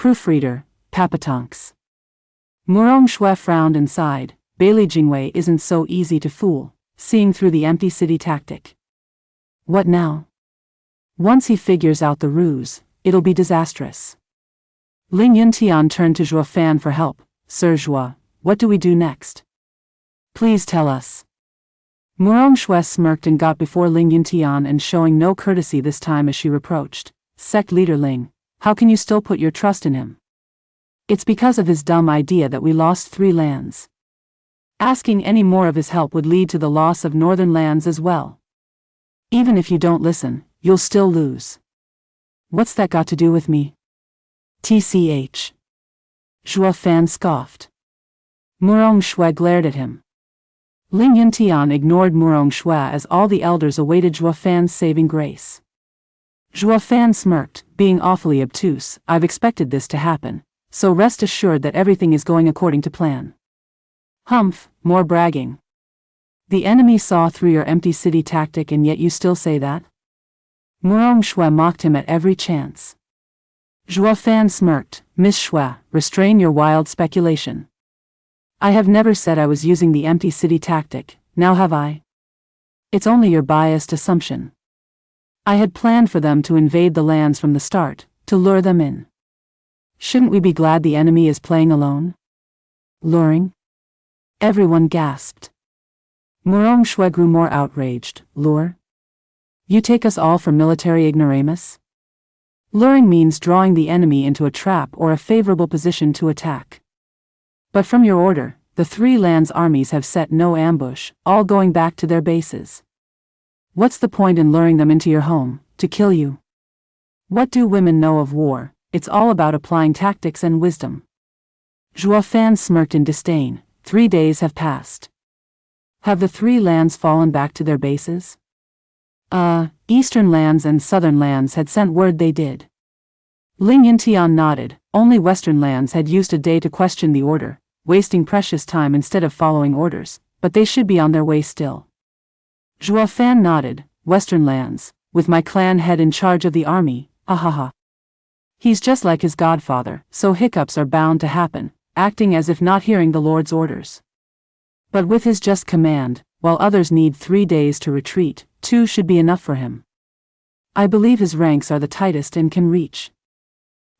Proofreader, Papatonks. Murong Shui frowned and sighed. Bailey Jingwei isn't so easy to fool, seeing through the empty city tactic. What now? Once he figures out the ruse, it'll be disastrous. Ling Yuntian turned to Zhuo Fan for help. Sir Zhuo, what do we do next? Please tell us. Murong Shui smirked and got before Ling Yuntian, and showing no courtesy this time as she reproached. Sect leader Ling, how can you still put your trust in him? It's because of his dumb idea that we lost 3 lands. Asking any more of his help would lead to the loss of northern lands as well. Even if you don't listen, you'll still lose. What's that got to do with me? TCH. Zhuo Fan scoffed. Murong Shui glared at him. Ling Yuntian ignored Murong Shui as all the elders awaited Zhuo Fan's saving grace. Zhuo Fan smirked, being awfully obtuse. I've expected this to happen, so rest assured that everything is going according to plan. Humph, more bragging. The enemy saw through your empty city tactic and yet you still say that? Murong Shui mocked him at every chance. Zhuo Fan smirked. Miss Shui, restrain your wild speculation. I have never said I was using the empty city tactic, now have I? It's only your biased assumption. I had planned for them to invade the lands from the start, to lure them in. Shouldn't we be glad the enemy is playing alone? Luring? Everyone gasped. Murong Shui grew more outraged. Lure? You take us all for military ignoramus? Luring means drawing the enemy into a trap or a favorable position to attack. But from your order, the 3 lands' armies have set no ambush, all going back to their bases. What's the point in luring them into your home, to kill you? What do women know of war? It's all about applying tactics and wisdom. Zhuo Fan smirked in disdain. 3 days have passed. Have the 3 lands fallen back to their bases? Eastern lands and southern lands had sent word they did. Ling Yuntian nodded. Only western lands had used a day to question the order, wasting precious time instead of following orders, but they should be on their way still. Zhuo Fan nodded. Western lands, with my clan head in charge of the army, ahaha. He's just like his godfather, so hiccups are bound to happen, acting as if not hearing the Lord's orders. But with his just command, while others need 3 days to retreat, 2 should be enough for him. I believe his ranks are the tightest and can reach.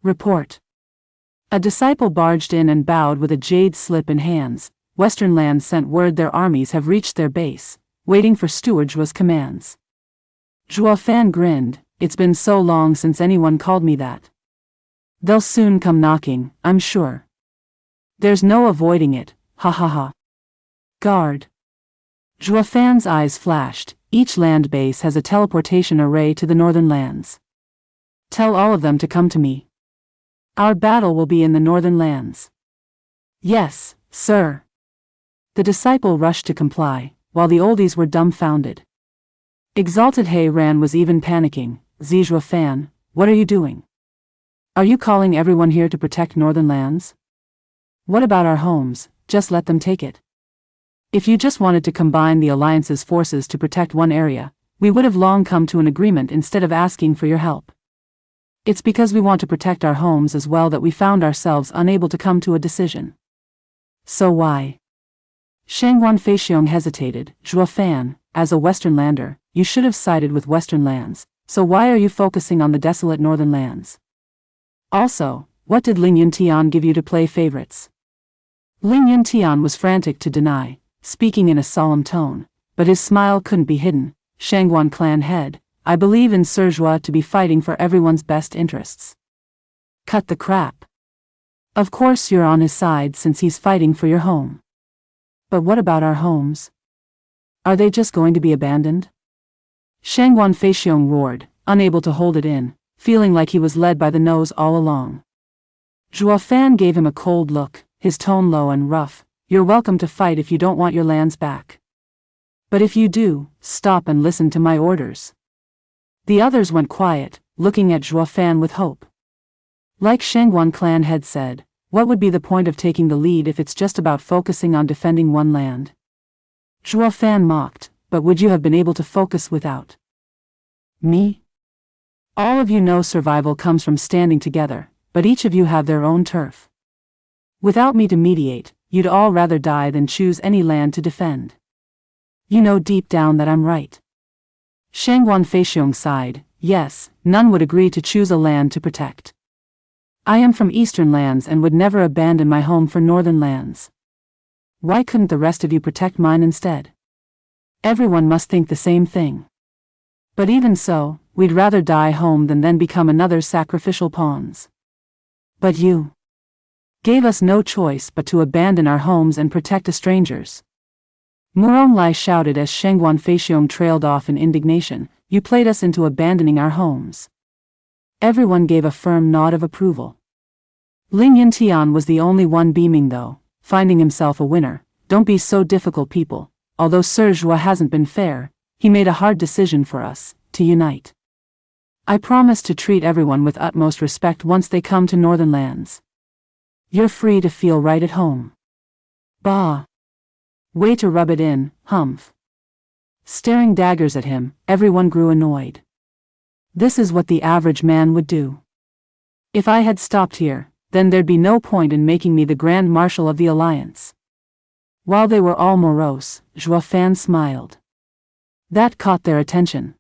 Report. A disciple barged in and bowed with a jade slip in hands. Western lands sent word their armies have reached their base, waiting for Steward Zhuo's commands. Zhuo Fan grinned. It's been so long since anyone called me that. They'll soon come knocking, I'm sure. There's no avoiding it, ha ha ha. Guard. Zhuo Fan's eyes flashed. Each land base has a teleportation array to the northern lands. Tell all of them to come to me. Our battle will be in the northern lands. Yes, sir. The disciple rushed to comply, while the oldies were dumbfounded. Exalted He Ran was even panicking. Zhuo Fan, what are you doing? Are you calling everyone here to protect northern lands? What about our homes? Just let them take it. If you just wanted to combine the Alliance's forces to protect one area, we would have long come to an agreement instead of asking for your help. It's because we want to protect our homes as well that we found ourselves unable to come to a decision. So why? Shangwan Feixiong hesitated. Zhuo Fan, as a Western lander, you should have sided with Western lands, so why are you focusing on the desolate northern lands? Also, what did Ling Yuntian give you to play favorites? Ling Yuntian was frantic to deny, speaking in a solemn tone, but his smile couldn't be hidden. Shangwan clan head, I believe in Sir Zhuo to be fighting for everyone's best interests. Cut the crap. Of course you're on his side since he's fighting for your home. But what about our homes? Are they just going to be abandoned? Shangwan Feixiong roared, unable to hold it in, feeling like he was led by the nose all along. Zhuo Fan gave him a cold look, his tone low and rough. You're welcome to fight if you don't want your lands back. But if you do, stop and listen to my orders. The others went quiet, looking at Zhuo Fan with hope. Like Shangwan clan had said, what would be the point of taking the lead if it's just about focusing on defending one land? Zhuo Fan mocked, but would you have been able to focus without me? All of you know survival comes from standing together, but each of you have their own turf. Without me to mediate, you'd all rather die than choose any land to defend. You know deep down that I'm right. Shangguan Feixiong sighed. Yes, none would agree to choose a land to protect. I am from eastern lands and would never abandon my home for northern lands. Why couldn't the rest of you protect mine instead? Everyone must think the same thing. But even so, we'd rather die home than then become another's sacrificial pawns. But you gave us no choice but to abandon our homes and protect strangers. Murong Lai shouted as Shangguan Feixiong trailed off in indignation. You played us into abandoning our homes. Everyone gave a firm nod of approval. Ling Yintian was the only one beaming though, finding himself a winner. Don't be so difficult, people. Although Sir Zhua hasn't been fair, he made a hard decision for us, to unite. I promise to treat everyone with utmost respect once they come to northern lands. You're free to feel right at home. Bah! Way to rub it in, humph. Staring daggers at him, everyone grew annoyed. This is what the average man would do. If I had stopped here, then there'd be no point in making me the Grand Marshal of the Alliance. While they were all morose, Zhua Fan smiled. That caught their attention.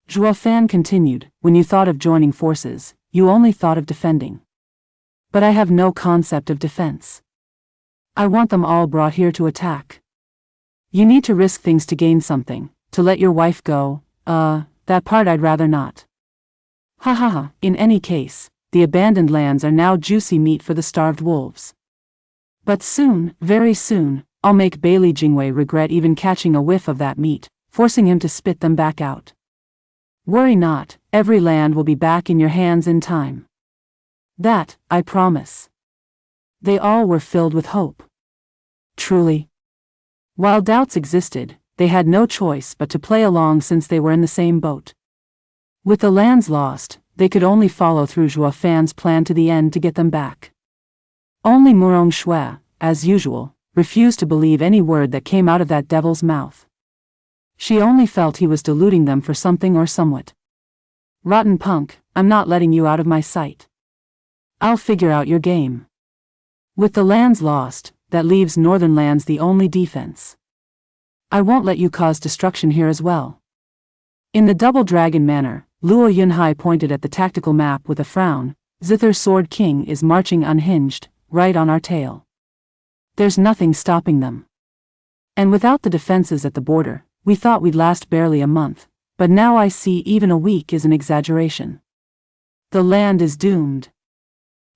Zhua Fan continued, when you thought of joining forces, you only thought of defending. But I have no concept of defense. I want them all brought here to attack. You need to risk things to gain something, to let your wife go, that part I'd rather not. Ha ha ha, in any case, the abandoned lands are now juicy meat for the starved wolves. But soon, very soon, I'll make Bailey Jingwei regret even catching a whiff of that meat, forcing him to spit them back out. Worry not, every land will be back in your hands in time. That, I promise. They all were filled with hope. Truly. While doubts existed, they had no choice but to play along since they were in the same boat. With the lands lost, they could only follow through Zhua Fan's plan to the end to get them back. Only Murong Shui, as usual, refused to believe any word that came out of that devil's mouth. She only felt he was deluding them for something or somewhat. Rotten punk, I'm not letting you out of my sight. I'll figure out your game. With the lands lost, that leaves northern lands the only defense. I won't let you cause destruction here as well. In the double dragon manner, Luo Yunhai pointed at the tactical map with a frown. Zither Sword King is marching unhinged, right on our tail. There's nothing stopping them. And without the defenses at the border, we thought we'd last barely a month, but now I see even a week is an exaggeration. The land is doomed.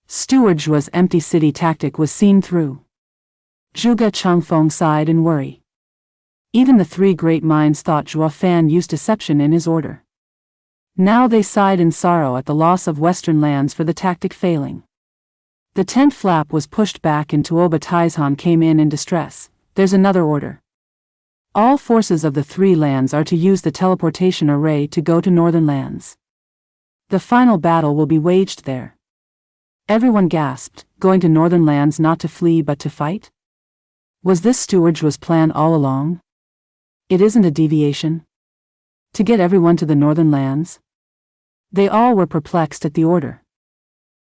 Steward Zhua's empty city tactic was seen through. Zhuge Changfeng sighed in worry. Even the three great minds thought Zhua Fan used deception in his order. Now they sighed in sorrow at the loss of western lands for the tactic failing. The tent flap was pushed back and Tuoba Taizhan came in distress. There's another order. All forces of the three lands are to use the teleportation array to go to northern lands. The final battle will be waged there. Everyone gasped, going to northern lands not to flee but to fight? Was this Steward Zhua's plan all along? It isn't a deviation. To get everyone to the northern lands? They all were perplexed at the order.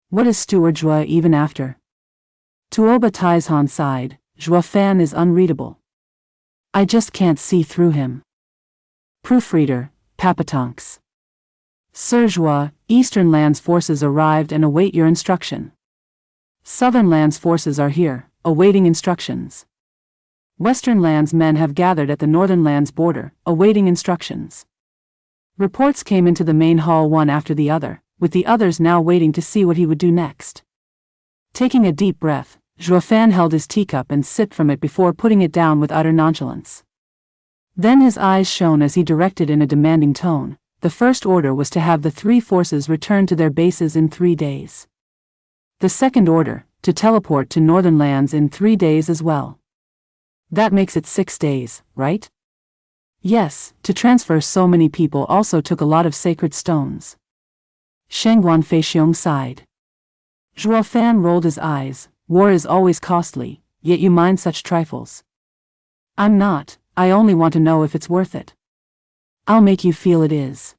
What is Steward Zhua even after? Tuoba Taizhan sighed. Zhua Fan is unreadable. I just can't see through him. Proofreader, Papatonks. Sir Zhua, Eastern Lands forces arrived and await your instruction. Southern Lands forces are here, awaiting instructions. Western Lands men have gathered at the Northern Lands border, awaiting instructions. Reports came into the main hall one after the other, with the others now waiting to see what he would do next. Taking a deep breath, Zhua Fan held his teacup and sipped from it before putting it down with utter nonchalance. Then his eyes shone as he directed in a demanding tone. The first order was to have the three forces return to their bases in 3 days. The second order, to teleport to northern lands in 3 days as well. That makes it 6 days, right? Yes, to transfer so many people also took a lot of sacred stones. Shangguan Feixiong sighed. Zhua Fan rolled his eyes. War is always costly, yet you mind such trifles. I'm not, I only want to know if it's worth it. I'll make you feel it is.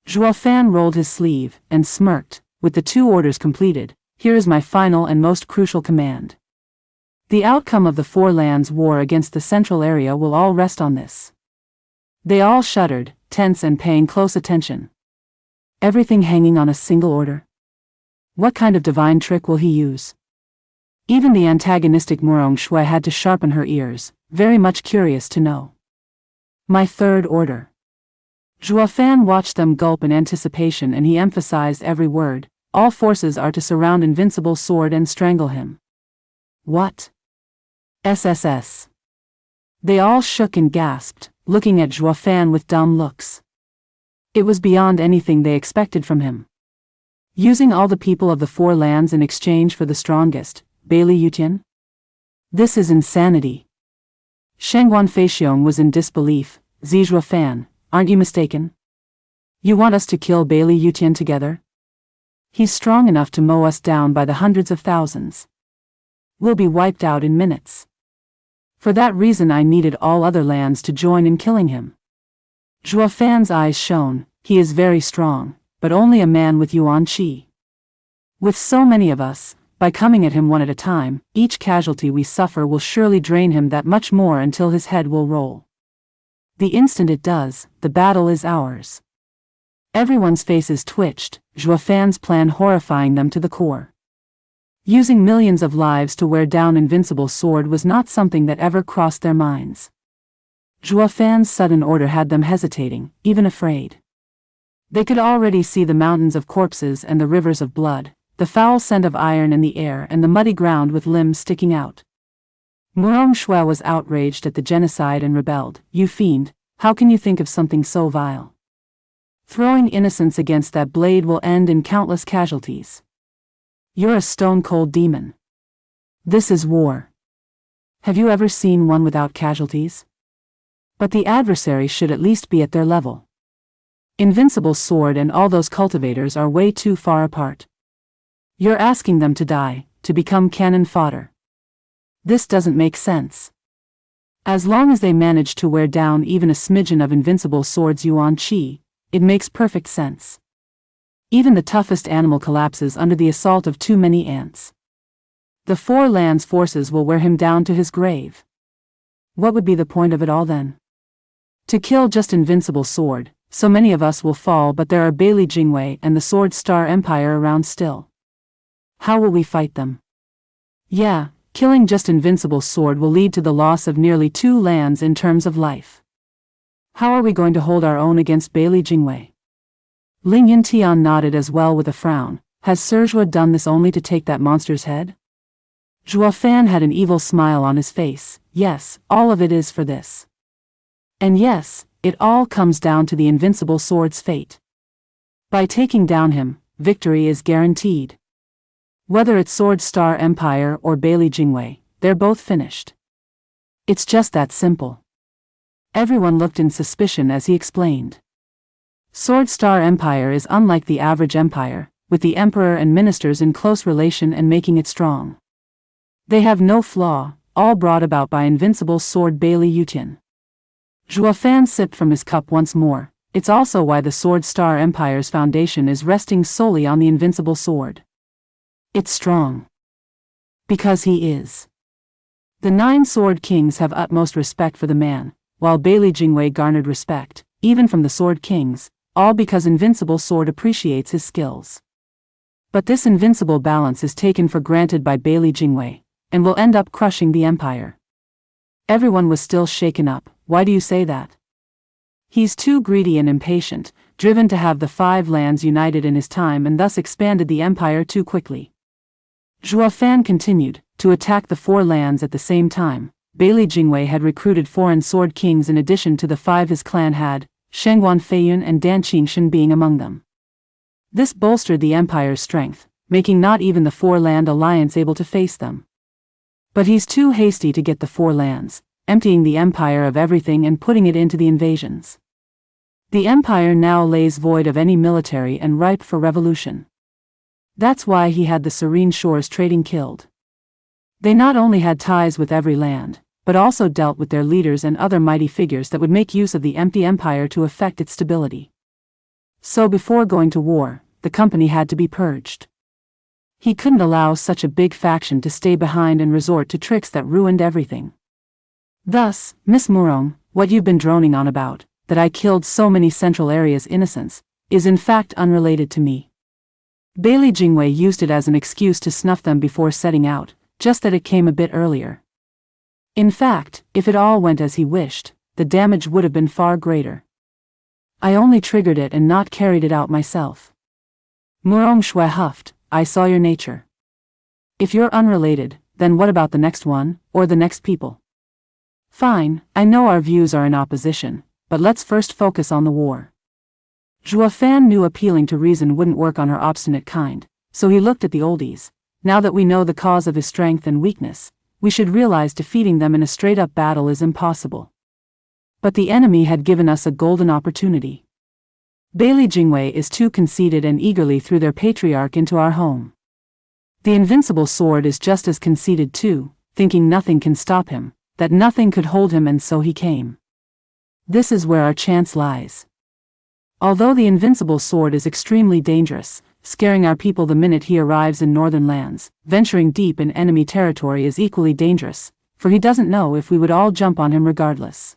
Zhua Fan rolled his sleeve and smirked. with the 2 orders completed, here is my final and most crucial command. The outcome of the 4 lands' war against the central area will all rest on this. They all shuddered, tense and paying close attention. Everything hanging on a single order? What kind of divine trick will he use? Even the antagonistic Murong Shui had to sharpen her ears, very much curious to know. My 3rd order. Zhuo Fan watched them gulp in anticipation, and he emphasized every word. All forces are to surround Invincible Sword and strangle him. What? SSS. They all shook and gasped, looking at Zhuo Fan with dumb looks. It was beyond anything they expected from him. Using all the people of the 4 lands in exchange for the strongest, Bailey Yutian? This is insanity. Shangguan Feixiong was in disbelief. Zhuo Fan, aren't you mistaken? You want us to kill Bailey Yutian together? He's strong enough to mow us down by the hundreds of thousands. We'll be wiped out in minutes. For that reason I needed all other lands to join in killing him. Zhuo Fan's eyes shone. He is very strong, but only a man with Yuan Qi. With so many of us, by coming at him one at a time, each casualty we suffer will surely drain him that much more until his head will roll. The instant it does, the battle is ours. Everyone's faces twitched, Zhuo Fan's plan horrifying them to the core. Using millions of lives to wear down Invincible Sword was not something that ever crossed their minds. Zhuo Fan's sudden order had them hesitating, even afraid. They could already see the mountains of corpses and the rivers of blood, the foul scent of iron in the air and the muddy ground with limbs sticking out. Murong Shui was outraged at the genocide and rebelled. You fiend, how can you think of something so vile? Throwing innocents against that blade will end in countless casualties. You're a stone-cold demon. This is war. Have you ever seen one without casualties? But the adversary should at least be at their level. Invincible Sword and all those cultivators are way too far apart. You're asking them to die, to become cannon fodder. This doesn't make sense. As long as they manage to wear down even a smidgen of Invincible Sword's Yuan Qi, it makes perfect sense. Even the toughest animal collapses under the assault of too many ants. The 4 lands' forces will wear him down to his grave. What would be the point of it all then? To kill just Invincible Sword, so many of us will fall, but there are Bailey Jingwei and the Sword Star Empire around still. How will we fight them? Yeah, killing just Invincible Sword will lead to the loss of nearly 2 lands in terms of life. How are we going to hold our own against Bailey Jingwei? Ling Yintian nodded as well with a frown. Has Zhuo done this only to take that monster's head? Zhuo Fan had an evil smile on his face. Yes, all of it is for this. And yes, it all comes down to the Invincible Sword's fate. By taking down him, victory is guaranteed. Whether it's Sword Star Empire or Bailey Jingwei, they're both finished. It's just that simple. Everyone looked in suspicion as he explained. Sword Star Empire is unlike the average empire, with the emperor and ministers in close relation and making it strong. They have no flaw, all brought about by Invincible Sword Bailey Yutian. Zhuo Fan sipped from his cup once more. It's also why the Sword Star Empire's foundation is resting solely on the Invincible Sword. It's strong. Because he is. The 9 Sword Kings have utmost respect for the man, while Bailey Jingwei garnered respect, even from the Sword Kings, all because Invincible Sword appreciates his skills. But this invincible balance is taken for granted by Bailey Jingwei, and will end up crushing the empire. Everyone was still shaken up. Why do you say that? He's too greedy and impatient, driven to have the 5 lands united in his time and thus expanded the empire too quickly. Zhuo Fan continued, to attack the 4 lands at the same time. Bailey Jingwei had recruited foreign sword kings in addition to the 5 his clan had, Shangguan Feiyun and Dan Qingshan being among them. This bolstered the empire's strength, making not even the 4-land alliance able to face them. But he's too hasty to get the 4 lands, emptying the empire of everything and putting it into the invasions. The empire now lays void of any military and ripe for revolution. That's why he had the Serene Shores trading killed. They not only had ties with every land, but also dealt with their leaders and other mighty figures that would make use of the empty empire to effect its stability. So before going to war, the company had to be purged. He couldn't allow such a big faction to stay behind and resort to tricks that ruined everything. Thus, Miss Murong, what you've been droning on about, that I killed so many Central Area's innocents, is in fact unrelated to me. Bailey Jingwei used it as an excuse to snuff them before setting out, just that it came a bit earlier. In fact, if it all went as he wished, the damage would have been far greater. I only triggered it and not carried it out myself. Murong Shui huffed, I saw your nature. If you're unrelated, then what about the next one, or the next people? Fine, I know our views are in opposition, but let's first focus on the war. Zhuo Fan knew appealing to reason wouldn't work on her obstinate kind, so he looked at the oldies. Now that we know the cause of his strength and weakness, we should realize defeating them in a straight-up battle is impossible. But the enemy had given us a golden opportunity. Bailey Jingwei is too conceited and eagerly threw their patriarch into our home. The invincible sword is just as conceited too, thinking nothing can stop him, that nothing could hold him, and so he came. This is where our chance lies. Although the invincible sword is extremely dangerous, scaring our people the minute he arrives in northern lands, venturing deep in enemy territory is equally dangerous, for he doesn't know if we would all jump on him regardless.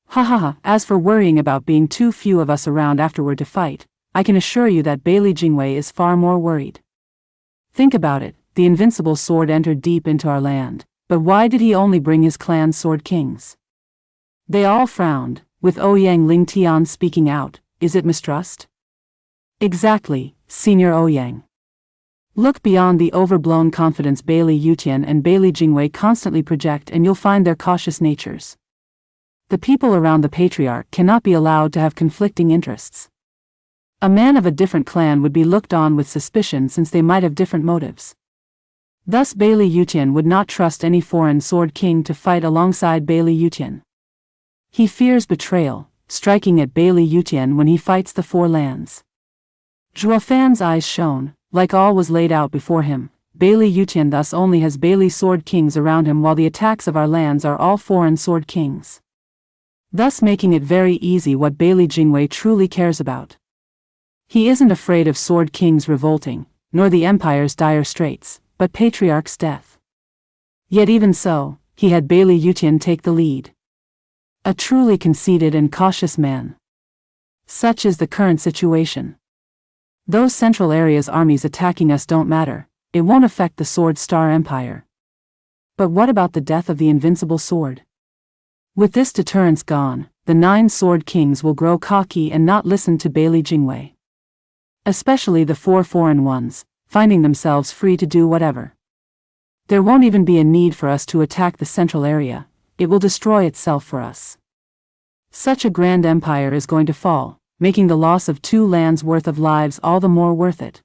Ha ha ha, as for worrying about being too few of us around afterward to fight, I can assure you that Bailey Jingwei is far more worried. Think about it, the invincible sword entered deep into our land, but why did he only bring his clan's sword kings? They all frowned, with Ouyang Lingtian speaking out, is it mistrust? Exactly, Senior Ouyang. Look beyond the overblown confidence Bailey Yutian and Bailey Jingwei constantly project and you'll find their cautious natures. The people around the patriarch cannot be allowed to have conflicting interests. A man of a different clan would be looked on with suspicion since they might have different motives. Thus Bailey Yutian would not trust any foreign sword king to fight alongside Bailey Yutian. He fears betrayal, striking at Bailey Yutian when he fights the Four Lands. Zhuo Fan's eyes shone, like all was laid out before him. Bailey Yutian thus only has Bailey sword kings around him, while the attacks of our lands are all foreign sword kings. Thus making it very easy what Bailey Jingwei truly cares about. He isn't afraid of sword kings revolting, nor the empire's dire straits, but patriarch's death. Yet even so, he had Bailey Yutian take the lead. A truly conceited and cautious man. Such is the current situation. Those Central Area's armies attacking us don't matter, it won't affect the Sword Star Empire. But what about the death of the invincible sword? With this deterrence gone, the 9 sword kings will grow cocky and not listen to Bailey Jingwei. Especially the 4 foreign ones, finding themselves free to do whatever. There won't even be a need for us to attack the Central Area, it will destroy itself for us. Such a grand empire is going to fall, making the loss of 2 lands worth of lives all the more worth it.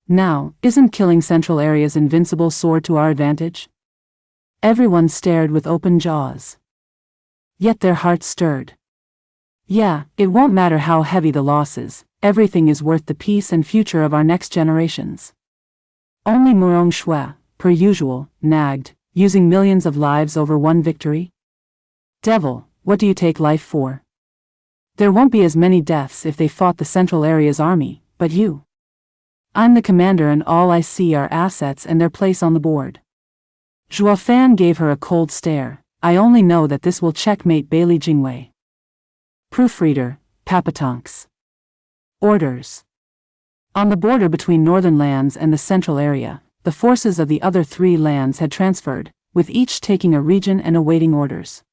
Now, isn't killing Central Area's invincible sword to our advantage? Everyone stared with open jaws. Yet their hearts stirred. Yeah, it won't matter how heavy the loss is, everything is worth the peace and future of our next generations. Only Murong Shui, per usual, nagged, using millions of lives over one victory? Devil, what do you take life for? There won't be as many deaths if they fought the Central Area's army, but you. I'm the commander and all I see are assets and their place on the board. Zhuo Fan gave her a cold stare. I only know that this will checkmate Bailey Jingwei. Proofreader, Papatonks. Orders. On the border between northern lands and the Central Area, the forces of the other 3 lands had transferred, with each taking a region and awaiting orders.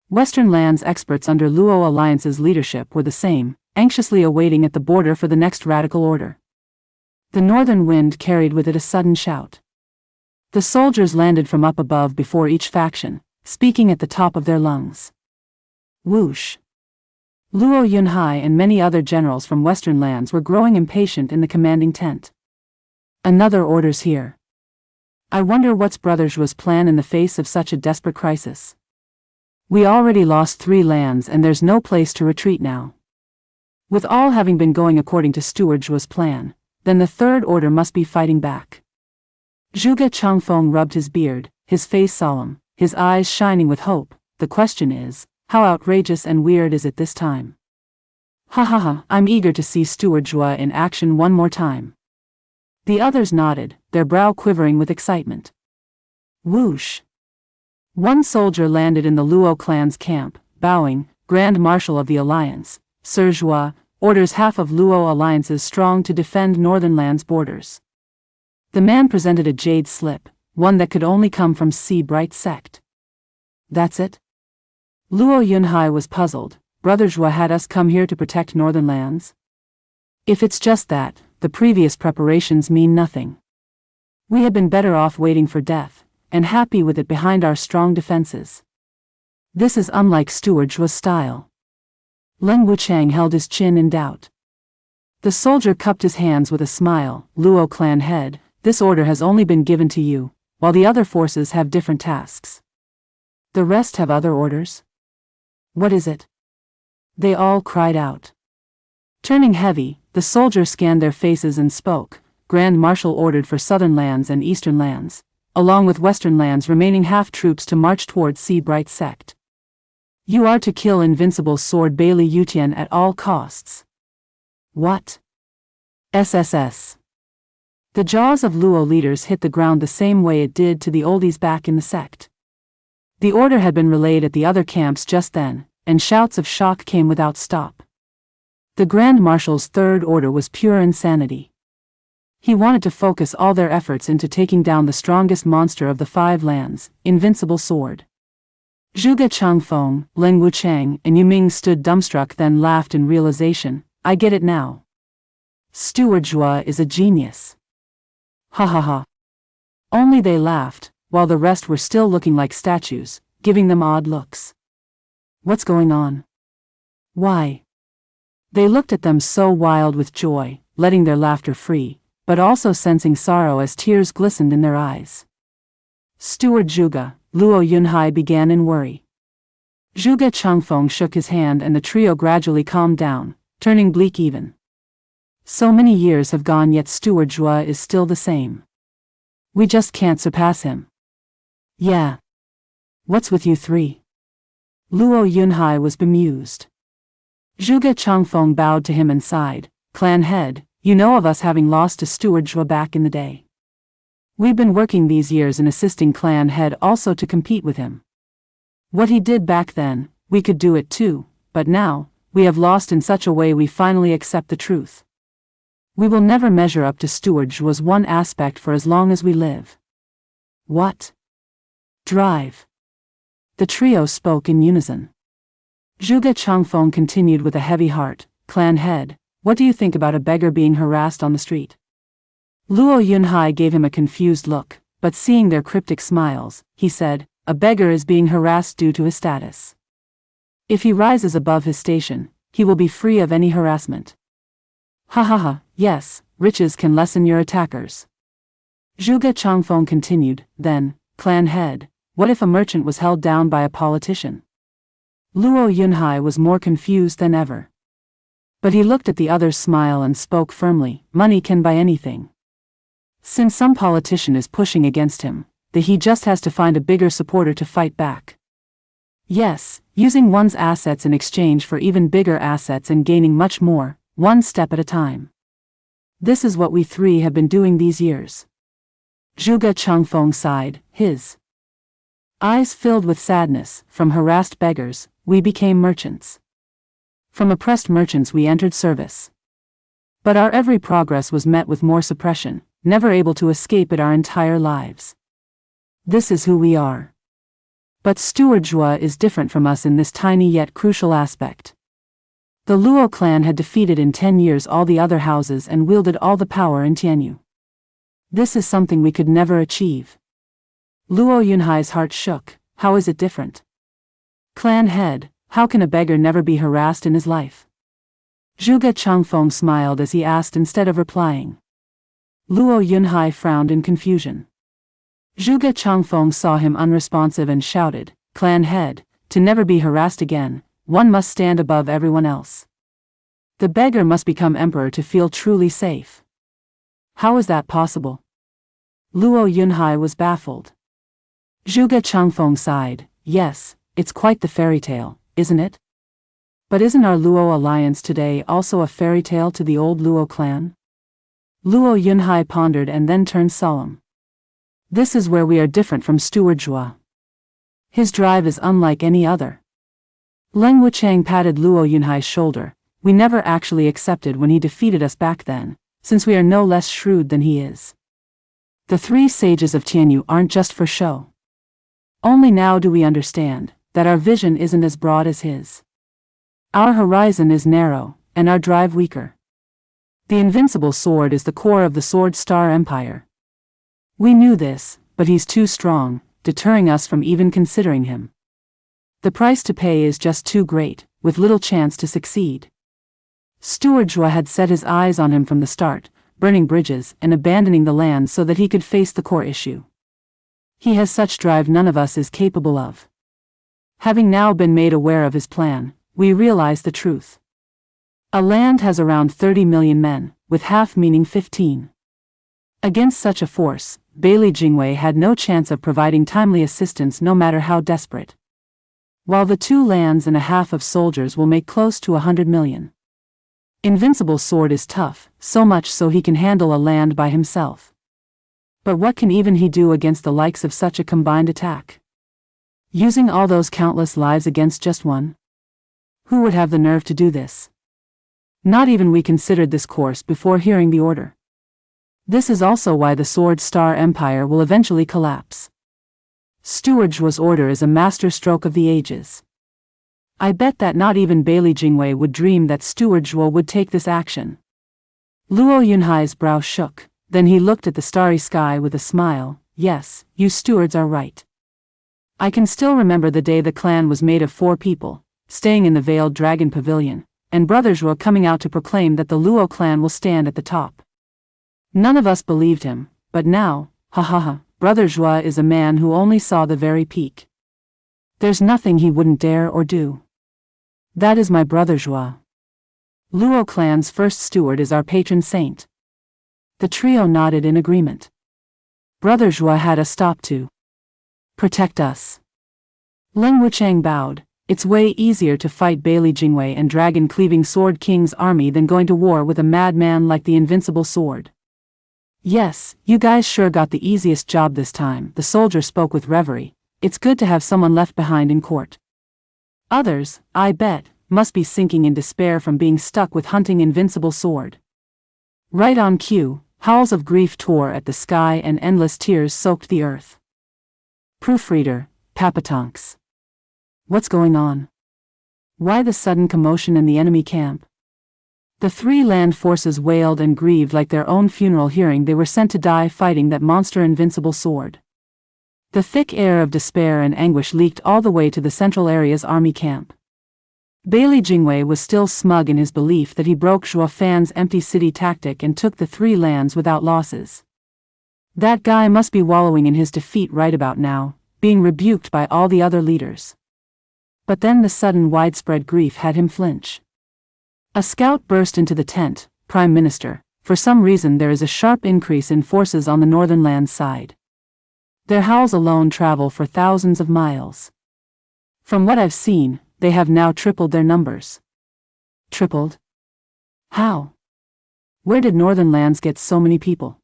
Western lands experts under Luo Alliance's leadership were the same, anxiously awaiting at the border for the next radical order. The northern wind carried with it a sudden shout. The soldiers landed from up above before each faction, speaking at the top of their lungs. Whoosh! Luo Yunhai and many other generals from western lands were growing impatient in the commanding tent. Another orders here. I wonder what's Brother Zhuo's plan in the face of such a desperate crisis. We already lost 3 lands and there's no place to retreat now. With all having been going according to Steward Zhuo's plan, then the third order must be fighting back. Zhuge Changfeng rubbed his beard, his face solemn, his eyes shining with hope. The question is, how outrageous and weird is it this time? Ha ha ha, I'm eager to see Steward Zhua in action one more time. The others nodded, their brow quivering with excitement. Whoosh! One soldier landed in the Luo clan's camp, bowing. Grand Marshal of the Alliance, Sir Zhua, orders half of Luo Alliance's strong to defend Northern Land's borders. The man presented a jade slip, one that could only come from Sea Bright sect. That's it? Luo Yunhai was puzzled. Brother Zhua had us come here to protect Northern Lands? If it's just that, the previous preparations mean nothing. We had been better off waiting for death, and happy with it behind our strong defenses. This is unlike Steward Zhua's style. Leng Wuchang held his chin in doubt. The soldier cupped his hands with a smile. Luo clan head, this order has only been given to you, while the other forces have different tasks. The rest have other orders? What is it? They all cried out. Turning heavy, the soldier scanned their faces and spoke. Grand Marshal ordered for Southern Lands and Eastern Lands, along with Western Lands remaining half troops to march towards Sea Bright sect. You are to kill Invincible Sword Bailey Yutian at all costs. What? SSS. The jaws of Luo leaders hit the ground the same way it did to the oldies back in the sect. The order had been relayed at the other camps just then, and shouts of shock came without stop. The Grand Marshal's third order was pure insanity. He wanted to focus all their efforts into taking down the strongest monster of the 5 lands, Invincible Sword. Zhuge Changfeng, Leng Wuchang, and Yuming stood dumbstruck, then laughed in realization. I get it now. Steward Zhua is a genius. Ha ha ha. Only they laughed, while the rest were still looking like statues, giving them odd looks. What's going on? Why? They looked at them so wild with joy, letting their laughter free, but also sensing sorrow as tears glistened in their eyes. Steward Zhuge, Luo Yunhai began in worry. Zhuge Changfeng shook his hand and the trio gradually calmed down, turning bleak even. So many years have gone yet Steward Zhua is still the same. We just can't surpass him. Yeah. What's with you 3? Luo Yunhai was bemused. Zhuge Changfeng bowed to him and sighed. Clan head, you know of us having lost to Steward Zhua back in the day. We've been working these years in assisting clan head also to compete with him. What he did back then, we could do it too, but now, we have lost in such a way we finally accept the truth. We will never measure up to Steward Zhua's one aspect for as long as we live. What? Drive. The trio spoke in unison. Zhuge Changfeng continued with a heavy heart. Clan head, what do you think about a beggar being harassed on the street? Luo Yunhai gave him a confused look, but seeing their cryptic smiles, he said, a beggar is being harassed due to his status. If he rises above his station, he will be free of any harassment. Ha ha ha, yes, riches can lessen your attackers. Zhuge Changfeng continued, then, clan head, what if a merchant was held down by a politician? Luo Yunhai was more confused than ever. But he looked at the others' smile and spoke firmly, money can buy anything. Since some politician is pushing against him, he just has to find a bigger supporter to fight back. Yes, using one's assets in exchange for even bigger assets and gaining much more, one step at a time. This is what we 3 have been doing these years. Zhuge Changfeng sighed, his eyes filled with sadness. From harassed beggars, we became merchants. From oppressed merchants we entered service. But our every progress was met with more suppression, never able to escape it our entire lives. This is who we are. But Steward Zhua is different from us in this tiny yet crucial aspect. The Luo clan had defeated in 10 years all the other houses and wielded all the power in Tianyu. This is something we could never achieve. Luo Yunhai's heart shook. How is it different? Clan head, how can a beggar never be harassed in his life? Zhuge Changfeng smiled as he asked instead of replying. Luo Yunhai frowned in confusion. Zhuge Changfeng saw him unresponsive and shouted, clan head, to never be harassed again, one must stand above everyone else. The beggar must become emperor to feel truly safe. How is that possible? Luo Yunhai was baffled. Zhuge Changfeng sighed, yes, it's quite the fairy tale, isn't it? But isn't our Luo alliance today also a fairy tale to the old Luo clan? Luo Yunhai pondered and then turned solemn. This is where we are different from Steward Zhua. His drive is unlike any other. Leng Wuchang patted Luo Yunhai's shoulder. We never actually accepted when he defeated us back then, since we are no less shrewd than he is. The three sages of Tianyu aren't just for show. Only now do we understand that our vision isn't as broad as his. Our horizon is narrow, and our drive weaker. The invincible sword is the core of the Sword Star Empire. We knew this, but he's too strong, deterring us from even considering him. The price to pay is just too great, with little chance to succeed. Steward Zhua had set his eyes on him from the start, burning bridges and abandoning the land so that he could face the core issue. He has such drive none of us is capable of. Having now been made aware of his plan, we realize the truth. A land has around 30 million men, with half meaning 15. Against such a force, Bailey Jingwei had no chance of providing timely assistance no matter how desperate. While the 2 lands and a half of soldiers will make close to 100 million. Invincible sword is tough, so much so he can handle a land by himself. But what can even he do against the likes of such a combined attack? Using all those countless lives against just one? Who would have the nerve to do this? Not even we considered this course before hearing the order. This is also why the Sword Star Empire will eventually collapse. Steward Zhua's order is a masterstroke of the ages. I bet that not even Bailey Jingwei would dream that Steward Zhua would take this action. Luo Yunhai's brow shook, then he looked at the starry sky with a smile. Yes, you stewards are right. I can still remember the day the clan was made of 4 people, staying in the Veiled Dragon Pavilion, and Brother Zhua coming out to proclaim that the Luo clan will stand at the top. None of us believed him, but now, ha ha ha, Brother Zhua is a man who only saw the very peak. There's nothing he wouldn't dare or do. That is my Brother Zhua. Luo clan's first steward is our patron saint. The trio nodded in agreement. Brother Zhua had us stop to protect us. Leng Wuchang bowed. It's way easier to fight Bailey Jingwei and Dragon-Cleaving Sword King's army than going to war with a madman like the Invincible Sword. Yes, you guys sure got the easiest job this time, the soldier spoke with reverie. It's good to have someone left behind in court. Others, I bet, must be sinking in despair from being stuck with hunting Invincible Sword. Right on cue, howls of grief tore at the sky and endless tears soaked the earth. Proofreader, Papatonks. What's going on? Why the sudden commotion in the enemy camp? The 3 land forces wailed and grieved like their own funeral, hearing they were sent to die fighting that monster Invincible Sword. The thick air of despair and anguish leaked all the way to the central area's army camp. Bailey Jingwei was still smug in his belief that he broke Zhua Fan's empty city tactic and took the 3 lands without losses. That guy must be wallowing in his defeat right about now, being rebuked by all the other leaders. But then the sudden widespread grief had him flinch. A scout burst into the tent. Prime Minister, for some reason there is a sharp increase in forces on the northern land side. Their howls alone travel for thousands of miles. From what I've seen, they have now tripled their numbers. Tripled? How? Where did northern lands get so many people?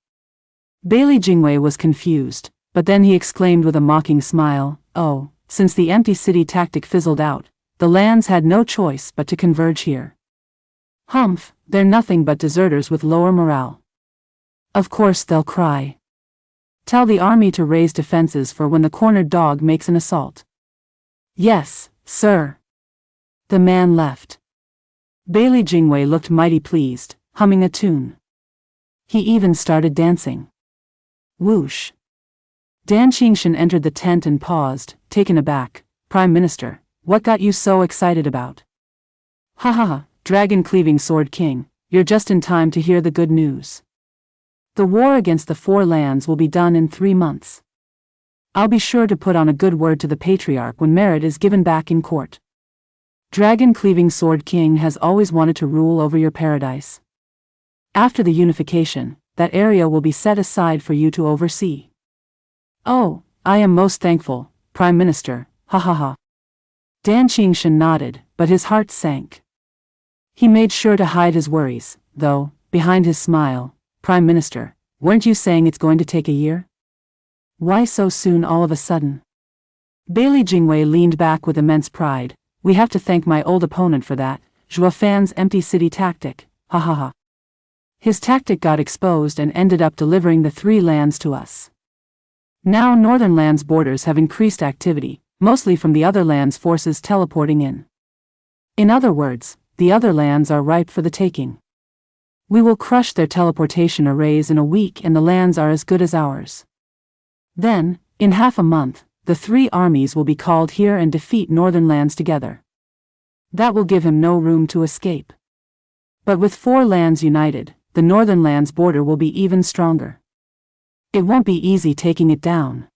Bailey Jingwei was confused, but then he exclaimed with a mocking smile, oh, since the empty city tactic fizzled out, the lands had no choice but to converge here. Humph, they're nothing but deserters with lower morale. Of course they'll cry. Tell the army to raise defenses for when the cornered dog makes an assault. Yes, sir. The man left. Bailey Jingwei looked mighty pleased, humming a tune. He even started dancing. Whoosh. Dan Qingshan entered the tent and paused, taken aback. Prime Minister, what got you so excited about? Ha ha ha, Dragon-Cleaving Sword King, you're just in time to hear the good news. The war against the 4 lands will be done in 3 months. I'll be sure to put on a good word to the Patriarch when merit is given back in court. Dragon-Cleaving Sword King has always wanted to rule over your paradise. After the unification, that area will be set aside for you to oversee. Oh, I am most thankful, Prime Minister, ha ha ha. Dan Qingshan nodded, but his heart sank. He made sure to hide his worries, though, behind his smile. Prime Minister, weren't you saying it's going to take a year? Why so soon all of a sudden? Bailey Jingwei leaned back with immense pride. We have to thank my old opponent for that, Zhuo Fan's empty city tactic, ha ha ha. His tactic got exposed and ended up delivering the 3 lands to us. Now Northern Land's borders have increased activity, mostly from the other land's forces teleporting in. In other words, the other lands are ripe for the taking. We will crush their teleportation arrays in a week and the lands are as good as ours. Then, in half a month, the 3 armies will be called here and defeat Northern Lands together. That will give him no room to escape. But with 4 lands united, the Northern Lands border will be even stronger. It won't be easy taking it down.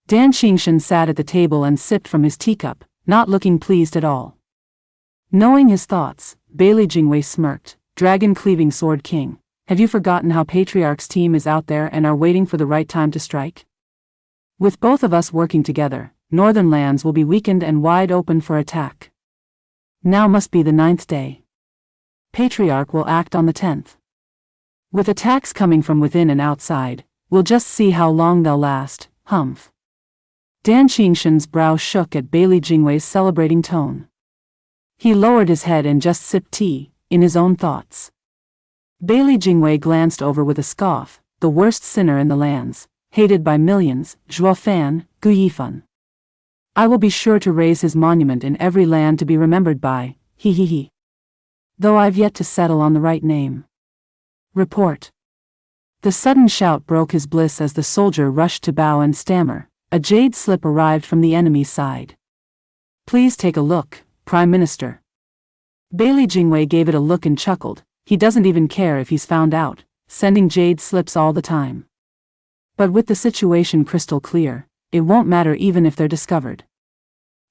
Dan Qingshan sat at the table and sipped from his teacup, not looking pleased at all. Knowing his thoughts, Bailey Jingwei smirked. Dragon-cleaving Sword King, have you forgotten how Patriarch's team is out there and are waiting for the right time to strike? With both of us working together, Northern Lands will be weakened and wide open for attack. Now must be the 9th day. Patriarch will act on the 10th. With attacks coming from within and outside, we'll just see how long they'll last, humph. Dan Qingshan's brow shook at Bailey Jingwei's celebrating tone. He lowered his head and just sipped tea, in his own thoughts. Bailey Jingwei glanced over with a scoff, the worst sinner in the lands, hated by millions, Zhuo Fan, Gu Yifan. I will be sure to raise his monument in every land to be remembered by, he he he. Though I've yet to settle on the right name. Report. The sudden shout broke his bliss as the soldier rushed to bow and stammer. A jade slip arrived from the enemy's side. Please take a look, Prime Minister. Bailey Jingwei gave it a look and chuckled. He doesn't even care if he's found out, sending jade slips all the time. But with the situation crystal clear, it won't matter even if they're discovered.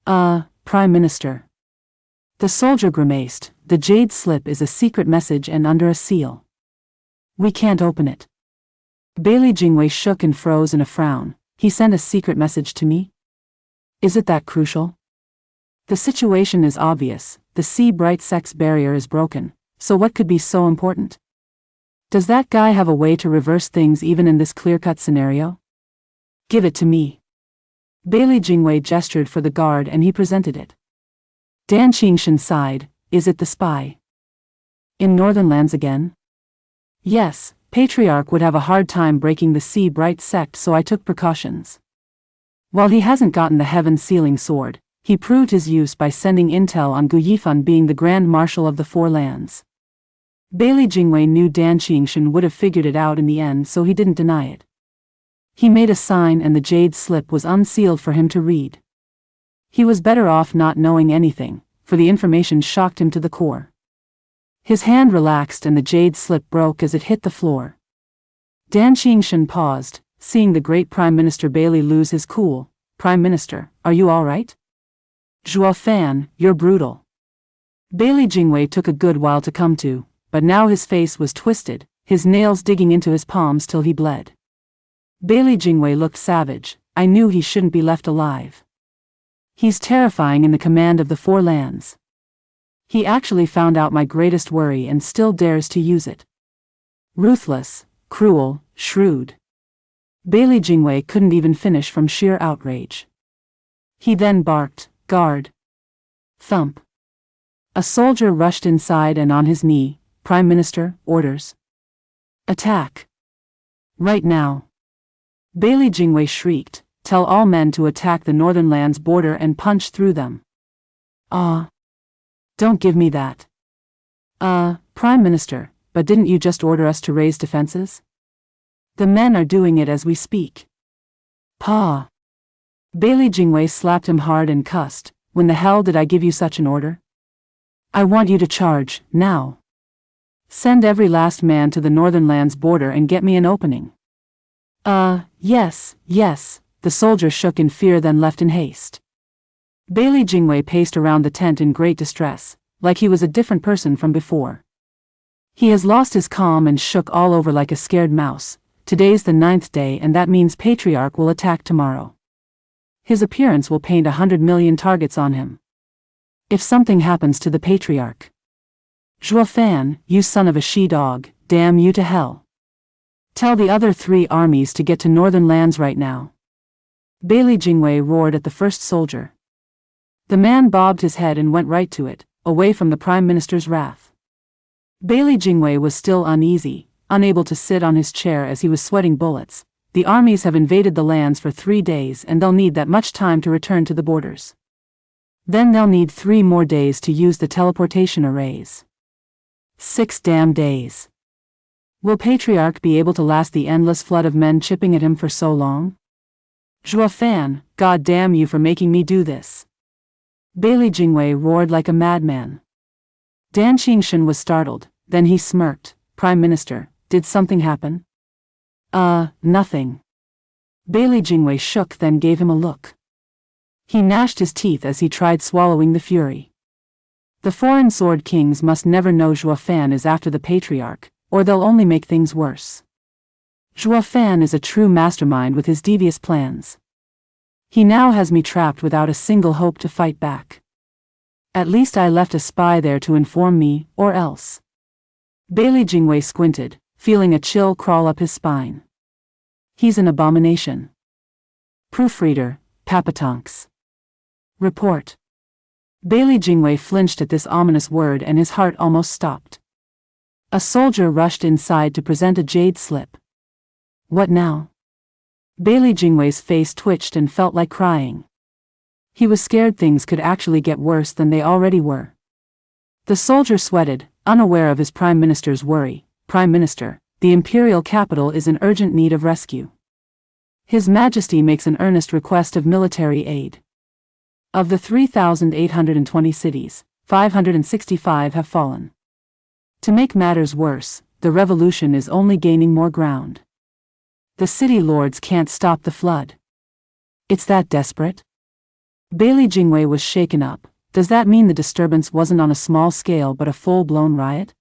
Prime Minister. The soldier grimaced. The jade slip is a secret message and under a seal. We can't open it. Bailey Jingwei shook and froze in a frown. He sent a secret message to me? Is it that crucial? The situation is obvious. The sea-bright sex barrier is broken, so what could be so important? Does that guy have a way to reverse things even in this clear-cut scenario? Give it to me. Bailey Jingwei gestured for the guard and he presented it. Dan Qingshan sighed. Is it the spy? In Northern Lands again? Yes, Patriarch would have a hard time breaking the sea-bright sect, so I took precautions. While he hasn't gotten the heaven-sealing sword, he proved his use by sending intel on Gu Yifan being the Grand Marshal of the 4 lands. Bailey Jingwei knew Dan Qingshan would have figured it out in the end, so he didn't deny it. He made a sign and the jade slip was unsealed for him to read. He was better off not knowing anything, for the information shocked him to the core. His hand relaxed and the jade slip broke as it hit the floor. Dan Qingshan paused, seeing the great Prime Minister Bailey lose his cool. Prime Minister, are you all right? Zhuo Fan, you're brutal. Bailey Jingwei took a good while to come to, but now his face was twisted, his nails digging into his palms till he bled. Bailey Jingwei looked savage. I knew he shouldn't be left alive. He's terrifying in the command of the 4 lands. He actually found out my greatest worry and still dares to use it. Ruthless, cruel, shrewd. Bailey Jingwei couldn't even finish from sheer outrage. He then barked, guard. Thump. A soldier rushed inside and on his knee. Prime Minister, orders. Attack. Right now. Bailey Jingwei shrieked, tell all men to attack the Northern Lands border and punch through them. Don't give me that. Prime Minister, but didn't you just order us to raise defenses? The men are doing it as we speak. Pa. Bailey Jingwei slapped him hard and cussed. When the hell did I give you such an order? I want you to charge, now. Send every last man to the Northern Lands border and get me an opening. Yes. The soldier shook in fear then left in haste. Bailey Jingwei paced around the tent in great distress, like he was a different person from before. He has lost his calm and shook all over like a scared mouse. Today's the 9th day and that means Patriarch will attack tomorrow. His appearance will paint 100 million targets on him. If something happens to the patriarch. Zhuofan, you son of a she-dog, damn you to hell. Tell the other 3 armies to get to northern lands right now. Bailey Jingwei roared at the first soldier. The man bobbed his head and went right to it, away from the Prime Minister's wrath. Bailey Jingwei was still uneasy, unable to sit on his chair as he was sweating bullets. The armies have invaded the lands for 3 days and they'll need that much time to return to the borders. Then they'll need 3 more days to use the teleportation arrays. 6 damn days. Will Patriarch be able to last the endless flood of men chipping at him for so long? Zhuofan, God damn you for making me do this. Bailey Jingwei roared like a madman. Dan Qingshan was startled, then he smirked. Prime Minister, did something happen? Nothing. Bailey Jingwei shook then gave him a look. He gnashed his teeth as he tried swallowing the fury. The foreign sword kings must never know Zhuofan is after the patriarch, or they'll only make things worse. Zhuofan is a true mastermind with his devious plans. He now has me trapped without a single hope to fight back. At least I left a spy there to inform me, or else. Bailey Jingwei squinted, feeling a chill crawl up his spine. He's an abomination. Proofreader, Papatonks. Report. Bailey Jingwei flinched at this ominous word and his heart almost stopped. A soldier rushed inside to present a jade slip. What now? Bailey Jingwei's face twitched and felt like crying. He was scared things could actually get worse than they already were. The soldier sweated, unaware of his Prime Minister's worry. Prime Minister, the imperial capital is in urgent need of rescue. His Majesty makes an earnest request of military aid. Of the 3,820 cities, 565 have fallen. To make matters worse, the revolution is only gaining more ground. The city lords can't stop the flood. It's that desperate? Bailey Jingwei was shaken up. Does that mean the disturbance wasn't on a small scale but a full-blown riot?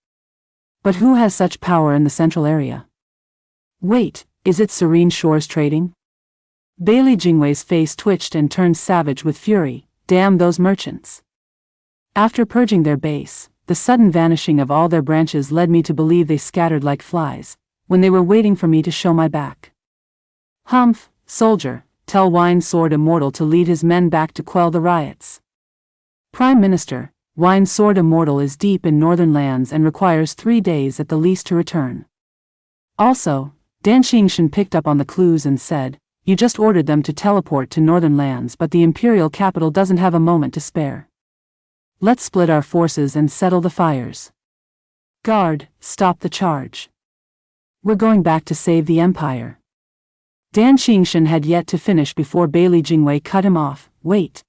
But who has such power in the central area? Wait, is it Serene Shores Trading? Bailey Jingwei's face twitched and turned savage with fury. Damn those merchants. After purging their base, the sudden vanishing of all their branches led me to believe they scattered like flies, when they were waiting for me to show my back. Humph, soldier, tell Wine Sword Immortal to lead his men back to quell the riots. Prime Minister, Wine Sword Immortal is deep in northern lands and requires 3 days at the least to return. Also, Dan Qingshan picked up on the clues and said, you just ordered them to teleport to northern lands but the imperial capital doesn't have a moment to spare. Let's split our forces and settle the fires. Guard, stop the charge. We're going back to save the empire. Dan Qingshan had yet to finish before Bailey Jingwei cut him off. Wait.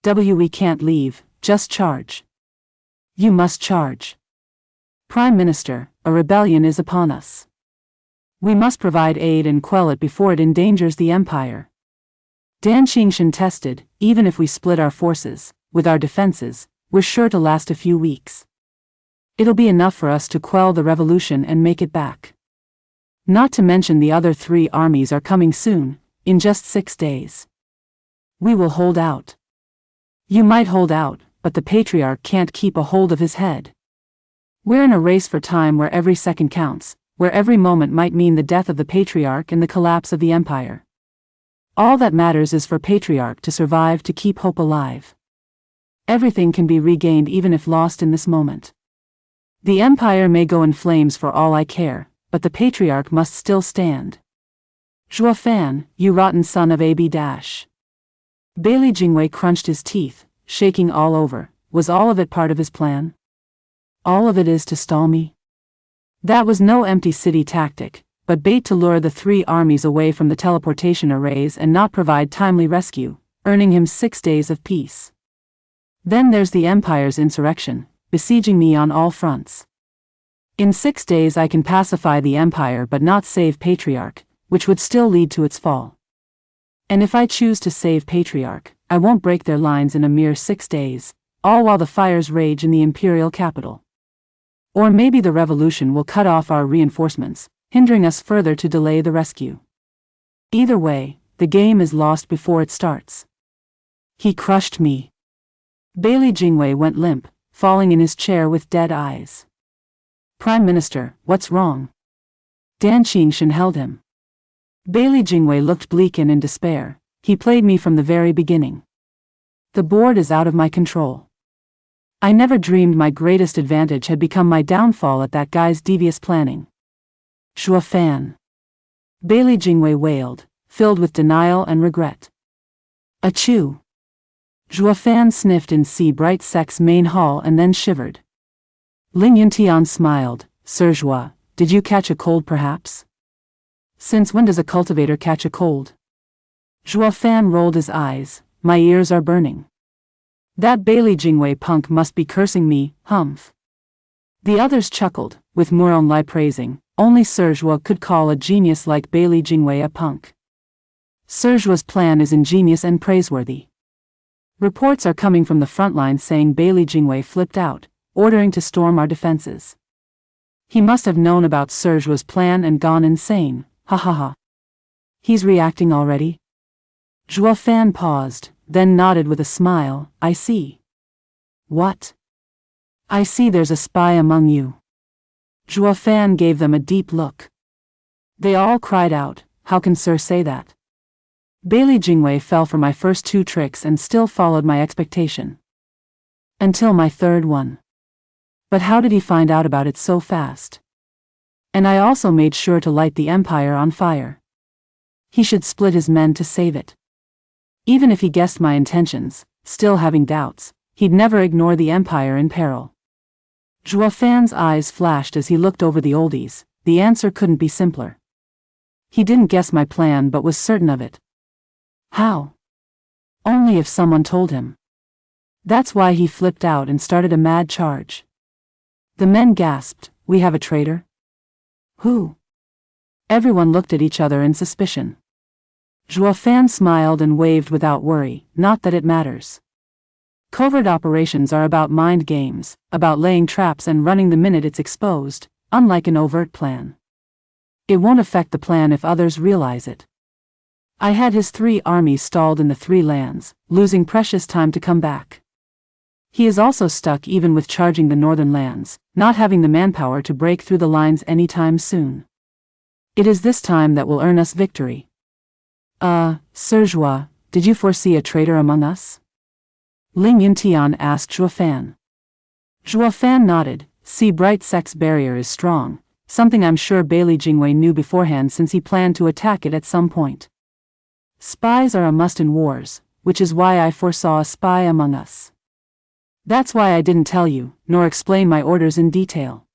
We can't leave, just charge. You must charge. Prime Minister, a rebellion is upon us. We must provide aid and quell it before it endangers the empire. Dan Qingshan tested, even if we split our forces, with our defenses, we're sure to last a few weeks. It'll be enough for us to quell the revolution and make it back. Not to mention the other 3 armies are coming soon, in just 6 days. We will hold out. You might hold out, but the patriarch can't keep a hold of his head. We're in a race for time where every second counts, where every moment might mean the death of the patriarch and the collapse of the empire. All that matters is for patriarch to survive to keep hope alive. Everything can be regained even if lost in this moment. The empire may go in flames for all I care, but the patriarch must still stand. Zhuofan, you rotten son of AB-. Bailey Jingwei crunched his teeth, shaking all over. Was all of it part of his plan? All of it is to stall me? That was no empty city tactic, but bait to lure the 3 armies away from the teleportation arrays and not provide timely rescue, earning him 6 days of peace. Then there's the Empire's insurrection, besieging me on all fronts. In 6 days I can pacify the Empire but not save Patriarch, which would still lead to its fall. And if I choose to save Patriarch, I won't break their lines in a mere 6 days, all while the fires rage in the imperial capital. Or maybe the revolution will cut off our reinforcements, hindering us further to delay the rescue. Either way, the game is lost before it starts. He crushed me. Bailey Jingwei went limp, falling in his chair with dead eyes. Prime Minister, what's wrong? Dan Qingshan held him. Bailey Jingwei looked bleak and in despair. He played me from the very beginning. The board is out of my control. I never dreamed my greatest advantage had become my downfall at that guy's devious planning. Zhuo Fan. Bailey Jingwei wailed, filled with denial and regret. Achoo. Zhuo Fan sniffed in Bright Sec's main hall and then shivered. Ling Yuntian smiled. Sir Zhuo, did you catch a cold perhaps? Since when does a cultivator catch a cold? Zhuo Fan rolled his eyes. My ears are burning. That Bailey Jingwei punk must be cursing me, humph. The others chuckled, with Murong Lai praising. Only Sir Zhuo could call a genius like Bailey Jingwei a punk. Sir Zhuo's plan is ingenious and praiseworthy. Reports are coming from the front line saying Bailey Jingwei flipped out, ordering to storm our defenses. He must have known about Sir Zhuo's plan and gone insane, ha ha ha. He's reacting already? Zhuo Fan paused, then nodded with a smile. I see. What? I see there's a spy among you. Zhuo Fan gave them a deep look. They all cried out, how can Sir say that? Bailey Jingwei fell for my first two tricks and still followed my expectation. Until my third one. But how did he find out about it so fast? And I also made sure to light the empire on fire. He should split his men to save it. Even if he guessed my intentions, still having doubts, he'd never ignore the empire in peril. Zhuo Fan's eyes flashed as he looked over the oldies. The answer couldn't be simpler. He didn't guess my plan but was certain of it. How? Only if someone told him. That's why he flipped out and started a mad charge. The men gasped, we have a traitor? Who? Everyone looked at each other in suspicion. Zhuo Fan smiled and waved without worry, not that it matters. Covert operations are about mind games, about laying traps and running the minute it's exposed, unlike an overt plan. It won't affect the plan if others realize it. I had his 3 armies stalled in the 3 lands, losing precious time to come back. He is also stuck even with charging the northern lands, not having the manpower to break through the lines anytime soon. It is this time that will earn us victory. Sir Zhuo, did you foresee a traitor among us? Ling Yuntian asked Zhuo Fan. Zhuo Fan nodded. Bright Sec's barrier is strong, something I'm sure Bailey Jingwei knew beforehand since he planned to attack it at some point. Spies are a must in wars, which is why I foresaw a spy among us. That's why I didn't tell you, nor explain my orders in detail.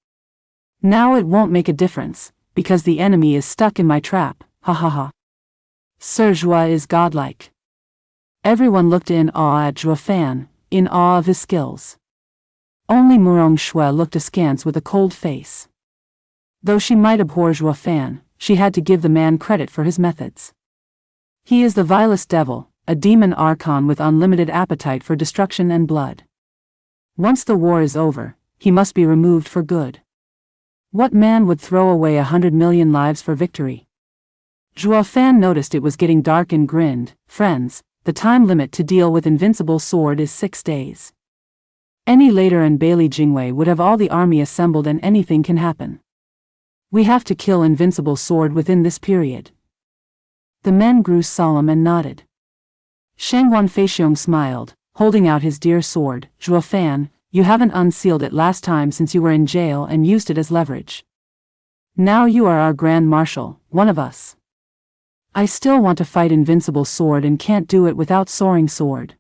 Now it won't make a difference, because the enemy is stuck in my trap, ha ha ha. Sir Zhuo is godlike. Everyone looked in awe at Zhuo Fan, in awe of his skills. Only Murong Shui looked askance with a cold face. Though she might abhor Zhuo Fan, she had to give the man credit for his methods. He is the vilest devil, a demon archon with unlimited appetite for destruction and blood. Once the war is over, he must be removed for good. What man would throw away 100 million lives for victory? Zhuo Fan noticed it was getting dark and grinned. Friends, the time limit to deal with Invincible Sword is 6 days. Any later and Bailey Jingwei would have all the army assembled and anything can happen. We have to kill Invincible Sword within this period. The men grew solemn and nodded. Shangguan Feixiong smiled, holding out his dear sword. Zhuo Fan, you haven't unsealed it last time since you were in jail and used it as leverage. Now you are our Grand Marshal, one of us. I still want to fight Invincible Sword and can't do it without Soaring Sword.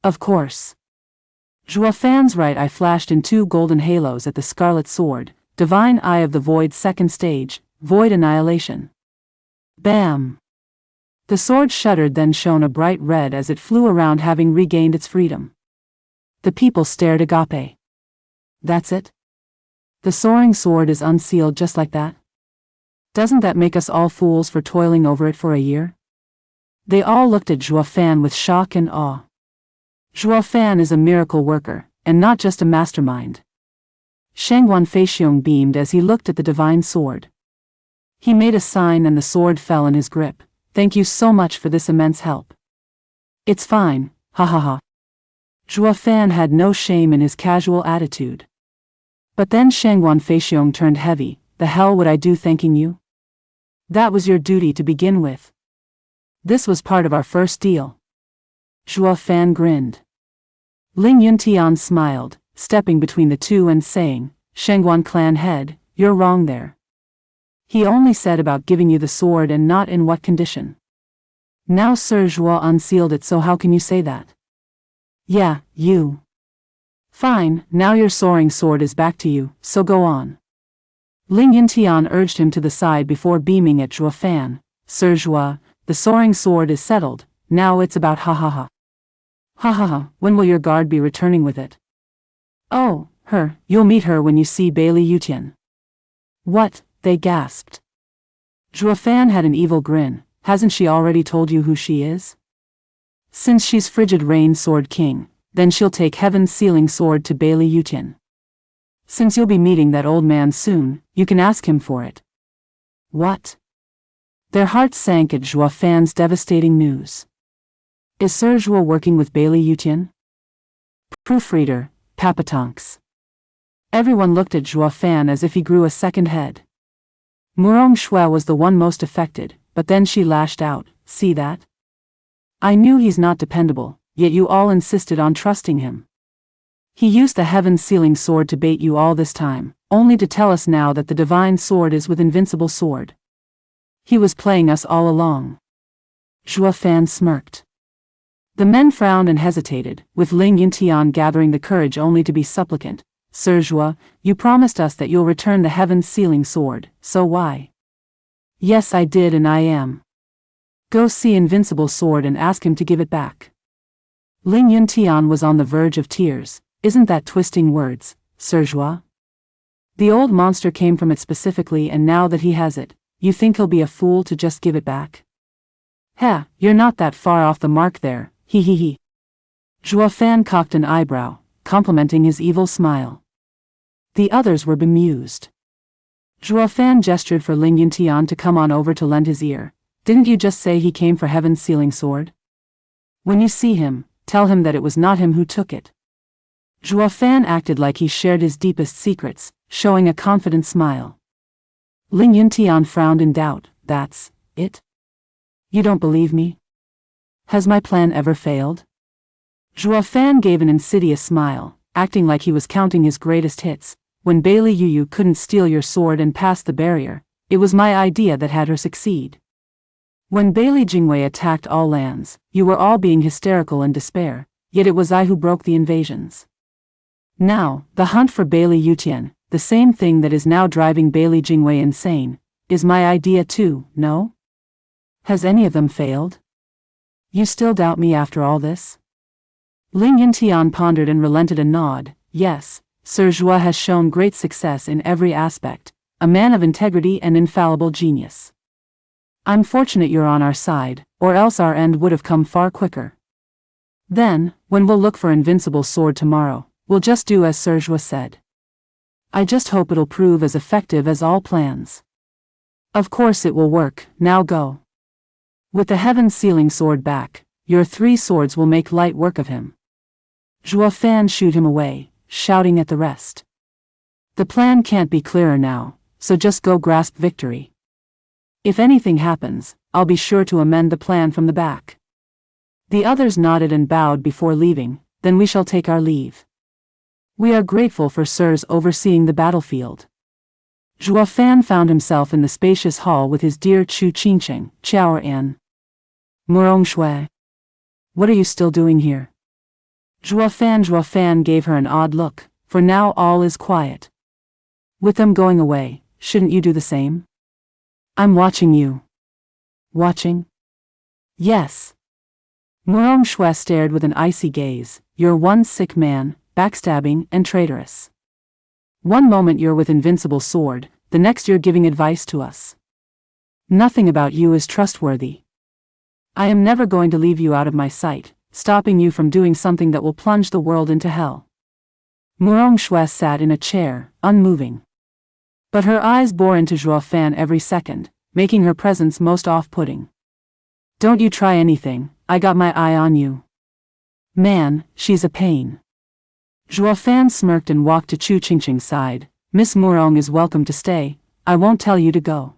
Of course. Zhuo Fan's right eye flashed in 2 golden halos at the Scarlet Sword, Divine Eye of the Void's 2nd stage, Void Annihilation. Bam! The sword shuddered then shone a bright red as it flew around having regained its freedom. The people stared agape. That's it? The Soaring Sword is unsealed just like that? Doesn't that make us all fools for toiling over it for a year? They all looked at Zhuo Fan with shock and awe. Zhuo Fan is a miracle worker, and not just a mastermind. Shangguan Feixiong beamed as he looked at the divine sword. He made a sign and the sword fell in his grip. Thank you so much for this immense help. It's fine, ha ha ha. Zhuo Fan had no shame in his casual attitude. But then Shangguan Feixiong turned heavy. The hell would I do thanking you? That was your duty to begin with. This was part of our first deal. Zhuo Fan grinned. Ling Yuntian smiled, stepping between the two and saying, Shangguan clan head, you're wrong there. He only said about giving you the sword and not in what condition. Now Sir Zhuo unsealed it, so how can you say that? Yeah, you. Fine, now your soaring sword is back to you, so go on. Ling Yuntian urged him to the side before beaming at Zhuo Fan. Sir Zhuo, the soaring sword is settled, now it's about ha ha ha. Ha ha ha, when will your guard be returning with it? Oh, her, you'll meet her when you see Bailey Yutian. What? They gasped. Zhuo Fan had an evil grin. Hasn't she already told you who she is? Since she's Frigid Rain Sword King, then she'll take Heaven's Sealing Sword to Bailey Yutian. Since you'll be meeting that old man soon, you can ask him for it. What? Their hearts sank at Zhuo Fan's devastating news. Is Sir Zhuo working with Bailey Yutian? Proofreader, Papatonks. Everyone looked at Zhuo Fan as if he grew a second head. Murong Shui was the one most affected, but then she lashed out, see that? I knew he's not dependable, yet you all insisted on trusting him. He used the Heaven's Sealing Sword to bait you all this time, only to tell us now that the Divine Sword is with Invincible Sword. He was playing us all along. Zhuo Fan smirked. The men frowned and hesitated, with Ling Yuntian gathering the courage only to be supplicant. Sir Zhuo, you promised us that you'll return the Heaven's Sealing Sword, so why? Yes, I did, and I am. Go see Invincible Sword and ask him to give it back. Ling Yuntian was on the verge of tears. Isn't that twisting words, Sir Zhuo? The old monster came from it specifically, and now that he has it, you think he'll be a fool to just give it back? Heh, you're not that far off the mark there, he he he. Zhuo Fan cocked an eyebrow, complimenting his evil smile. The others were bemused. Zhuo Fan gestured for Ling Yuntian to come on over to lend his ear. Didn't you just say he came for Heaven's Sealing Sword? When you see him, tell him that it was not him who took it. Zhuo Fan acted like he shared his deepest secrets, showing a confident smile. Ling Yuntian frowned in doubt. That's it? You don't believe me? Has my plan ever failed? Zhuo Fan gave an insidious smile, acting like he was counting his greatest hits. When Bailey Yu couldn't steal your sword and pass the barrier, it was my idea that had her succeed. When Bailey Jingwei attacked all lands, you were all being hysterical in despair, yet it was I who broke the invasions. Now, the hunt for Bailey Yutian, the same thing that is now driving Bailey Jingwei insane, is my idea too, no? Has any of them failed? You still doubt me after all this? Ling Yuntian pondered and relented a nod. Yes, Sir Zhuo has shown great success in every aspect, a man of integrity and infallible genius. I'm fortunate you're on our side, or else our end would have come far quicker. Then, when we'll look for Invincible Sword tomorrow, we'll just do as Sir Zhuo said. I just hope it'll prove as effective as all plans. Of course it will work, now go. With the Heaven's Sealing Sword back, your 3 swords will make light work of him. Zhuo Fan shooed him away, shouting at the rest. The plan can't be clearer now, so just go grasp victory. If anything happens, I'll be sure to amend the plan from the back. The others nodded and bowed before leaving. Then we shall take our leave. We are grateful for Sirs overseeing the battlefield. Zhuo Fan found himself in the spacious hall with his dear Chu Qingcheng, Qiao An. Murong Shui. What are you still doing here? Zhuo Fan gave her an odd look, for now all is quiet. With them going away, shouldn't you do the same? I'm watching you. Watching? Yes. Murong Shui stared with an icy gaze. You're one sick man, backstabbing and traitorous. One moment you're with Invincible Sword, the next you're giving advice to us. Nothing about you is trustworthy. I am never going to leave you out of my sight, stopping you from doing something that will plunge the world into hell. Murong Shui sat in a chair, unmoving. But her eyes bore into Zhuo Fan every second, making her presence most off-putting. Don't you try anything, I got my eye on you. Man, she's a pain. Zhuo Fan smirked and walked to Chu Qingqing's side. Miss Murong is welcome to stay, I won't tell you to go.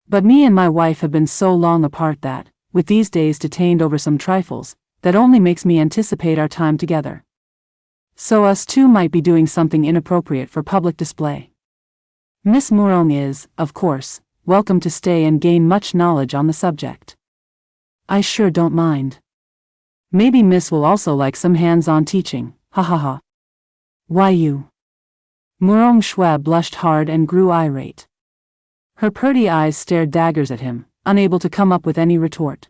But me and my wife have been so long apart that, with these days detained over some trifles, that only makes me anticipate our time together. So us two might be doing something inappropriate for public display. Miss Murong is, of course, welcome to stay and gain much knowledge on the subject. I sure don't mind. Maybe Miss will also like some hands-on teaching, ha ha ha. Why you? Murong Shui blushed hard and grew irate. Her purty eyes stared daggers at him, unable to come up with any retort.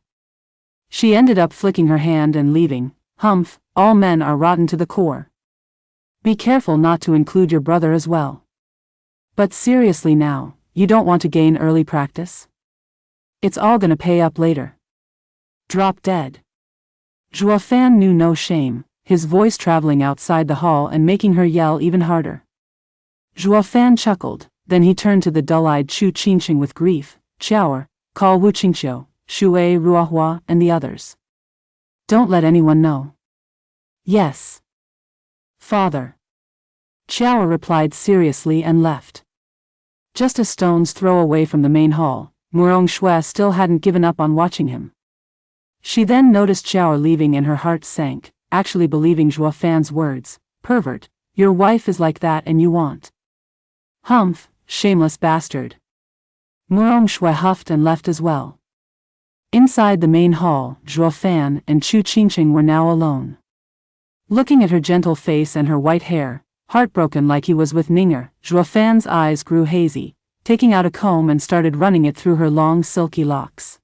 She ended up flicking her hand and leaving. Humph, all men are rotten to the core. Be careful not to include your brother as well. But seriously now, you don't want to gain early practice? It's all gonna pay up later. Drop dead. Zhuo Fan knew no shame, his voice traveling outside the hall and making her yell even harder. Zhuo Fan chuckled, then he turned to the dull-eyed Chu Qingqing with grief. Qiaoer, call Wu Qingqiu, Shui Ruohua, and the others. Don't let anyone know. Yes. Father. Qiaoer replied seriously and left. Just a stone's throw away from the main hall, Murong Shui still hadn't given up on watching him. She then noticed Qiaoer leaving and her heart sank, actually believing Zhuo Fan's words. Pervert, your wife is like that and you want. Humph, shameless bastard. Murong Shui huffed and left as well. Inside the main hall, Zhuo Fan and Chu Qingqing were now alone. Looking at her gentle face and her white hair, heartbroken like he was with Ninger, Zhuo Fan's eyes grew hazy, taking out a comb and started running it through her long silky locks.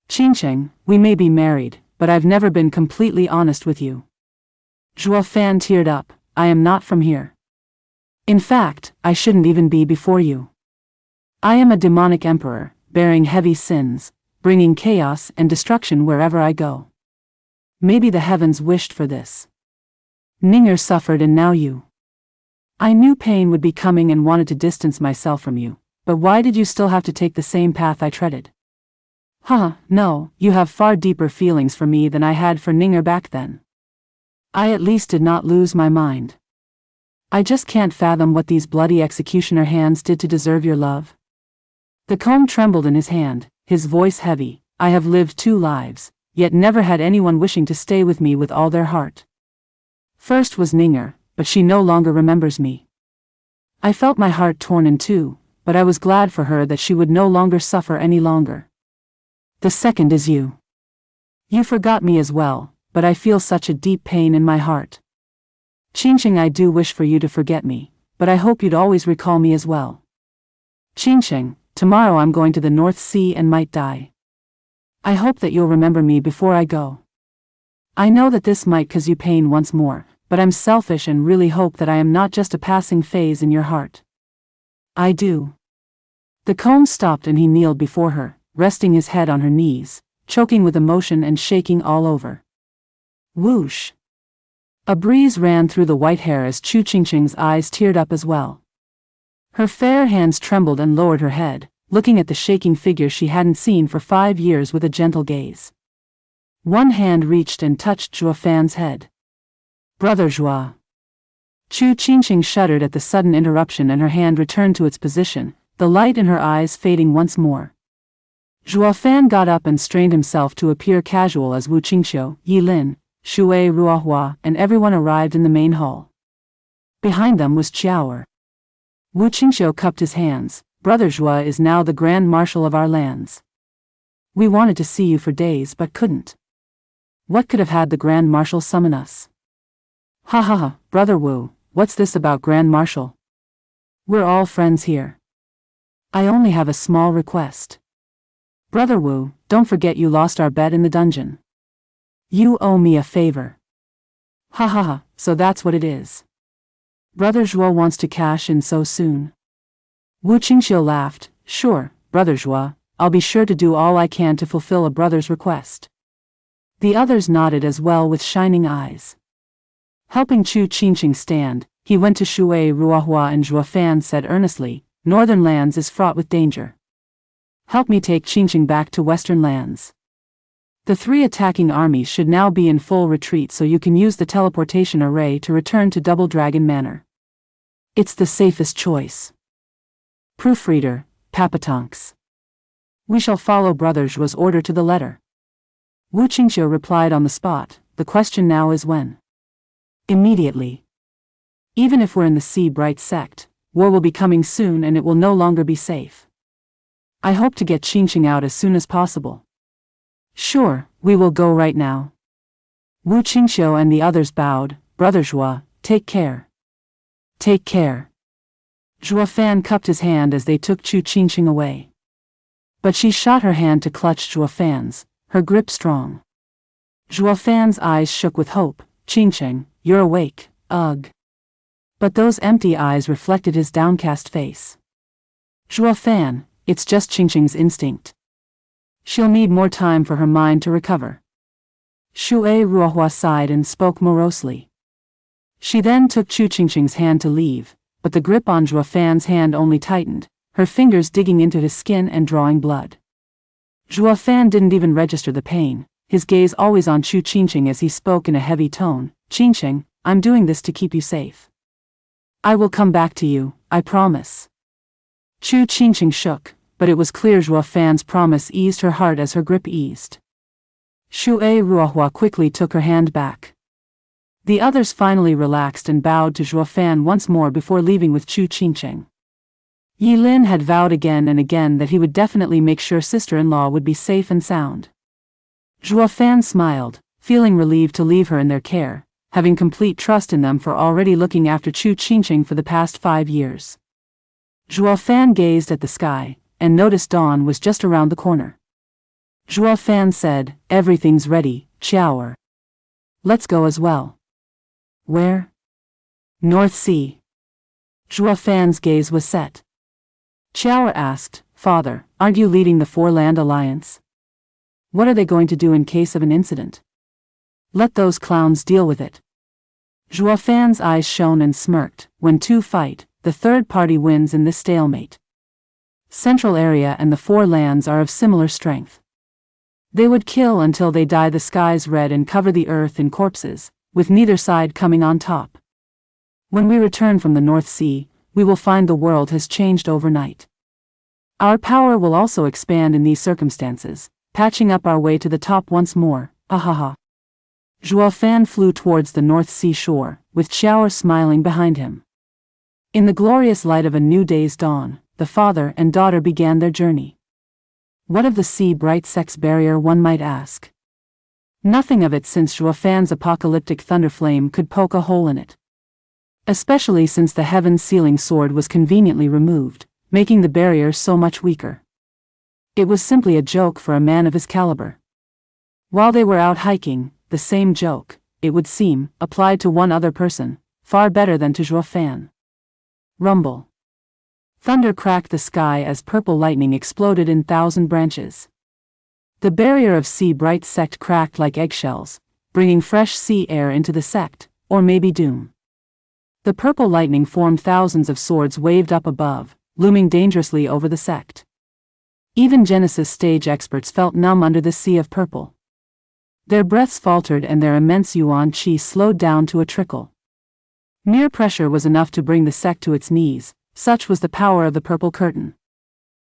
Qingqing, we may be married, but I've never been completely honest with you. Zhuo Fan teared up, I am not from here. In fact, I shouldn't even be before you. I am a demonic emperor, bearing heavy sins, bringing chaos and destruction wherever I go. Maybe the heavens wished for this. Ninger suffered and now you. I knew pain would be coming and wanted to distance myself from you, but why did you still have to take the same path I treaded? No, you have far deeper feelings for me than I had for Ninger back then. I at least did not lose my mind. I just can't fathom what these bloody executioner hands did to deserve your love. The comb trembled in his hand, his voice heavy. I have lived 2 lives, yet never had anyone wishing to stay with me with all their heart. First was Ninger, but she no longer remembers me. I felt my heart torn in 2, but I was glad for her that she would no longer suffer any longer. The second is you. You forgot me as well, but I feel such a deep pain in my heart. Qingqing, I do wish for you to forget me, but I hope you'd always recall me as well. Qingqing, tomorrow I'm going to the North Sea and might die. I hope that you'll remember me before I go. I know that this might cause you pain once more, but I'm selfish and really hope that I am not just a passing phase in your heart. I do. The comb stopped and he kneeled before her, resting his head on her knees, choking with emotion and shaking all over. Whoosh! A breeze ran through the white hair as Chu Qingqing's eyes teared up as well. Her fair hands trembled and lowered her head, looking at the shaking figure she hadn't seen for 5 years with a gentle gaze. One hand reached and touched Zhuo Fan's head. Brother Zhuo. Chu Qingqing shuddered at the sudden interruption and her hand returned to its position, the light in her eyes fading once more. Zhuo Fan got up and strained himself to appear casual as Wu Qingqiu, Yi Lin, Shui Ruohua, and everyone arrived in the main hall. Behind them was Qiaoer. Wu Qingqiu cupped his hands. Brother Zhuo is now the Grand Marshal of our lands. We wanted to see you for days but couldn't. What could have had the Grand Marshal summon us? Ha, Brother Wu, what's this about Grand Marshal? We're all friends here. I only have a small request. Brother Wu, don't forget you lost our bet in the dungeon. You owe me a favor. Ha, so that's what it is. Brother Zhuo wants to cash in so soon. Wu Qingqiu laughed. Sure, Brother Zhuo, I'll be sure to do all I can to fulfill a brother's request. The others nodded as well with shining eyes. Helping Chu Qingqing stand, he went to Shui Ruohua and Zhuo Fan said earnestly, Northern lands is fraught with danger. Help me take Qingqing back to Western lands. The three attacking armies should now be in full retreat, so you can use the teleportation array to return to Double Dragon Manor. It's the safest choice. Proofreader, Papatonks. We shall follow Brother Zhuo's order to the letter. Wu Qingxiu replied on the spot. The question now is when. Immediately. Even if we're in the Sea Bright sect, war will be coming soon and it will no longer be safe. I hope to get Qingqing out as soon as possible. Sure, we will go right now. Wu Qingxiu and the others bowed. Brother Zhuo, take care. Take care. Zhuo Fan cupped his hand as they took Chu Qingqing away. But she shot her hand to clutch Zhuo Fan's, her grip strong. Zhuo Fan's eyes shook with hope. Qingqing, you're awake, ugh. But those empty eyes reflected his downcast face. Zhuo Fan, it's just Qingqing's instinct. She'll need more time for her mind to recover. Shui Ruohua sighed and spoke morosely. She then took Chu Qingqing's hand to leave, but the grip on Zhuo Fan's hand only tightened, her fingers digging into his skin and drawing blood. Zhuo Fan didn't even register the pain, his gaze always on Chu Qingqing as he spoke in a heavy tone. Qingqing, I'm doing this to keep you safe. I will come back to you, I promise. Chu Qingqing shook, but it was clear Zhuo Fan's promise eased her heart as her grip eased. Shui Ruohua quickly took her hand back. The others finally relaxed and bowed to Zhuo Fan once more before leaving with Chu Qingqing. Yi Lin had vowed again and again that he would definitely make sure sister-in-law would be safe and sound. Zhuo Fan smiled, feeling relieved to leave her in their care, having complete trust in them for already looking after Chu Qingqing for the past 5 years. Zhuo Fan gazed at the sky, and noticed dawn was just around the corner. Zhuo Fan said, everything's ready, Qiaoer. Let's go as well. Where? North Sea. Zhuo Fan's gaze was set. Qiaoer asked, Father, aren't you leading the Four-Land Alliance? What are they going to do in case of an incident? Let those clowns deal with it. Zhuo Fan's eyes shone and smirked. When two fight, the third party wins in this stalemate. Central area and the Four Lands are of similar strength. They would kill until they dye the skies red and cover the earth in corpses, with neither side coming on top. When we return from the North Sea, we will find the world has changed overnight. Our power will also expand in these circumstances, patching up our way to the top once more. Ahaha. Zhuo Fan flew towards the North Sea shore, with Qiaoer smiling behind him. In the glorious light of a new day's dawn, the father and daughter began their journey. What of the Sea Bright Sex barrier, one might ask? Nothing of it, since Zhuo Fan's apocalyptic thunderflame could poke a hole in it. Especially since the heaven-sealing sword was conveniently removed, making the barrier so much weaker. It was simply a joke for a man of his caliber. While they were out hiking, the same joke, it would seem, applied to one other person, far better than to Zhuo Fan. Rumble. Thunder cracked the sky as purple lightning exploded in 1,000 branches. The barrier of Sea Bright sect cracked like eggshells, bringing fresh sea air into the sect, or maybe doom. The purple lightning formed thousands of swords waved up above, looming dangerously over the sect. Even Genesis stage experts felt numb under the sea of purple. Their breaths faltered and their immense yuan qi slowed down to a trickle. Mere pressure was enough to bring the sect to its knees, such was the power of the purple curtain.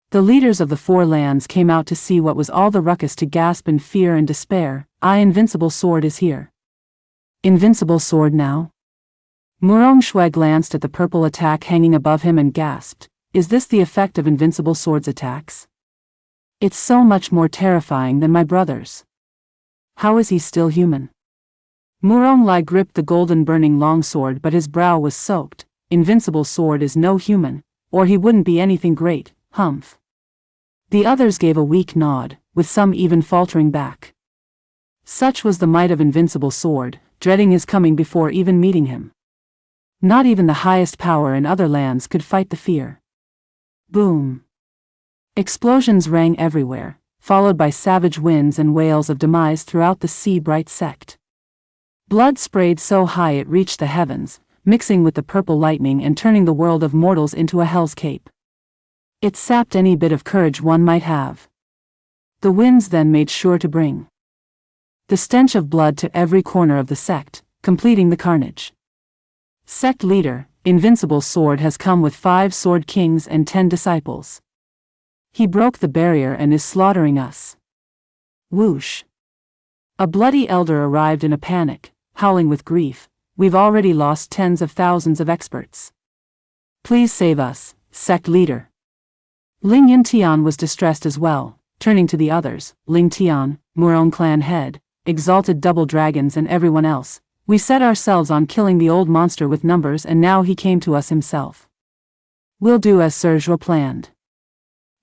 The leaders of the Four Lands came out to see what was all the ruckus, to gasp in fear and despair. Invincible sword is here. Invincible sword now? Murong Shui glanced at the purple attack hanging above him and gasped, is this the effect of Invincible sword's attacks? It's so much more terrifying than my brother's. How is he still human? Murong Lai gripped the golden burning longsword, but his brow was soaked. Invincible sword is no human, or he wouldn't be anything great, humph. The others gave a weak nod, with some even faltering back. Such was the might of Invincible sword, dreading his coming before even meeting him. Not even the highest power in other lands could fight the fear. Boom. Explosions rang everywhere, followed by savage winds and wails of demise throughout the Sea Bright sect. Blood sprayed so high it reached the heavens, mixing with the purple lightning and turning the world of mortals into a hell's cape. It sapped any bit of courage one might have. The winds then made sure to bring The stench of blood to every corner of the sect, completing the carnage. Sect leader, invincible sword has come with 5 sword kings and 10 disciples. He broke the barrier and is slaughtering us. Whoosh. A bloody elder arrived in a panic, howling with grief. We've already lost tens of thousands of experts. Please save us, sect leader. Ling Yintian was distressed as well, turning to the others, Ling Tian, Murong clan head, exalted double dragons and everyone else. We set ourselves on killing the old monster with numbers and now he came to us himself. We'll do as Sergio planned.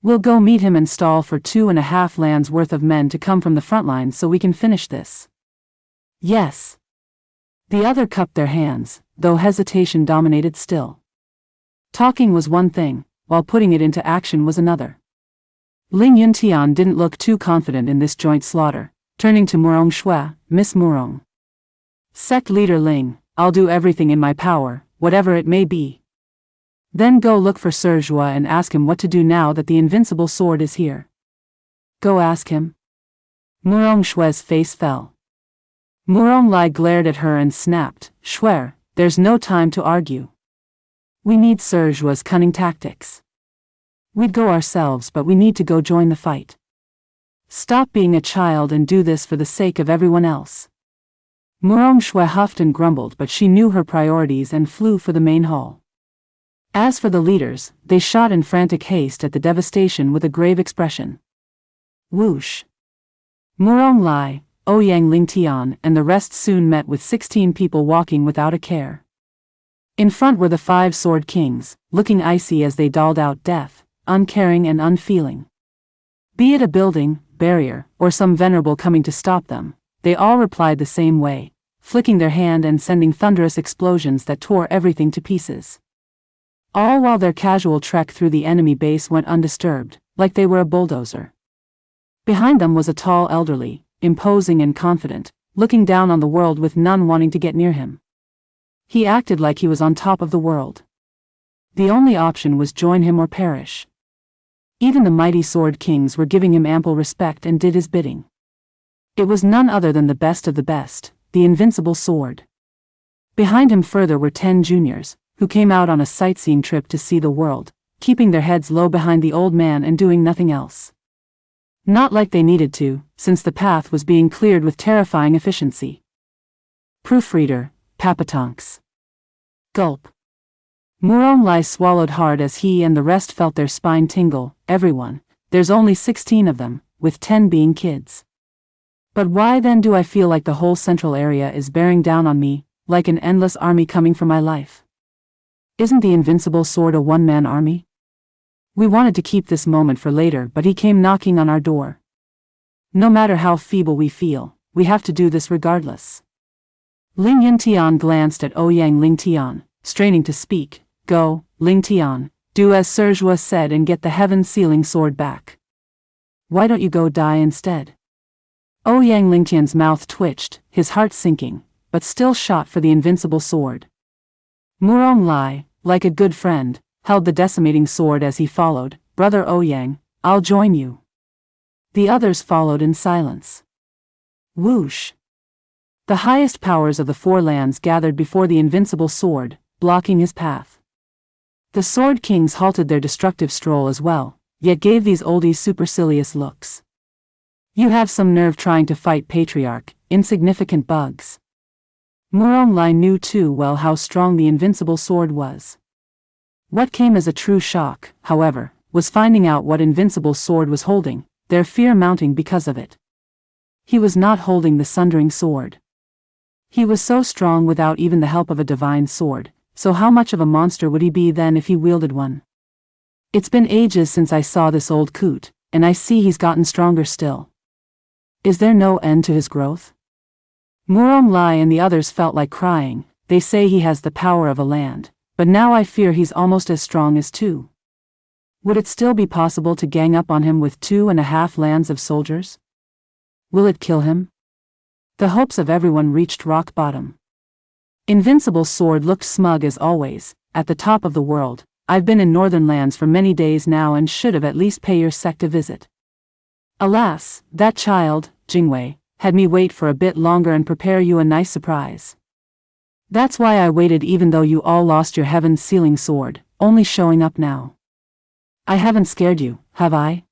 We'll go meet him and stall for 2.5 lands worth of men to come from the front lines so we can finish this. Yes. The other cupped their hands, though hesitation dominated still. Talking was one thing, while putting it into action was another. Ling Yuntian didn't look too confident in this joint slaughter, turning to Murong Shui, Miss Murong. Sect leader Ling, I'll do everything in my power, whatever it may be. Then go look for Sergio and ask him what to do now that the invincible sword is here. Go ask him. Murong Shui's face fell. Murong Lai glared at her and snapped, Shui, there's no time to argue. We need Sergio's cunning tactics. We'd go ourselves but we need to go join the fight. Stop being a child and do this for the sake of everyone else. Murong Shui huffed and grumbled but she knew her priorities and flew for the main hall. As for the leaders, they shot in frantic haste at the devastation with a grave expression. Whoosh. Murong Lai, Ouyang Lingtian and the rest soon met with 16 people walking without a care. In front were the 5 sword kings, looking icy as they dolled out death, uncaring and unfeeling. Be it a building, barrier, or some venerable coming to stop them, they all replied the same way, flicking their hand and sending thunderous explosions that tore everything to pieces. All while their casual trek through the enemy base went undisturbed, like they were a bulldozer. Behind them was a tall elderly, imposing and confident, looking down on the world with none wanting to get near him. He acted like he was on top of the world. The only option was join him or perish. Even the mighty sword kings were giving him ample respect and did his bidding. It was none other than the best of the best, the invincible sword. Behind him further were 10 juniors, who came out on a sightseeing trip to see the world, keeping their heads low behind the old man and doing nothing else. Not like they needed to, since the path was being cleared with terrifying efficiency. Proofreader, Papatonks. Gulp. Murong Lai swallowed hard as he and the rest felt their spine tingle. Everyone, there's only 16 of them, with 10 being kids. But why then do I feel like the whole central area is bearing down on me, like an endless army coming for my life? Isn't the invincible sword a one-man army? We wanted to keep this moment for later but he came knocking on our door. No matter how feeble we feel, we have to do this regardless. Ling Yintian glanced at Ouyang Lingtian, straining to speak. Go, Lingtian, do as Sergio said and get the heaven-sealing sword back. Why don't you go die instead? Ouyang Lingtian's mouth twitched, his heart sinking, but still shot for the invincible sword. Murong Lai, like a good friend, held the decimating sword as he followed. Brother Ouyang, I'll join you. The others followed in silence. Whoosh. The highest powers of the 4 lands gathered before the invincible sword, blocking his path. The sword kings halted their destructive stroll as well, yet gave these oldies supercilious looks. You have some nerve trying to fight Patriarch, insignificant bugs. Murong Lai knew too well how strong the invincible sword was. What came as a true shock, however, was finding out what invincible sword was holding, their fear mounting because of it. He was not holding the sundering sword. He was so strong without even the help of a divine sword, so how much of a monster would he be then if he wielded one? It's been ages since I saw this old coot, and I see he's gotten stronger still. Is there no end to his growth? Murong Lai and the others felt like crying. They say he has the power of a land, but now I fear he's almost as strong as 2. Would it still be possible to gang up on him with 2.5 lands of soldiers? Will it kill him? The hopes of everyone reached rock bottom. Invincible sword looked smug as always. At the top of the world, I've been in northern lands for many days now and should have at least pay your sect a visit. Alas, that child, Jingwei, had me wait for a bit longer and prepare you a nice surprise. That's why I waited even though you all lost your heaven-sealing sword, only showing up now. I haven't scared you, have I?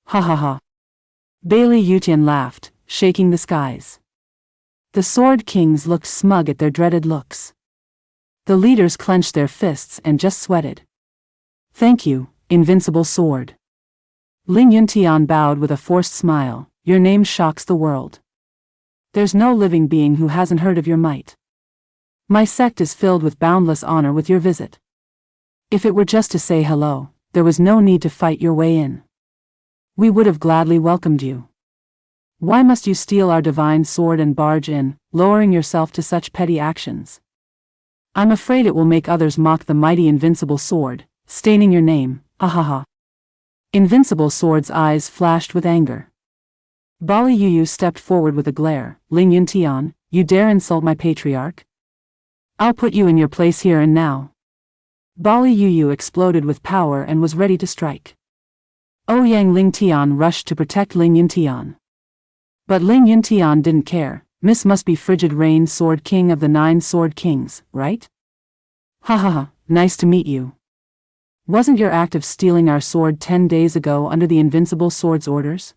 Ha ha ha. Bailey Yutian laughed, shaking the skies. The Sword Kings looked smug at their dreaded looks. The leaders clenched their fists and just sweated. Thank you, invincible sword. Ling Yuntian bowed with a forced smile. Your name shocks the world. There's no living being who hasn't heard of your might. My sect is filled with boundless honor with your visit. If it were just to say hello, there was no need to fight your way in. We would have gladly welcomed you. Why must you steal our divine sword and barge in, lowering yourself to such petty actions? I'm afraid it will make others mock the mighty invincible sword, staining your name, ahaha. Invincible sword's eyes flashed with anger. Bali Yuyu stepped forward with a glare. Ling Yuntian, you dare insult my patriarch? I'll put you in your place here and now. Bali Yuyu exploded with power and was ready to strike. Ouyang Ling Tian rushed to protect Ling Yuntian. But Ling Yuntian didn't care. Miss must be Frigid Rain Sword King of the 9 Sword Kings, right? Ha ha ha, nice to meet you. Wasn't your act of stealing our sword 10 days ago under the invincible sword's orders?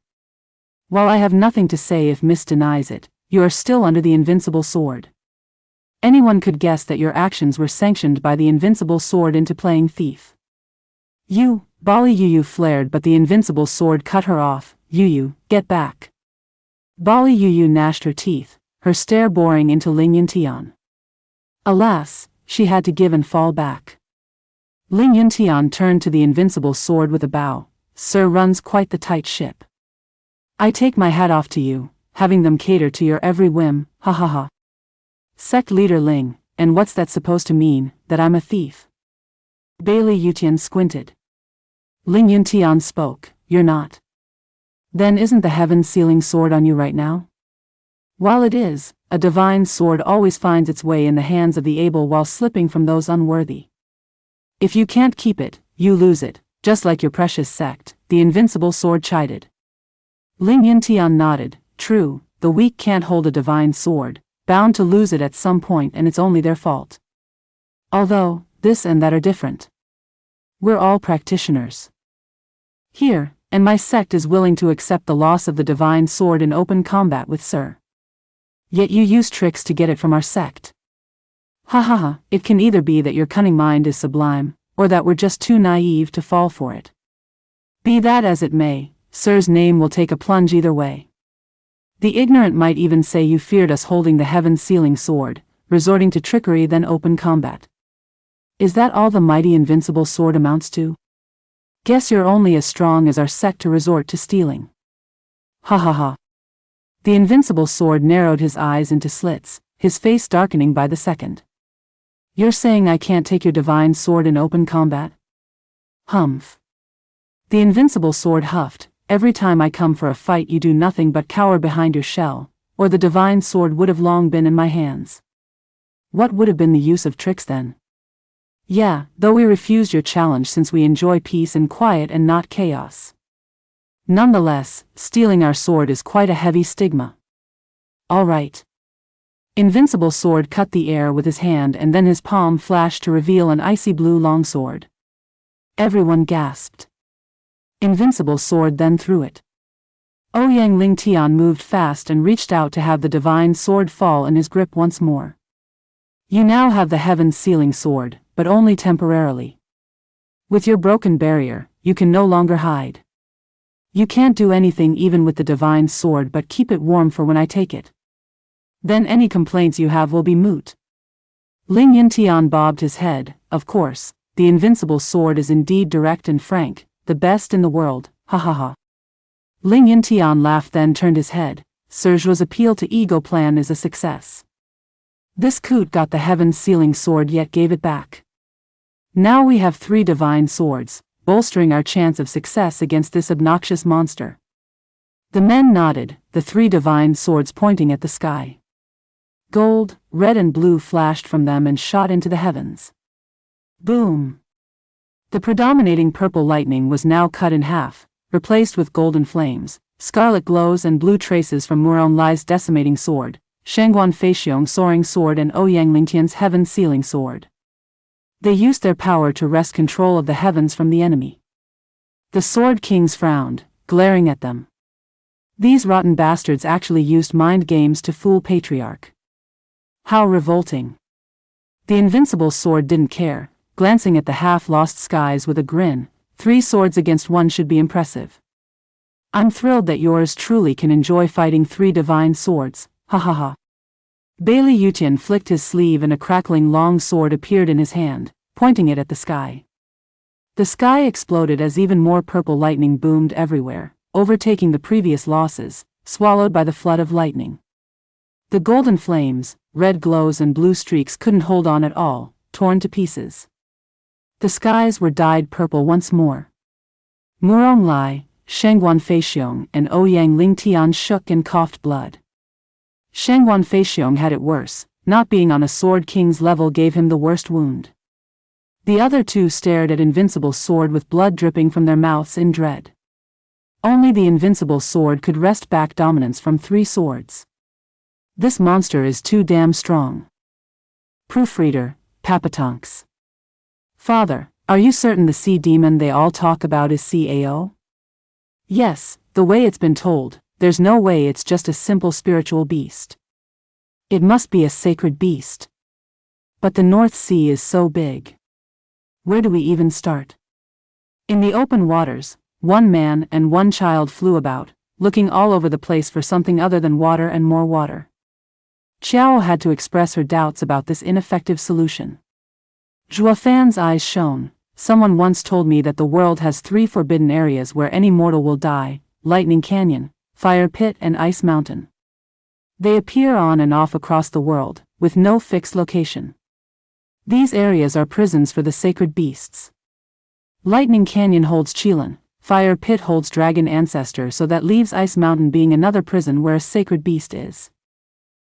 While I have nothing to say if Miss denies it, you are still under the invincible sword. Anyone could guess that your actions were sanctioned by the invincible sword into playing thief. You, Bali Yuyu flared, but the invincible sword cut her off. Yuyu, get back. Bali Yuyu gnashed her teeth, her stare boring into Ling Yuntian. Alas, she had to give and fall back. Ling Yuntian turned to the invincible sword with a bow. Sir runs quite the tight ship. I take my hat off to you, having them cater to your every whim, ha ha ha. Sect leader Ling, and what's that supposed to mean, that I'm a thief? Bailey Yutian squinted. Ling Yuntian spoke, you're not. Then isn't the heaven-sealing sword on you right now? While it is, a divine sword always finds its way in the hands of the able while slipping from those unworthy. If you can't keep it, you lose it, just like your precious sect, the invincible sword chided. Ling Yuntian nodded. True, the weak can't hold a divine sword, bound to lose it at some point, and it's only their fault. Although, this and that are different. We're all practitioners. Here, and my sect is willing to accept the loss of the divine sword in open combat with Sir. Yet you use tricks to get it from our sect. Ha ha ha, it can either be that your cunning mind is sublime, or that we're just too naive to fall for it. Be that as it may, Sir's name will take a plunge either way. The ignorant might even say you feared us holding the heaven-sealing sword, resorting to trickery than open combat. Is that all the mighty invincible sword amounts to? Guess you're only as strong as our sect to resort to stealing. Ha ha ha. The invincible sword narrowed his eyes into slits, his face darkening by the second. You're saying I can't take your divine sword in open combat? Humph. The invincible sword huffed. Every time I come for a fight you do nothing but cower behind your shell, or the divine sword would have long been in my hands. What would have been the use of tricks then? Yeah, though we refused your challenge since we enjoy peace and quiet and not chaos. Nonetheless, stealing our sword is quite a heavy stigma. All right. Invincible sword cut the air with his hand, and then his palm flashed to reveal an icy blue longsword. Everyone gasped. Invincible sword then threw it. Ouyang Ling Tian moved fast and reached out to have the divine sword fall in his grip once more. You now have the heaven-sealing sword, but only temporarily. With your broken barrier, you can no longer hide. You can't do anything even with the divine sword but keep it warm for when I take it. Then any complaints you have will be moot. Ling Yuntian bobbed his head. Of course, the invincible sword is indeed direct and frank, the best in the world, ha ha ha. Ling Yuntian laughed, then turned his head. Serge's appeal to ego plan is a success. This coot got the heaven-sealing sword yet gave it back. Now we have 3 divine swords, bolstering our chance of success against this obnoxious monster. The men nodded, the 3 divine swords pointing at the sky. Gold, red and blue flashed from them and shot into the heavens. Boom! The predominating purple lightning was now cut in half, replaced with golden flames, scarlet glows and blue traces from Murong Lai's decimating sword, Shangguan Feixiong's soaring sword and Ouyang Lingtian's heaven-sealing sword. They used their power to wrest control of the heavens from the enemy. The Sword Kings frowned, glaring at them. These rotten bastards actually used mind games to fool Patriarch. How revolting. The invincible sword didn't care, glancing at the half-lost skies with a grin. 3 swords against 1 should be impressive. I'm thrilled that yours truly can enjoy fighting 3 divine swords, ha ha ha. Bailey Yutian flicked his sleeve and a crackling long sword appeared in his hand, pointing it at the sky. The sky exploded as even more purple lightning boomed everywhere, overtaking the previous losses, swallowed by the flood of lightning. The golden flames, red glows and blue streaks couldn't hold on at all, torn to pieces. The skies were dyed purple once more. Murong Lai, Shangguan Feixiong and Ouyang Lingtian shook and coughed blood. Shangguan Feixiong had it worse, not being on a Sword King's level gave him the worst wound. The other 2 stared at Invincible Sword with blood dripping from their mouths in dread. Only the Invincible Sword could wrest back dominance from 3 swords. This monster is too damn strong. Proofreader, Papatonks. Father, are you certain the sea demon they all talk about is CAO? Yes, the way it's been told, there's no way it's just a simple spiritual beast. It must be a sacred beast. But the North Sea is so big. Where do we even start? In the open waters, 1 man and 1 child flew about, looking all over the place for something other than water and more water. Qiao had to express her doubts about this ineffective solution. Zhuo Fan's eyes shone. Someone once told me that the world has 3 forbidden areas where any mortal will die: Lightning Canyon, Fire Pit and Ice Mountain. They appear on and off across the world, with no fixed location. These areas are prisons for the sacred beasts. Lightning Canyon holds Qilin, Fire Pit holds Dragon Ancestor, so that leaves Ice Mountain being another prison where a sacred beast is.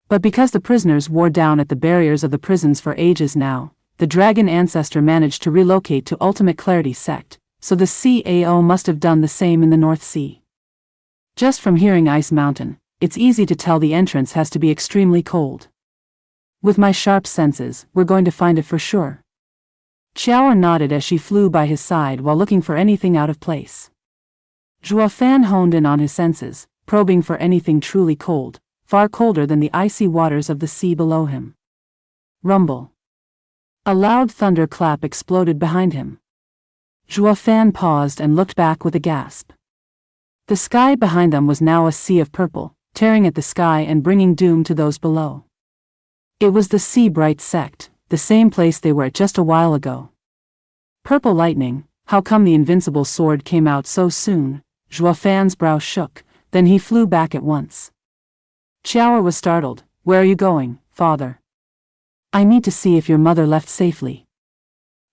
But because the prisoners wore down at the barriers of the prisons for ages now, the Dragon Ancestor managed to relocate to Ultimate Clarity Sect, so the CAO must have done the same in the North Sea. Just from hearing Ice Mountain, it's easy to tell the entrance has to be extremely cold. With my sharp senses, we're going to find it for sure. Qiao nodded as she flew by his side while looking for anything out of place. Zhuo Fan honed in on his senses, probing for anything truly cold, far colder than the icy waters of the sea below him. Rumble. A loud thunder clap exploded behind him. Zhuo Fan paused and looked back with a gasp. The sky behind them was now a sea of purple, tearing at the sky and bringing doom to those below. It was the Sea Bright Sect, the same place they were at just a while ago. Purple lightning, how come the invincible sword came out so soon? Zhuo Fan's brow shook, then he flew back at once. Qiao was startled. Where are you going, father? I need to see if your mother left safely.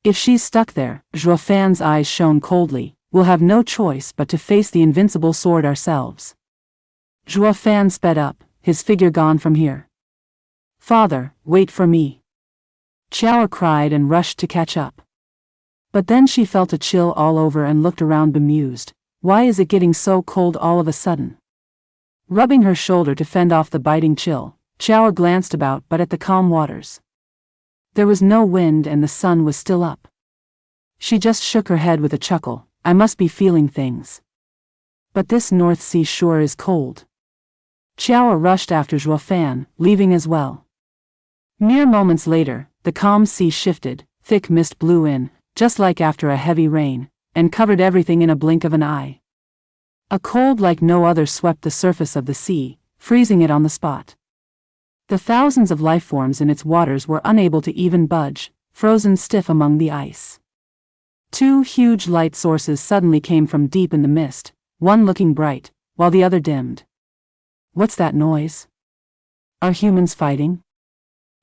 If she's stuck there, Zhuo Fan's eyes shone coldly, we'll have no choice but to face the invincible sword ourselves. Zhuo Fan sped up, his figure gone from here. Father, wait for me. Qiao cried and rushed to catch up. But then she felt a chill all over and looked around bemused. Why is it getting so cold all of a sudden? Rubbing her shoulder to fend off the biting chill, Qiao glanced about but at the calm waters. There was no wind and the sun was still up. She just shook her head with a chuckle. I must be feeling things. But this North Sea sure is cold. Qiao rushed after Zhuo Fan, leaving as well. Mere moments later, the calm sea shifted, thick mist blew in, just like after a heavy rain, and covered everything in a blink of an eye. A cold like no other swept the surface of the sea, freezing it on the spot. The thousands of life forms in its waters were unable to even budge, frozen stiff among the ice. 2 huge light sources suddenly came from deep in the mist, one looking bright, while the other dimmed. What's that noise? Are humans fighting?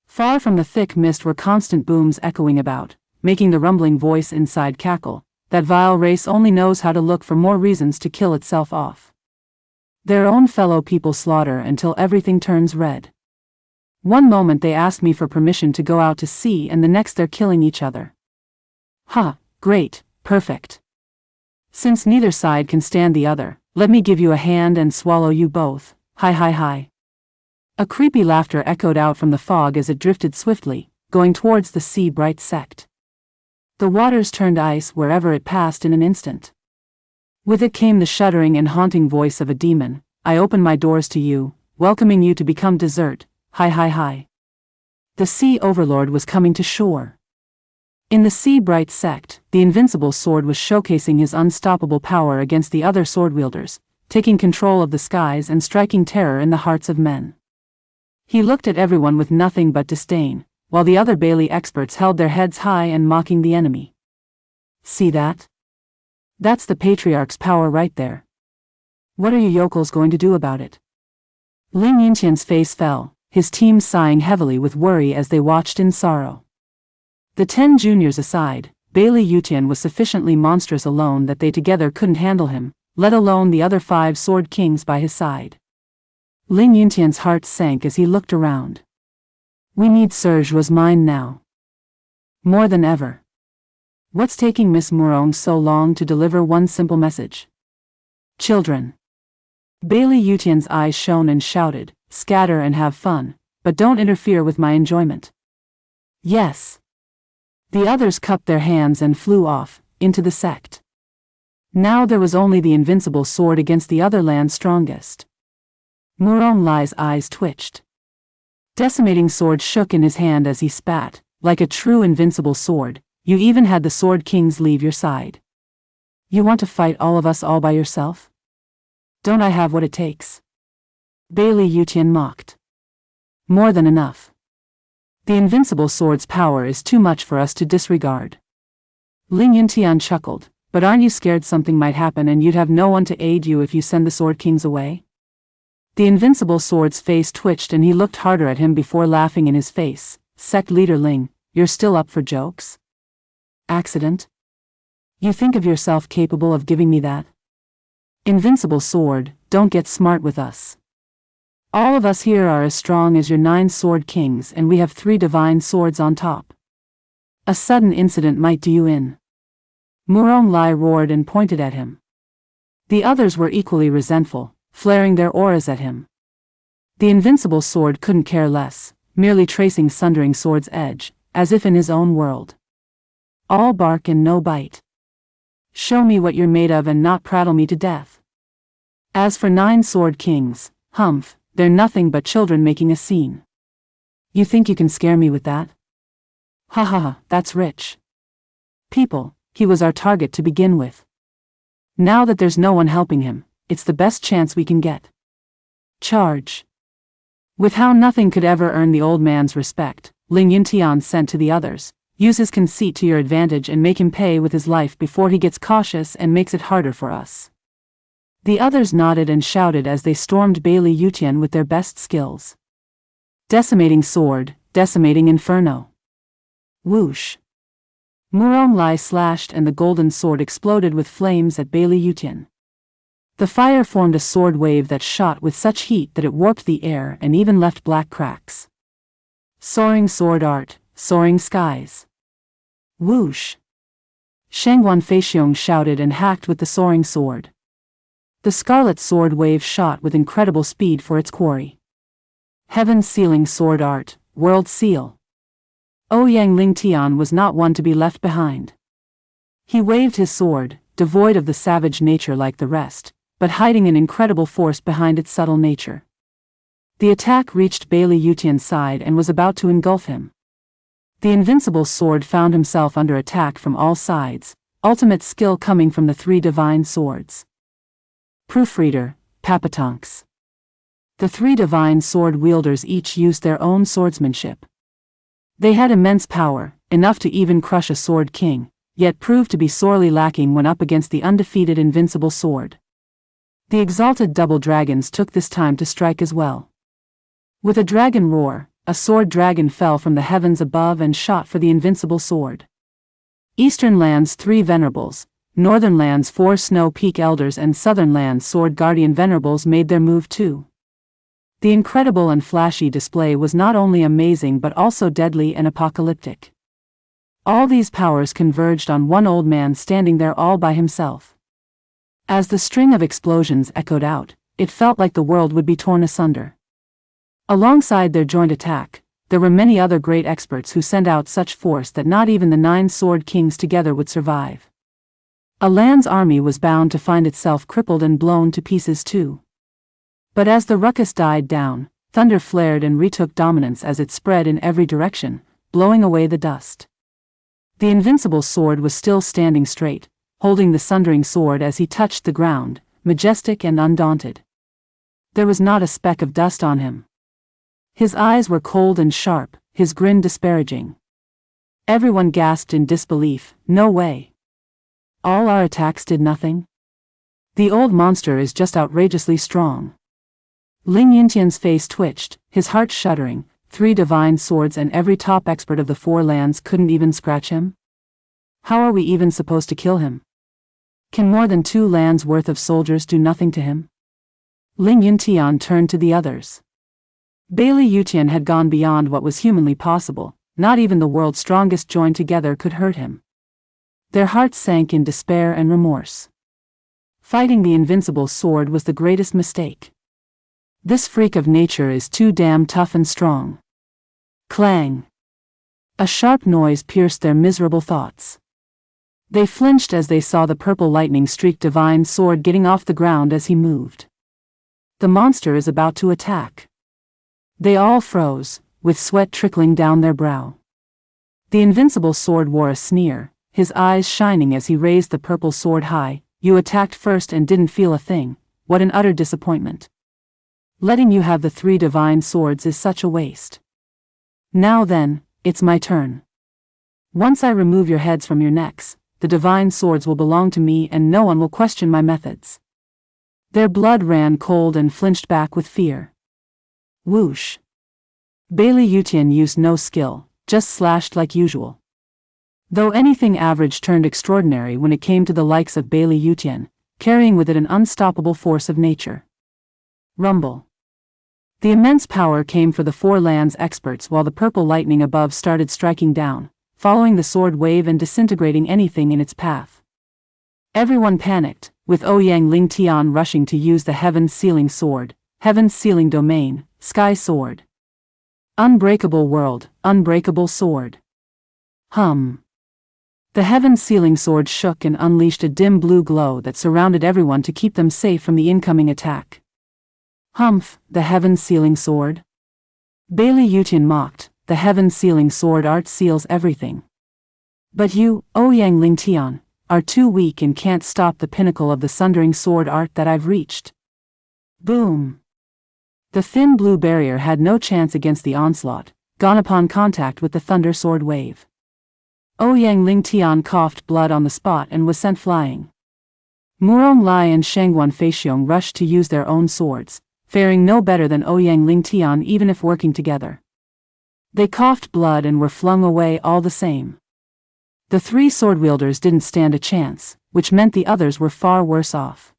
Far from the thick mist were constant booms echoing about, making the rumbling voice inside cackle. That vile race only knows how to look for more reasons to kill itself off. Their own fellow people slaughter until everything turns red. One moment they ask me for permission to go out to sea and the next they're killing each other. Great, perfect. Since neither side can stand the other, Let me give you a hand and swallow you both, hi hi hi. A creepy laughter echoed out from the fog as it drifted swiftly, going towards the sea-bright sect. The waters turned ice wherever it passed in an instant. With it came the shuddering and haunting voice of a demon. I open my doors to you, welcoming you to become dessert, hi hi hi. The sea overlord was coming to shore. In the sea-bright sect, the invincible sword was showcasing his unstoppable power against the other sword-wielders, taking control of the skies and striking terror in the hearts of men. He looked at everyone with nothing but disdain, while the other Bailey experts held their heads high and mocking the enemy. See that? That's the Patriarch's power right there. What are you yokels going to do about it? Ling Yintian's face fell, his team sighing heavily with worry as they watched in sorrow. The 10 juniors aside, Bailey Yutian was sufficiently monstrous alone that they together couldn't handle him, let alone the other 5 sword kings by his side. Ling Yintian's heart sank as he looked around. We need Serge's mind now. More than ever. What's taking Miss Murong so long to deliver one simple message? Children. Bailey Yutian's eyes shone and shouted, scatter and have fun, but don't interfere with my enjoyment. Yes. The others cupped their hands and flew off, into the sect. Now there was only the invincible sword against the other land's strongest. Murong Lai's eyes twitched. Decimating sword shook in his hand as he spat, like a true invincible sword. You even had the sword kings leave your side. You want to fight all of us all by yourself? Don't I have what it takes? Bailey Yutian mocked. More than enough. The invincible sword's power is too much for us to disregard. Ling Yintian chuckled, but aren't you scared something might happen and you'd have no one to aid you if you send the sword kings away? The invincible sword's face twitched and he looked harder at him before laughing in his face. Sect leader Ling, you're still up for jokes? Accident? You think of yourself capable of giving me that? Invincible sword, don't get smart with us. All of us here are as strong as your 9 sword kings and we have 3 divine swords on top. A sudden incident might do you in. Murong Lai roared and pointed at him. The others were equally resentful, flaring their auras at him. The invincible sword couldn't care less, merely tracing sundering sword's edge, as if in his own world. All bark and no bite. Show me what you're made of and not prattle me to death. As for 9 sword kings, humph, they're nothing but children making a scene. You think you can scare me with that? Ha ha ha, that's rich. People, he was our target to begin with. Now that there's no one helping him, it's the best chance we can get. Charge. With how nothing could ever earn the old man's respect, Ling Yintian sent to the others, use his conceit to your advantage and make him pay with his life before he gets cautious and makes it harder for us. The others nodded and shouted as they stormed Bailey Yutian with their best skills. Decimating sword, decimating inferno. Whoosh. Murong Lai slashed and the golden sword exploded with flames at Bailey Yutian. The fire formed a sword wave that shot with such heat that it warped the air and even left black cracks. Soaring sword art, soaring skies. Whoosh. Shangguan Feixiong shouted and hacked with the soaring sword. The scarlet sword wave shot with incredible speed for its quarry. Heaven sealing sword art, world seal. Ouyang Ling Tian was not one to be left behind. He waved his sword, devoid of the savage nature like the rest, but hiding an incredible force behind its subtle nature. The attack reached Bailey Yutian's side and was about to engulf him. The invincible sword found himself under attack from all sides, ultimate skill coming from the 3 divine swords. Proofreader, Papatonks. The 3 divine sword wielders each used their own swordsmanship. They had immense power, enough to even crush a sword king, yet proved to be sorely lacking when up against the undefeated invincible sword. The exalted double dragons took this time to strike as well. With a dragon roar, a sword dragon fell from the heavens above and shot for the invincible sword. Eastern Land's 3 venerables, Northern Land's 4 Snow Peak Elders and Southern Land's Sword Guardian Venerables made their move too. The incredible and flashy display was not only amazing but also deadly and apocalyptic. All these powers converged on one old man standing there all by himself. As the string of explosions echoed out, it felt like the world would be torn asunder. Alongside their joint attack, there were many other great experts who sent out such force that not even the 9 sword kings together would survive. A land's army was bound to find itself crippled and blown to pieces too. But as the ruckus died down, thunder flared and retook dominance as it spread in every direction, blowing away the dust. The invincible sword was still standing straight, holding the sundering sword as he touched the ground, majestic and undaunted. There was not a speck of dust on him. His eyes were cold and sharp, his grin disparaging. Everyone gasped in disbelief. No way. All our attacks did nothing? The old monster is just outrageously strong. Ling Yintian's face twitched, his heart shuddering. 3 divine swords and every top expert of the 4 lands couldn't even scratch him? How are we even supposed to kill him? Can more than 2 lands worth of soldiers do nothing to him? Ling Yintian turned to the others. Bailey Yutian had gone beyond what was humanly possible. Not even the world's strongest joined together could hurt him. Their hearts sank in despair and remorse. Fighting the invincible sword was the greatest mistake. This freak of nature is too damn tough and strong. Clang! A sharp noise pierced their miserable thoughts. They flinched as they saw the purple lightning-streaked divine sword getting off the ground as he moved. The monster is about to attack. They all froze, with sweat trickling down their brow. The invincible sword wore a sneer, his eyes shining as he raised the purple sword high. You attacked first and didn't feel a thing. What an utter disappointment. Letting you have the 3 divine swords is such a waste. Now then, it's my turn. Once I remove your heads from your necks, the divine swords will belong to me and no one will question my methods. Their blood ran cold and flinched back with fear. Whoosh. Bailey Yutian used no skill, just slashed like usual. Though anything average turned extraordinary when it came to the likes of Bailey Yutian, carrying with it an unstoppable force of nature. Rumble. The immense power came for the 4 lands experts while the purple lightning above started striking down, following the sword wave and disintegrating anything in its path. Everyone panicked, with Ouyang Ling Tian rushing to use the Heaven's Sealing Sword, Heaven's Sealing Domain, Sky Sword. Unbreakable world, unbreakable sword. Hum. The Heaven's Sealing Sword shook and unleashed a dim blue glow that surrounded everyone to keep them safe from the incoming attack. Humph, the Heaven's Sealing Sword? Bailey Yutian mocked, the Heaven's Sealing Sword art seals everything. But you, Ouyang Ling Tian, are too weak and can't stop the pinnacle of the sundering sword art that I've reached. Boom. The thin blue barrier had no chance against the onslaught, gone upon contact with the thunder sword wave. Ouyang Ling Tian coughed blood on the spot and was sent flying. Murong Lai and Shangguan Feixiong rushed to use their own swords, faring no better than Ouyang Ling Tian even if working together. They coughed blood and were flung away all the same. The 3 sword-wielders didn't stand a chance, which meant the others were far worse off.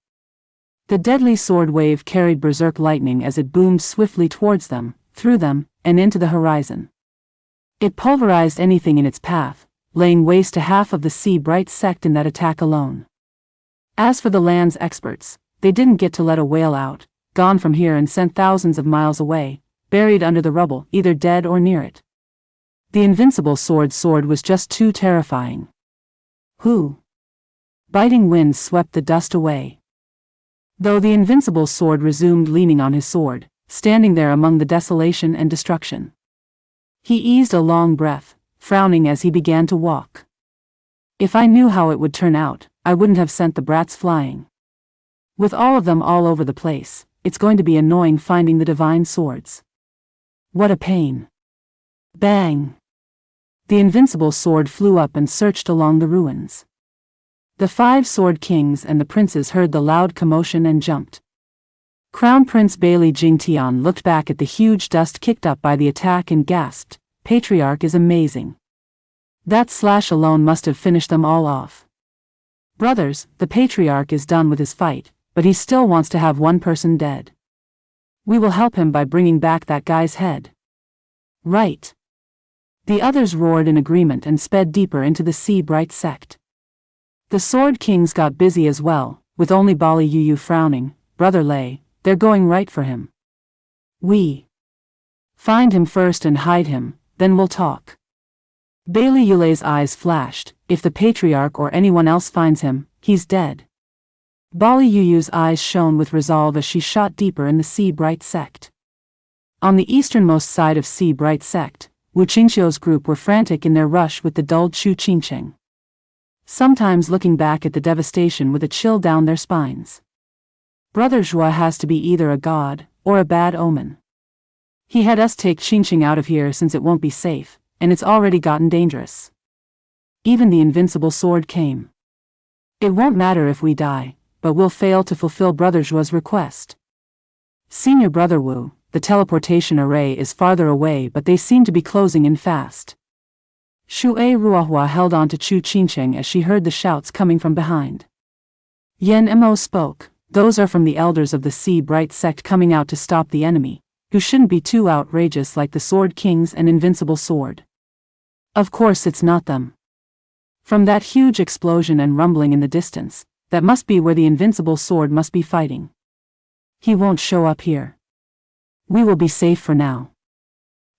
The deadly sword wave carried berserk lightning as it boomed swiftly towards them, through them, and into the horizon. It pulverized anything in its path, laying waste to half of the Sea-Bright sect in that attack alone. As for the land's experts, they didn't get to let a wail out, gone from here and sent thousands of miles away, buried under the rubble, either dead or near it. The invincible sword was just too terrifying. Whoo! Biting winds swept the dust away. Though the invincible sword resumed leaning on his sword, standing there among the desolation and destruction. He eased a long breath, frowning as he began to walk. If I knew how it would turn out, I wouldn't have sent the brats flying. With all of them all over the place, it's going to be annoying finding the divine swords. What a pain. Bang! The invincible sword flew up and searched along the ruins. The 5 sword kings and the princes heard the loud commotion and jumped. Crown Prince Bailey Jingtian looked back at the huge dust kicked up by the attack and gasped, Patriarch is amazing. That slash alone must have finished them all off. Brothers, the Patriarch is done with his fight, but he still wants to have one person dead. We will help him by bringing back that guy's head. Right. The others roared in agreement and sped deeper into the Sea-Bright sect. The Sword Kings got busy as well, with only Bali Yu frowning. Brother Lei, they're going right for him. We find him first and hide him, then we'll talk. Bailey Yulei's eyes flashed. If the patriarch or anyone else finds him, he's dead. Bali Yu's eyes shone with resolve as she shot deeper in the Sea Bright sect. On the easternmost side of Sea Bright sect, Wu Qingxiu's group were frantic in their rush with the dulled Chu Qingqing, sometimes looking back at the devastation with a chill down their spines. Brother Zhua has to be either a god, or a bad omen. He had us take Qingqing out of here since it won't be safe, and it's already gotten dangerous. Even the invincible sword came. It won't matter if we die, but we'll fail to fulfill Brother Zhua's request. Senior Brother Wu, the teleportation array is farther away, but they seem to be closing in fast. Shui Ruohua held on to Chu Qingqing as she heard the shouts coming from behind. Yen Mo spoke. Those are from the elders of the Sea Bright sect coming out to stop the enemy, who shouldn't be too outrageous like the Sword Kings and Invincible Sword. Of course it's not them. From that huge explosion and rumbling in the distance, that must be where the Invincible Sword must be fighting. He won't show up here. We will be safe for now.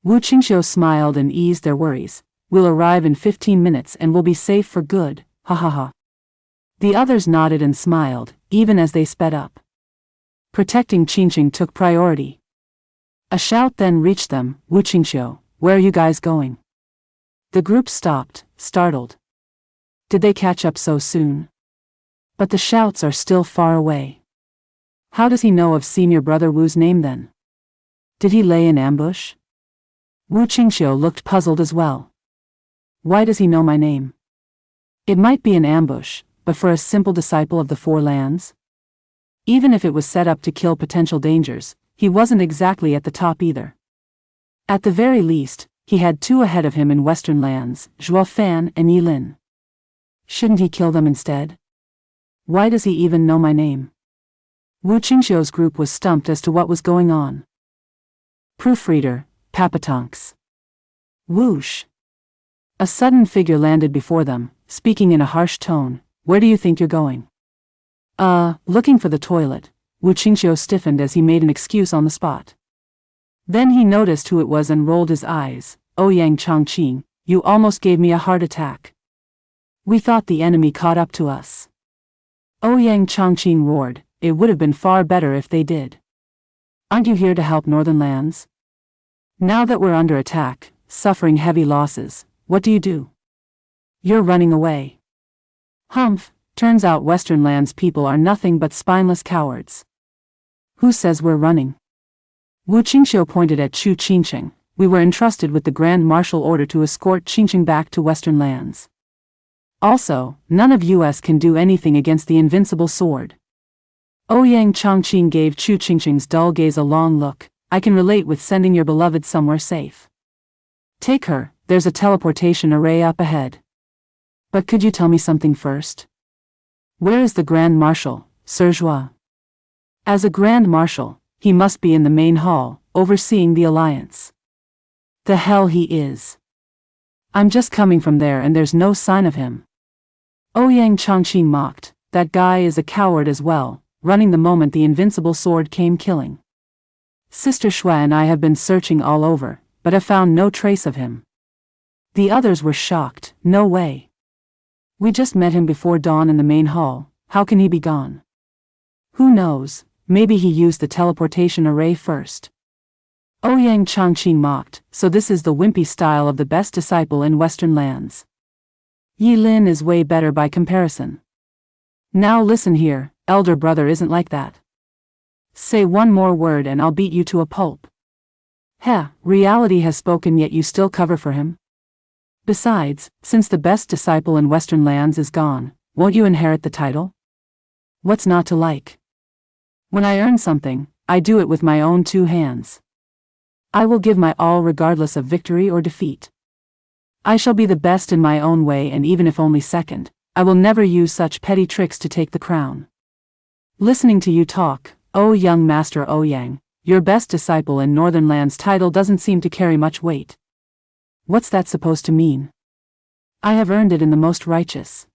Wu Qingxiu smiled and eased their worries. We'll arrive in 15 minutes and we'll be safe for good, ha ha ha. The others nodded and smiled, even as they sped up. Protecting Qingqing took priority. A shout then reached them. Wu Qingxiu, where are you guys going? The group stopped, startled. Did they catch up so soon? But the shouts are still far away. How does he know of Senior Brother Wu's name then? Did he lay an ambush? Wu Qingxiu looked puzzled as well. Why does he know my name? It might be an ambush, but for a simple disciple of the Four Lands? Even if it was set up to kill potential dangers, he wasn't exactly at the top either. At the very least, he had two ahead of him in Western Lands, Zhuo Fan and Yi Lin. Shouldn't he kill them instead? Why does he even know my name? Wu Qingxiu's group was stumped as to what was going on. Proofreader, Papatonks. Whoosh. A sudden figure landed before them, speaking in a harsh tone. Where do you think you're going? Looking for the toilet. Wu Qingxiu stiffened as he made an excuse on the spot. Then he noticed who it was and rolled his eyes. Ouyang Chongqing, you almost gave me a heart attack. We thought the enemy caught up to us. Ouyang Chongqing roared. It would have been far better if they did. Aren't you here to help Northern Lands? Now that we're under attack, suffering heavy losses, what do? You're running away. Humph, turns out Western Lands people are nothing but spineless cowards. Who says we're running? Wu Qingxiu pointed at Chu Qingqing. We were entrusted with the Grand Marshal order to escort Qingqing back to Western Lands. Also, none of us can do anything against the Invincible Sword. Ouyang Chongqing gave Chu Qingqing's dull gaze a long look. I can relate with sending your beloved somewhere safe. Take her, there's a teleportation array up ahead. But could you tell me something first? Where is the Grand Marshal, Sir Zhua? As a Grand Marshal, he must be in the main hall, overseeing the alliance. The hell he is. I'm just coming from there and there's no sign of him. Ouyang Chongqing mocked. That guy is a coward as well, running the moment the Invincible Sword came killing. Sister Shui and I have been searching all over, but have found no trace of him. The others were shocked. No way. We just met him before dawn in the main hall. How can he be gone? Who knows, maybe he used the teleportation array first. Ouyang Chongqing mocked. So this is the wimpy style of the best disciple in Western Lands. Yi Lin is way better by comparison. Now listen here, elder brother isn't like that. Say one more word and I'll beat you to a pulp. Heh, reality has spoken yet you still cover for him? Besides, since the best disciple in Western Lands is gone, won't you inherit the title? What's not to like? When I earn something, I do it with my own two hands. I will give my all regardless of victory or defeat. I shall be the best in my own way, and even if only second, I will never use such petty tricks to take the crown. Listening to you talk, oh young Master Ouyang, your best disciple in Northern Lands title doesn't seem to carry much weight. What's that supposed to mean? I have earned it in the most righteous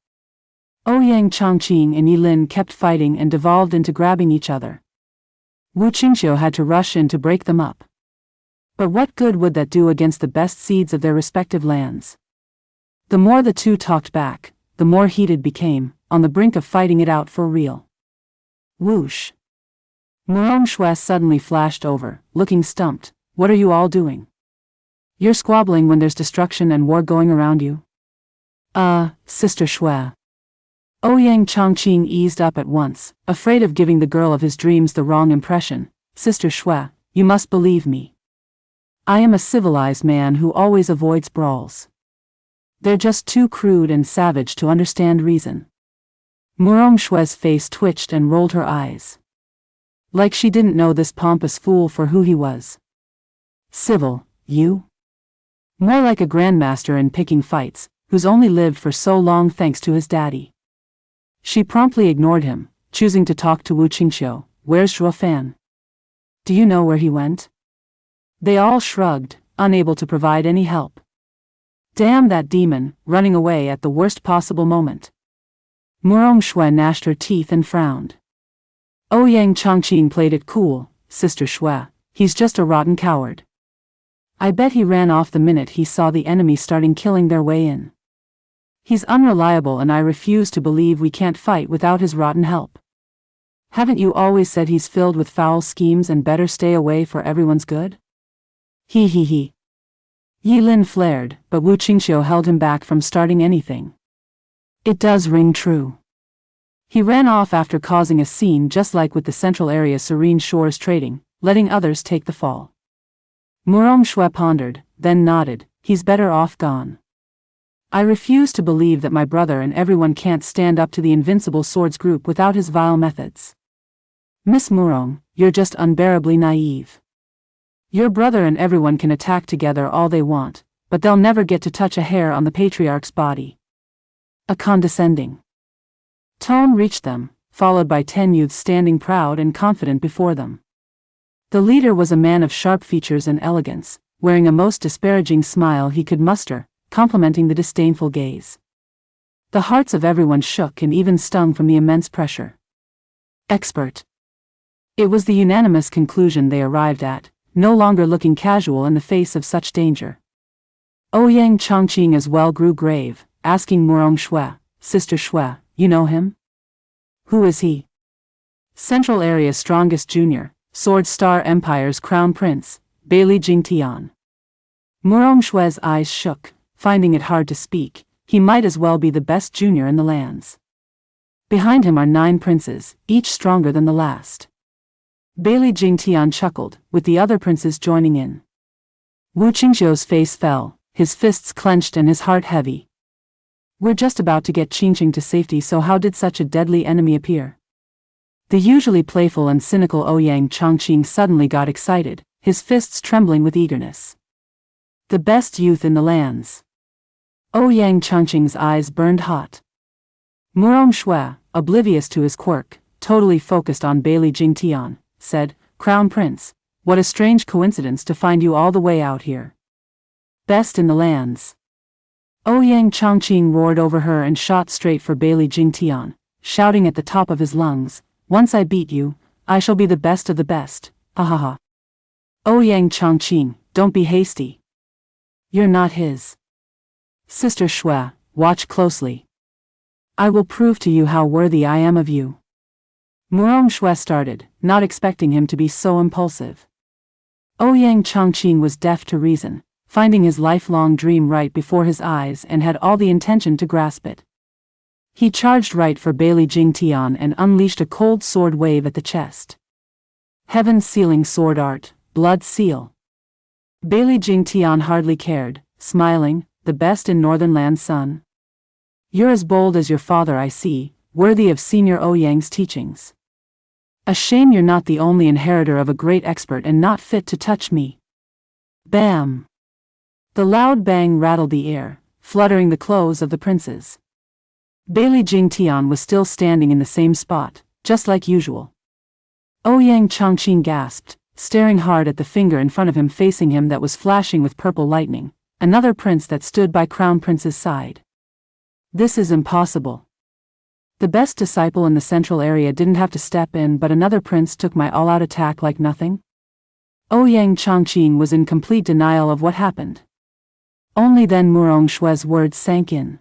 Ouyang Chongqing and Yilin kept fighting and devolved into grabbing each other. Wu Qingxiu had to rush in to break them up. But what good would that do against the best seeds of their respective lands? The more the two talked back, the more heated became, on the brink of fighting it out for real. Whoosh! Murong Shui suddenly flashed over, looking stumped. What are you all doing? You're squabbling when there's destruction and war going around you? Sister Shui. Ouyang Chongqing eased up at once, afraid of giving the girl of his dreams the wrong impression. Sister Shui, you must believe me. I am a civilized man who always avoids brawls. They're just too crude and savage to understand reason. Murong Shui's face twitched and rolled her eyes. Like she didn't know this pompous fool for who he was. Civil, you? More like a grandmaster in picking fights, who's only lived for so long thanks to his daddy. She promptly ignored him, choosing to talk to Wu Qingxiu. Where's Zhuo Fan? Do you know where he went? They all shrugged, unable to provide any help. Damn that demon, running away at the worst possible moment. Murong Shui gnashed her teeth and frowned. Ouyang Chongqing played it cool. Sister Shui, he's just a rotten coward. I bet he ran off the minute he saw the enemy starting killing their way in. He's unreliable and I refuse to believe we can't fight without his rotten help. Haven't you always said he's filled with foul schemes and better stay away for everyone's good? He. Yilin flared, but Wu Qingxiu held him back from starting anything. It does ring true. He ran off after causing a scene just like with the Central Area Serene Shores trading, letting others take the fall. Murong Shui pondered, then nodded. He's better off gone. I refuse to believe that my brother and everyone can't stand up to the Invincible Swords group without his vile methods. Miss Murong, you're just unbearably naive. Your brother and everyone can attack together all they want, but they'll never get to touch a hair on the patriarch's body. A condescending tone reached them, followed by 10 youths standing proud and confident before them. The leader was a man of sharp features and elegance, wearing a most disparaging smile he could muster, complimenting the disdainful gaze. The hearts of everyone shook and even stung from the immense pressure. Expert. It was the unanimous conclusion they arrived at, no longer looking casual in the face of such danger. Ouyang Chongqing as well grew grave, asking Murong Shui, Sister Shui, you know him? Who is he? Central Area's strongest junior, Sword Star Empire's crown prince, Bailey Jingtian. Murong Shui's eyes shook, finding it hard to speak. He might as well be the best junior in the lands. Behind him are 9 princes, each stronger than the last. Bailey Jingtian chuckled, with the other princes joining in. Wu Qingxiu's face fell, his fists clenched and his heart heavy. We're just about to get Qingqing to safety, so how did such a deadly enemy appear? The usually playful and cynical Ouyang Chongqing suddenly got excited, his fists trembling with eagerness. The best youth in the lands. Ouyang Chongqing's eyes burned hot. Murong Shui, oblivious to his quirk, totally focused on Bailey Jingtian, said, Crown Prince, what a strange coincidence to find you all the way out here. Best in the lands. Ouyang Chongqing roared over her and shot straight for Bailey Jingtian, shouting at the top of his lungs, once I beat you, I shall be the best of the best, ha ha ha. Ouyang Chongqing, don't be hasty. You're not his. Sister Shui, watch closely. I will prove to you how worthy I am of you. Murong Shui started, not expecting him to be so impulsive. Ouyang Chongqing was deaf to reason, finding his lifelong dream right before his eyes and had all the intention to grasp it. He charged right for Bailey Jingtian and unleashed a cold sword wave at the chest. Heaven's sealing sword art, blood seal. Bailey Jingtian hardly cared, smiling, the best in Northern Land, son. You're as bold as your father, I see, worthy of Senior Ouyang's teachings. A shame you're not the only inheritor of a great expert and not fit to touch me. Bam! The loud bang rattled the air, fluttering the clothes of the princes. Bailey Jingtian was still standing in the same spot, just like usual. Ouyang Chongqing gasped, staring hard at the finger in front of him facing him that was flashing with purple lightning, another prince that stood by Crown Prince's side. This is impossible. The best disciple in the central area didn't have to step in, but another prince took my all-out attack like nothing? Ouyang Changqing was in complete denial of what happened. Only then Murong Shue's words sank in.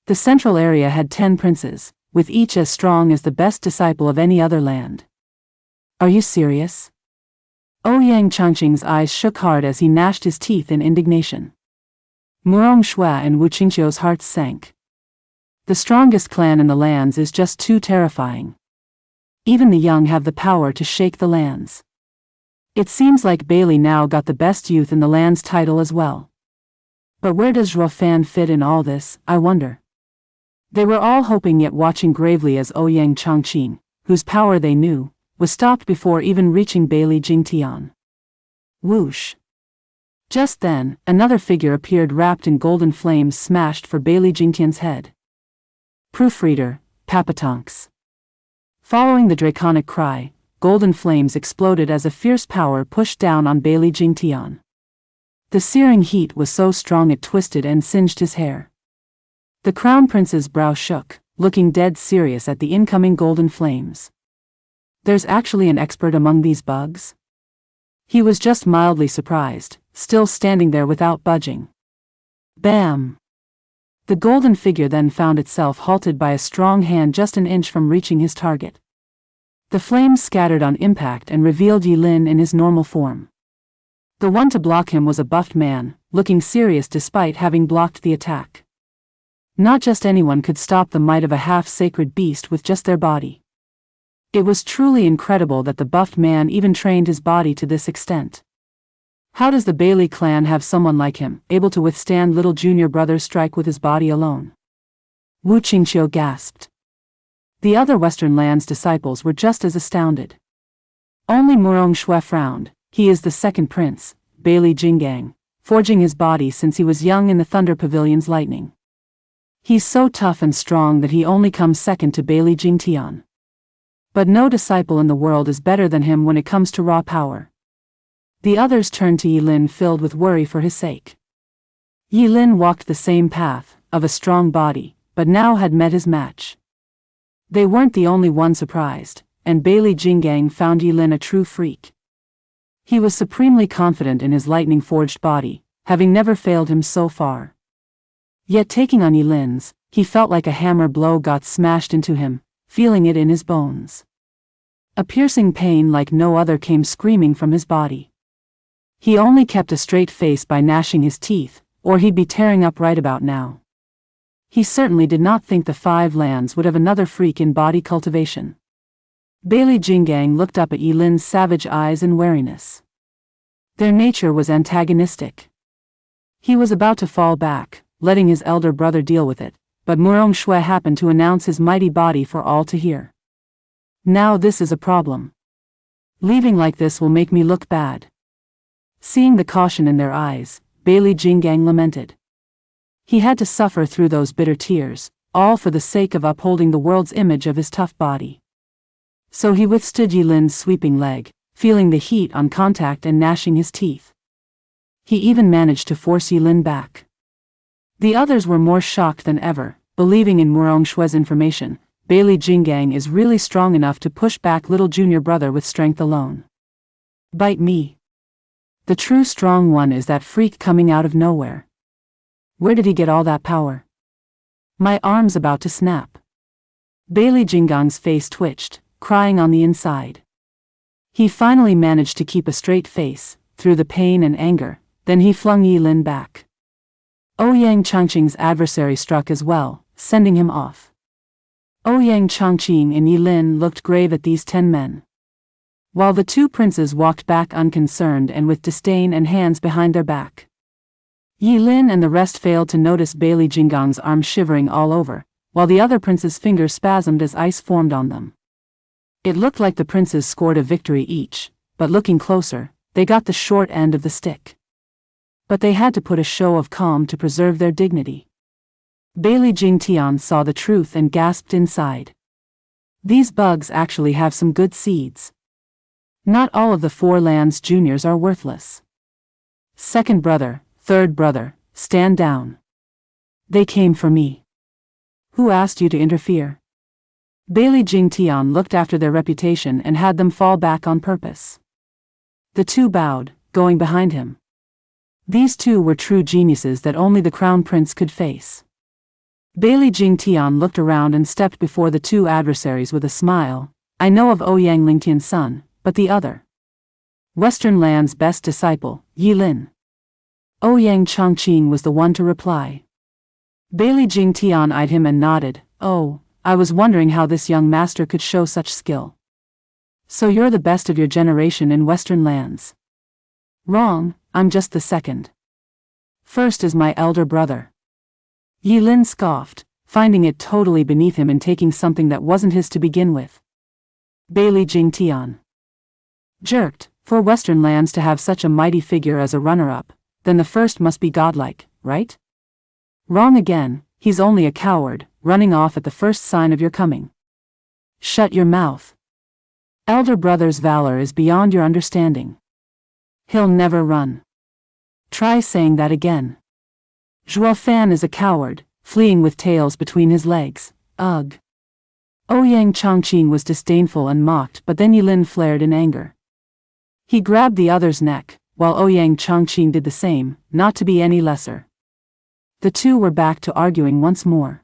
The central area had 10 princes, with each as strong as the best disciple of any other land. Are you serious? Ouyang Changqing's eyes shook hard as he gnashed his teeth in indignation. Murong Shui and Wu Qingqiu's hearts sank. The strongest clan in the lands is just too terrifying. Even the young have the power to shake the lands. It seems like Bailey now got the best youth in the land's title as well. But where does Zhuo Fan fit in all this, I wonder? They were all hoping yet watching gravely as Ouyang Changqing, whose power they knew, was stopped before even reaching Bailey Jingtian. Whoosh! Just then, another figure appeared wrapped in golden flames smashed for Bailey Jingtian's head. Proofreader, Papatonks. Following the draconic cry, golden flames exploded as a fierce power pushed down on Bailey Jingtian. The searing heat was so strong it twisted and singed his hair. The crown prince's brow shook, looking dead serious at the incoming golden flames. There's actually an expert among these bugs? He was just mildly surprised, still standing there without budging. Bam! The golden figure then found itself halted by a strong hand just an inch from reaching his target. The flames scattered on impact and revealed Yi Lin in his normal form. The one to block him was a buffed man, looking serious despite having blocked the attack. Not just anyone could stop the might of a half-sacred beast with just their body. It was truly incredible that the buffed man even trained his body to this extent. How does the Bailey clan have someone like him, able to withstand little junior brother's strike with his body alone? Wu Qingqiu gasped. The other Western Land's disciples were just as astounded. Only Murong Shui frowned. He is the second prince, Bailey Jinggang, forging his body since he was young in the Thunder Pavilion's lightning. He's so tough and strong that he only comes second to Bailey Jingtian. But no disciple in the world is better than him when it comes to raw power. The others turned to Yi Lin filled with worry for his sake. Yi Lin walked the same path, of a strong body, but now had met his match. They weren't the only one surprised, and Bailey Jinggang found Yi Lin a true freak. He was supremely confident in his lightning-forged body, having never failed him so far. Yet taking on Yi Lin's, he felt like a hammer blow got smashed into him, feeling it in his bones. A piercing pain like no other came screaming from his body. He only kept a straight face by gnashing his teeth, or he'd be tearing up right about now. He certainly did not think the 5 lands would have another freak in body cultivation. Bailey Jinggang looked up at Yi Lin's savage eyes in wariness. Their nature was antagonistic. He was about to fall back, letting his elder brother deal with it, but Murong Shui happened to announce his mighty body for all to hear. Now this is a problem. Leaving like this will make me look bad. Seeing the caution in their eyes, Bailey Jinggang lamented. He had to suffer through those bitter tears, all for the sake of upholding the world's image of his tough body. So he withstood Yi Lin's sweeping leg, feeling the heat on contact and gnashing his teeth. He even managed to force Yi Lin back. The others were more shocked than ever, believing in Murong Shui's information. Bailey Jinggang is really strong enough to push back little junior brother with strength alone. Bite me. The true strong one is that freak coming out of nowhere. Where did he get all that power? My arm's about to snap. Bailey Jinggang's face twitched, crying on the inside. He finally managed to keep a straight face, through the pain and anger, then he flung Yi Lin back. Ouyang Changqing's adversary struck as well, sending him off. Ouyang Changqing and Yi Lin looked grave at these 10 men. While the 2 princes walked back unconcerned and with disdain and hands behind their back. Yi Lin and the rest failed to notice Bailey Jinggang's arm shivering all over, while the other prince's fingers spasmed as ice formed on them. It looked like the princes scored a victory each, but looking closer, they got the short end of the stick. But they had to put a show of calm to preserve their dignity. Bailey Jingtian saw the truth and gasped inside. These bugs actually have some good seeds. Not all of the 4 lands juniors are worthless. Second brother, third brother, stand down. They came for me. Who asked you to interfere? Bailey Jingtian looked after their reputation and had them fall back on purpose. The two bowed, going behind him. These two were true geniuses that only the crown prince could face. Bailey Jingtian looked around and stepped before the two adversaries with a smile. I know of Ouyang Lingtian's son, but the other? Western Land's best disciple, Yilin. Ouyang Chongqing was the one to reply. Bailey Jingtian eyed him and nodded. Oh, I was wondering how this young master could show such skill. So you're the best of your generation in Western Lands. Wrong, I'm just the second. First is my elder brother. Yilin scoffed, finding it totally beneath him in taking something that wasn't his to begin with. Bailey Jingtian jerked. For Western Lands to have such a mighty figure as a runner-up, then the first must be godlike, right? Wrong again, he's only a coward, running off at the first sign of your coming. Shut your mouth. Elder brother's valor is beyond your understanding. He'll never run. Try saying that again. Zhuo Fan is a coward, fleeing with tails between his legs. Ugh. Ouyang Chongqing was disdainful and mocked, but then Yilin flared in anger. He grabbed the other's neck, while Ouyang Chongqing did the same, not to be any lesser. The two were back to arguing once more.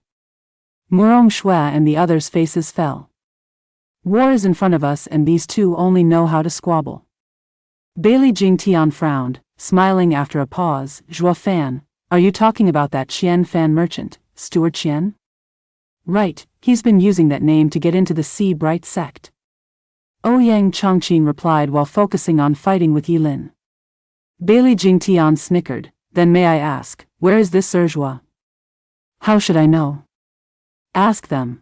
Murong Shua and the others' faces fell. War is in front of us and these two only know how to squabble. Bailey Jingtian frowned, smiling after a pause. Zhuo Fan, are you talking about that Qian Fan merchant, Steward Qian? Right, he's been using that name to get into the Sea Bright sect. Ouyang Chongqing replied while focusing on fighting with Yilin. Bailey Jingtian snickered. Then may I ask, where is this Zhuo? How should I know? Ask them.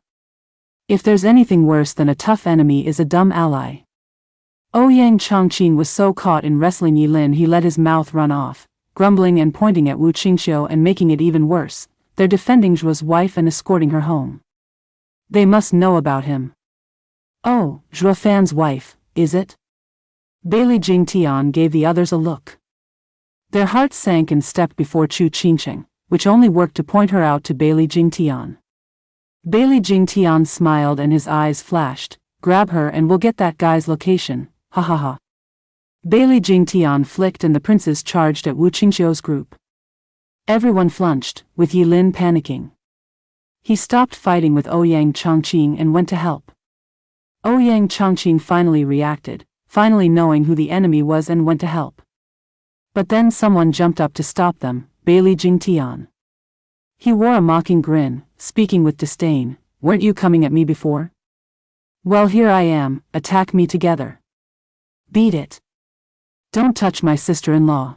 If there's anything worse than a tough enemy is a dumb ally. Ouyang Chongqing was so caught in wrestling Yilin he let his mouth run off, grumbling and pointing at Wu Qingxiu and making it even worse. They're defending Zhuo's wife and escorting her home. They must know about him. Oh, Zhuo Fan's wife, is it? Bailey Jingtian gave the others a look. Their hearts sank and stepped before Chu Qingcheng, which only worked to point her out to Bailey Jingtian. Bailey Jingtian smiled and his eyes flashed. Grab her and we'll get that guy's location, ha ha ha. Bailey Jingtian flicked and the princes charged at Wu Qingxiu's group. Everyone flinched, with Yilin panicking. He stopped fighting with Ouyang Chongqing and went to help. Ouyang Chongqing finally reacted, finally knowing who the enemy was and went to help. But then someone jumped up to stop them, Bailey Jingtian. He wore a mocking grin, speaking with disdain. Weren't you coming at me before? Well, here I am, attack me together. Beat it. Don't touch my sister-in-law.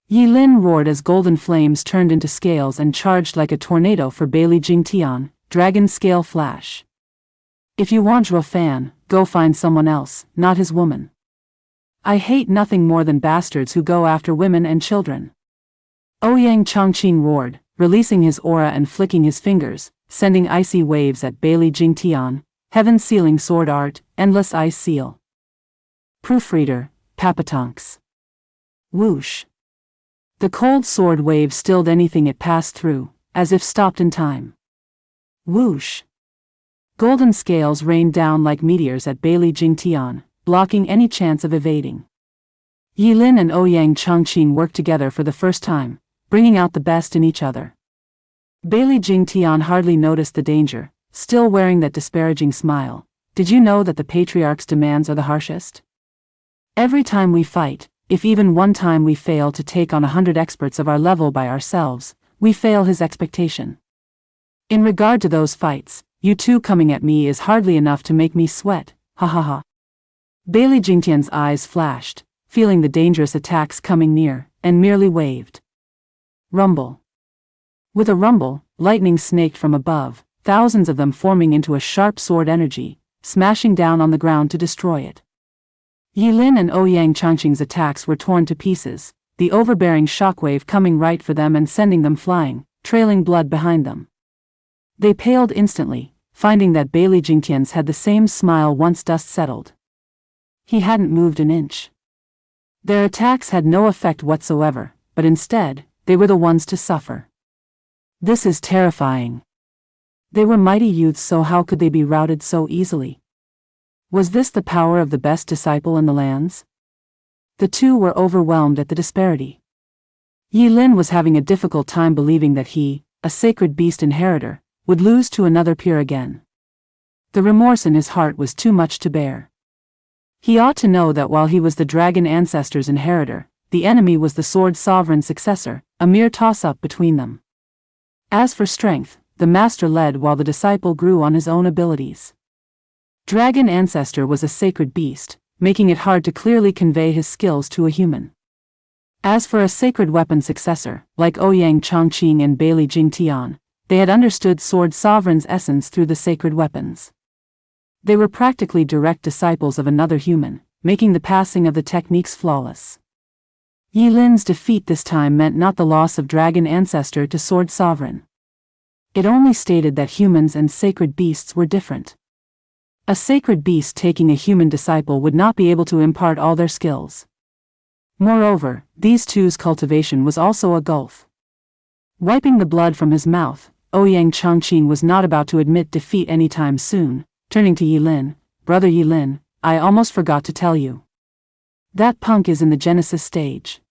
Yilin roared as golden flames turned into scales and charged like a tornado for Bailey Jingtian, dragon scale flash. If you want Zhuo Fan, go find someone else, not his woman. I hate nothing more than bastards who go after women and children. Ouyang Chongqing roared, releasing his aura and flicking his fingers, sending icy waves at Bailey Jingtian. Heaven sealing sword art, endless ice seal. Proofreader, Papatonks. Whoosh. The cold sword wave stilled anything it passed through, as if stopped in time. Whoosh. Golden scales rained down like meteors at Bailey Jingtian, blocking any chance of evading. Yilin and Ouyang Chongqing worked together for the first time, bringing out the best in each other. Bailey Jingtian hardly noticed the danger, still wearing that disparaging smile. Did you know that the patriarch's demands are the harshest? Every time we fight, if even one time we fail to take on 100 experts of our level by ourselves, we fail his expectation. In regard to those fights, you two coming at me is hardly enough to make me sweat, ha ha ha. Bailey Jingtian's eyes flashed, feeling the dangerous attacks coming near, and merely waved. Rumble. With a rumble, lightning snaked from above, thousands of them forming into a sharp sword energy, smashing down on the ground to destroy it. Yilin and Ouyang Chongqing's attacks were torn to pieces, the overbearing shockwave coming right for them and sending them flying, trailing blood behind them. They paled instantly, finding that Bailey Jingtian's had the same smile once dust settled. He hadn't moved an inch. Their attacks had no effect whatsoever, but instead, they were the ones to suffer. This is terrifying. They were mighty youths, so how could they be routed so easily? Was this the power of the best disciple in the lands? The two were overwhelmed at the disparity. Yi Lin was having a difficult time believing that he, a sacred beast inheritor, would lose to another peer again. The remorse in his heart was too much to bear. He ought to know that while he was the dragon ancestor's inheritor, the enemy was the sword sovereign's successor, a mere toss-up between them. As for strength, the master led while the disciple grew on his own abilities. Dragon ancestor was a sacred beast, making it hard to clearly convey his skills to a human. As for a sacred weapon successor, like Ouyang Chongqing and Bailey Jingtian, they had understood sword sovereign's essence through the sacred weapons. They were practically direct disciples of another human, making the passing of the techniques flawless. Yi Lin's defeat this time meant not the loss of dragon ancestor to sword sovereign. It only stated that humans and sacred beasts were different. A sacred beast taking a human disciple would not be able to impart all their skills. Moreover, these two's cultivation was also a gulf. Wiping the blood from his mouth, Ouyang Chongqing was not about to admit defeat anytime soon. Turning to Yi Lin, "Brother Yi Lin, I almost forgot to tell you. That punk is in the Genesis stage.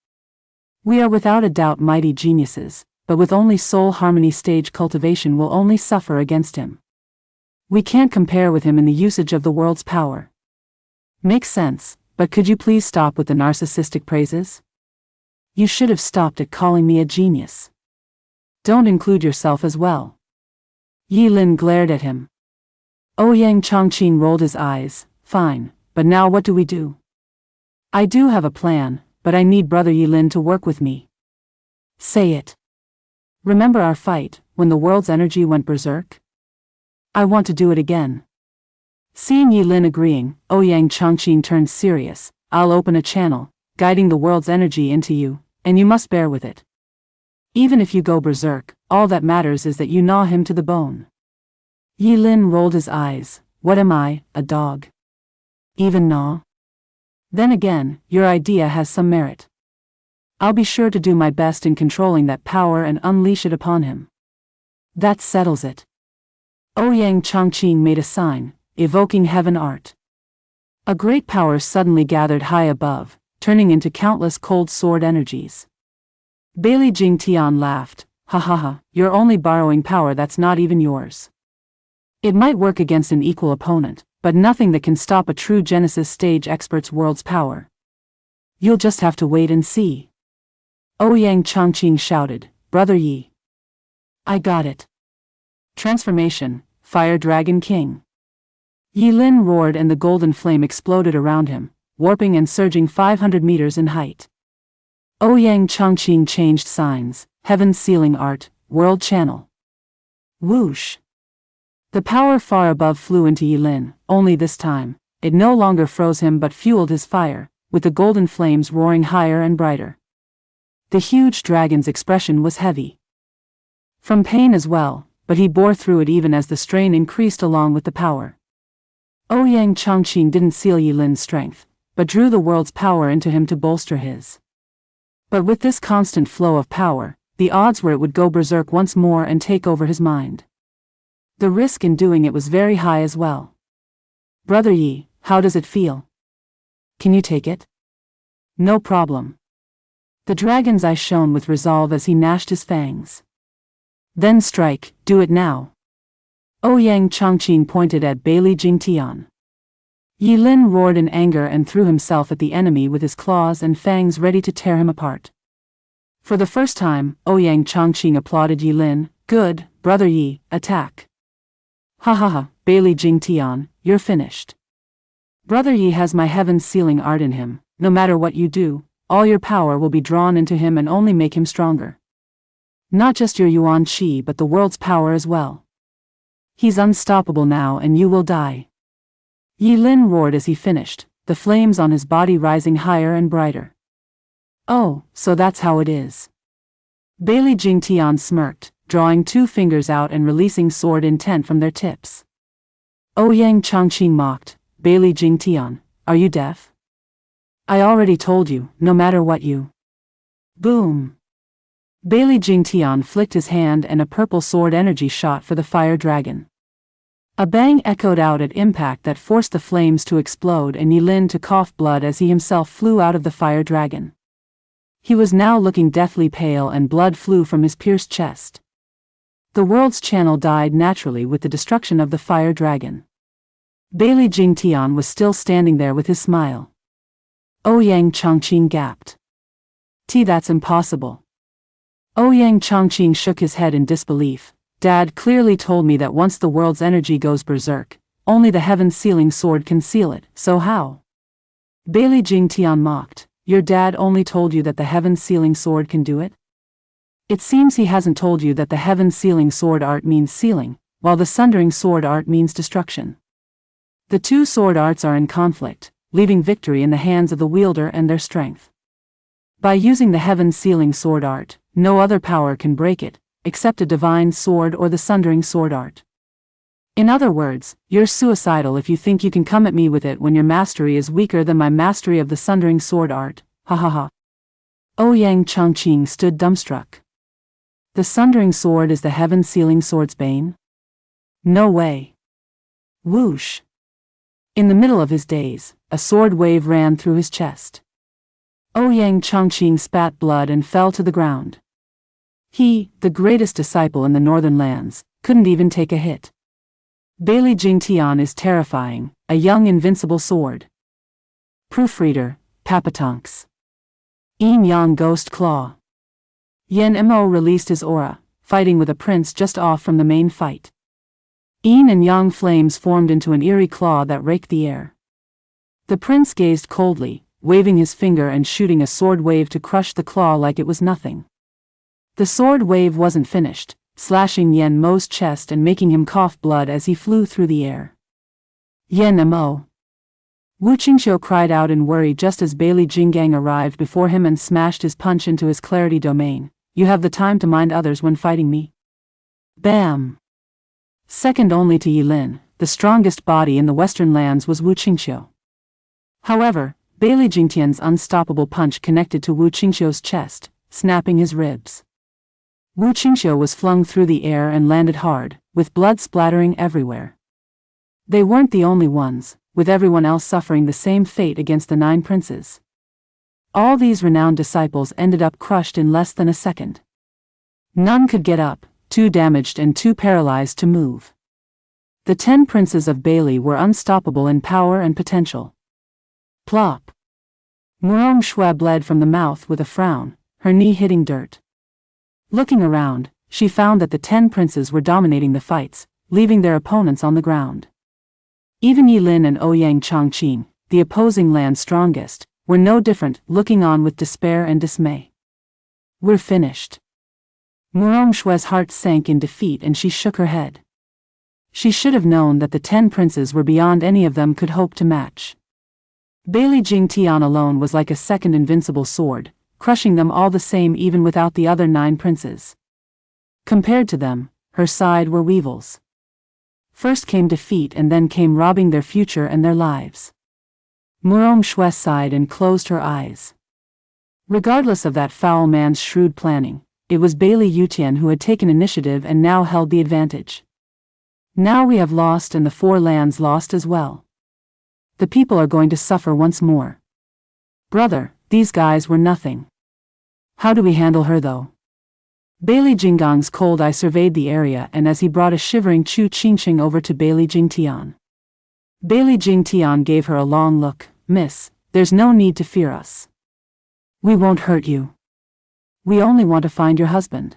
We are without a doubt mighty geniuses, but with only soul harmony stage cultivation will only suffer against him. We can't compare with him in the usage of the world's power." Makes sense, but could you please stop with the narcissistic praises? You should have stopped at calling me a genius. Don't include yourself as well. Yi Lin glared at him. Ouyang Chongqing rolled his eyes. "Fine, but now what do we do?" "I do have a plan, but I need Brother Yi Lin to work with me." "Say it." "Remember our fight, when the world's energy went berserk?" "I want to do it again." Seeing Yi Lin agreeing, Ouyang Chongqing turned serious. "I'll open a channel, guiding the world's energy into you, and you must bear with it. Even if you go berserk, all that matters is that you gnaw him to the bone." Yi Lin rolled his eyes. "What am I, a dog? Even gnaw? Then again, your idea has some merit. I'll be sure to do my best in controlling that power and unleash it upon him." "That settles it." Ouyang Chongqing made a sign, evoking heaven art. A great power suddenly gathered high above, turning into countless cold sword energies. Bailey Jingtian laughed. "Ha ha ha, you're only borrowing power that's not even yours. It might work against an equal opponent, but nothing that can stop a true Genesis stage expert's world's power. You'll just have to wait and see." Ouyang Chongqing shouted, "Brother Yi, I got it. Transformation, Fire Dragon King." Yi Lin roared and the golden flame exploded around him, warping and surging 500 meters in height. Ouyang Chongqing changed signs, Heaven's Sealing Art, World Channel. Whoosh! The power far above flew into Yi Lin, only this time, it no longer froze him but fueled his fire, with the golden flames roaring higher and brighter. The huge dragon's expression was heavy. From pain as well, but he bore through it even as the strain increased along with the power. Ouyang Chongqing didn't seal Yi Lin's strength, but drew the world's power into him to bolster his. But with this constant flow of power, the odds were it would go berserk once more and take over his mind. The risk in doing it was very high as well. "Brother Yi, how does it feel? Can you take it?" "No problem." The dragon's eye shone with resolve as he gnashed his fangs. "Then strike, do it now." Ouyang Chongqing pointed at Bailey Jingtian. Yi Lin roared in anger and threw himself at the enemy with his claws and fangs ready to tear him apart. For the first time, Ouyang Chongqing applauded Yi Lin. "Good, Brother Yi, attack." "Ha ha ha, Bailey Jingtian, you're finished. Brother Yi has my Heaven's Sealing Art in him. No matter what you do, all your power will be drawn into him and only make him stronger. Not just your Yuan Qi but the world's power as well. He's unstoppable now and you will die." Yi Lin roared as he finished, the flames on his body rising higher and brighter. "Oh, so that's how it is." Bailey Jingtian smirked, drawing two fingers out and releasing sword intent from their tips. Ouyang Chongqing mocked, "Bailey Jingtian, are you deaf? I already told you, no matter what you..." Boom! Bailey Jingtian flicked his hand and a purple sword energy shot for the fire dragon. A bang echoed out at impact that forced the flames to explode and Yilin to cough blood as he himself flew out of the fire dragon. He was now looking deathly pale and blood flew from his pierced chest. The world's channel died naturally with the destruction of the fire dragon. Bailey Jingtian was still standing there with his smile. Ouyang Chongqing gasped. That's impossible. Ouyang Chongqing shook his head in disbelief. Dad clearly told me that once the world's energy goes berserk, only the heaven-sealing sword can seal it, so how? Bailey Jingtian mocked. Your dad only told you that the heaven-sealing sword can do it? It seems he hasn't told you that the heaven-sealing sword art means sealing, while the sundering sword art means destruction. The two sword arts are in conflict, leaving victory in the hands of the wielder and their strength. By using the heaven-sealing sword art, no other power can break it, except a divine sword or the sundering sword art. In other words, you're suicidal if you think you can come at me with it when your mastery is weaker than my mastery of the sundering sword art, ha ha ha. Ouyang Chongqing stood dumbstruck. The sundering sword is the heaven-sealing sword's bane? No way. Whoosh. In the middle of his daze, a sword wave ran through his chest. Ouyang Chongqing spat blood and fell to the ground. He, the greatest disciple in the northern lands, couldn't even take a hit. Bailey Jingtian is terrifying, a young invincible sword. Proofreader, Papatonks. Yin Yang Ghost Claw. Yen Mo released his aura, fighting with a prince just off from the main fight. Yin and Yang flames formed into an eerie claw that raked the air. The prince gazed coldly, waving his finger and shooting a sword wave to crush the claw like it was nothing. The sword wave wasn't finished, slashing Yen Mo's chest and making him cough blood as he flew through the air. Yen Mo. Wu Qingxiu cried out in worry just as Bailey Jinggang arrived before him and smashed his punch into his clarity domain. You have the time to mind others when fighting me? Bam! Second only to Yilin, the strongest body in the western lands was Wu Qingxiu. However, Bailey Jingtian's unstoppable punch connected to Wu Qingxiu's chest, snapping his ribs. Wu Qingxiu was flung through the air and landed hard, with blood splattering everywhere. They weren't the only ones, with everyone else suffering the same fate against the 9 princes. All these renowned disciples ended up crushed in less than a second. None could get up, too damaged and too paralyzed to move. The 10 princes of Bailey were unstoppable in power and potential. Plop. Murong Shui bled from the mouth with a frown, her knee hitting dirt. Looking around, she found that the 10 princes were dominating the fights, leaving their opponents on the ground. Even Yilin and Ouyang Chongqing, the opposing land's strongest, were no different, looking on with despair and dismay. We're finished. Murong Shui's heart sank in defeat and she shook her head. She should have known that the 10 princes were beyond any of them could hope to match. Bailey Jingtian alone was like a second invincible sword, crushing them all the same even without the other 9 princes. Compared to them, her side were weevils. First came defeat and then came robbing their future and their lives. Murong Shui sighed and closed her eyes. Regardless of that foul man's shrewd planning, it was Bailey Yutian who had taken initiative and now held the advantage. Now we have lost and the 4 lands lost as well. The people are going to suffer once more. Brother, these guys were nothing. How do we handle her though? Bailey Jinggang's cold eye surveyed the area and as he brought a shivering Chu Qingqing over to Bailey Jingtian. Bailey Jingtian gave her a long look. Miss, there's no need to fear us. We won't hurt you. We only want to find your husband.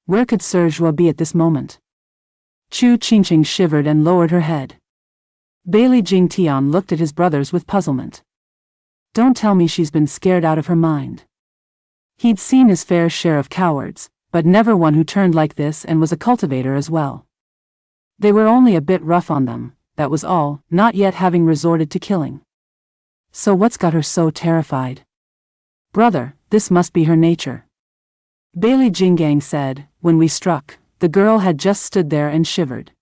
Where could Sir Zhuo be at this moment? Chu Qingqing shivered and lowered her head. Bailey Jingtian looked at his brothers with puzzlement. Don't tell me she's been scared out of her mind. He'd seen his fair share of cowards, but never one who turned like this and was a cultivator as well. They were only a bit rough on them, that was all, not yet having resorted to killing. So what's got her so terrified? Brother, this must be her nature. Bailey Jinggang said. When we struck, the girl had just stood there and shivered.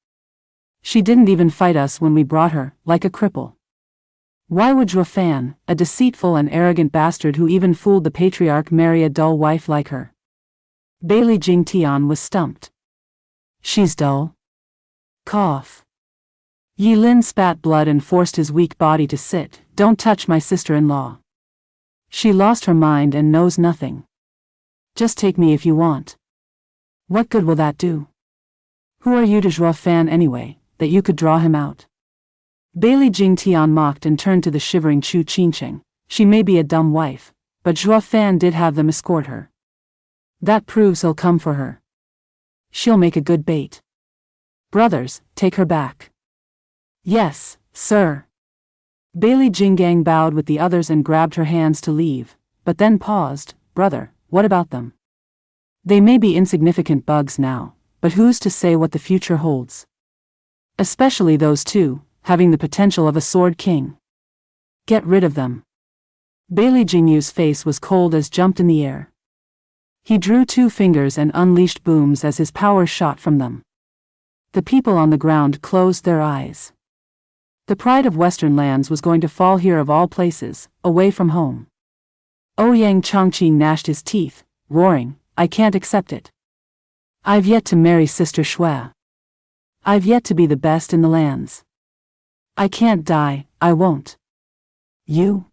She didn't even fight us when we brought her, like a cripple. Why would Zhuo Fan, a deceitful and arrogant bastard who even fooled the patriarch, marry a dull wife like her? Bailey Jingtian was stumped. She's dull. Cough. Yi Lin spat blood and forced his weak body to sit. Don't touch my sister-in-law. She lost her mind and knows nothing. Just take me if you want. What good will that do? Who are you to Zhuo Fan anyway, that you could draw him out? Bailey Jingtian mocked and turned to the shivering Chu Qingcheng. She may be a dumb wife, but Zhuo Fan did have them escort her. That proves he'll come for her. She'll make a good bait. Brothers, take her back. Yes, sir. Bailey Jinggang bowed with the others and grabbed her hands to leave, but then paused. Brother, what about them? They may be insignificant bugs now, but who's to say what the future holds? Especially those two, having the potential of a sword king. Get rid of them. Bailey Jingyu's face was cold as jumped in the air. He drew 2 fingers and unleashed booms as his power shot from them. The people on the ground closed their eyes. The pride of Western lands was going to fall here of all places, away from home. Ouyang Chongqing gnashed his teeth, roaring, I can't accept it. I've yet to marry Sister Shui. I've yet to be the best in the lands. I can't die, I won't. You?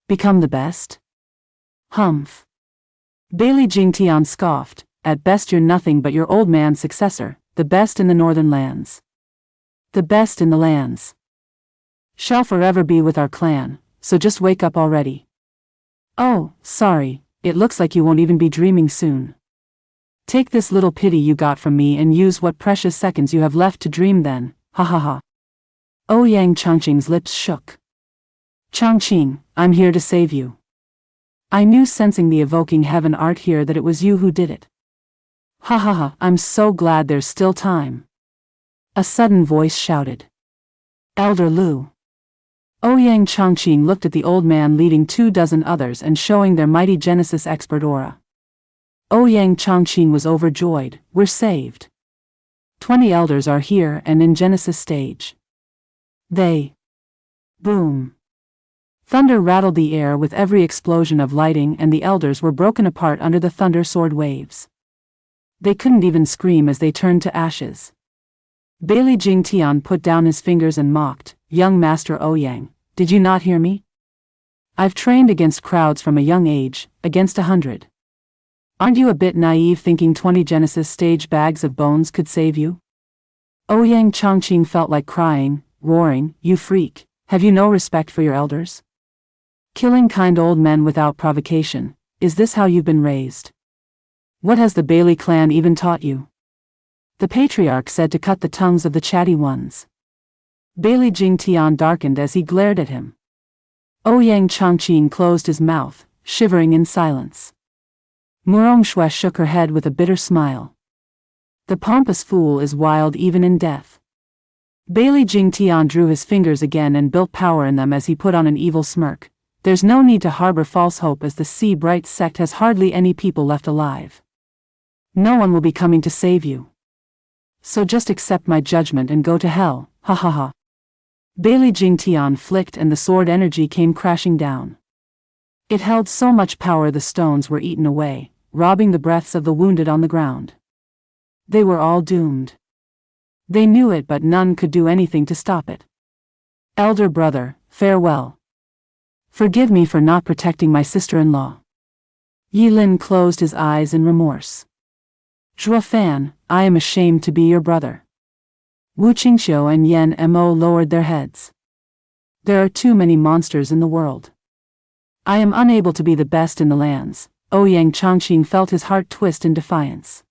Become the best? Humph. Bailey Jingtian scoffed, at best you're nothing but your old man's successor, the best in the northern lands. The best in the lands. Shall forever be with our clan, so just wake up already. Oh, sorry, it looks like you won't even be dreaming soon. Take this little pity you got from me and use what precious seconds you have left to dream then, ha ha ha. Ouyang Chongqing's lips shook. Chongqing, I'm here to save you. I knew sensing the evoking heaven art here that it was you who did it. Ha ha ha, I'm so glad there's still time. A sudden voice shouted. Elder Lu. Ouyang Chongqing looked at the old man leading 24 others and showing their mighty Genesis expert aura. Ouyang Chongqing was overjoyed, we're saved. 20 elders are here and in Genesis stage. They. Boom. Thunder rattled the air with every explosion of lighting and the elders were broken apart under the thunder sword waves. They couldn't even scream as they turned to ashes. Bailey Jingtian put down his fingers and mocked, young Master Ouyang, did you not hear me? I've trained against crowds from a young age, against 100. Aren't you a bit naive thinking 20 Genesis stage bags of bones could save you? Ouyang Chongqing felt like crying, roaring, you freak, have you no respect for your elders? Killing kind old men without provocation, is this how you've been raised? What has the Bailey clan even taught you? The patriarch said to cut the tongues of the chatty ones. Bailey Jingtian darkened as he glared at him. Ouyang Chongqing closed his mouth, shivering in silence. Murong Shui shook her head with a bitter smile. The pompous fool is wild even in death. Bailey Jingtian drew his fingers again and built power in them as he put on an evil smirk. There's no need to harbor false hope as the Sea Bright sect has hardly any people left alive. No one will be coming to save you. So just accept my judgment and go to hell, ha ha ha. Bailey Jingtian flicked and the sword energy came crashing down. It held so much power the stones were eaten away, robbing the breaths of the wounded on the ground. They were all doomed. They knew it but none could do anything to stop it. Elder brother, farewell. Forgive me for not protecting my sister-in-law. Yi Lin closed his eyes in remorse. Zhuo Fan, I am ashamed to be your brother. Wu Qingqiu and Yan Mo lowered their heads. There are too many monsters in the world. I am unable to be the best in the lands. Ouyang Chongqing felt his heart twist in defiance.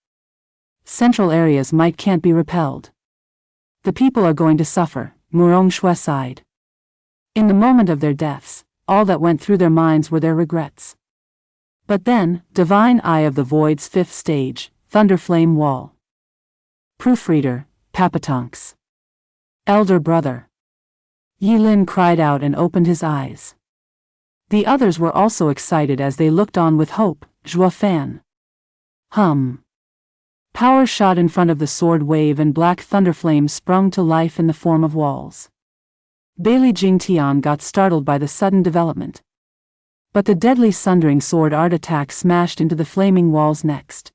Central areas can't be repelled. The people are going to suffer, Murong Shui sighed. In the moment of their deaths, all that went through their minds were their regrets. But then, Divine Eye of the Void's 5th stage, Thunderflame Wall. Proofreader, Papatonks. Elder brother. Yi Lin cried out and opened his eyes. The others were also excited as they looked on with hope, Zhuo Fan. Power shot in front of the sword wave and black thunderflames sprung to life in the form of walls. Bailey Jingtian got startled by the sudden development. But the deadly sundering sword art attack smashed into the flaming walls next.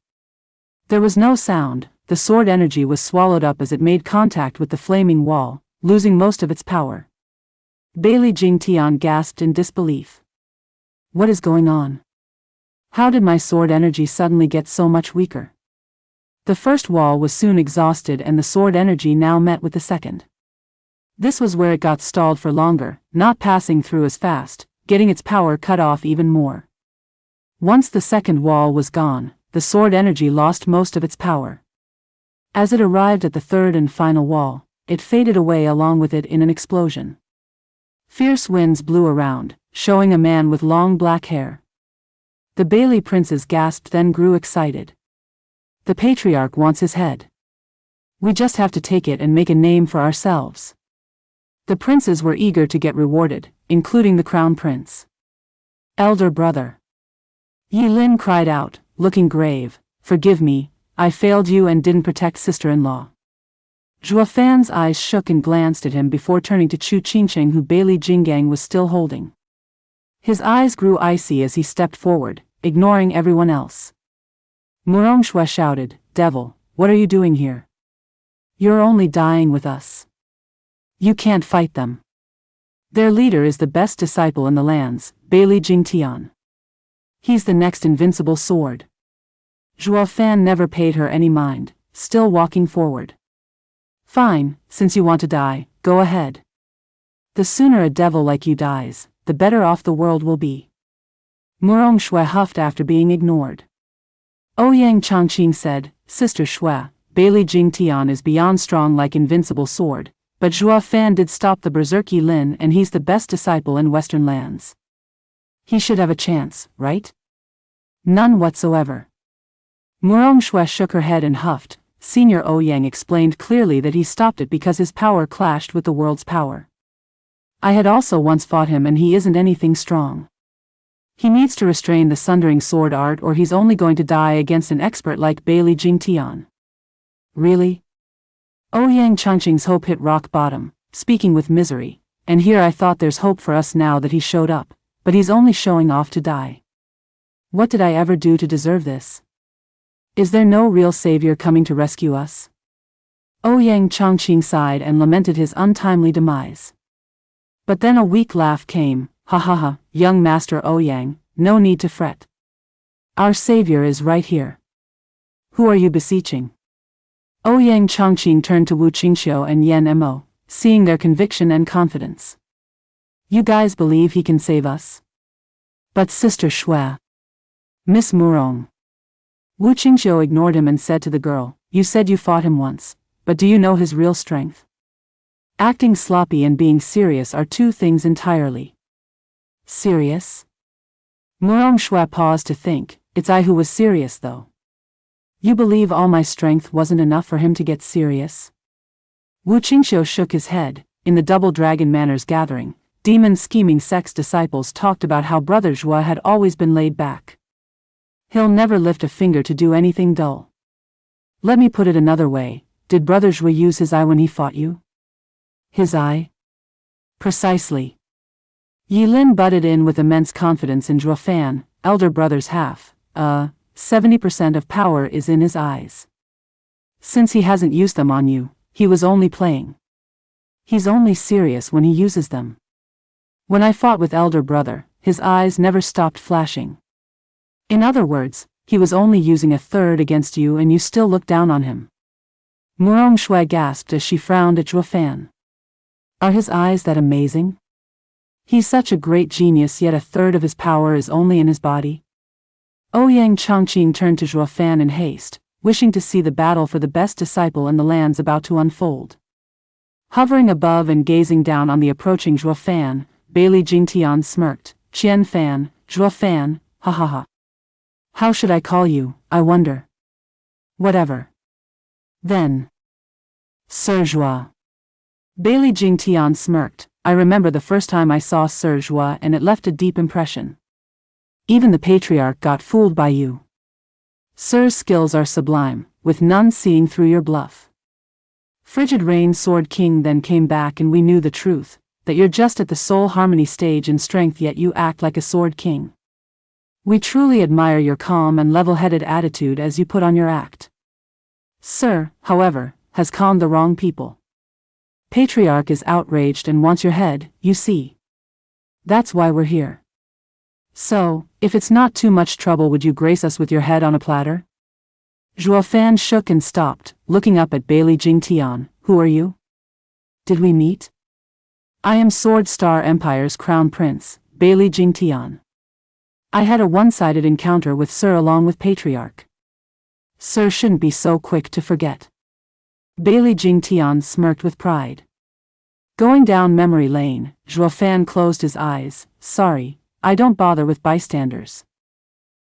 There was no sound, the sword energy was swallowed up as it made contact with the flaming wall, losing most of its power. Bailey Jingtian gasped in disbelief. What is going on? How did my sword energy suddenly get so much weaker? The first wall was soon exhausted and the sword energy now met with the second. This was where it got stalled for longer, not passing through as fast, getting its power cut off even more. Once the second wall was gone, the sword energy lost most of its power. As it arrived at the third and final wall, it faded away along with it in an explosion. Fierce winds blew around, showing a man with long black hair. The Bailey princes gasped, then grew excited. The patriarch wants his head. We just have to take it and make a name for ourselves. The princes were eager to get rewarded, including the crown prince. Elder brother. Yi Lin cried out, looking grave, forgive me, I failed you and didn't protect sister-in-law. Zhuo Fan's eyes shook and glanced at him before turning to Chu Qingcheng, who Bailey Jinggang was still holding. His eyes grew icy as he stepped forward, ignoring everyone else. Murong Shui shouted, Devil, what are you doing here? You're only dying with us. You can't fight them. Their leader is the best disciple in the lands, Bailey Jingtian. He's the next invincible sword. Zhuo Fan never paid her any mind, still walking forward. Fine, since you want to die, go ahead. The sooner a devil like you dies, the better off the world will be. Murong Shui huffed after being ignored. Ouyang Changqing said, Sister Shui, Bailey Jingtian is beyond strong like invincible sword, but Zhuo Fan did stop the berserk Yi Lin and he's the best disciple in Western lands. He should have a chance, right? None whatsoever. Murong Shui shook her head and huffed. Senior Ouyang explained clearly that he stopped it because his power clashed with the world's power. I had also once fought him and he isn't anything strong. He needs to restrain the sundering sword art or he's only going to die against an expert like Bailey Jingtian. Really? Ouyang Changqing's hope hit rock bottom, speaking with misery, and here I thought there's hope for us now that he showed up, but he's only showing off to die. What did I ever do to deserve this? Is there no real savior coming to rescue us? Ouyang Changqing sighed and lamented his untimely demise. But then a weak laugh came. Ha ha ha, young Master Ouyang, no need to fret. Our savior is right here. Who are you beseeching? Ouyang Changqing turned to Wu Qingxiu and Yan Mo, seeing their conviction and confidence. You guys believe he can save us? But Sister Shui. Miss Murong. Wu Qingxiu ignored him and said to the girl, You said you fought him once, but do you know his real strength? Acting sloppy and being serious are two things entirely. Serious? Murong Shui paused to think, it's I who was serious though. You believe all my strength wasn't enough for him to get serious? Wu Qingxiu shook his head. In the Double Dragon Manners gathering, demon scheming sex disciples talked about how Brother Zhuo had always been laid back. He'll never lift a finger to do anything dull. Let me put it another way, did Brother Zhuo use his eye when he fought you? His eye? Precisely. Yi Lin butted in with immense confidence in Zhuo Fan, elder brother's half. 70% of power is in his eyes. Since he hasn't used them on you, he was only playing. He's only serious when he uses them. When I fought with elder brother, his eyes never stopped flashing. In other words, he was only using a third against you and you still looked down on him. Murong Shui gasped as she frowned at Zhuo Fan. Are his eyes that amazing? He's such a great genius, yet a third of his power is only in his body. Ouyang Changqing turned to Zhuo Fan in haste, wishing to see the battle for the best disciple in the lands about to unfold. Hovering above and gazing down on the approaching Zhuo Fan, Bailey Jingtian smirked. Qian Fan, Zhuo Fan, ha ha ha. How should I call you, I wonder? Whatever. Then. Sir Zhuo. Bailey Jingtian smirked. I remember the first time I saw Sir Zhuo and it left a deep impression. Even the patriarch got fooled by you. Sir's skills are sublime, with none seeing through your bluff. Frigid Rain Sword King then came back and we knew the truth, that you're just at the soul harmony stage in strength yet you act like a Sword King. We truly admire your calm and level-headed attitude as you put on your act. Sir, however, has conned the wrong people. Patriarch is outraged and wants your head, you see. That's why we're here. So, if it's not too much trouble, would you grace us with your head on a platter? Zhuo Fan shook and stopped, looking up at Bailey Jingtian. Who are you? Did we meet? I am Sword Star Empire's Crown Prince, Bailey Jingtian. I had a one-sided encounter with Sir along with Patriarch. Sir shouldn't be so quick to forget. Bailey Jingtian smirked with pride. Going down memory lane, Zhuo Fan closed his eyes. Sorry, I don't bother with bystanders.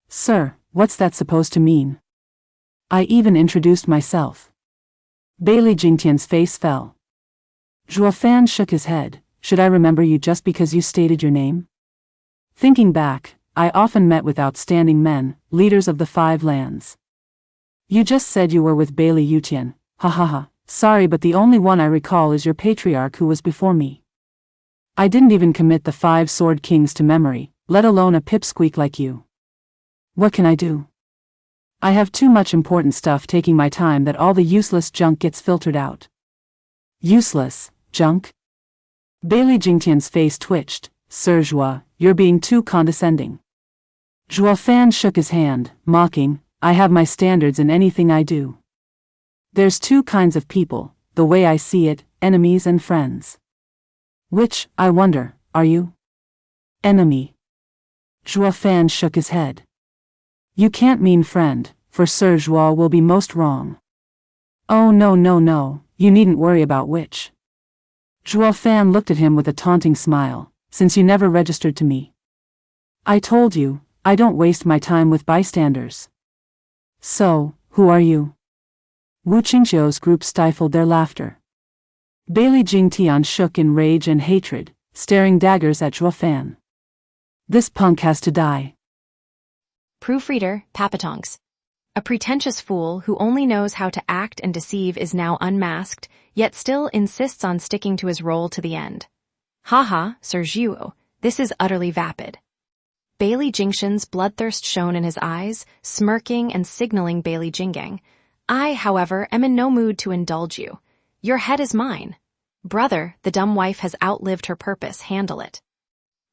Sir, what's that supposed to mean? I even introduced myself. Bailey Jingtian's face fell. Zhuo Fan shook his head. Should I remember you just because you stated your name? Thinking back, I often met with outstanding men, leaders of the 5 lands. You just said you were with Bailey Yutian. Ha ha ha. Sorry, but the only one I recall is your patriarch who was before me. I didn't even commit the 5 sword kings to memory, let alone a pipsqueak like you. What can I do? I have too much important stuff taking my time that all the useless junk gets filtered out. Useless junk? Bailey Jingtian's face twitched. Sir Zhuo, you're being too condescending. Zhuo Fan shook his hand, mocking. I have my standards in anything I do. There's 2 kinds of people, the way I see it, enemies and friends. Which, I wonder, are you? Enemy. Zhuo Fan shook his head. You can't mean friend, for Sir Zhuo will be most wrong. Oh no, you needn't worry about which. Zhuo Fan looked at him with a taunting smile. Since you never registered to me. I told you, I don't waste my time with bystanders. So, who are you? Wu Qingqiu's group stifled their laughter. Bailey Jingtian shook in rage and hatred, staring daggers at Zhuo Fan. This punk has to die. Proofreader, Papatonks. A pretentious fool who only knows how to act and deceive is now unmasked, yet still insists on sticking to his role to the end. Haha, Sir Zhuo, this is utterly vapid. Bailey Jingtian's bloodthirst shone in his eyes, smirking and signaling Bailey Jinggang. I, however, am in no mood to indulge you. Your head is mine. Brother, the dumb wife has outlived her purpose, handle it.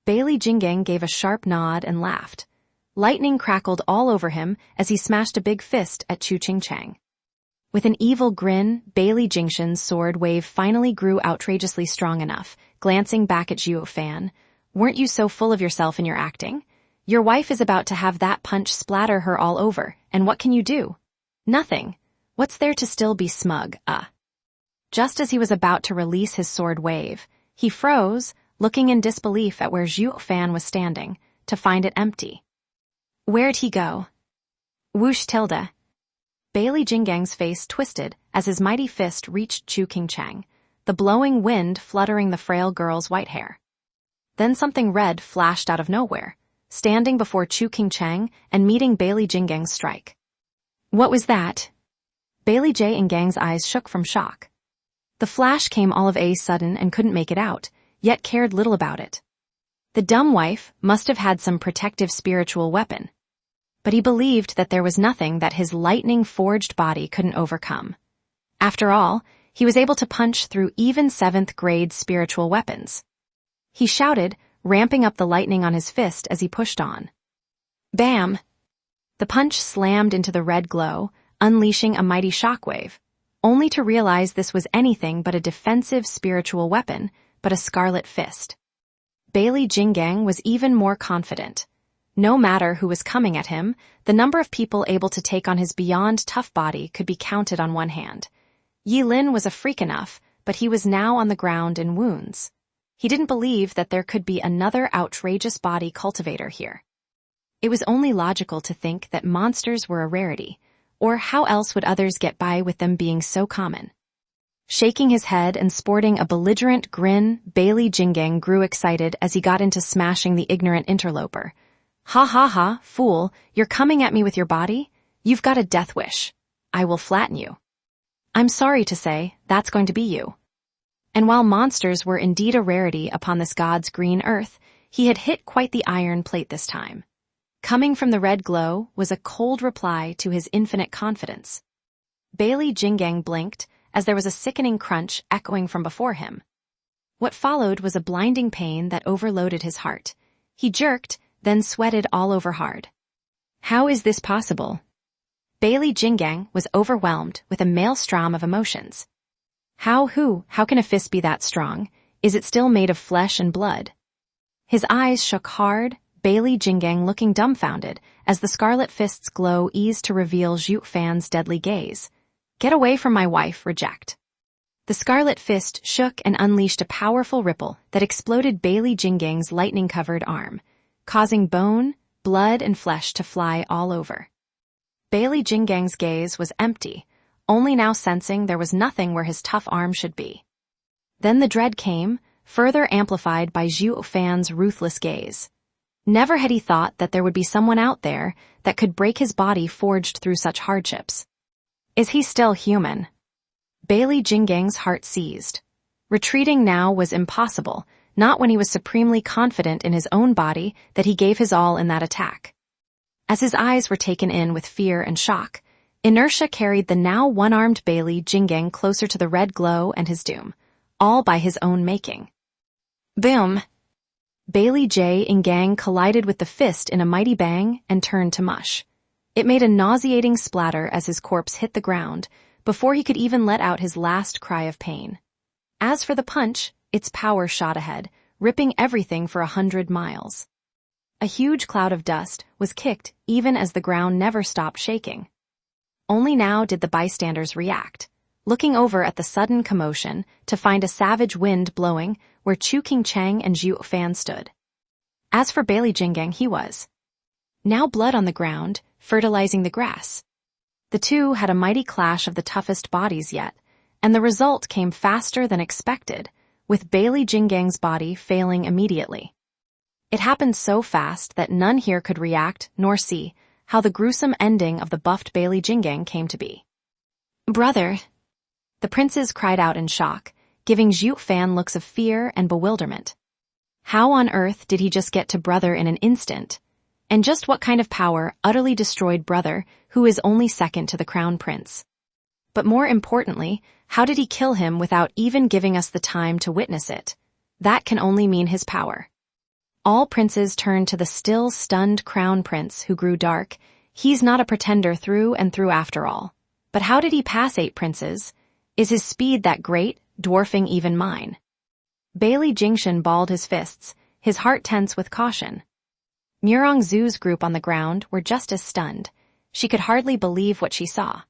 Bailey Jinggang gave a sharp nod and laughed. Lightning crackled all over him as he smashed a big fist at Chu Qingchang. With an evil grin, Bailey Jingtian's sword wave finally grew outrageously strong enough. Glancing back at Zhuo Fan, weren't you so full of yourself in your acting? Your wife is about to have that punch splatter her all over, and what can you do? Nothing. What's there to still be smug, Just as he was about to release his sword wave, he froze, looking in disbelief at where Zhuo Fan was standing, to find it empty. Where'd he go? Whoosh tilde. Bailey Jinggang's face twisted as his mighty fist reached Chu Qingchang, the blowing wind fluttering the frail girl's white hair. Then something red flashed out of nowhere, standing before Chu Qingchang and meeting Bailey Jinggang's strike. What was that? Bailey Jinggang's eyes shook from shock. The flash came all of a sudden and couldn't make it out, yet cared little about it. The dumb wife must have had some protective spiritual weapon. But he believed that there was nothing that his lightning-forged body couldn't overcome. After all, he was able to punch through even 7th-grade spiritual weapons. He shouted, ramping up the lightning on his fist as he pushed on. Bam! The punch slammed into the red glow, unleashing a mighty shockwave, only to realize this was anything but a defensive spiritual weapon, but a scarlet fist. Bailey Jinggang was even more confident. No matter who was coming at him, the number of people able to take on his beyond tough body could be counted on one hand. Yi Lin was a freak enough, but he was now on the ground in wounds. He didn't believe that there could be another outrageous body cultivator here. It was only logical to think that monsters were a rarity, or how else would others get by with them being so common? Shaking his head and sporting a belligerent grin, Bailey Jinggang grew excited as he got into smashing the ignorant interloper. Ha ha ha, fool, you're coming at me with your body? You've got a death wish. I will flatten you. I'm sorry to say, that's going to be you. And while monsters were indeed a rarity upon this god's green earth, he had hit quite the iron plate this time. Coming from the red glow was a cold reply to his infinite confidence. Bailey Jinggang blinked as there was a sickening crunch echoing from before him. What followed was a blinding pain that overloaded his heart. He jerked, then sweated all over hard. How is this possible? Bailey Jinggang was overwhelmed with a maelstrom of emotions. How can a fist be that strong? Is it still made of flesh and blood? His eyes shook hard, Bailey Jinggang looking dumbfounded as the scarlet fist's glow eased to reveal Zhu Fan's deadly gaze. Get away from my wife, reject. The scarlet fist shook and unleashed a powerful ripple that exploded Bailey Jinggang's lightning-covered arm, causing bone, blood, and flesh to fly all over. Bailey Jinggang's gaze was empty, only now sensing there was nothing where his tough arm should be. Then the dread came, further amplified by Zhu Fan's ruthless gaze. Never had he thought that there would be someone out there that could break his body forged through such hardships. Is he still human? Bailey Jinggang's heart seized. Retreating now was impossible, not when he was supremely confident in his own body that he gave his all in that attack. As his eyes were taken in with fear and shock, inertia carried the now one-armed Bailey Jinggang closer to the red glow and his doom, all by his own making. Boom! Bailey Jinggang collided with the fist in a mighty bang and turned to mush. It made a nauseating splatter as his corpse hit the ground, before he could even let out his last cry of pain. As for the punch, its power shot ahead, ripping everything for 100 miles. A huge cloud of dust was kicked even as the ground never stopped shaking. Only now did the bystanders react, looking over at the sudden commotion to find a savage wind blowing where Chu Qingcheng and Zhu Fan stood. As for Bailey Jinggang, he was now blood on the ground, fertilizing the grass. The two had a mighty clash of the toughest bodies yet, and the result came faster than expected, with Bailey Jinggang's body failing immediately. It happened so fast that none here could react nor see how the gruesome ending of the buffed Bailey Jinggang came to be. Brother! The princes cried out in shock, giving Zhu Fan looks of fear and bewilderment. How on earth did he just get to brother in an instant? And just what kind of power utterly destroyed brother, who is only second to the crown prince? But more importantly, how did he kill him without even giving us the time to witness it? That can only mean his power. All princes turned to the still stunned crown prince who grew dark. He's not a pretender through and through after all. But how did he pass 8 princes? Is his speed that great, dwarfing even mine? Bailey Jingshan balled his fists, his heart tense with caution. Murong Zhu's group on the ground were just as stunned. She could hardly believe what she saw.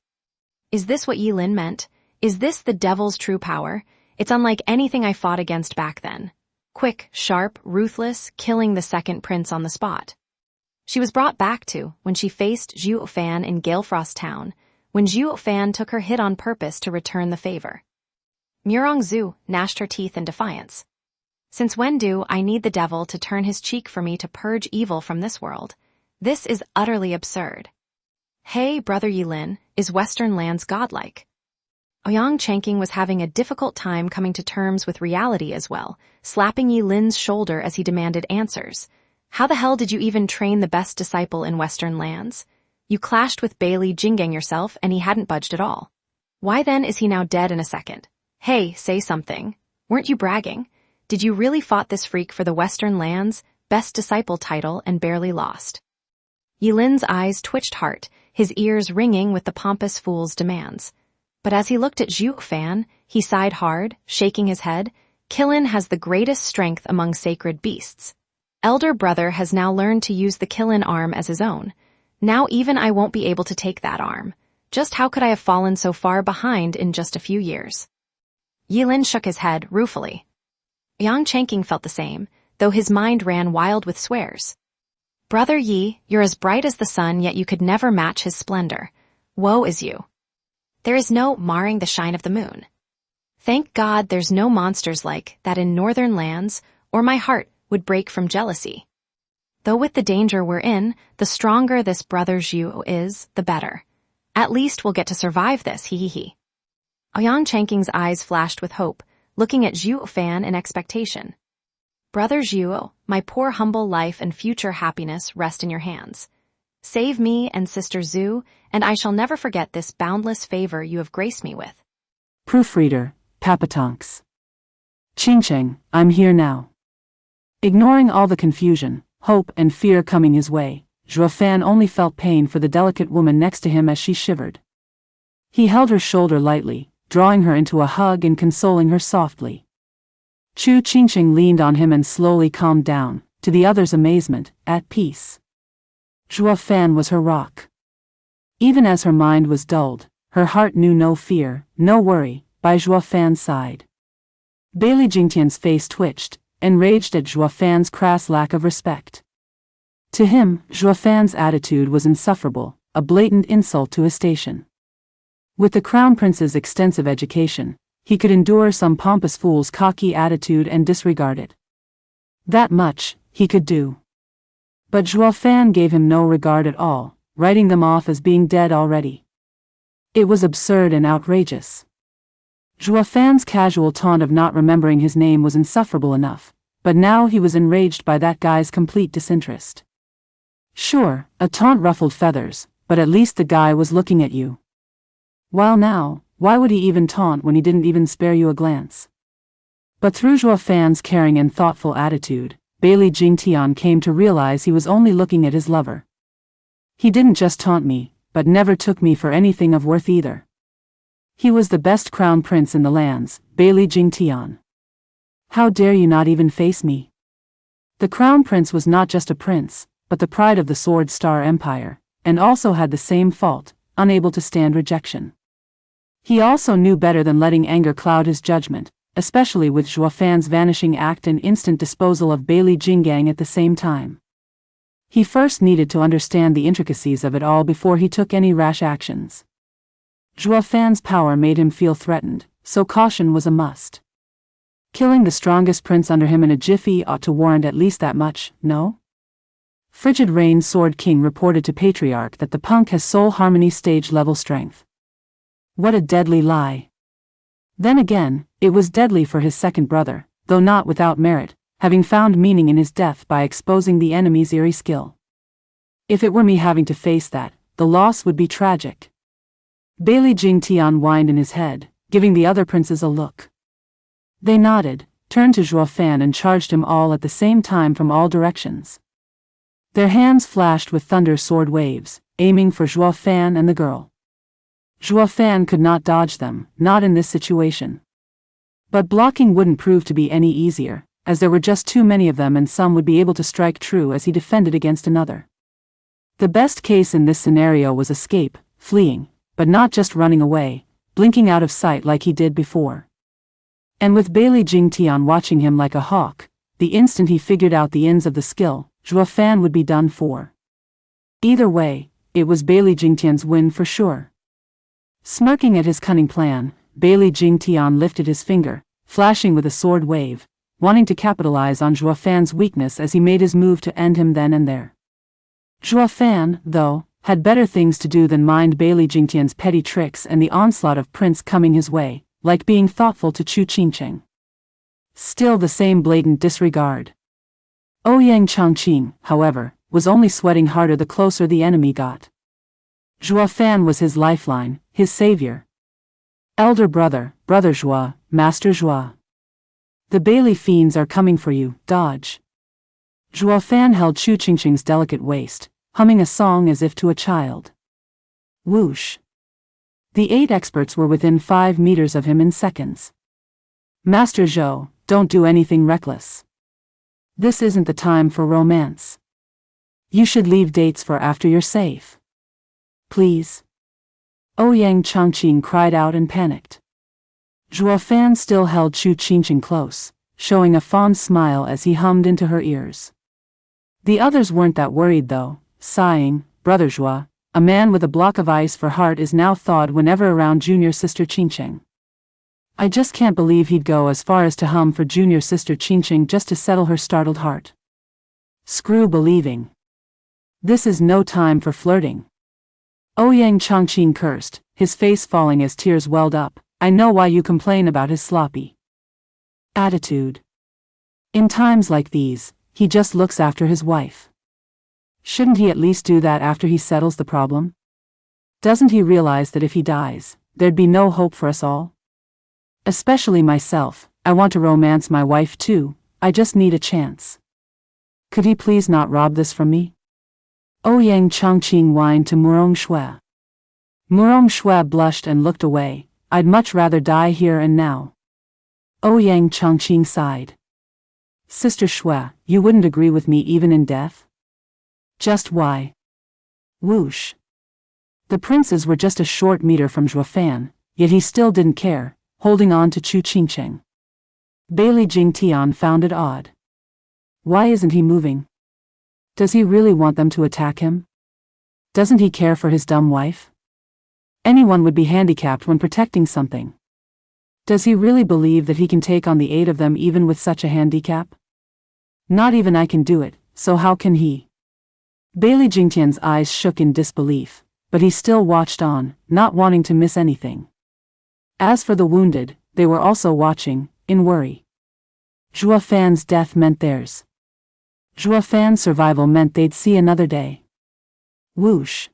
Is this what Yilin meant? Is this the devil's true power? It's unlike anything I fought against back then. Quick, sharp, ruthless, killing the second prince on the spot. She was brought back to when she faced Zhu Fan in Galefrost Town, when Zhu Fan took her hit on purpose to return the favor. Murong Zhu gnashed her teeth in defiance. Since when do I need the devil to turn his cheek for me to purge evil from this world? This is utterly absurd. Hey, Brother Yilin, is Western lands godlike? Ouyang Chanking was having a difficult time coming to terms with reality as well, slapping Yilin's shoulder as he demanded answers. How the hell did you even train the best disciple in Western lands? You clashed with Bailey Jinggang yourself and he hadn't budged at all. Why then is he now dead in a second? Hey, say something. Weren't you bragging? Did you really fought this freak for the Western lands, best disciple title, and barely lost? Yilin's eyes twitched hard, his ears ringing with the pompous fool's demands. But as he looked at Zhu Fan, he sighed hard, shaking his head. Qilin has the greatest strength among sacred beasts. Elder brother has now learned to use the Qilin arm as his own. Now even I won't be able to take that arm. Just how could I have fallen so far behind in just a few years? Yilin shook his head ruefully. Yang Chanking felt the same, though his mind ran wild with swears. Brother Yi, you're as bright as the sun, yet you could never match his splendor. Woe is you. There is no marring the shine of the moon. Thank God there's no monsters like that in northern lands, or my heart would break from jealousy. Though with the danger we're in, the stronger this brother Zhu is, the better. At least we'll get to survive this, he. Ouyang Chanking's eyes flashed with hope, looking at Zhu Fan in expectation. Brother Zhu, my poor humble life and future happiness rest in your hands. Save me and Sister Zhu, and I shall never forget this boundless favor you have graced me with. Proofreader, Papatonks. Qingcheng, I'm here now. Ignoring all the confusion, hope and fear coming his way, Zhuofan only felt pain for the delicate woman next to him as she shivered. He held her shoulder lightly, drawing her into a hug and consoling her softly. Chu Qingcheng leaned on him and slowly calmed down, to the other's amazement, at peace. Zhuofan was her rock. Even as her mind was dulled, her heart knew no fear, no worry, by Zhuofan's side. Bailey Jingtian's face twitched, enraged at Zhuofan's crass lack of respect. To him, Zhuofan's attitude was insufferable, a blatant insult to his station. With the Crown Prince's extensive education, he could endure some pompous fool's cocky attitude and disregard it. That much, he could do. But Zhuofan gave him no regard at all, writing them off as being dead already. It was absurd and outrageous. Zhuofan's casual taunt of not remembering his name was insufferable enough, but now he was enraged by that guy's complete disinterest. Sure, a taunt ruffled feathers, but at least the guy was looking at you. While now, why would he even taunt when he didn't even spare you a glance? But through Zhuofan's caring and thoughtful attitude, Bailey Jingtian came to realize he was only looking at his lover. He didn't just taunt me, but never took me for anything of worth either. He was the best crown prince in the lands, Bailey Jingtian. How dare you not even face me? The crown prince was not just a prince, but the pride of the Sword Star Empire, and also had the same fault, unable to stand rejection. He also knew better than letting anger cloud his judgment, especially with Zhuofan's vanishing act and instant disposal of Bailey Jinggang at the same time. He first needed to understand the intricacies of it all before he took any rash actions. Zhuofan's power made him feel threatened, so caution was a must. Killing the strongest prince under him in a jiffy ought to warrant at least that much, no? Frigid Rain Sword King reported to Patriarch that the punk has soul harmony stage level strength. What a deadly lie. Then again, it was deadly for his second brother, though not without merit, having found meaning in his death by exposing the enemy's eerie skill. If it were me having to face that, the loss would be tragic. Bailey Jingtian whined in his head, giving the other princes a look. They nodded, turned to Zhuofan and charged him all at the same time from all directions. Their hands flashed with thunder sword waves, aiming for Zhuofan and the girl. Zhuofan could not dodge them, not in this situation. But blocking wouldn't prove to be any easier, as there were just too many of them and some would be able to strike true as he defended against another. The best case in this scenario was escape, fleeing, but not just running away, blinking out of sight like he did before. And with Bailey Jingtian watching him like a hawk, the instant he figured out the ins of the skill, Zhuofan would be done for. Either way, it was Bailey Jingtian's win for sure. Smirking at his cunning plan, Bailey Jingtian lifted his finger, flashing with a sword wave, wanting to capitalize on Zhuofan's weakness as he made his move to end him then and there. Zhuofan, though, had better things to do than mind Bailey Jingtian's petty tricks and the onslaught of prince coming his way, like being thoughtful to Chu Qingcheng. Still the same blatant disregard. Ouyang Changqing, however, was only sweating harder the closer the enemy got. Zhuofan was his lifeline, his savior. Elder brother, Brother Zhua, Master Zhua. The Bailey fiends are coming for you, dodge. Zhuofan held Chu Qingcheng's delicate waist, humming a song as if to a child. Whoosh. The 8 experts were within 5 meters of him in seconds. Master Zhou, don't do anything reckless. This isn't the time for romance. You should leave dates for after you're safe. Please. Ouyang Changqing cried out and panicked. Zhuofan still held Chu Qingcheng close, showing a fond smile as he hummed into her ears. The others weren't that worried though, sighing, Brother Zhua, a man with a block of ice for heart is now thawed whenever around junior sister Qingcheng. I just can't believe he'd go as far as to hum for junior sister Qingcheng just to settle her startled heart. Screw believing. This is no time for flirting. Ouyang Changqing cursed, his face falling as tears welled up. I know why you complain about his sloppy attitude. In times like these, he just looks after his wife. Shouldn't he at least do that after he settles the problem? Doesn't he realize that if he dies, there'd be no hope for us all? Especially myself, I want to romance my wife too, I just need a chance. Could he please not rob this from me? Ouyang Chongqing whined to Murong Shui. Murong Shui blushed and looked away. I'd much rather die here and now. Ouyang Chongqing sighed. Sister Shui, you wouldn't agree with me even in death? Just why? Whoosh. The princes were just a short meter from Zhuo Fan, yet he still didn't care, holding on to Chu Qingcheng. Bailey Jingtian found it odd. Why isn't he moving? Does he really want them to attack him? Doesn't he care for his dumb wife? Anyone would be handicapped when protecting something. Does he really believe that he can take on the 8 of them even with such a handicap? Not even I can do it, so how can he? Bailey Jingtian's eyes shook in disbelief, but he still watched on, not wanting to miss anything. As for the wounded, they were also watching, in worry. Zhuo Fan's death meant theirs. Zhuo Fan's survival meant they'd see another day. Whoosh.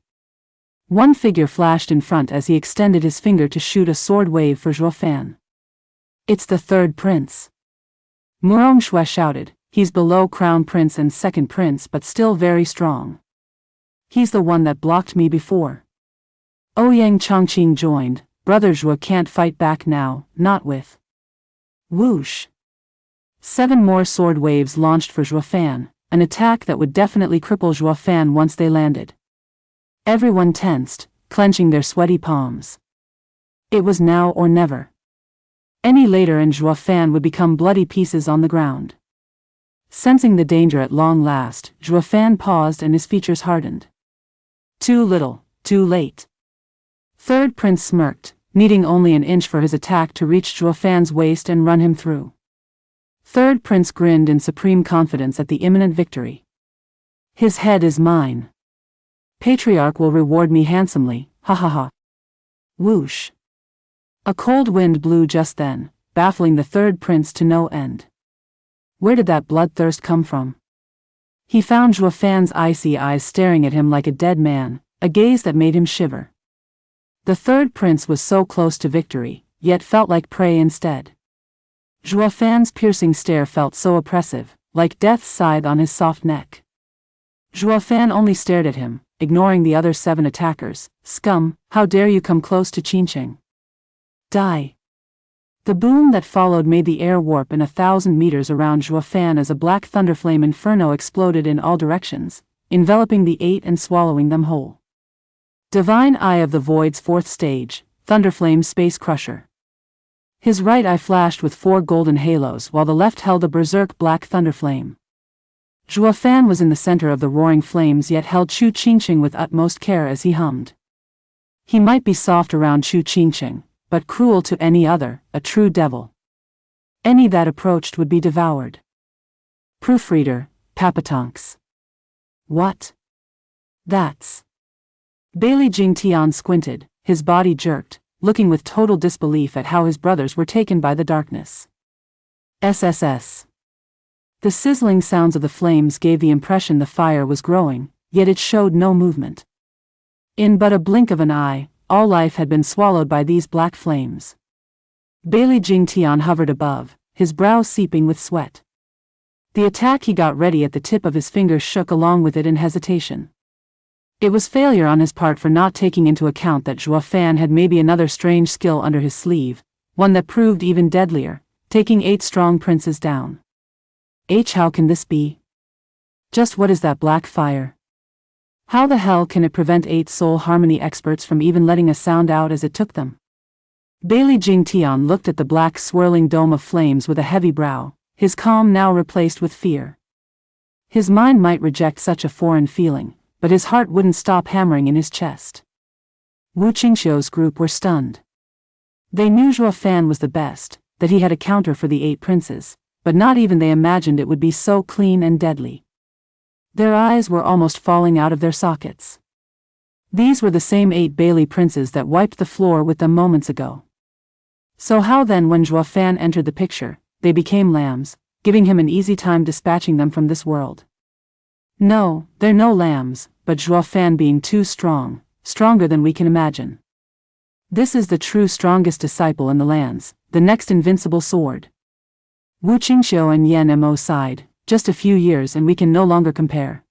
One figure flashed in front as he extended his finger to shoot a sword wave for Zhuo Fan. It's the 3rd prince. Murong Shui shouted, he's below Crown Prince and 2nd Prince but still very strong. He's the one that blocked me before. Ouyang Chongqing joined, Brother Zhuo can't fight back now, not with. Whoosh. 7 more sword waves launched for Zhuo Fan, an attack that would definitely cripple Zhuo Fan once they landed. Everyone tensed, clenching their sweaty palms. It was now or never. Any later and Zhuo Fan would become bloody pieces on the ground. Sensing the danger at long last, Zhuo Fan paused and his features hardened. Too little, too late. 3rd Prince smirked, needing only an inch for his attack to reach Zhuo Fan's waist and run him through. 3rd Prince grinned in supreme confidence at the imminent victory. His head is mine. Patriarch will reward me handsomely, ha ha ha. Whoosh. A cold wind blew just then, baffling the 3rd Prince to no end. Where did that bloodthirst come from? He found Zhuo Fan's icy eyes staring at him like a dead man, a gaze that made him shiver. The 3rd Prince was so close to victory, yet felt like prey instead. Zhuo Fan's piercing stare felt so oppressive, like death's scythe on his soft neck. Zhuo Fan only stared at him, ignoring the other 7 attackers. Scum, how dare you come close to Qingcheng? Die. The boom that followed made the air warp in 1,000 meters around Zhuo Fan as a black thunderflame inferno exploded in all directions, enveloping the 8 and swallowing them whole. Divine Eye of the Void's 4th stage, Thunderflame Space Crusher. His right eye flashed with 4 golden halos while the left held a berserk black thunderflame. Zhuo Fan was in the center of the roaring flames yet held Chu Qingcheng with utmost care as he hummed. He might be soft around Chu Qingcheng, but cruel to any other, a true devil. Any that approached would be devoured. Proofreader, Papatonks. What? That's. Bailey Jingtian squinted, his body jerked, looking with total disbelief at how his brothers were taken by the darkness. SSS. The sizzling sounds of the flames gave the impression the fire was growing, yet it showed no movement. In but a blink of an eye, all life had been swallowed by these black flames. Bailey Jingtian hovered above, his brow seeping with sweat. The attack he got ready at the tip of his finger shook along with it in hesitation. It was failure on his part for not taking into account that Zhuo Fan had maybe another strange skill under his sleeve, one that proved even deadlier, taking 8 strong princes down. How can this be? Just what is that black fire? How the hell can it prevent 8 soul harmony experts from even letting a sound out as it took them? Bailey Jingtian looked at the black swirling dome of flames with a heavy brow, his calm now replaced with fear. His mind might reject such a foreign feeling, but his heart wouldn't stop hammering in his chest. Wu Qingxiu's group were stunned. They knew Zhuo Fan was the best, that he had a counter for the 8 princes, but not even they imagined it would be so clean and deadly. Their eyes were almost falling out of their sockets. These were the same 8 Bailey princes that wiped the floor with them moments ago. So how then when Zhuo Fan entered the picture, they became lambs, giving him an easy time dispatching them from this world? No, they're no lambs, but Zhuo Fan being too strong, stronger than we can imagine. This is the true strongest disciple in the lands, the next invincible sword. Wu Qingxiu and Yan Mo sighed, just a few years and we can no longer compare.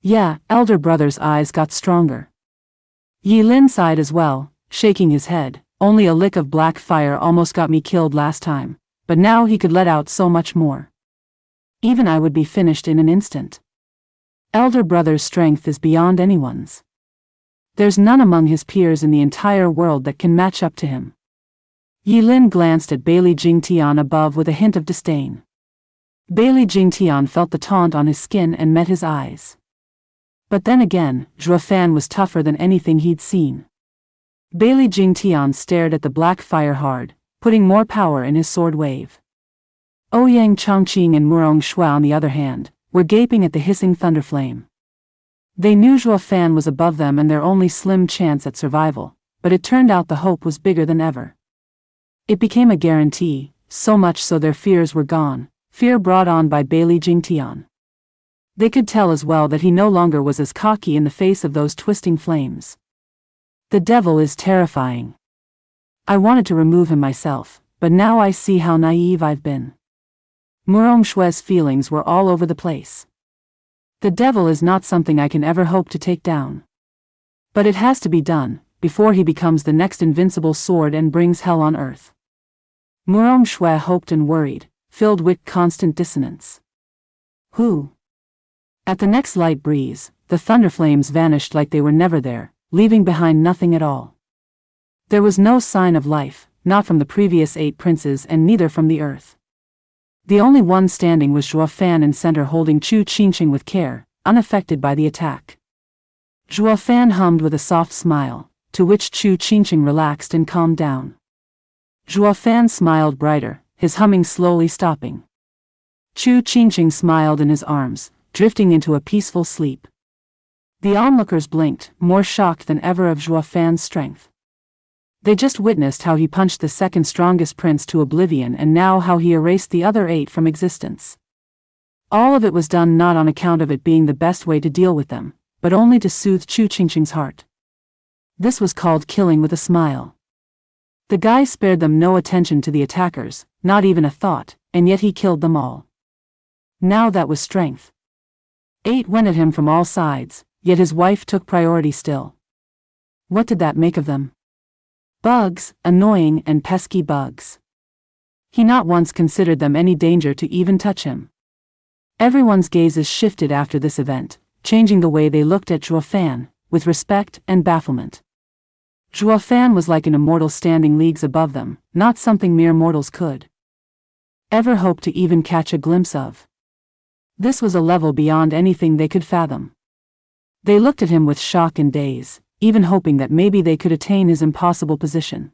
Yeah, elder brother's eyes got stronger. Yi Lin sighed as well, shaking his head. Only a lick of black fire almost got me killed last time, but now he could let out so much more. Even I would be finished in an instant. Elder brother's strength is beyond anyone's. There's none among his peers in the entire world that can match up to him. Yi Lin glanced at Bailey Jingtian above with a hint of disdain. Bailey Jingtian felt the taunt on his skin and met his eyes. But then again, Zhuo Fan was tougher than anything he'd seen. Bailey Jingtian stared at the black fire hard, putting more power in his sword wave. Ouyang Chongqing and Murong Shui, on the other hand, were gaping at the hissing thunderflame. They knew Zhuo Fan was above them and their only slim chance at survival, but it turned out the hope was bigger than ever. It became a guarantee, so much so their fears were gone, fear brought on by Bailey Jingtian. They could tell as well that he no longer was as cocky in the face of those twisting flames. The devil is terrifying. I wanted to remove him myself, but now I see how naive I've been. Murong Shui's feelings were all over the place. The devil is not something I can ever hope to take down. But it has to be done, before he becomes the next invincible sword and brings hell on earth. Murong Shui hoped and worried, filled with constant dissonance. Who? At the next light breeze, the thunderflames vanished like they were never there, leaving behind nothing at all. There was no sign of life, not from the previous 8 princes and neither from the earth. The only one standing was Zhuo Fan in center holding Chu Qingqing with care, unaffected by the attack. Zhuo Fan hummed with a soft smile, to which Chu Qingqing relaxed and calmed down. Zhuo Fan smiled brighter, his humming slowly stopping. Chu Qingqing smiled in his arms, drifting into a peaceful sleep. The onlookers blinked, more shocked than ever of Zhuo Fan's strength. They just witnessed how he punched the second strongest prince to oblivion and now how he erased the other 8 from existence. All of it was done not on account of it being the best way to deal with them, but only to soothe Chu Qingqing's heart. This was called killing with a smile. The guy spared them no attention to the attackers, not even a thought, and yet he killed them all. Now that was strength. 8 went at him from all sides, yet his wife took priority still. What did that make of them? Bugs, annoying and pesky bugs. He not once considered them any danger to even touch him. Everyone's gazes shifted after this event, changing the way they looked at Zhuo Fan, with respect and bafflement. Zhuo Fan was like an immortal standing leagues above them, not something mere mortals could ever hope to even catch a glimpse of. This was a level beyond anything they could fathom. They looked at him with shock and daze, even hoping that maybe they could attain his impossible position.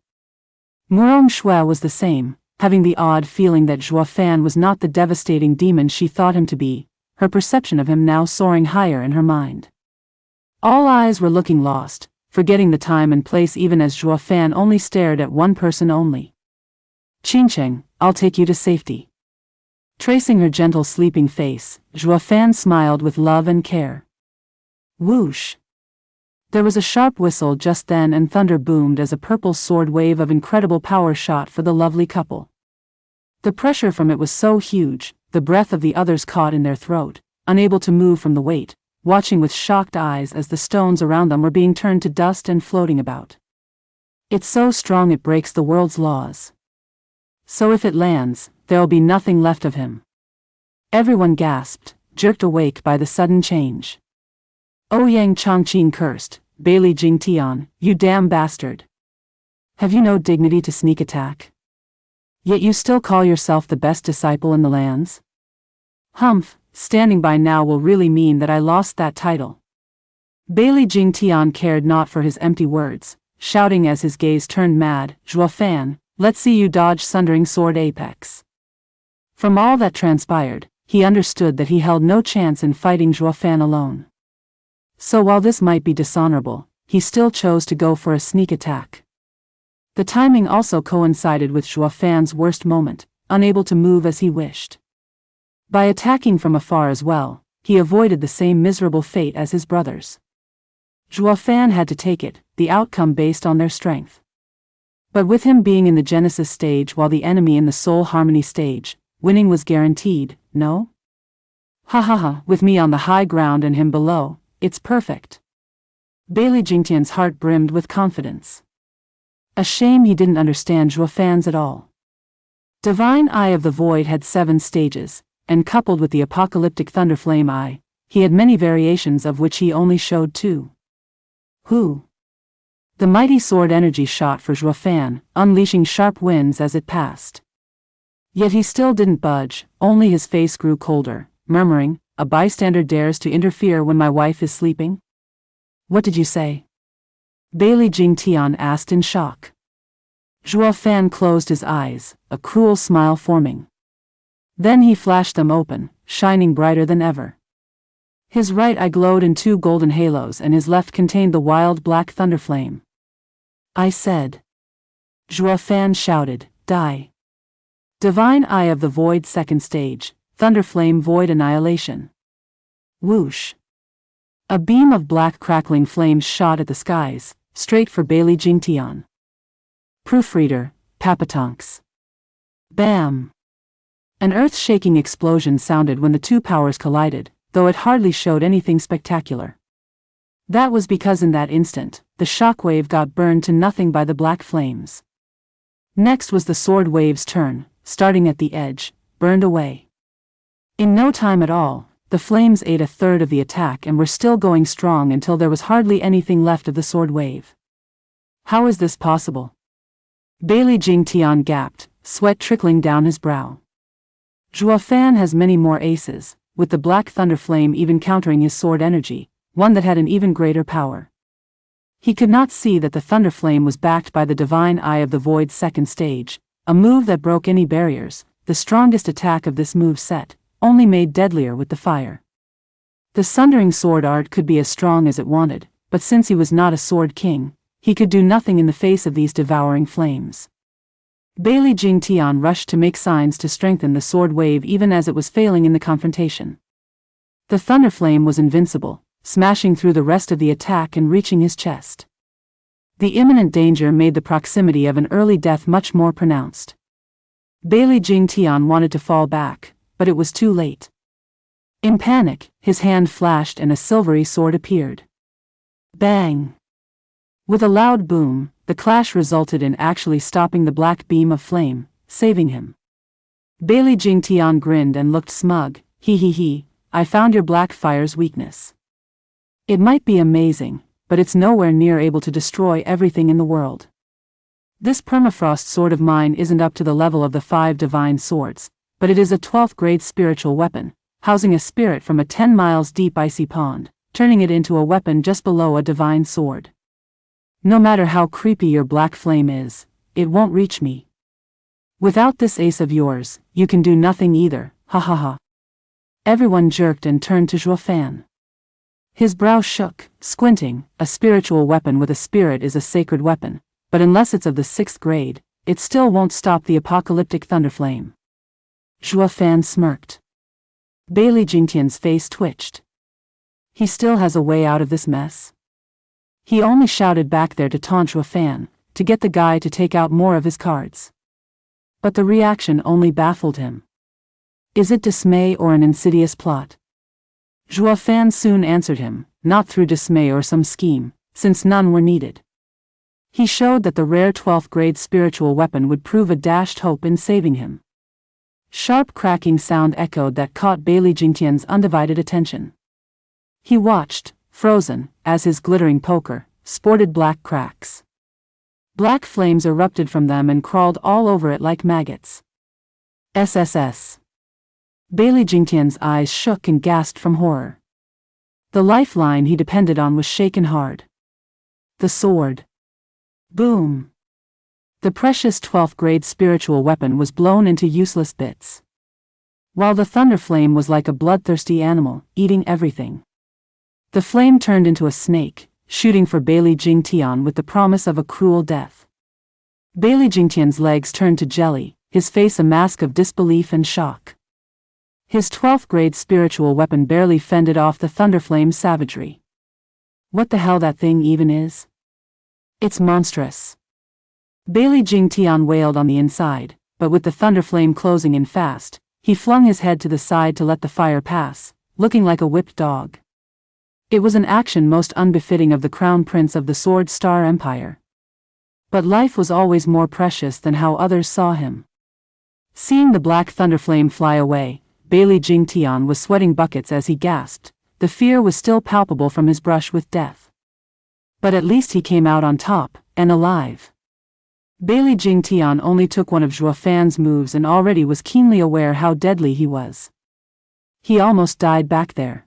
Murong Shui was the same, having the odd feeling that Zhuo Fan was not the devastating demon she thought him to be, her perception of him now soaring higher in her mind. All eyes were looking lost, forgetting the time and place even as Zhuo Fan only stared at one person only. Qingqing, I'll take you to safety. Tracing her gentle sleeping face, Zhuo Fan smiled with love and care. Whoosh! There was a sharp whistle just then and thunder boomed as a purple sword wave of incredible power shot for the lovely couple. The pressure from it was so huge, the breath of the others caught in their throat, unable to move from the weight, watching with shocked eyes as the stones around them were being turned to dust and floating about. It's so strong it breaks the world's laws. So if it lands, there'll be nothing left of him. Everyone gasped, jerked awake by the sudden change. Ouyang Chongqing cursed, Bailey Jingtian, you damn bastard. Have you no dignity to sneak attack? Yet you still call yourself the best disciple in the lands? Humph, standing by now will really mean that I lost that title. Bailey Jingtian cared not for his empty words, shouting as his gaze turned mad, Zhuo Fan, let's see you dodge sundering sword apex. From all that transpired, he understood that he held no chance in fighting Zhuo Fan alone. So while this might be dishonorable, he still chose to go for a sneak attack. The timing also coincided with Zhuo Fan's worst moment, unable to move as he wished. By attacking from afar as well, he avoided the same miserable fate as his brothers. Zhuofan had to take it, the outcome based on their strength. But with him being in the Genesis stage while the enemy in the Soul Harmony stage, winning was guaranteed, no? Ha ha ha, with me on the high ground and him below, it's perfect. Bailey Jingtian's heart brimmed with confidence. A shame he didn't understand Zhuofan's at all. Divine Eye of the Void had 7 stages, and coupled with the apocalyptic Thunderflame Eye, he had many variations of which he only showed 2. Who? The mighty sword energy shot for Zhuofan, unleashing sharp winds as it passed. Yet he still didn't budge, only his face grew colder, murmuring, "A bystander dares to interfere when my wife is sleeping?" "What did you say?" Bailey Jingtian asked in shock. Zhuofan closed his eyes, a cruel smile forming. Then he flashed them open, shining brighter than ever. His right eye glowed in 2 golden halos and his left contained the wild black thunderflame. "I said." Zhuofan shouted, "Die." Divine Eye of the Void second stage, Thunderflame Void Annihilation. Whoosh. A beam of black crackling flames shot at the skies, straight for Bailey Jingtian. Proofreader, Papatonks. Bam! An earth-shaking explosion sounded when the 2 powers collided, though it hardly showed anything spectacular. That was because in that instant, the shockwave got burned to nothing by the black flames. Next was the sword wave's turn, starting at the edge, burned away. In no time at all, the flames ate a third of the attack and were still going strong until there was hardly anything left of the sword wave. How is this possible? Bailey Jingtian gasped, sweat trickling down his brow. Zhuofan has many more aces, with the black thunderflame even countering his sword energy, one that had an even greater power. He could not see that the thunderflame was backed by the Divine Eye of the Void's second stage, a move that broke any barriers. The strongest attack of this move set, only made deadlier with the fire. The Sundering Sword Art could be as strong as it wanted, but since he was not a Sword King, he could do nothing in the face of these devouring flames. Bailey Jingtian rushed to make signs to strengthen the sword wave even as it was failing in the confrontation. The thunderflame was invincible, smashing through the rest of the attack and reaching his chest. The imminent danger made the proximity of an early death much more pronounced. Bailey Jingtian wanted to fall back, but it was too late. In panic, his hand flashed and a silvery sword appeared. Bang! With a loud boom, the clash resulted in actually stopping the black beam of flame, saving him. Bailey Jingtian grinned and looked smug. He, I found your black fire's weakness. It might be amazing, but it's nowhere near able to destroy everything in the world. This permafrost sword of mine isn't up to the level of the 5 divine swords, but it is a 12th grade spiritual weapon, housing a spirit from a 10 miles deep icy pond, turning it into a weapon just below a divine sword. No matter how creepy your black flame is, it won't reach me. Without this ace of yours, you can do nothing either, ha ha ha. Everyone jerked and turned to Zhuofan. His brow shook, squinting. A spiritual weapon with a spirit is a sacred weapon, but unless it's of the 6th grade, it still won't stop the apocalyptic thunderflame. Zhuofan smirked. Bailey Jingtian's face twitched. He still has a way out of this mess? He only shouted back there to taunt Zhuofan, to get the guy to take out more of his cards. But the reaction only baffled him. Is it dismay or an insidious plot? Zhuofan soon answered him, not through dismay or some scheme, since none were needed. He showed that the rare 12th grade spiritual weapon would prove a dashed hope in saving him. Sharp cracking sound echoed that caught Bailey Jingtian's undivided attention. He watched, frozen, as his glittering poker sported black cracks. Black flames erupted from them and crawled all over it like maggots. SSS. Bailey Jingtian's eyes shook and gasped from horror. The lifeline he depended on was shaken hard. The sword. Boom. The precious 12th grade spiritual weapon was blown into useless bits. While the thunderflame was like a bloodthirsty animal, eating everything. The flame turned into a snake, shooting for Bailey Jingtian with the promise of a cruel death. Bailey Jingtian's legs turned to jelly, his face a mask of disbelief and shock. His 12th grade spiritual weapon barely fended off the Thunderflame's savagery. What the hell that thing even is? It's monstrous. Bailey Jingtian wailed on the inside, but with the Thunderflame closing in fast, he flung his head to the side to let the fire pass, looking like a whipped dog. It was an action most unbefitting of the Crown Prince of the Sword Star Empire. But life was always more precious than how others saw him. Seeing the black Thunderflame fly away, Bailey Jingtian was sweating buckets as he gasped. The fear was still palpable from his brush with death. But at least he came out on top, and alive. Bailey Jingtian only took one of Zhuo Fan's moves and already was keenly aware how deadly he was. He almost died back there.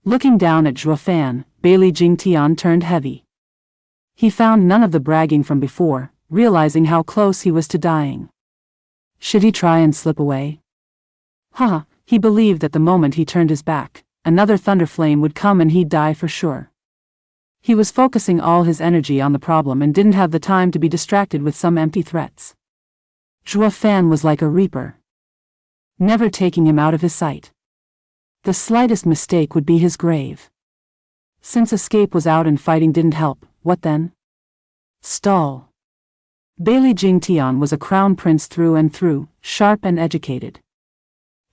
Looking down at Zhuo Fan, Bailey Jingtian turned heavy. He found none of the bragging from before, realizing how close he was to dying. Should he try and slip away? He believed that the moment he turned his back, another Thunderflame would come and he'd die for sure. He was focusing all his energy on the problem and didn't have the time to be distracted with some empty threats. Zhuo Fan was like a reaper, never taking him out of his sight. The slightest mistake would be his grave. Since escape was out and fighting didn't help, what then? Stall. Bailey Jingtian was a crown prince through and through, sharp and educated.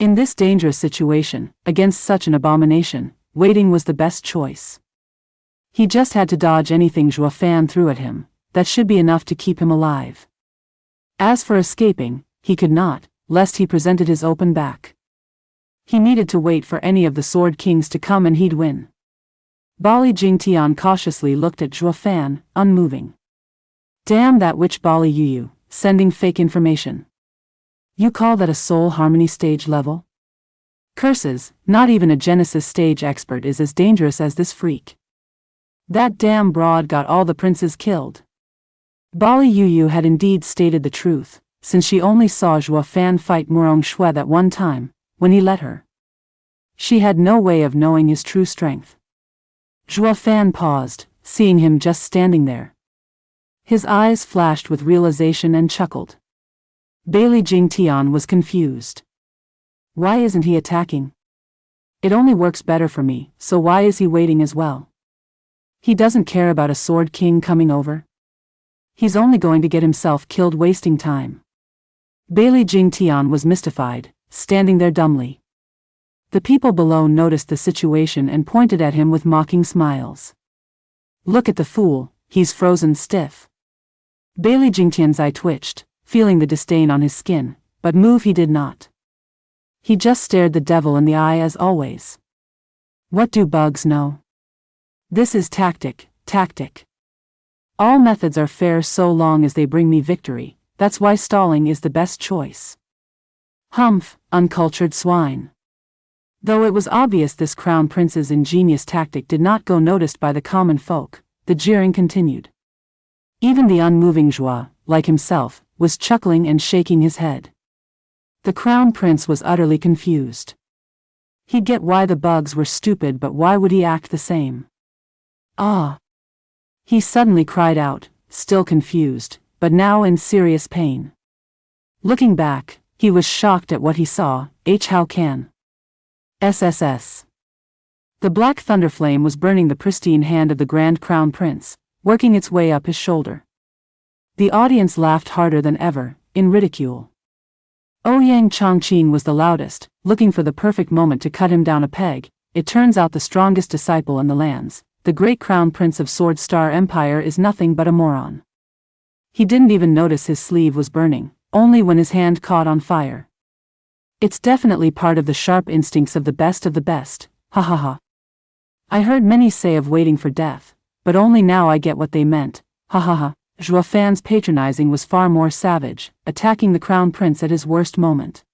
In this dangerous situation, against such an abomination, waiting was the best choice. He just had to dodge anything Zhuo Fan threw at him. That should be enough to keep him alive. As for escaping, he could not, lest he presented his open back. He needed to wait for any of the Sword Kings to come and he'd win. Bailey Jingtian cautiously looked at Zhuo Fan, unmoving. Damn that witch Bailey Yu, sending fake information. You call that a soul harmony stage level? Curses, not even a Genesis stage expert is as dangerous as this freak. That damn broad got all the princes killed. Bailey Yu had indeed stated the truth, since she only saw Zhuo Fan fight Murong Shui that one time, when he let her. She had no way of knowing his true strength. Zhuo Fan paused, seeing him just standing there. His eyes flashed with realization and chuckled. Bailey Jingtian was confused. Why isn't he attacking? It only works better for me, so why is he waiting as well? He doesn't care about a Sword King coming over. He's only going to get himself killed wasting time. Bailey Jingtian was mystified, standing there dumbly. The people below noticed the situation and pointed at him with mocking smiles. Look at the fool, he's frozen stiff. Bailey Jingtian's eye twitched, feeling the disdain on his skin, but move he did not. He just stared the devil in the eye as always. What do bugs know? This is tactic. All methods are fair so long as they bring me victory, that's why stalling is the best choice. Humph, uncultured swine. Though it was obvious this crown prince's ingenious tactic did not go noticed by the common folk, the jeering continued. Even the unmoving Zhuo, like himself, was chuckling and shaking his head. The crown prince was utterly confused. He'd get why the bugs were stupid, but why would he act the same? He suddenly cried out, still confused, but now in serious pain. Looking back, he was shocked at what he saw. How can? SSS. The black thunderflame was burning the pristine hand of the Grand Crown Prince, working its way up his shoulder. The audience laughed harder than ever, in ridicule. Ouyang Chongqing was the loudest, looking for the perfect moment to cut him down a peg. It turns out the strongest disciple in the lands, the great Crown Prince of Sword Star Empire, is nothing but a moron. He didn't even notice his sleeve was burning, only when his hand caught on fire. It's definitely part of the sharp instincts of the best of the best, ha ha ha. I heard many say of waiting for death, but only now I get what they meant, ha ha ha. Zhuo Fan's patronizing was far more savage, attacking the Crown Prince at his worst moment.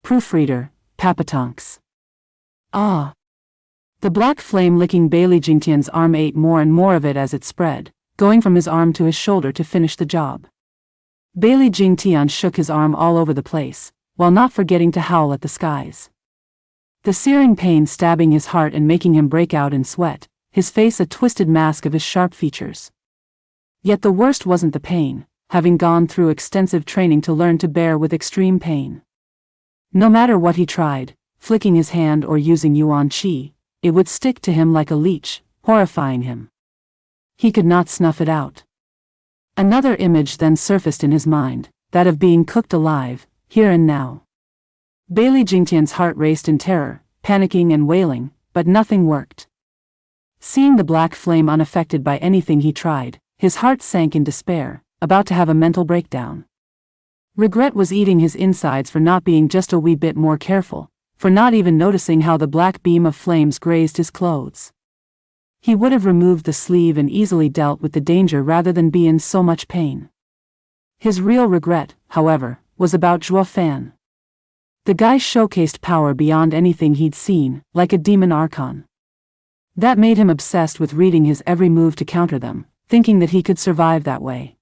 Proofreader, Papatonks. The black flame licking Bailey Jingtian's arm ate more and more of it as it spread, going from his arm to his shoulder to finish the job. Bailey Jingtian shook his arm all over the place, while not forgetting to howl at the skies. The searing pain stabbing his heart and making him break out in sweat, his face a twisted mask of his sharp features. Yet the worst wasn't the pain, having gone through extensive training to learn to bear with extreme pain. No matter what he tried, flicking his hand or using yuan qi, it would stick to him like a leech, horrifying him. He could not snuff it out. Another image then surfaced in his mind, that of being cooked alive, here and now. Bailey Jingtian's heart raced in terror, panicking and wailing, but nothing worked. Seeing the black flame unaffected by anything he tried, his heart sank in despair, about to have a mental breakdown. Regret was eating his insides for not being just a wee bit more careful, for not even noticing how the black beam of flames grazed his clothes. He would have removed the sleeve and easily dealt with the danger rather than be in so much pain. His real regret, however, was about Zhuo Fan. The guy showcased power beyond anything he'd seen, like a demon archon. That made him obsessed with reading his every move to counter them, thinking that he could survive that way.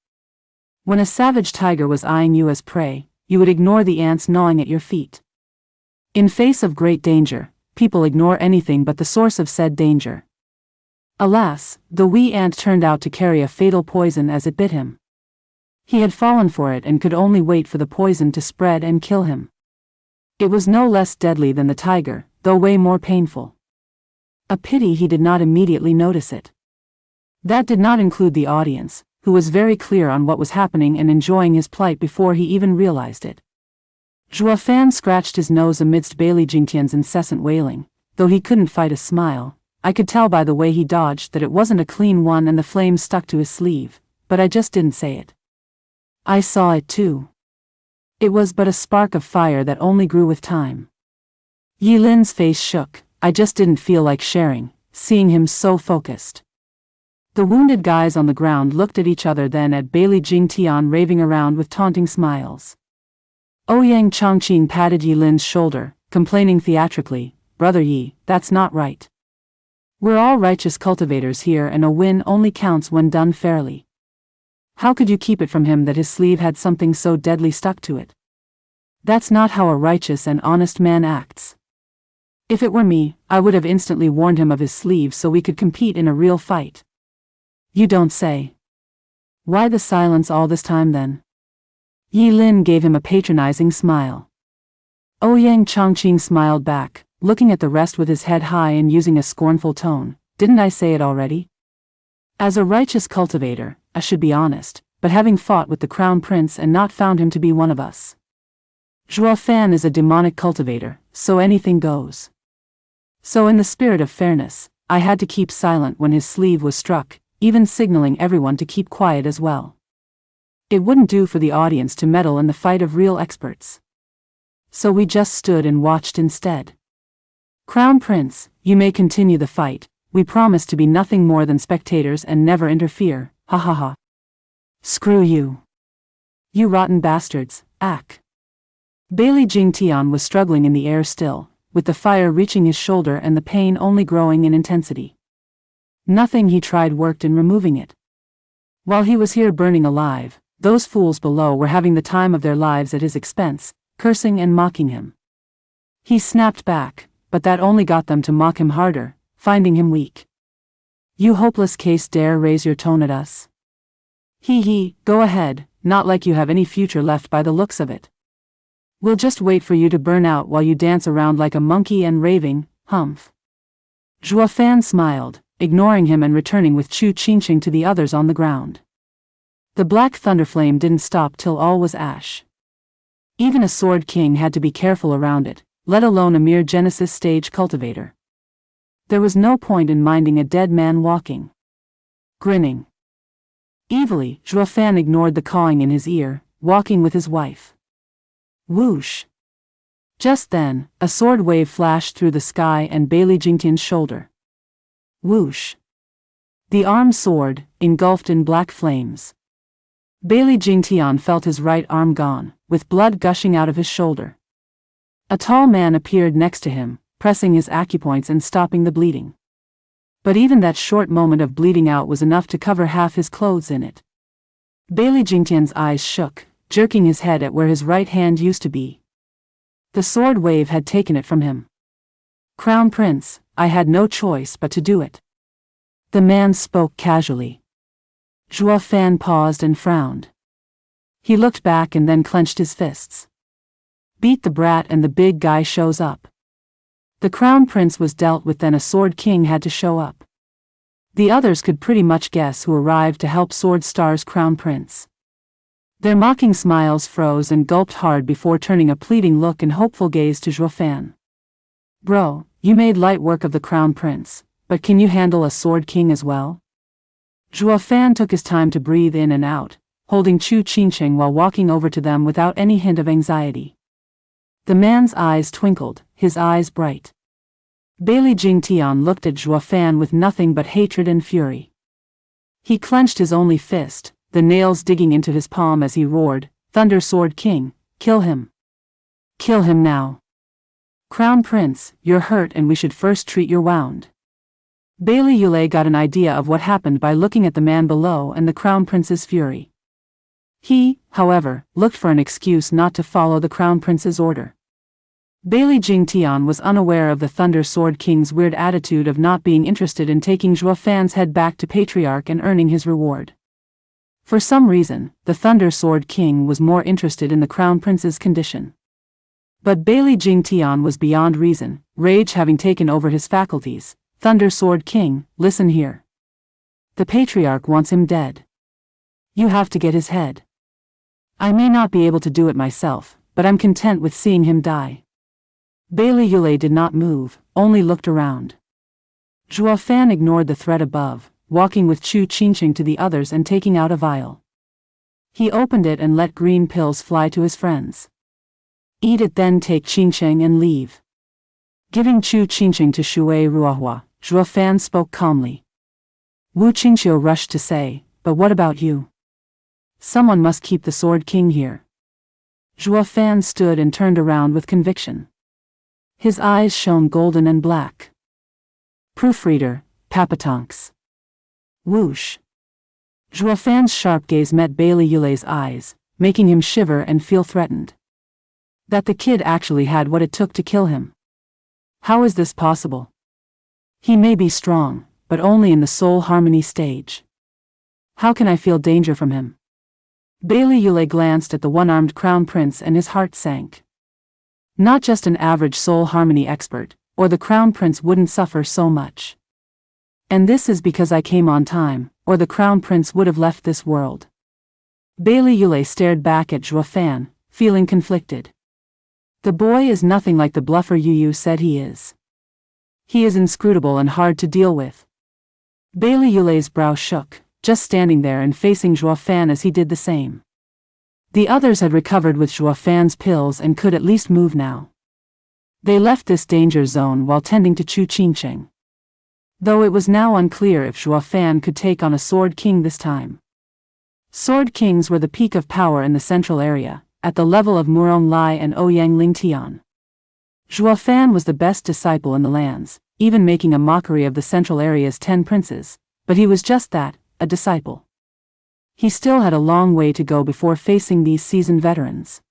When a savage tiger was eyeing you as prey, you would ignore the ants gnawing at your feet. In face of great danger, people ignore anything but the source of said danger. Alas, the wee ant turned out to carry a fatal poison as it bit him. He had fallen for it and could only wait for the poison to spread and kill him. It was no less deadly than the tiger, though way more painful. A pity he did not immediately notice it. That did not include the audience, who was very clear on what was happening and enjoying his plight before he even realized it. Zhuo Fan scratched his nose amidst Bailey Jingtian's incessant wailing. Though he couldn't fight a smile, I could tell by the way he dodged that it wasn't a clean one and the flame stuck to his sleeve, but I just didn't say it. I saw it too. It was but a spark of fire that only grew with time. Yi Lin's face shook. I just didn't feel like sharing, seeing him so focused. The wounded guys on the ground looked at each other, then at Bailey Jingtian raving around with taunting smiles. Ouyang Chongqing patted Yi Lin's shoulder, complaining theatrically, "Brother Yi, that's not right. We're all righteous cultivators here and a win only counts when done fairly. How could you keep it from him that his sleeve had something so deadly stuck to it? That's not how a righteous and honest man acts. If it were me, I would have instantly warned him of his sleeve so we could compete in a real fight." "You don't say. Why the silence all this time then?" Yi Lin gave him a patronizing smile. Ouyang Chongqing smiled back, looking at the rest with his head high and using a scornful tone. "Didn't I say it already? As a righteous cultivator, I should be honest, but having fought with the crown prince and not found him to be one of us. Zhuo Fan is a demonic cultivator, so anything goes. So in the spirit of fairness, I had to keep silent when his sleeve was struck, even signaling everyone to keep quiet as well. It wouldn't do for the audience to meddle in the fight of real experts. So we just stood and watched instead. Crown Prince, you may continue the fight, we promise to be nothing more than spectators and never interfere, ha ha ha. Screw you. You rotten bastards, ack." Bailey Jingtian was struggling in the air still, with the fire reaching his shoulder and the pain only growing in intensity. Nothing he tried worked in removing it. While he was here burning alive, those fools below were having the time of their lives at his expense, cursing and mocking him. He snapped back, but that only got them to mock him harder, finding him weak. "You hopeless case dare raise your tone at us? He, go ahead, not like you have any future left by the looks of it. We'll just wait for you to burn out while you dance around like a monkey and raving, humph." Zhuo Fan smiled, ignoring him and returning with Chu Qingqing to the others on the ground. The black thunderflame didn't stop till all was ash. Even a sword king had to be careful around it, let alone a mere Genesis stage cultivator. There was no point in minding a dead man walking. Grinning evilly, Zhuo Fan ignored the cawing in his ear, walking with his wife. Whoosh! Just then, a sword wave flashed through the sky and Bailey Jingtian's shoulder. Whoosh! The arm soared, engulfed in black flames. Bailey Jingtian felt his right arm gone, with blood gushing out of his shoulder. A tall man appeared next to him, pressing his acupoints and stopping the bleeding. But even that short moment of bleeding out was enough to cover half his clothes in it. Bailey Jingtian's eyes shook, jerking his head at where his right hand used to be. The sword wave had taken it from him. "Crown Prince, I had no choice but to do it." The man spoke casually. Zhuo Fan paused and frowned. He looked back and then clenched his fists. Beat the brat and the big guy shows up. The crown prince was dealt with, then a sword king had to show up. The others could pretty much guess who arrived to help Sword Star's crown prince. Their mocking smiles froze and gulped hard before turning a pleading look and hopeful gaze to Zhuo Fan. Bro, you made light work of the crown prince, but can you handle a sword king as well? Zhuo Fan took his time to breathe in and out, holding Chu Qingqing while walking over to them without any hint of anxiety. The man's eyes twinkled, his eyes bright. Bailey Jingtian looked at Zhuo Fan with nothing but hatred and fury. He clenched his only fist, the nails digging into his palm as he roared, "Thunder Sword King, kill him! Kill him now! Crown Prince, you're hurt and we should first treat your wound." Bailey Yulei got an idea of what happened by looking at the man below and the Crown Prince's fury. He, however, looked for an excuse not to follow the Crown Prince's order. Bailey Jingtian was unaware of the Thunder Sword King's weird attitude of not being interested in taking Zhuo Fan's head back to Patriarch and earning his reward. For some reason, the Thunder Sword King was more interested in the Crown Prince's condition. But Bailey Jingtian was beyond reason, rage having taken over his faculties. "Thunder Sword King, listen here. The Patriarch wants him dead. You have to get his head. I may not be able to do it myself, but I'm content with seeing him die." Bailey Yulei did not move, only looked around. Zhuo Fan ignored the threat above, walking with Chu Qingqing to the others and taking out a vial. He opened it and let green pills fly to his friends. "Eat it, then take Qingqing and leave." Giving Chu Qingqing to Shui Ruohua, Zhuo Fan spoke calmly. Wu Qingqiu rushed to say, "But what about you? Someone must keep the Sword King here." Zhuo Fan stood and turned around with conviction. His eyes shone golden and black. "Proofreader, Papatonks." Whoosh. Zhuo Fan's sharp gaze met Bailey Yulei's eyes, making him shiver and feel threatened. That the kid actually had what it took to kill him. How is this possible? He may be strong, but only in the soul harmony stage. How can I feel danger from him? Bailey Yulei glanced at the one-armed crown prince and his heart sank. Not just an average soul harmony expert, or the crown prince wouldn't suffer so much. And this is because I came on time, or the crown prince would have left this world. Bailey Yulei stared back at Zhuo Fan, feeling conflicted. The boy is nothing like the bluffer Yu said he is. He is inscrutable and hard to deal with. Bailey Yulei's brow shook, just standing there and facing Zhuo Fan as he did the same. The others had recovered with Zhuo Fan's pills and could at least move now. They left this danger zone while tending to Chu Qingqing. Though it was now unclear if Zhuo Fan could take on a Sword King this time. Sword Kings were the peak of power in the central area, at the level of Murong Lai and Ouyang Lingtian. Zhuo Fan was the best disciple in the lands, even making a mockery of the central area's 10 princes, but he was just that, a disciple. He still had a long way to go before facing these seasoned veterans.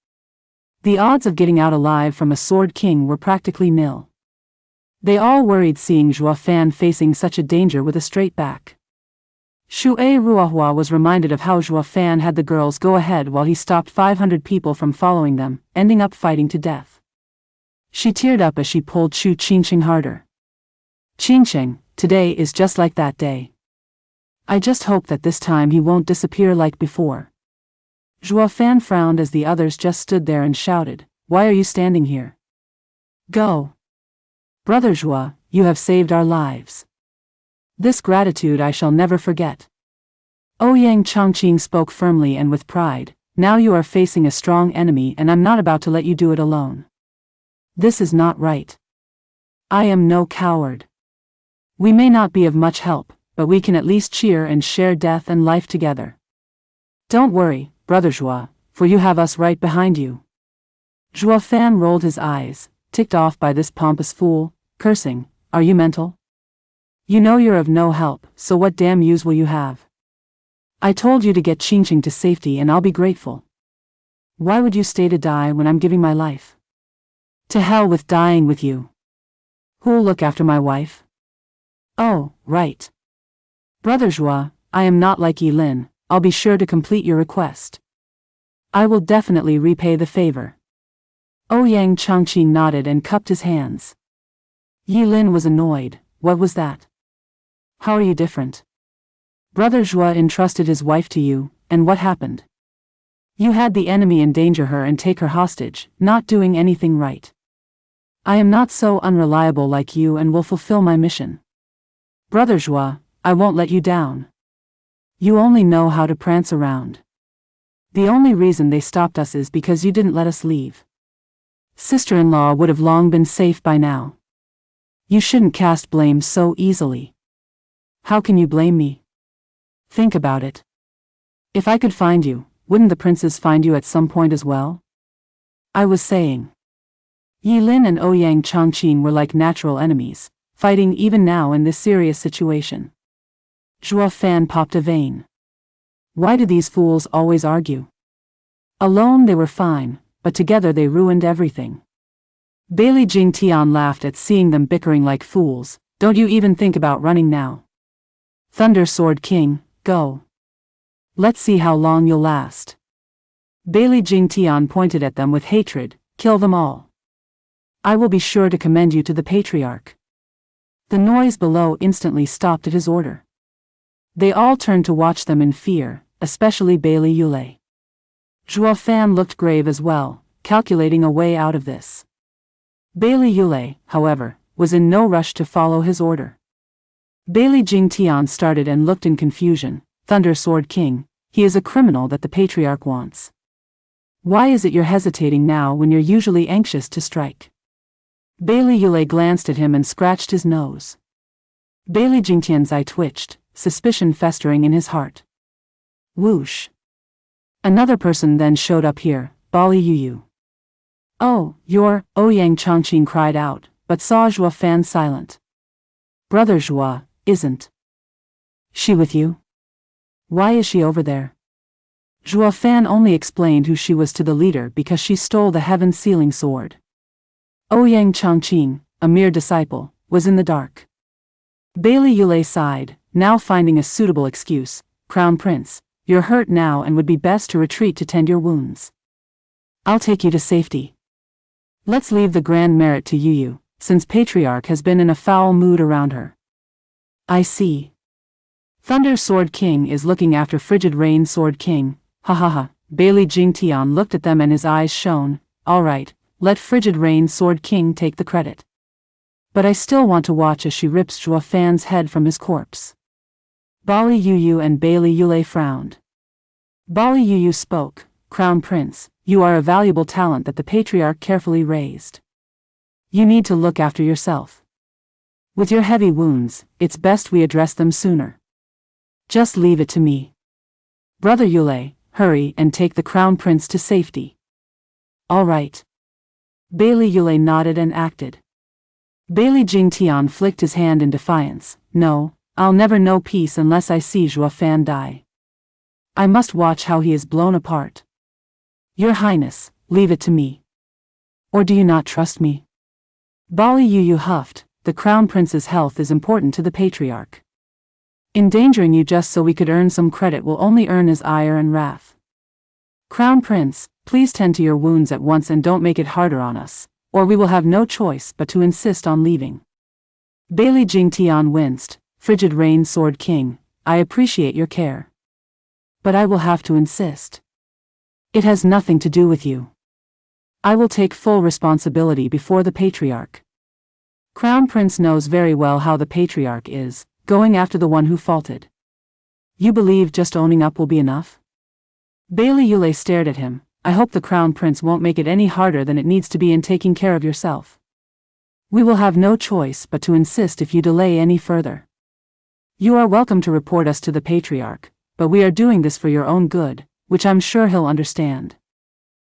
The odds of getting out alive from a Sword King were practically nil. They all worried seeing Zhuo Fan facing such a danger with a straight back. Shui Ruohua was reminded of how Zhuo Fan had the girls go ahead while he stopped 500 people from following them, ending up fighting to death. She teared up as she pulled Chu Qingqing harder. "Qingqing, today is just like that day. I just hope that this time he won't disappear like before." Zhuo Fan frowned as the others just stood there and shouted, "Why are you standing here? Go! Brother Zhuo, you have saved our lives. This gratitude I shall never forget." Ouyang Chongqing spoke firmly and with pride, "Now you are facing a strong enemy and I'm not about to let you do it alone. This is not right. I am no coward. We may not be of much help, but we can at least cheer and share death and life together. Don't worry, Brother Zhuo, for you have us right behind you." Zhuo Fan rolled his eyes, ticked off by this pompous fool, cursing, "Are you mental? You know you're of no help, so what damn use will you have? I told you to get Qingqing to safety and I'll be grateful. Why would you stay to die when I'm giving my life? To hell with dying with you. Who'll look after my wife? Oh, right. Brother Zhuo, I am not like Yi Lin, I'll be sure to complete your request. I will definitely repay the favor." Ouyang Changqi nodded and cupped his hands. Yi Lin was annoyed. What was that? How are you different? Brother Zhua entrusted his wife to you, and what happened? You had the enemy endanger her and take her hostage, not doing anything right. I am not so unreliable like you and will fulfill my mission. Brother Zhua, I won't let you down. You only know how to prance around. The only reason they stopped us is because you didn't let us leave. Sister-in-law would have long been safe by now. You shouldn't cast blame so easily. How can you blame me? Think about it. If I could find you, wouldn't the princes find you at some point as well? I was saying. Yi Lin and Ouyang Changqin were like natural enemies, fighting even now in this serious situation. Zhua Fan popped a vein. Why do these fools always argue? Alone they were fine, but together they ruined everything. Bailey Jingtian laughed at seeing them bickering like fools. Don't you even think about running now. Thunder Sword King, go. Let's see how long you'll last. Bailey Jingtian pointed at them with hatred. Kill them all. I will be sure to commend you to the patriarch. The noise below instantly stopped at his order. They all turned to watch them in fear, especially Bailey Yule. Zhua Fan looked grave as well, calculating a way out of this. Bailey Yule, however, was in no rush to follow his order. Bailey Jingtian started and looked in confusion. Thunder Sword King, he is a criminal that the patriarch wants. Why is it you're hesitating now when you're usually anxious to strike? Bailey Yule glanced at him and scratched his nose. Bailey Jingtian's eye twitched, suspicion festering in his heart. Whoosh. Another person then showed up here, Bali Yuyu. Oh, you're, Ouyang Changqin cried out, but saw Zhua Fan silent. Brother Zhua, isn't she with you? Why is she over there? Zhua Fan only explained who she was to the leader because she stole the heaven-sealing sword. Ouyang Changqin, a mere disciple, was in the dark. Bailey Yule sighed, now finding a suitable excuse. Crown Prince, you're hurt now and would be best to retreat to tend your wounds. I'll take you to safety. Let's leave the grand merit to Yuyu, since Patriarch has been in a foul mood around her. I see. Thunder Sword King is looking after Frigid Rain Sword King. Ha ha ha. Bailey Jingtian looked at them and his eyes shone. All right, let Frigid Rain Sword King take the credit. But I still want to watch as she rips Zhua Fan's head from his corpse. Bali Yuyu and Bailey Yule frowned. Bali Yuyu spoke. Crown Prince, you are a valuable talent that the Patriarch carefully raised. You need to look after yourself. With your heavy wounds, it's best we address them sooner. Just leave it to me. Brother Yule, hurry and take the Crown Prince to safety. All right. Bailey Yule nodded and acted. Bailey Jingtian flicked his hand in defiance. No, I'll never know peace unless I see Zhua Fan die. I must watch how he is blown apart. Your Highness, leave it to me. Or do you not trust me? Bali Yuyu huffed. The Crown Prince's health is important to the Patriarch. Endangering you just so we could earn some credit will only earn his ire and wrath. Crown Prince, please tend to your wounds at once and don't make it harder on us, or we will have no choice but to insist on leaving. Bailey Jingtian winced. Frigid Rain Sword King, I appreciate your care. But I will have to insist. It has nothing to do with you. I will take full responsibility before the Patriarch. Crown Prince knows very well how the Patriarch is, going after the one who faulted. You believe just owning up will be enough? Bailey Yule stared at him. I hope the Crown Prince won't make it any harder than it needs to be in taking care of yourself. We will have no choice but to insist if you delay any further. You are welcome to report us to the Patriarch, but we are doing this for your own good, which I'm sure he'll understand.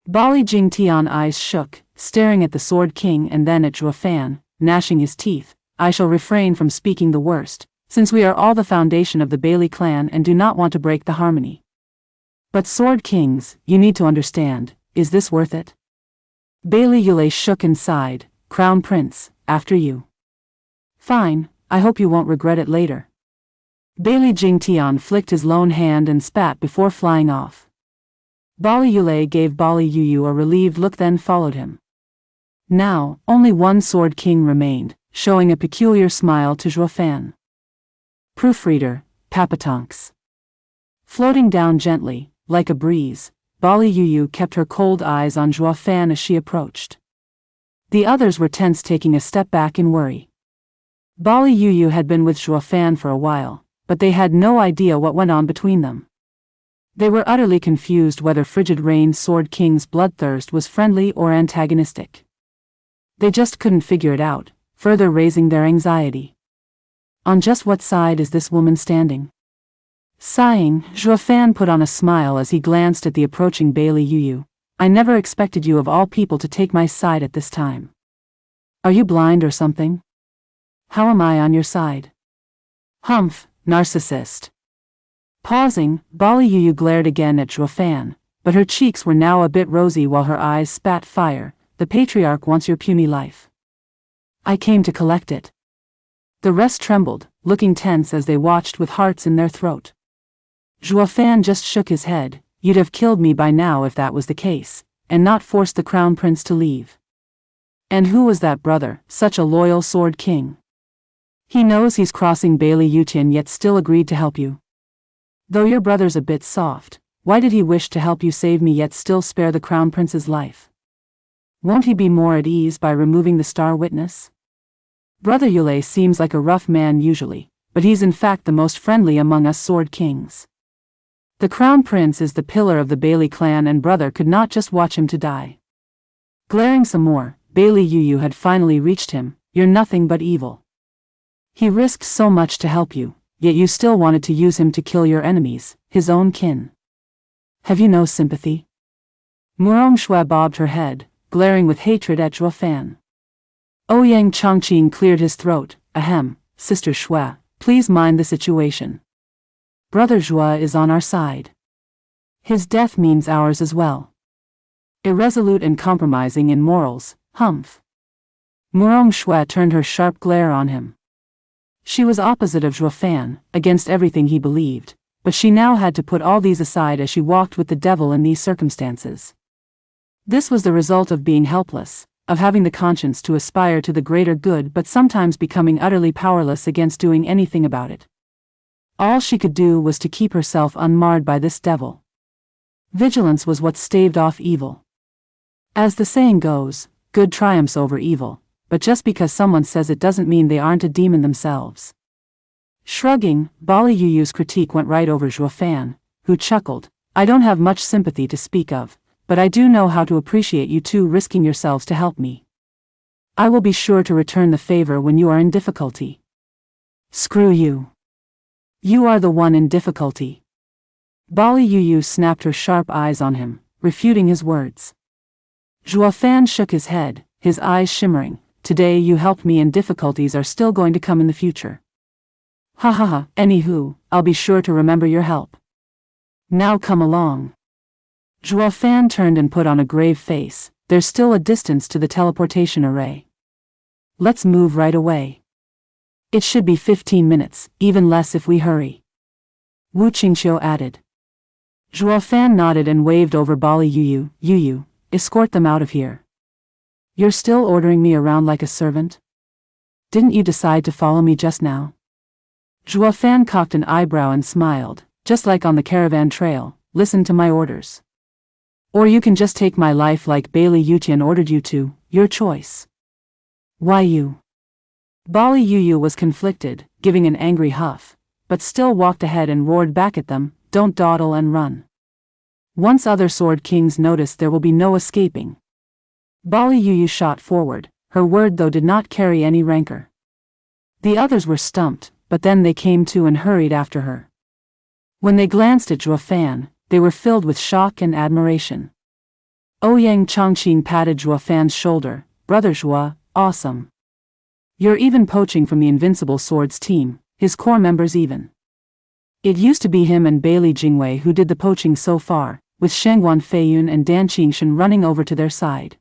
Bali Jingtian eyes shook, staring at the Sword King and then at Zhua Fan, gnashing his teeth. I shall refrain from speaking the worst, since we are all the foundation of the Bailey clan and do not want to break the harmony. But Sword Kings, you need to understand, is this worth it? Bailey Yule shook and sighed. Crown Prince, after you. Fine, I hope you won't regret it later. Bailey Jingtian flicked his lone hand and spat before flying off. Bali Yule gave Bali Yuyu a relieved look then followed him. Now, only one Sword King remained, showing a peculiar smile to Zhuofan. Proofreader, Papatonks. Floating down gently, like a breeze, Bali Yuyu kept her cold eyes on Zhuofan as she approached. The others were tense, taking a step back in worry. Bali Yuyu had been with Zhuofan for a while, but they had no idea what went on between them. They were utterly confused whether Frigid Rain's Sword King's bloodthirst was friendly or antagonistic. They just couldn't figure it out, further raising their anxiety. On just what side is this woman standing? Sighing, Zhuofan put on a smile as he glanced at the approaching Bali Yuyu. I never expected you of all people to take my side at this time. Are you blind or something? How am I on your side? Humph, narcissist. Pausing, Bali Yuyu glared again at Zhuofan, but her cheeks were now a bit rosy while her eyes spat fire. The patriarch wants your puny life. I came to collect it. The rest trembled, looking tense as they watched with hearts in their throat. Zhuofan just shook his head. You'd have killed me by now if that was the case, and not forced the crown prince to leave. And who was that brother, such a loyal Sword King? He knows he's crossing Bali Yutin yet still agreed to help you. Though your brother's a bit soft, why did he wish to help you save me yet still spare the crown prince's life? Won't he be more at ease by removing the star witness? Brother Yule seems like a rough man usually, but he's in fact the most friendly among us Sword Kings. The crown prince is the pillar of the Bali clan and brother could not just watch him to die. Glaring some more, Bali Yuyu had finally reached him. You're nothing but evil. He risked so much to help you, yet you still wanted to use him to kill your enemies, his own kin. Have you no sympathy? Murong Shui bobbed her head, glaring with hatred at Zhuofan. Ouyang Chongqing cleared his throat. Ahem, Sister Shui, please mind the situation. Brother Zhua is on our side. His death means ours as well. Irresolute and compromising in morals, humph. Murong Shui turned her sharp glare on him. She was opposite of Zhuofan, against everything he believed, but she now had to put all these aside as she walked with the devil in these circumstances. This was the result of being helpless, of having the conscience to aspire to the greater good but sometimes becoming utterly powerless against doing anything about it. All she could do was to keep herself unmarred by this devil. Vigilance was what staved off evil. As the saying goes, good triumphs over evil, but just because someone says it doesn't mean they aren't a demon themselves. Shrugging, Bali Yuyu's critique went right over Zhuofan, who chuckled, I don't have much sympathy to speak of, but I do know how to appreciate you two risking yourselves to help me. I will be sure to return the favor when you are in difficulty. Screw you. You are the one in difficulty. Bali Yuyu snapped her sharp eyes on him, refuting his words. Zhuofan shook his head, his eyes shimmering. Today you helped me and difficulties are still going to come in the future. Ha ha ha, anywho, I'll be sure to remember your help. Now come along. Zhuofan turned and put on a grave face. There's still a distance to the teleportation array. Let's move right away. It should be 15 minutes, even less if we hurry. Wu Qingqiu added. Zhuofan nodded and waved over Bali Yuyu. Yuyu, escort them out of here. You're still ordering me around like a servant? Didn't you decide to follow me just now? Zhuofan cocked an eyebrow and smiled, just like on the caravan trail, listen to my orders. Or you can just take my life like Bali Yutian ordered you to, your choice. Why you? Bali Yuyu was conflicted, giving an angry huff, but still walked ahead and roared back at them, don't dawdle and run. Once other Sword Kings noticed there will be no escaping. Bali Yuyu shot forward, her word though did not carry any rancor. The others were stumped, but then they came to and hurried after her. When they glanced at Zhuofan, they were filled with shock and admiration. Ouyang Chongqing patted Zhuofan's shoulder, Brother Zhua, awesome. You're even poaching from the Invincible Swords team, his core members even. It used to be him and Bali Jingwei who did the poaching so far, with Shangguan Feiyun and Dan Qingshan running over to their side.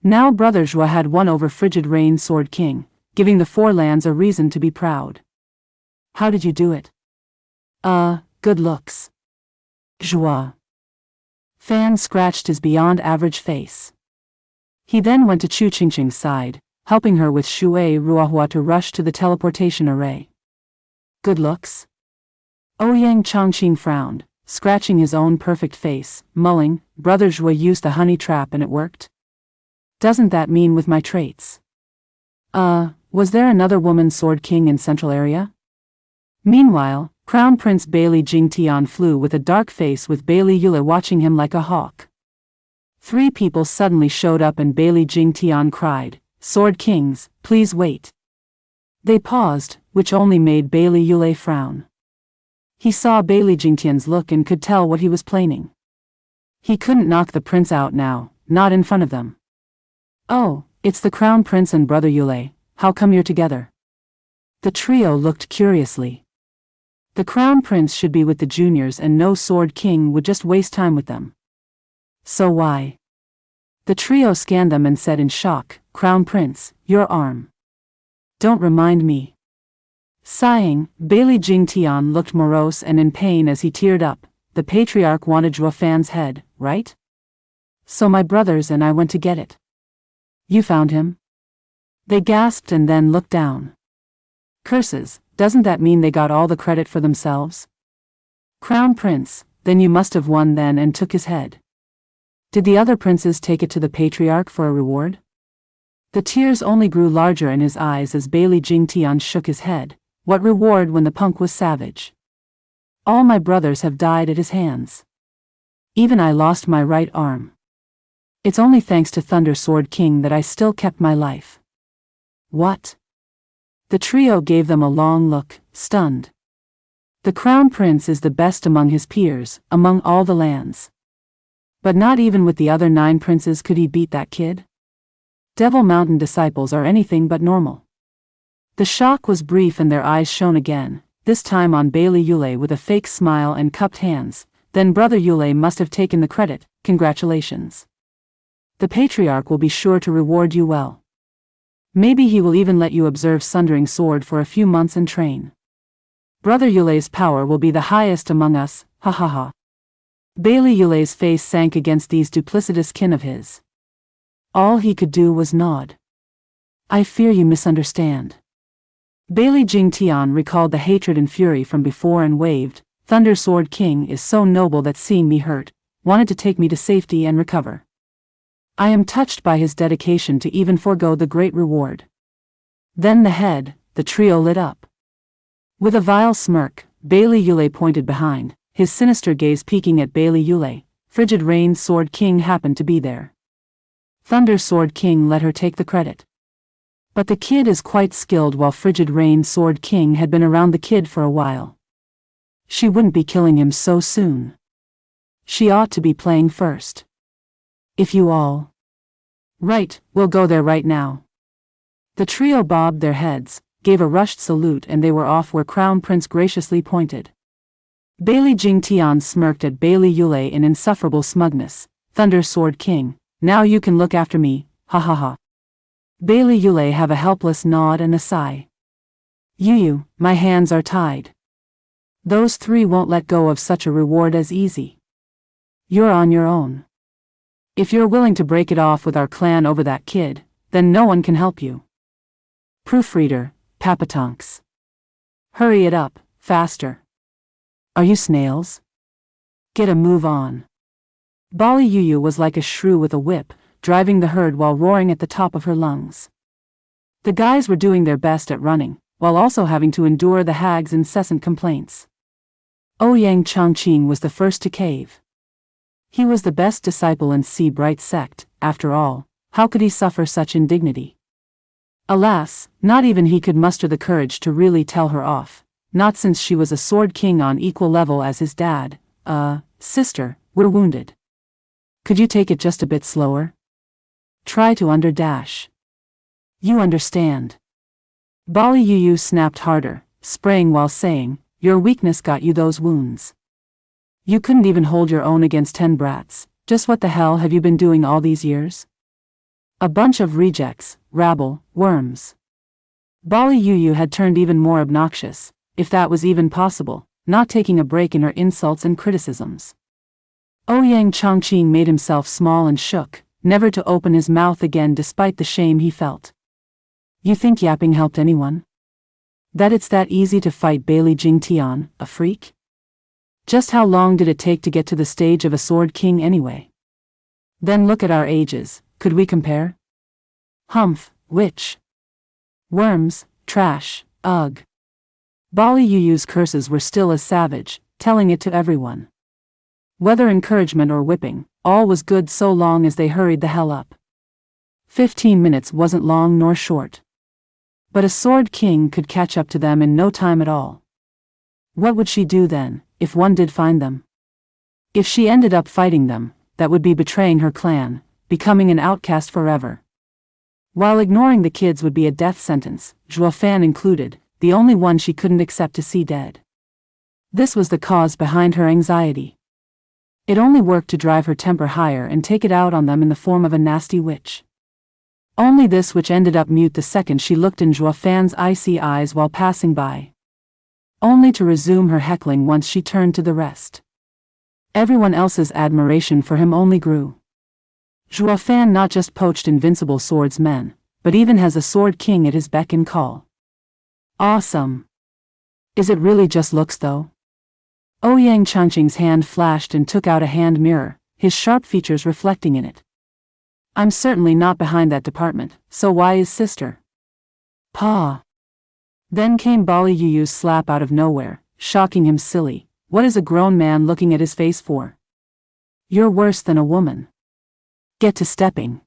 Now Brother Zhua had won over Frigid Rain's Sword King, giving the Four Lands a reason to be proud. How did you do it? Good looks. Zhua. Fan scratched his beyond average face. He then went to Chu Qingqing's side, helping her with Shui Ruahua to rush to the teleportation array. Good looks? Ouyang Chongqing frowned, scratching his own perfect face, mulling, Brother Zhui used the honey trap and it worked? Doesn't that mean with my traits? Was there another woman Sword King in Central Area? Meanwhile, Crown Prince Bailey Jingtian flew with a dark face with Bailey Yule watching him like a hawk. 3 people suddenly showed up and Bailey Jingtian cried, "Sword Kings, please wait." They paused, which only made Bailey Yule frown. He saw Bailey Jingtian's look and could tell what he was planning. He couldn't knock the prince out now, not in front of them. "Oh, it's the Crown Prince and Brother Yule, how come you're together?" The trio looked curiously. The Crown Prince should be with the juniors and no Sword King would just waste time with them. So why? The trio scanned them and said in shock, "Crown Prince, your arm. Don't remind me." Sighing, Bailey Jingtian looked morose and in pain as he teared up. The patriarch wanted Zhuo Fan's head, right? So my brothers and I went to get it. You found him? They gasped and then looked down. Curses, doesn't that mean they got all the credit for themselves? Crown Prince, then you must have won then and took his head. Did the other princes take it to the patriarch for a reward? The tears only grew larger in his eyes as Bailey Jingtian shook his head. What reward when the punk was savage? All my brothers have died at his hands. Even I lost my right arm. It's only thanks to Thunder Sword King that I still kept my life. What? The trio gave them a long look, stunned. The Crown Prince is the best among his peers, among all the lands. But not even with the other 9 princes could he beat that kid? Devil Mountain disciples are anything but normal. The shock was brief and their eyes shone again, this time on Bailey Yule with a fake smile and cupped hands. Then Brother Yule must have taken the credit, congratulations. The patriarch will be sure to reward you well. Maybe he will even let you observe Sundering Sword for a few months and train. Brother Yule's power will be the highest among us, ha ha ha. Bailey Yule's face sank against these duplicitous kin of his. All he could do was nod. I fear you misunderstand. Bailey Jingtian recalled the hatred and fury from before and waved. Thunder Sword King is so noble that seeing me hurt, wanted to take me to safety and recover. I am touched by his dedication to even forego the great reward. Then the trio lit up. With a vile smirk, Bailey Yule pointed behind, his sinister gaze peeking at Bailey Yule. Frigid Rain's Sword King happened to be there. Thunder Sword King let her take the credit. But the kid is quite skilled while Frigid Rain's Sword King had been around the kid for a while. She wouldn't be killing him so soon. She ought to be playing first. If you all. Right, we'll go there right now. The trio bobbed their heads, gave a rushed salute and they were off where Crown Prince graciously pointed. Bailey Jingtian smirked at Bailey Yule in insufferable smugness. Thunder Sword King, now you can look after me, ha ha ha. Bailey Yule have a helpless nod and a sigh. You, my hands are tied. Those 3 won't let go of such a reward as easy. You're on your own. If you're willing to break it off with our clan over that kid, then no one can help you. Proofreader, Papatonks. Hurry it up, faster. Are you snails? Get a move on. Bali Yuyu was like a shrew with a whip, driving the herd while roaring at the top of her lungs. The guys were doing their best at running, while also having to endure the hag's incessant complaints. Ouyang Chongqing was the first to cave. He was the best disciple in Sea Bright sect, after all, how could he suffer such indignity? Alas, not even he could muster the courage to really tell her off, not since she was a Sword King on equal level as his dad. Sister, we're wounded. Could you take it just a bit slower? Try to underdash. You understand. Bali Yuyu snapped harder, spraying while saying, your weakness got you those wounds. You couldn't even hold your own against 10 brats, just what the hell have you been doing all these years? A bunch of rejects, rabble, worms. Bali Yuyu had turned even more obnoxious, if that was even possible, not taking a break in her insults and criticisms. Ouyang Chongqing made himself small and shook, never to open his mouth again despite the shame he felt. You think yapping helped anyone? That it's that easy to fight Bailey Jingtian, a freak? Just how long did it take to get to the stage of a sword king anyway? Then look at our ages, could we compare? Humph, witch. Worms, trash, ugh. Bali Yuyu's curses were still as savage, telling it to everyone. Whether encouragement or whipping, all was good so long as they hurried the hell up. 15 minutes wasn't long nor short. But a sword king could catch up to them in no time at all. What would she do then, if one did find them? If she ended up fighting them, that would be betraying her clan, becoming an outcast forever. While ignoring the kids would be a death sentence, Zhuofan included, the only one she couldn't accept to see dead. This was the cause behind her anxiety. It only worked to drive her temper higher and take it out on them in the form of a nasty witch. Only this which ended up mute the second she looked in Zhuofan's icy eyes while passing by. Only to resume her heckling once she turned to the rest. Everyone else's admiration for him only grew. Zhuofan not just poached invincible swordsmen, but even has a sword king at his beck and call. Awesome. Is it really just looks though? Ouyang Changqing's hand flashed and took out a hand mirror, his sharp features reflecting in it. I'm certainly not behind that department, so why is sister? Pa. Then came Bali Yuyu's slap out of nowhere, shocking him silly. What is a grown man looking at his face for? You're worse than a woman. Get to stepping.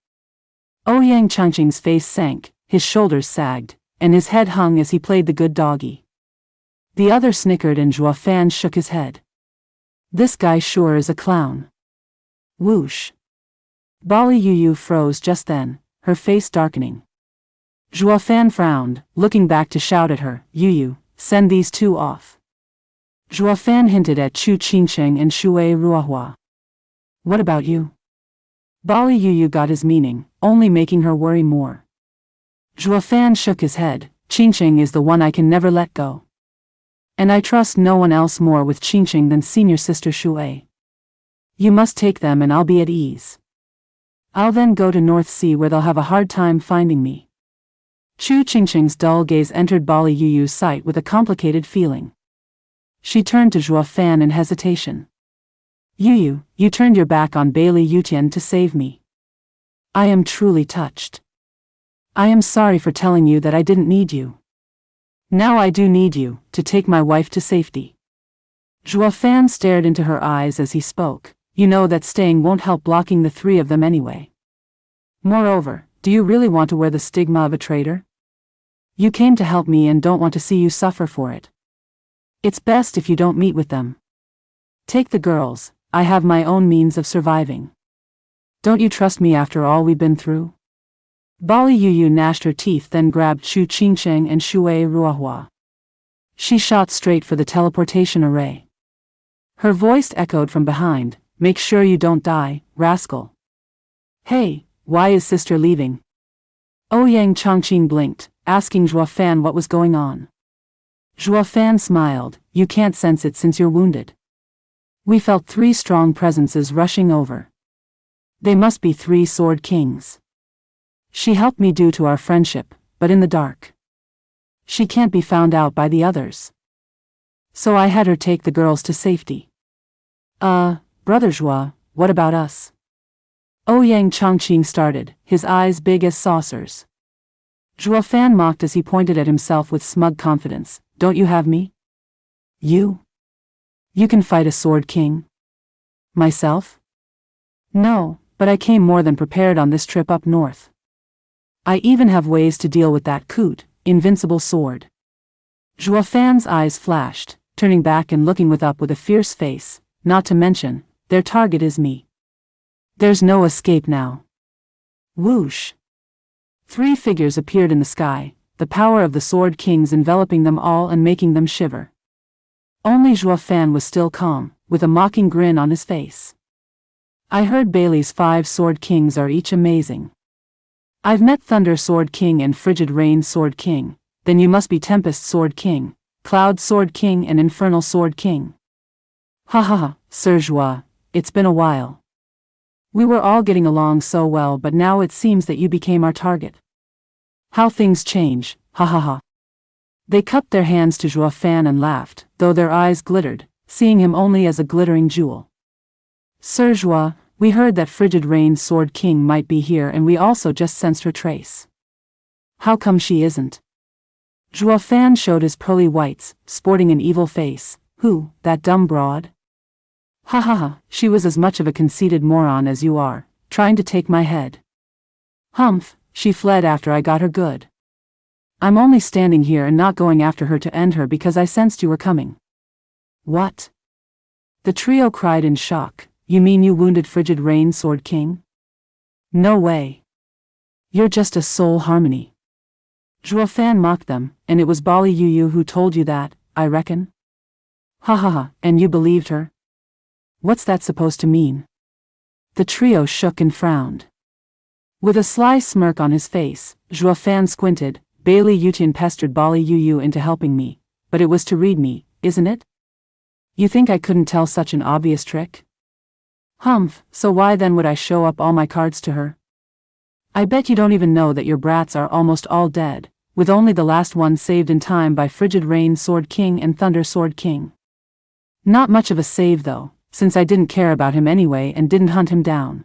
Ouyang Changqing's face sank, his shoulders sagged, and his head hung as he played the good doggy. The other snickered and Zhuofan shook his head. This guy sure is a clown. Whoosh. Bali Yuyu froze just then, her face darkening. Zhuofan frowned, looking back to shout at her, Yuyu, send these two off. Zhuofan hinted at Chu Qingcheng and Shui Ruohua. What about you? Bali Yuyu got his meaning, only making her worry more. Zhuofan shook his head. Qingcheng is the one I can never let go. And I trust no one else more with Qingcheng than senior sister Shui. You must take them and I'll be at ease. I'll then go to North Sea where they'll have a hard time finding me. Chu Qingcheng's dull gaze entered Bali Yuyu's sight with a complicated feeling. She turned to Zhuofan in hesitation. Yuyu, you turned your back on Bailey Yutian to save me. I am truly touched. I am sorry for telling you that I didn't need you. Now I do need you, to take my wife to safety. Zhuofan stared into her eyes as he spoke. You know that staying won't help blocking the three of them anyway. Moreover, do you really want to wear the stigma of a traitor? You came to help me and don't want to see you suffer for it. It's best if you don't meet with them. Take the girls, I have my own means of surviving. Don't you trust me after all we've been through? Bali Yuyu gnashed her teeth then grabbed Chu Qingcheng and Shui Ruohua. She shot straight for the teleportation array. Her voice echoed from behind, make sure you don't die, rascal. Hey, why is sister leaving? Ouyang Changqing blinked, asking Zhuofan what was going on. Zhuofan smiled, you can't sense it since you're wounded. We felt three strong presences rushing over. They must be three sword kings. She helped me due to our friendship, but in the dark. She can't be found out by the others. So I had her take the girls to safety. Brother Zhua, what about us? Ouyang Changqing started, his eyes big as saucers. Zhuofan mocked as he pointed at himself with smug confidence. Don't you have me? You? You can fight a sword king? Myself? No, but I came more than prepared on this trip up north. I even have ways to deal with that coot, invincible sword. Zhuofan's eyes flashed, turning back and looking with a fierce face, not to mention, their target is me. There's no escape now. Whoosh. Three figures appeared in the sky, the power of the sword kings enveloping them all and making them shiver. Only Zhuofan was still calm, with a mocking grin on his face. I heard Bailey's 5 sword kings are each amazing. I've met Thunder Sword King and Frigid Rain Sword King, then you must be Tempest Sword King, Cloud Sword King and Infernal Sword King. Ha ha ha, Sir Zhua, it's been a while. We were all getting along so well, but now it seems that you became our target. How things change, ha ha ha. They cupped their hands to Zhuo Fan and laughed, though their eyes glittered, seeing him only as a glittering jewel. Sir Zhuo, we heard that Frigid Rain's Sword King might be here, and we also just sensed her trace. How come she isn't? Zhuo Fan showed his pearly whites, sporting an evil face. Who, that dumb broad? Ha ha ha, she was as much of a conceited moron as you are, trying to take my head. Humph, she fled after I got her good. I'm only standing here and not going after her to end her because I sensed you were coming. What? The trio cried in shock. You mean you wounded Frigid Rain's Sword King? No way. You're just a soul harmony. Zhuo Fan mocked them, and it was Bali Yu who told you that, I reckon? Ha ha ha, and you believed her? What's that supposed to mean? The trio shook and frowned. With a sly smirk on his face, Zhuo Fan squinted. Bailey Yutian pestered Bali Yu into helping me, but it was to read me, isn't it? You think I couldn't tell such an obvious trick? Humph, so why then would I show up all my cards to her? I bet you don't even know that your brats are almost all dead, with only the last one saved in time by Frigid Rain's Sword King and Thunder Sword King. Not much of a save though, since I didn't care about him anyway and didn't hunt him down.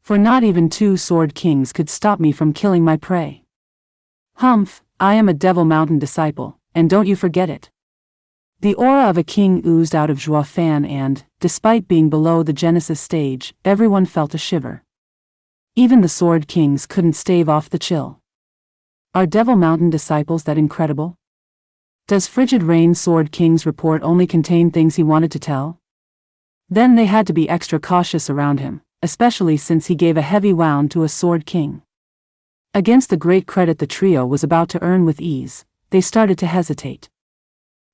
For not even 2 Sword Kings could stop me from killing my prey. Humph, I am a Devil Mountain disciple, and don't you forget it. The aura of a king oozed out of Zhuo Fan and, despite being below the Genesis stage, everyone felt a shiver. Even the Sword Kings couldn't stave off the chill. Are Devil Mountain disciples that incredible? Does Frigid Rain's Sword King's report only contain things he wanted to tell? Then they had to be extra cautious around him, especially since he gave a heavy wound to a Sword King. Against the great credit the trio was about to earn with ease, they started to hesitate.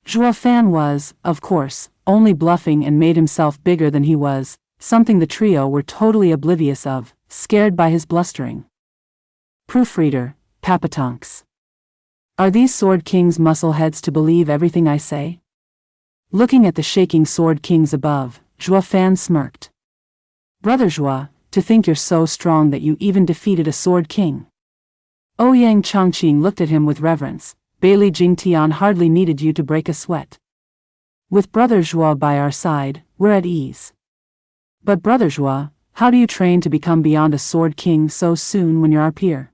Zhuo Fan was, of course, only bluffing and made himself bigger than he was, something the trio were totally oblivious of, scared by his blustering. Proofreader, Papatonks. Are these Sword Kings muscleheads to believe everything I say? Looking at the shaking Sword Kings above, Zhuo Fan smirked. Brother Zhuo, to think you're so strong that you even defeated a Sword King. Ouyang Chongqing looked at him with reverence. Bailey Jingtian hardly needed you to break a sweat. With Brother Zhuo by our side, we're at ease. But Brother Zhuo, how do you train to become beyond a Sword King so soon when you're our peer?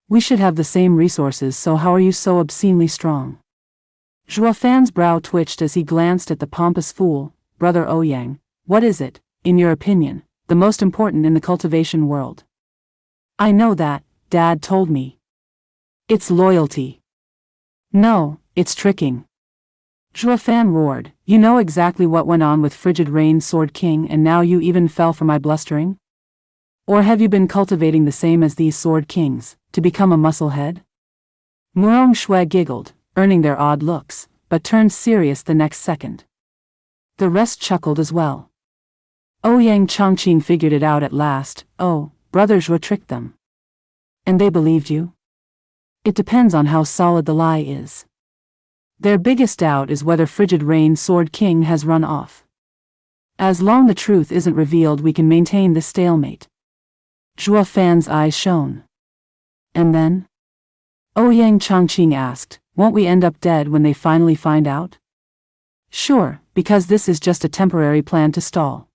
We should have the same resources, so how are you so obscenely strong? Zhuo Fan's brow twitched as he glanced at the pompous fool. Brother Ouyang, what is it, in your opinion, the most important in the cultivation world? I know that, Dad told me. It's loyalty. No, it's tricking. Zhuo Fan roared. You know exactly what went on with Frigid Rain's Sword King, and now you even fell for my blustering? Or have you been cultivating the same as these Sword Kings, to become a musclehead? Murong Shui giggled, earning their odd looks, but turned serious the next second. The rest chuckled as well. Ouyang Chongqing figured it out at last. Oh, Brother Zhuo tricked them. And they believed you? It depends on how solid the lie is. Their biggest doubt is whether Frigid Rain's Sword King has run off. As long the truth isn't revealed, we can maintain this stalemate. Zhuo Fan's eyes shone. And then? Ouyang Chongqing asked, won't we end up dead when they finally find out? Sure, because this is just a temporary plan to stall.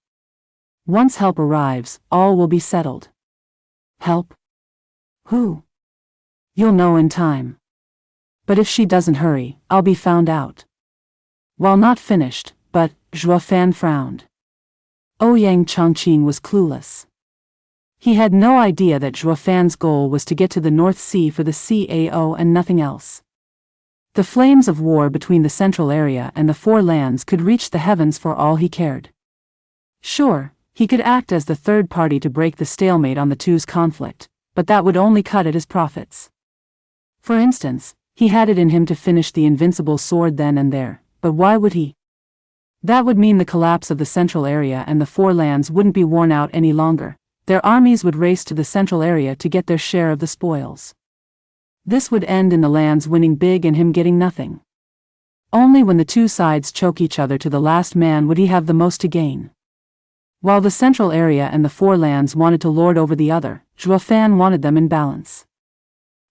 Once help arrives, all will be settled. Help? Who? You'll know in time. But if she doesn't hurry, I'll be found out. While not finished, but, Zhuo Fan frowned. Ouyang Chongqing was clueless. He had no idea that Zhuo Fan's goal was to get to the North Sea for the CAO and nothing else. The flames of war between the central area and the Four Lands could reach the heavens for all he cared. Sure, he could act as the third party to break the stalemate on the two's conflict, but that would only cut at his profits. For instance, he had it in him to finish the invincible sword then and there, but why would he? That would mean the collapse of the central area, and the Four Lands wouldn't be worn out any longer. Their armies would race to the central area to get their share of the spoils. This would end in the lands winning big and him getting nothing. Only when the two sides choke each other to the last man would he have the most to gain. While the central area and the four lands wanted to lord over the other, Zhuo Fan wanted them in balance.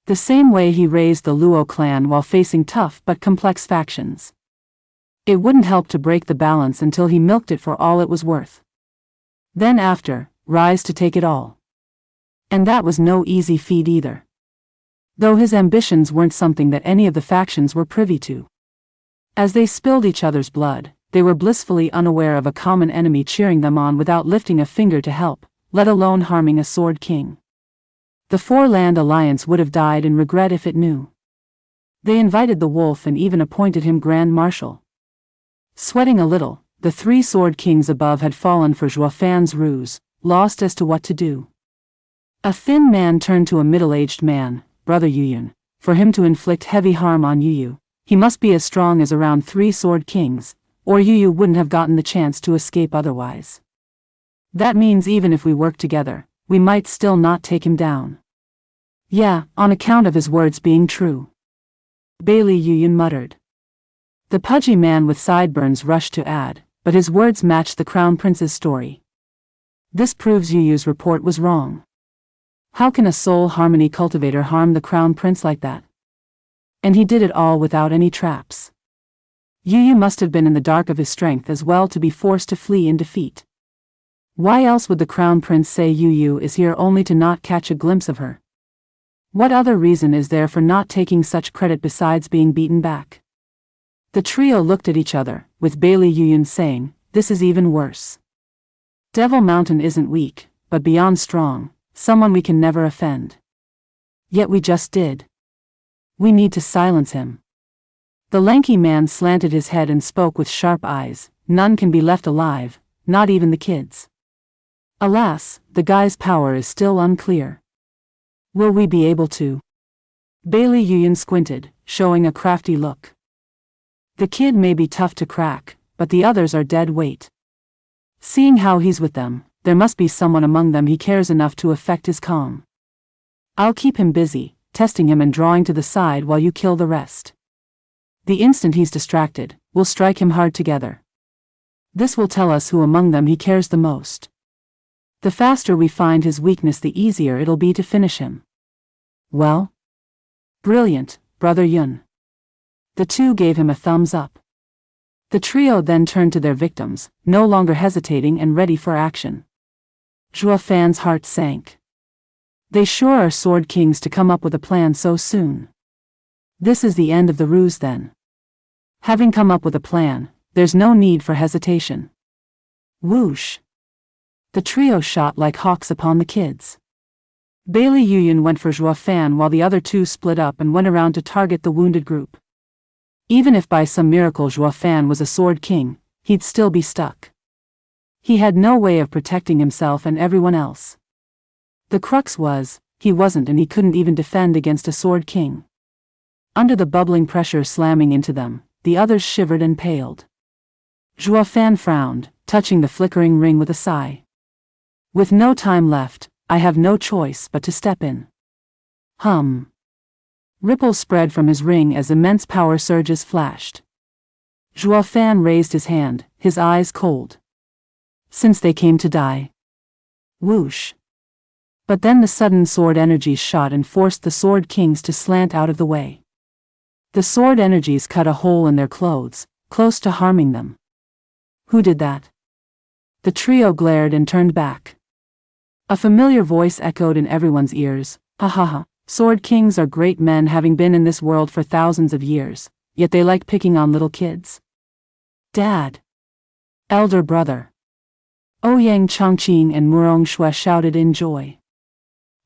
The same way he raised the Luo clan while facing tough but complex factions. It wouldn't help to break the balance until he milked it for all it was worth. Then after, rise to take it all. And that was no easy feat either. Though his ambitions weren't something that any of the factions were privy to. As they spilled each other's blood, they were blissfully unaware of a common enemy cheering them on without lifting a finger to help, let alone harming a sword king. The four-land alliance would have died in regret if it knew. They invited the wolf and even appointed him Grand Marshal. Sweating a little, the three sword kings above had fallen for Zhuo Fan's ruse, lost as to what to do. A thin man turned to a middle-aged man, Brother Yuyun. For him to inflict heavy harm on Yuyu, he must be as strong as around three sword kings, or Yuyu wouldn't have gotten the chance to escape otherwise. That means even if we work together, we might still not take him down. Yeah, on account of his words being true. Bailey Yuyun muttered. The pudgy man with sideburns rushed to add, but his words matched the crown prince's story. This proves Yuyu's report was wrong. How can a soul harmony cultivator harm the crown prince like that? And he did it all without any traps. Yuyu must have been in the dark of his strength as well to be forced to flee in defeat. Why else would the crown prince say Yuyu is here only to not catch a glimpse of her? What other reason is there for not taking such credit besides being beaten back? The trio looked at each other, with Bailey Yuyun saying, "This is even worse. Devil Mountain isn't weak, but beyond strong, someone we can never offend. Yet we just did. We need to silence him." The lanky man slanted his head and spoke with sharp eyes, "None can be left alive, not even the kids." Alas, the guy's power is still unclear. Will we be able to? Bailey Yuyun squinted, showing a crafty look. The kid may be tough to crack, but the others are dead weight. Seeing how he's with them, there must be someone among them he cares enough to affect his calm. I'll keep him busy, testing him and drawing to the side while you kill the rest. The instant he's distracted, we'll strike him hard together. This will tell us who among them he cares the most. The faster we find his weakness, the easier it'll be to finish him. Well? Brilliant, Brother Yun. The two gave him a thumbs up. The trio then turned to their victims, no longer hesitating and ready for action. Zhuo Fan's heart sank. They sure are sword kings to come up with a plan so soon. This is the end of the ruse then. Having come up with a plan, there's no need for hesitation. Whoosh! The trio shot like hawks upon the kids. Bailey Yuyun went for Zhuo Fan while the other two split up and went around to target the wounded group. Even if by some miracle Zhuo Fan was a sword king, he'd still be stuck. He had no way of protecting himself and everyone else. The crux was, he wasn't and he couldn't even defend against a sword king. Under the bubbling pressure slamming into them, the others shivered and paled. Zhuo Fan frowned, touching the flickering ring with a sigh. With no time left, I have no choice but to step in. Hum. Ripples spread from his ring as immense power surges flashed. Zhuo Fan raised his hand, his eyes cold. Since they came to die. Whoosh. But then the sudden sword energies shot and forced the sword kings to slant out of the way. The sword energies cut a hole in their clothes, close to harming them. Who did that? The trio glared and turned back. A familiar voice echoed in everyone's ears, "Ha ha ha, sword kings are great men having been in this world for thousands of years, yet they like picking on little kids." Dad. Elder brother. Ouyang Chongqing and Murong Shui shouted in joy.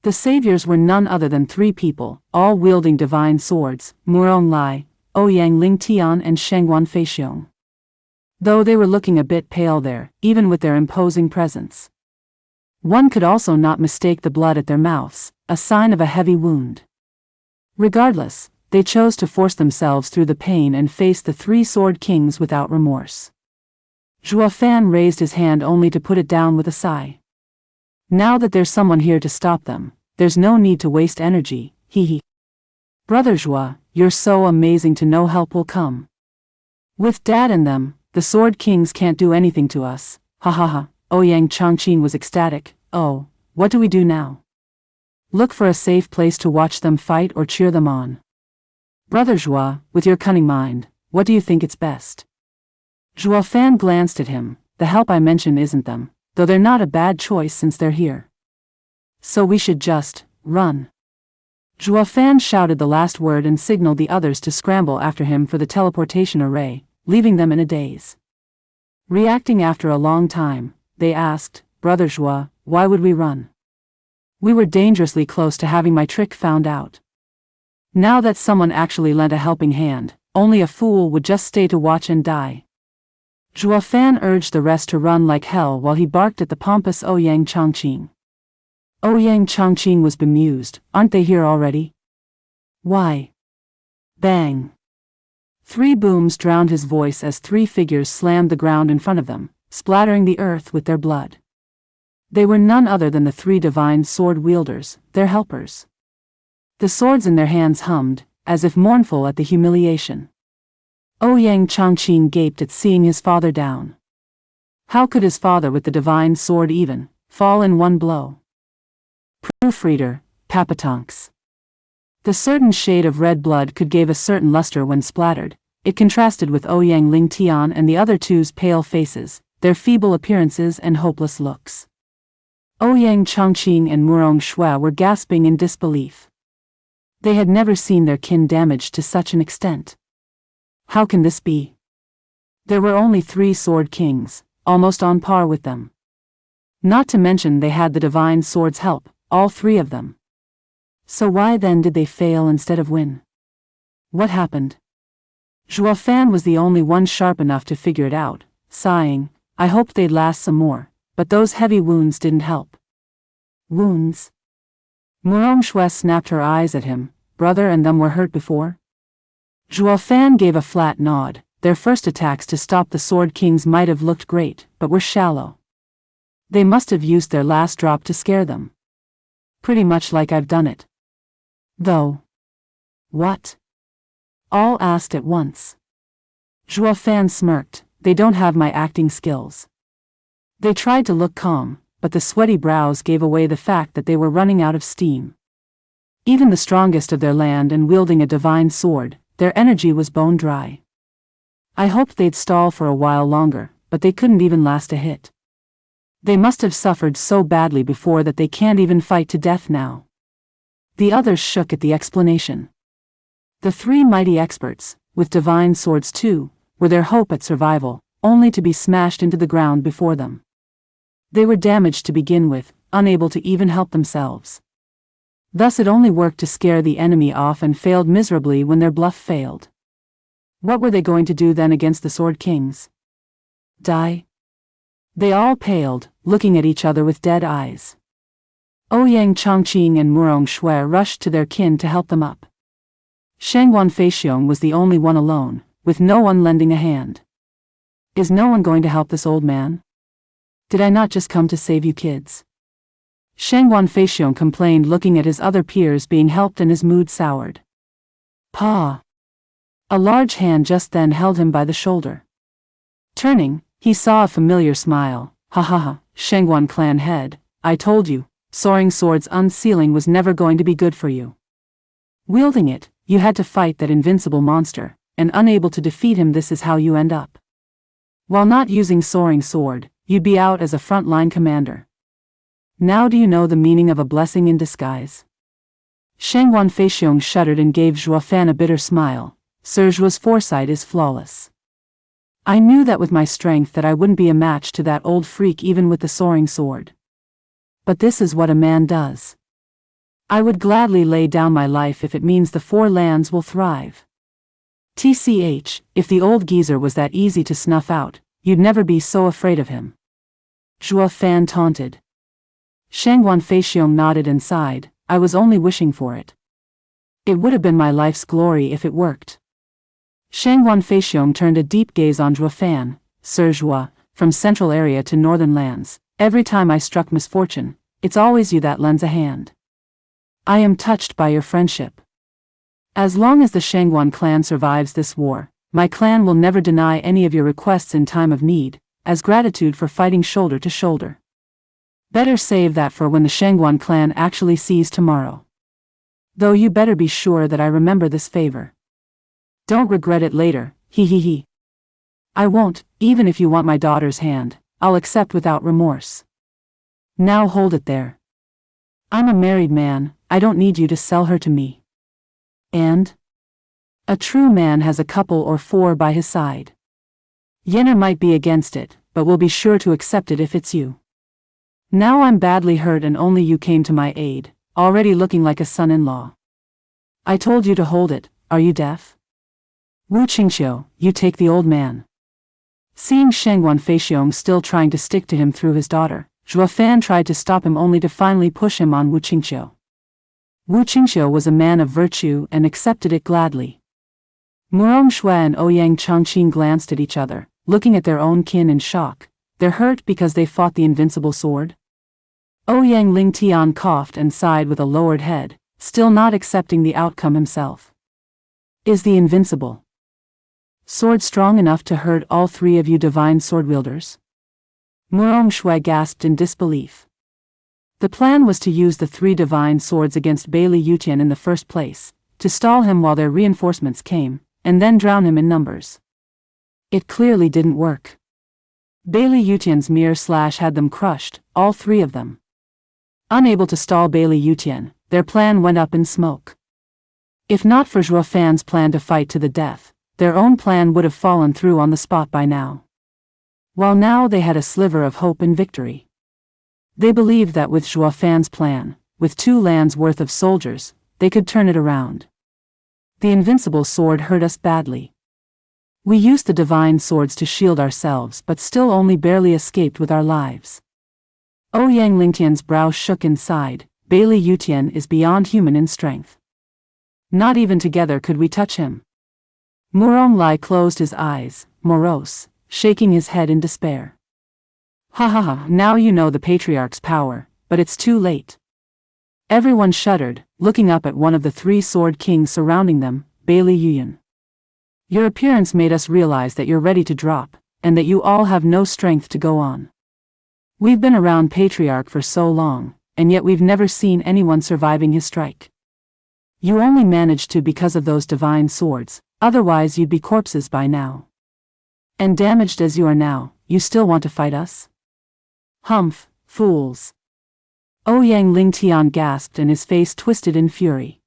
The saviors were none other than three people, all wielding divine swords, Murong Lai, Ouyang Lingtian and Shengwan Feixiong. Though they were looking a bit pale there, even with their imposing presence. One could also not mistake the blood at their mouths, a sign of a heavy wound. Regardless, they chose to force themselves through the pain and face the three sword kings without remorse. Zhuo Fan raised his hand only to put it down with a sigh. Now that there's someone here to stop them, there's no need to waste energy, he. Brother Zhuo, you're so amazing to know help will come. With Dad and them, the sword kings can't do anything to us, ha ha ha, Ouyang Changqing was ecstatic. Oh, what do we do now? Look for a safe place to watch them fight or cheer them on. Brother Zhua, with your cunning mind, what do you think it's best? Zhua Fan glanced at him. The help I mentioned isn't them, though they're not a bad choice since they're here. So we should just run. Zhua Fan shouted the last word and signaled the others to scramble after him for the teleportation array, leaving them in a daze. Reacting after a long time, they asked, Brother Zhua, why would we run? We were dangerously close to having my trick found out. Now that someone actually lent a helping hand, only a fool would just stay to watch and die. Zhua Fan urged the rest to run like hell while he barked at the pompous Ouyang Changqing. Ouyang Changqing was bemused. Aren't they here already? Why? Bang! 3 booms drowned his voice as 3 figures slammed the ground in front of them, splattering the earth with their blood. They were none other than the 3 divine sword wielders, their helpers. The swords in their hands hummed, as if mournful at the humiliation. Ouyang Changqing gaped at seeing his father down. How could his father with the divine sword even fall in one blow? Proofreader, Papatonks. The certain shade of red blood could give a certain luster when splattered. It contrasted with Ouyang Lingtian and the other 2's pale faces, their feeble appearances and hopeless looks. Ouyang Changqing and Murong Shui were gasping in disbelief. They had never seen their kin damaged to such an extent. How can this be? There were only 3 sword kings, almost on par with them. Not to mention they had the divine sword's help, all 3 of them. So why then did they fail instead of win? What happened? Zhua Fan was the only one sharp enough to figure it out, sighing, I hoped they'd last some more, but those heavy wounds didn't help. Wounds? Murong Shui snapped her eyes at him. Brother and them were hurt before? Zhua Fan gave a flat nod. Their first attacks to stop the Sword Kings might have looked great, but were shallow. They must have used their last drop to scare them. Pretty much like I've done it. Though. What? All asked at once. Zhua Fan smirked. They don't have my acting skills. They tried to look calm, but the sweaty brows gave away the fact that they were running out of steam. Even the strongest of their land and wielding a divine sword, their energy was bone dry. I hoped they'd stall for a while longer, but they couldn't even last a hit. They must have suffered so badly before that they can't even fight to death now. The others shook at the explanation. The 3 mighty experts, with divine swords too, were their hope at survival, only to be smashed into the ground before them. They were damaged to begin with, unable to even help themselves. Thus it only worked to scare the enemy off and failed miserably when their bluff failed. What were they going to do then against the Sword Kings? Die? They all paled, looking at each other with dead eyes. Ouyang Changqing and Murong Shui rushed to their kin to help them up. Shangguan Feixiong was the only one alone, with no one lending a hand. Is no one going to help this old man? Did I not just come to save you kids? Shangguan Feixiong complained, looking at his other peers being helped, and his mood soured. Pa! A large hand just then held him by the shoulder. Turning, he saw a familiar smile. Ha ha ha, Shangguan clan head, I told you, soaring swords unsealing was never going to be good for you. Wielding it, you had to fight that invincible monster, and unable to defeat him, this is how you end up. While not using soaring sword, you'd be out as a front-line commander. Now do you know the meaning of a blessing in disguise? Shangguan Feixiong shuddered and gave Zhua Fan a bitter smile. Sir Zhua's foresight is flawless. I knew that with my strength that I wouldn't be a match to that old freak even with the soaring sword. But this is what a man does. I would gladly lay down my life if it means the 4 lands will thrive. TCH, if the old geezer was that easy to snuff out, you'd never be so afraid of him. Zhua Fan taunted. Shangguan Feixiong nodded and sighed. I was only wishing for it. It would have been my life's glory if it worked. Shangguan Feixiong turned a deep gaze on Zhua Fan. Sir Zhua, from central area to northern lands, every time I struck misfortune, it's always you that lends a hand. I am touched by your friendship. As long as the Shangguan clan survives this war, my clan will never deny any of your requests in time of need. as gratitude for fighting shoulder to shoulder. Better save that for when the Shangguan clan actually sees tomorrow. Though you better be sure that I remember this favor. Don't regret it later, he he he. I won't, even if you want my daughter's hand, I'll accept without remorse. Now hold it there. I'm a married man, I don't need you to sell her to me. And? A true man has a couple or four by his side. Yenna might be against it, but will be sure to accept it if it's you. Now I'm badly hurt and only you came to my aid, already looking like a son-in-law. I told you to hold it, are you deaf? Wu Qingxiu, you take the old man. Seeing Shangguan Feixiong still trying to stick to him through his daughter, Zhuo Fan tried to stop him only to finally push him on Wu Qingxiu. Wu Qingxiu was a man of virtue and accepted it gladly. Murong Shui and Ouyang Changqing glanced at each other, looking at their own kin in shock. They're hurt because they fought the invincible sword? Ouyang Lingtian coughed and sighed with a lowered head, still not accepting the outcome himself. Is the invincible sword strong enough to hurt all three of you divine sword-wielders? Murong Shui gasped in disbelief. The plan was to use the three divine swords against Bailey Yutian in the first place, to stall him while their reinforcements came, and then drown him in numbers. It clearly didn't work. Bailey Yutian's mere slash had them crushed, all three of them. Unable to stall Bailey Yutian, their plan went up in smoke. If not for Zhuo Fan's plan to fight to the death, their own plan would have fallen through on the spot by now. While now they had a sliver of hope in victory. They believed that with Zhuo Fan's plan, with 2 lands worth of soldiers, they could turn it around. The invincible sword hurt us badly. We used the divine swords to shield ourselves but still only barely escaped with our lives. Ouyang Lingtian's brow shook inside. Bailey Yutian is beyond human in strength. Not even together could we touch him. Murong Lai closed his eyes, morose, shaking his head in despair. Ha ha ha, now you know the Patriarch's power, but it's too late. Everyone shuddered, looking up at one of the 3 sword kings surrounding them, Bailey Yuyan. Your appearance made us realize that you're ready to drop, and that you all have no strength to go on. We've been around Patriarch for so long, and yet we've never seen anyone surviving his strike. You only managed to because of those divine swords, otherwise you'd be corpses by now. And damaged as you are now, you still want to fight us? Humph, fools. Ouyang Lingtian gasped and his face twisted in fury.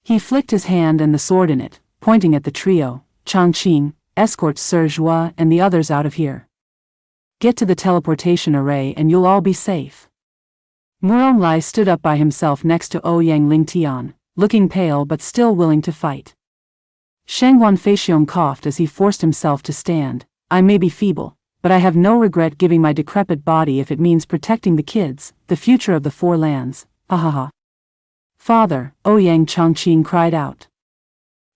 He flicked his hand and the sword in it, pointing at the trio. Changqing, escort Sir Zhua and the others out of here. Get to the teleportation array and you'll all be safe. Murong Lai stood up by himself next to Ouyang Lingtian, looking pale but still willing to fight. Shangguan Feixiong coughed as he forced himself to stand. I may be feeble, but I have no regret giving my decrepit body if it means protecting the kids, the future of the 4 lands. Ha ha ha. Father, Ouyang Changqing cried out.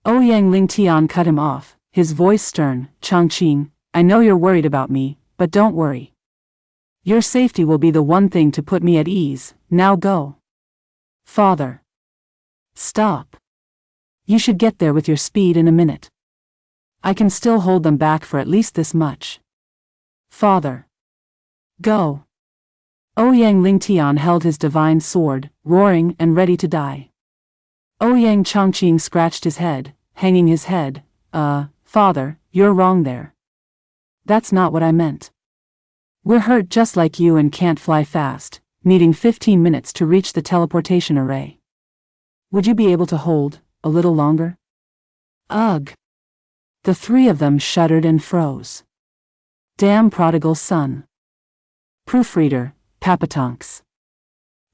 Ouyang Lingtian cut him off, his voice stern. Changqing, I know you're worried about me, but don't worry. Your safety will be the one thing to put me at ease. Now go. Father. Stop. You should get there with your speed in a minute. I can still hold them back for at least this much. Father. Go. Ouyang Lingtian held his divine sword, roaring and ready to die. Ouyang Changqing scratched his head, hanging his head. Father, you're wrong there. That's not what I meant. We're hurt just like you and can't fly fast, needing 15 minutes to reach the teleportation array. Would you be able to hold a little longer? Ugh. The 3 of them shuddered and froze. Damn prodigal son. Proofreader, Papatonks.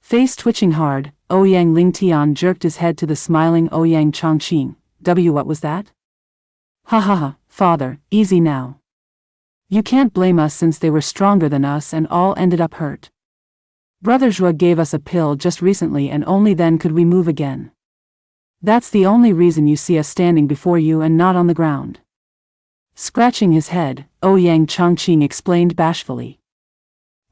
Face twitching hard, Ouyang Lingtian jerked his head to the smiling Ouyang Changqing. What was that? Ha ha ha, father, easy now. You can't blame us since they were stronger than us and all ended up hurt. Brother Zhua gave us a pill just recently and only then could we move again. That's the only reason you see us standing before you and not on the ground. Scratching his head, Ouyang Changqing explained bashfully.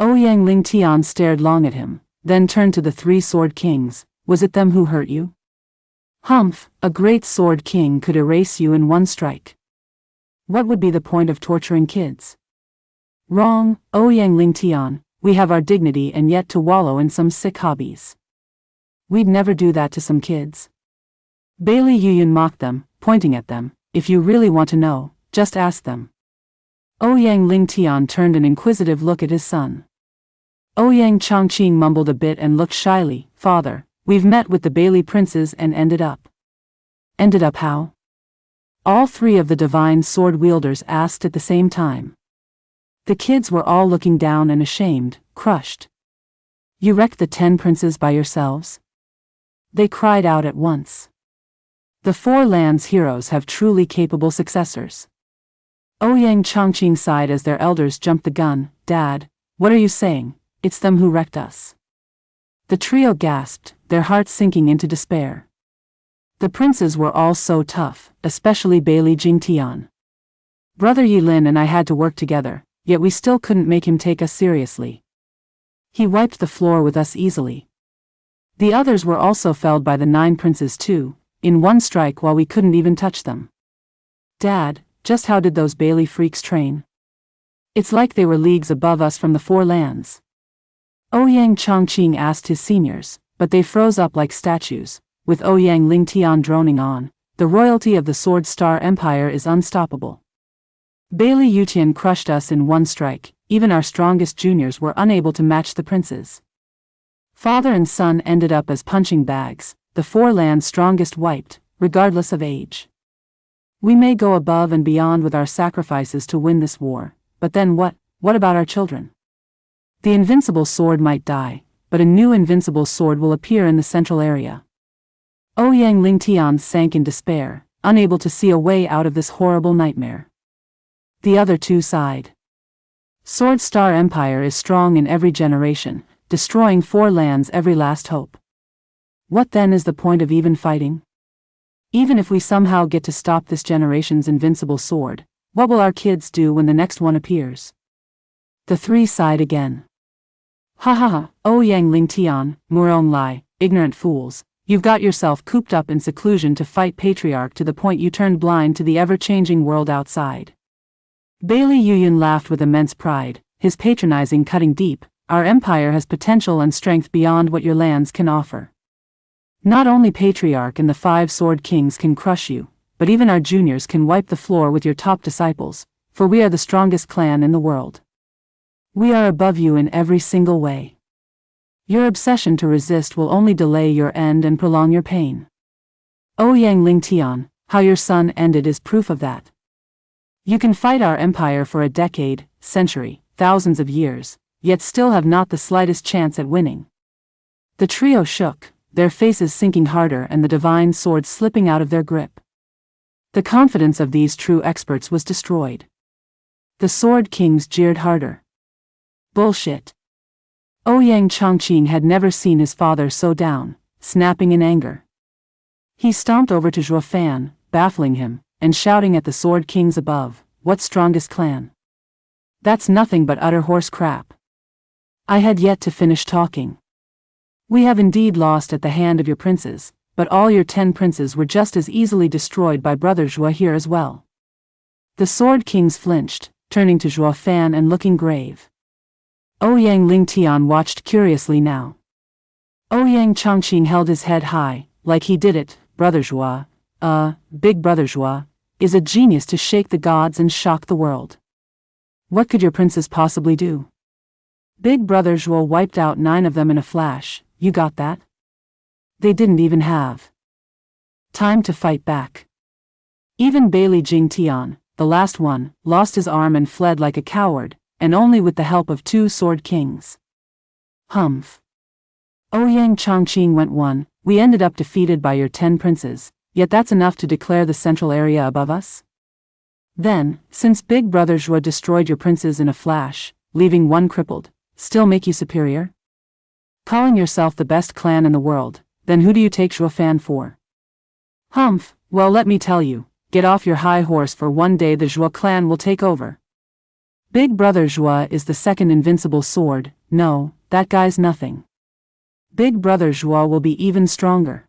Ouyang Lingtian stared long at him, then turned to the 3 sword kings. Was it them who hurt you? Humph, a great sword king could erase you in one strike. What would be the point of torturing kids? Wrong, Ouyang Ling Tian, we have our dignity and yet to wallow in some sick hobbies. We'd never do that to some kids. Bailey Yuyun mocked them, pointing at them. If you really want to know, just ask them. Ouyang Ling Tian turned an inquisitive look at his son. Ouyang Chongqing mumbled a bit and looked shyly. Father, we've met with the Bailey princes and ended up. Ended up how? All three of the divine sword wielders asked at the same time. The kids were all looking down and ashamed, crushed. You wrecked the 10 princes by yourselves? They cried out at once. The 4 lands heroes have truly capable successors. Ouyang Chongqing sighed as their elders jumped the gun. Dad, what are you saying? It's them who wrecked us. The trio gasped, their hearts sinking into despair. The princes were all so tough, especially Bailey Jingtian. Brother Yilin and I had to work together, yet we still couldn't make him take us seriously. He wiped the floor with us easily. The others were also felled by the 9 princes too, in one strike while we couldn't even touch them. Dad, just how did those Bailey freaks train? It's like they were leagues above us from the 4 lands. Ouyang Chongqing asked his seniors, but they froze up like statues, with Ouyang Ling Tian droning on. The royalty of the Sword Star Empire is unstoppable. Bailey Yutian crushed us in one strike, even our strongest juniors were unable to match the princes. Father and son ended up as punching bags, the 4 lands strongest wiped, regardless of age. We may go above and beyond with our sacrifices to win this war, but then what about our children? The invincible sword might die, but a new invincible sword will appear in the central area. Ouyang Ling Tian sank in despair, unable to see a way out of this horrible nightmare. The other 2 sighed. Sword Star Empire is strong in every generation, destroying 4 lands every last hope. What then is the point of even fighting? Even if we somehow get to stop this generation's invincible sword, what will our kids do when the next one appears? The 3 sighed again. Ha ha ha, Ouyang Ling Tian, Murong Lai, ignorant fools, you've got yourself cooped up in seclusion to fight Patriarch to the point you turned blind to the ever-changing world outside. Bailey Yuyun laughed with immense pride, his patronizing cutting deep. Our empire has potential and strength beyond what your lands can offer. Not only Patriarch and the 5 Sword Kings can crush you, but even our juniors can wipe the floor with your top disciples, for we are the strongest clan in the world. We are above you in every single way. Your obsession to resist will only delay your end and prolong your pain. Ouyang Ling Tian, how your son ended is proof of that. You can fight our empire for a decade, century, thousands of years, yet still have not the slightest chance at winning. The trio shook, their faces sinking harder and the divine sword slipping out of their grip. The confidence of these true experts was destroyed. The Sword Kings jeered harder. Bullshit. Ouyang Chongqing had never seen his father so down, snapping in anger. He stomped over to Zhuo Fan, baffling him, and shouting at the Sword Kings above, "What strongest clan? That's nothing but utter horse crap." I had yet to finish talking. We have indeed lost at the hand of your princes, but all your 10 princes were just as easily destroyed by Brother Zhuo here as well. The Sword Kings flinched, turning to Zhuo Fan and looking grave. Ouyang Ling Tian watched curiously now. Ouyang Chongqing held his head high, like he did it. Brother Zhuo, Big Brother Zhuo, is a genius to shake the gods and shock the world. What could your princes possibly do? Big Brother Zhuo wiped out 9 of them in a flash, you got that? They didn't even have time to fight back. Even Bailey Jingtian, the last one, lost his arm and fled like a coward, and only with the help of 2 Sword Kings. Humph. Ouyang Chongqing went 1, we ended up defeated by your 10 princes, yet that's enough to declare the central area above us? Then, since Big Brother Zhuo destroyed your princes in a flash, leaving 1 crippled, still make you superior? Calling yourself the best clan in the world, then who do you take Zhuo Fan for? Humph, well let me tell you, get off your high horse for one day the Zhuo clan will take over. Big Brother Zhuo is the 2nd invincible sword, no, that guy's nothing. Big Brother Zhuo will be even stronger.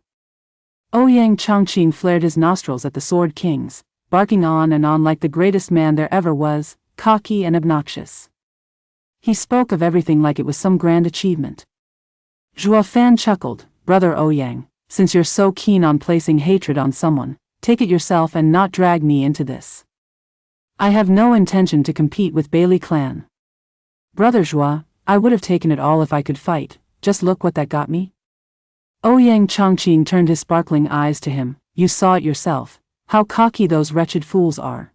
Ouyang Chongqing flared his nostrils at the Sword Kings, barking on and on like the greatest man there ever was, cocky and obnoxious. He spoke of everything like it was some grand achievement. Zhuo Fan chuckled, Brother Ouyang, since you're so keen on placing hatred on someone, take it yourself and not drag me into this. I have no intention to compete with Bailey clan. Brother Zhuo, I would have taken it all if I could fight, just look what that got me. Ouyang Chongqing turned his sparkling eyes to him, you saw it yourself, how cocky those wretched fools are.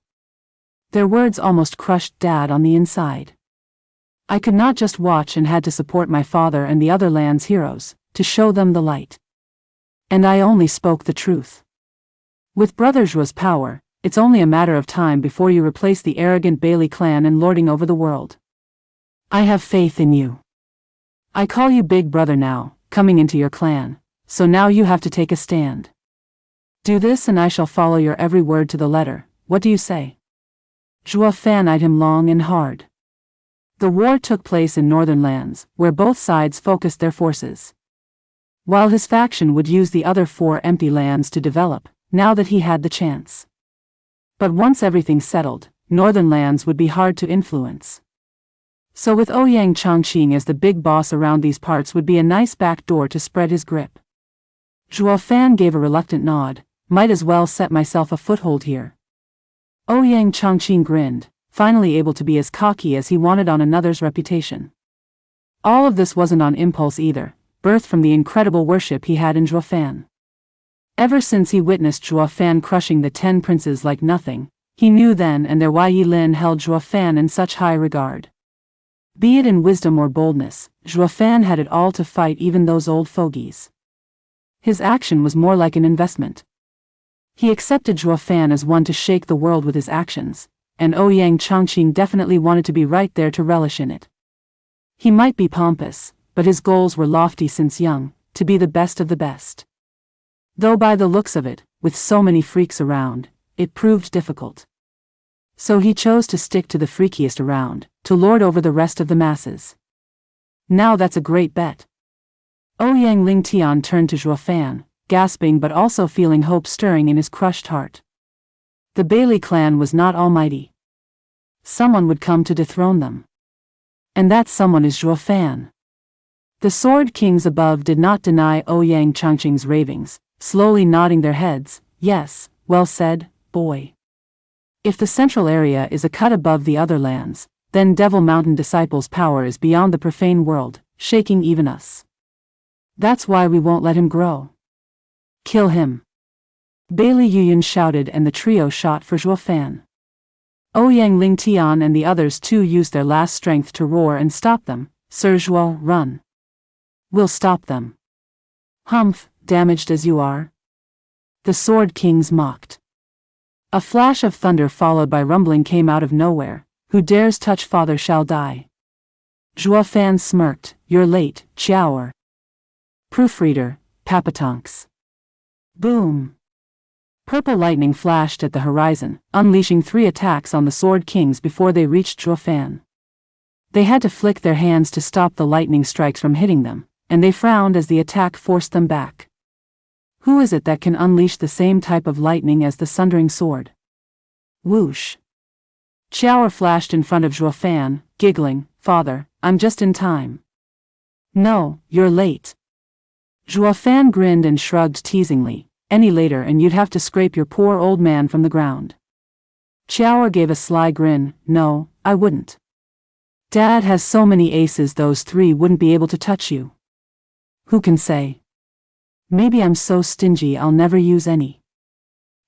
Their words almost crushed Dad on the inside. I could not just watch and had to support my father and the other land's heroes, to show them the light. And I only spoke the truth. With Brother Zhuo's power, it's only a matter of time before you replace the arrogant Bailey clan in lording over the world. I have faith in you. I call you Big Brother now, coming into your clan, so now you have to take a stand. Do this and I shall follow your every word to the letter, what do you say? Zhuo Fan eyed him long and hard. The war took place in northern lands, where both sides focused their forces. While his faction would use the other 4 empty lands to develop, now that he had the chance. But once everything settled, northern lands would be hard to influence. So with Ouyang Chongqing as the big boss around these parts would be a nice back door to spread his grip. Zhuo Fan gave a reluctant nod, might as well set myself a foothold here. Ouyang Chongqing grinned, finally able to be as cocky as he wanted on another's reputation. All of this wasn't on impulse either, birthed from the incredible worship he had in Zhuo Fan. Ever since he witnessed Zhuo Fan crushing the 10 princes like nothing, he knew then and there why Yi Lin held Zhuo Fan in such high regard. Be it in wisdom or boldness, Zhuo Fan had it all to fight even those old fogies. His action was more like an investment. He accepted Zhuo Fan as one to shake the world with his actions, and Ouyang Chongqing definitely wanted to be right there to relish in it. He might be pompous, but his goals were lofty since young, to be the best of the best. Though by the looks of it, with so many freaks around, it proved difficult. So he chose to stick to the freakiest around, to lord over the rest of the masses. Now that's a great bet. Ouyang Lingtian turned to Zhuo Fan, gasping but also feeling hope stirring in his crushed heart. The Bailey clan was not almighty. Someone would come to dethrone them. And that someone is Zhuo Fan. The Sword Kings above did not deny Ouyang Chongqing's ravings, slowly nodding their heads, yes, well said, boy. If the central area is a cut above the other lands, then Devil Mountain Disciples' power is beyond the profane world, shaking even us. That's why we won't let him grow. Kill him. Bailey Yuyan shouted and the trio shot for Zhuo Fan. Ouyang Lingtian and the others too used their last strength to roar and stop them. Sir Zhuo, run. We'll stop them. Humph, damaged as you are. The Sword Kings mocked. A flash of thunder followed by rumbling came out of nowhere. Who dares touch father shall die. Zhuo Fan smirked, you're late, Chiaoer. Proofreader, Papatonks. Boom. Purple lightning flashed at the horizon, unleashing 3 attacks on the Sword Kings before they reached Zhuo Fan. They had to flick their hands to stop the lightning strikes from hitting them, and they frowned as the attack forced them back. Who is it that can unleash the same type of lightning as the Sundering Sword? Whoosh. Chiaoer flashed in front of Zhuo Fan, giggling, Father, I'm just in time. No, you're late. Zhuo Fan grinned and shrugged teasingly, any later and you'd have to scrape your poor old man from the ground. Chiaoer gave a sly grin, no, I wouldn't. Dad has so many aces those 3 wouldn't be able to touch you. Who can say? Maybe I'm so stingy I'll never use any.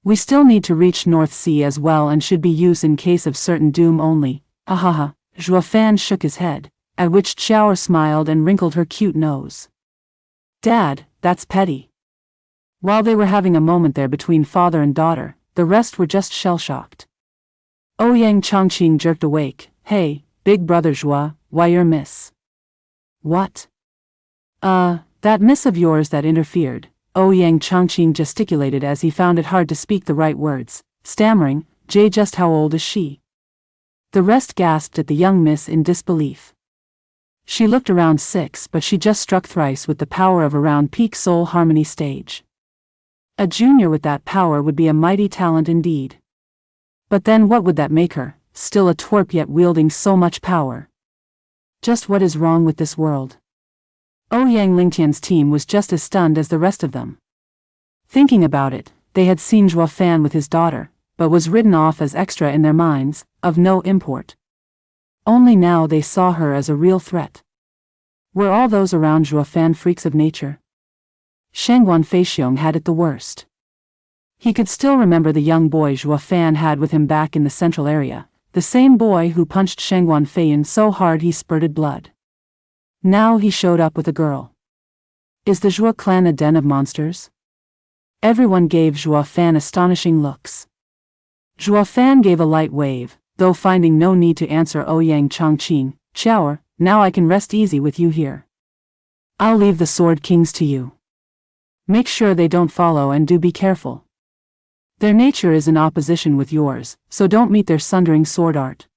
We still need to reach North Sea as well and should be used in case of certain doom only. Ahaha. Zhuo Fan shook his head, at which Chiaoer smiled and wrinkled her cute nose. Dad, that's petty. While they were having a moment there between father and daughter, the rest were just shell-shocked. Ouyang Chongqing jerked awake, hey, big brother Zhuo, why you're miss? What? That miss of yours that interfered. Ouyang Chongqing gesticulated as he found it hard to speak the right words, stammering, Jay, just how old is she? The rest gasped at the young miss in disbelief. She looked around 6 but she just struck thrice with the power of around peak soul harmony stage. A junior with that power would be a mighty talent indeed. But then what would that make her, still a twerp yet wielding so much power? Just what is wrong with this world? Ouyang Lingtian's team was just as stunned as the rest of them. Thinking about it, they had seen Zhuo Fan with his daughter, but was written off as extra in their minds, of no import. Only now they saw her as a real threat. Were all those around Zhuo Fan freaks of nature? Shangguan Feixiong had it the worst. He could still remember the young boy Zhuo Fan had with him back in the central area, the same boy who punched Shangguan Feiyin so hard he spurted blood. Now he showed up with a girl. Is the Zhuo clan a den of monsters? Everyone gave Zhuo Fan astonishing looks. Zhuo Fan gave a light wave, though finding no need to answer Ouyang Chongqing. Shower, now I can rest easy with you here. I'll leave the Sword Kings to you. Make sure they don't follow and do be careful. Their nature is in opposition with yours, so don't meet their sundering sword art.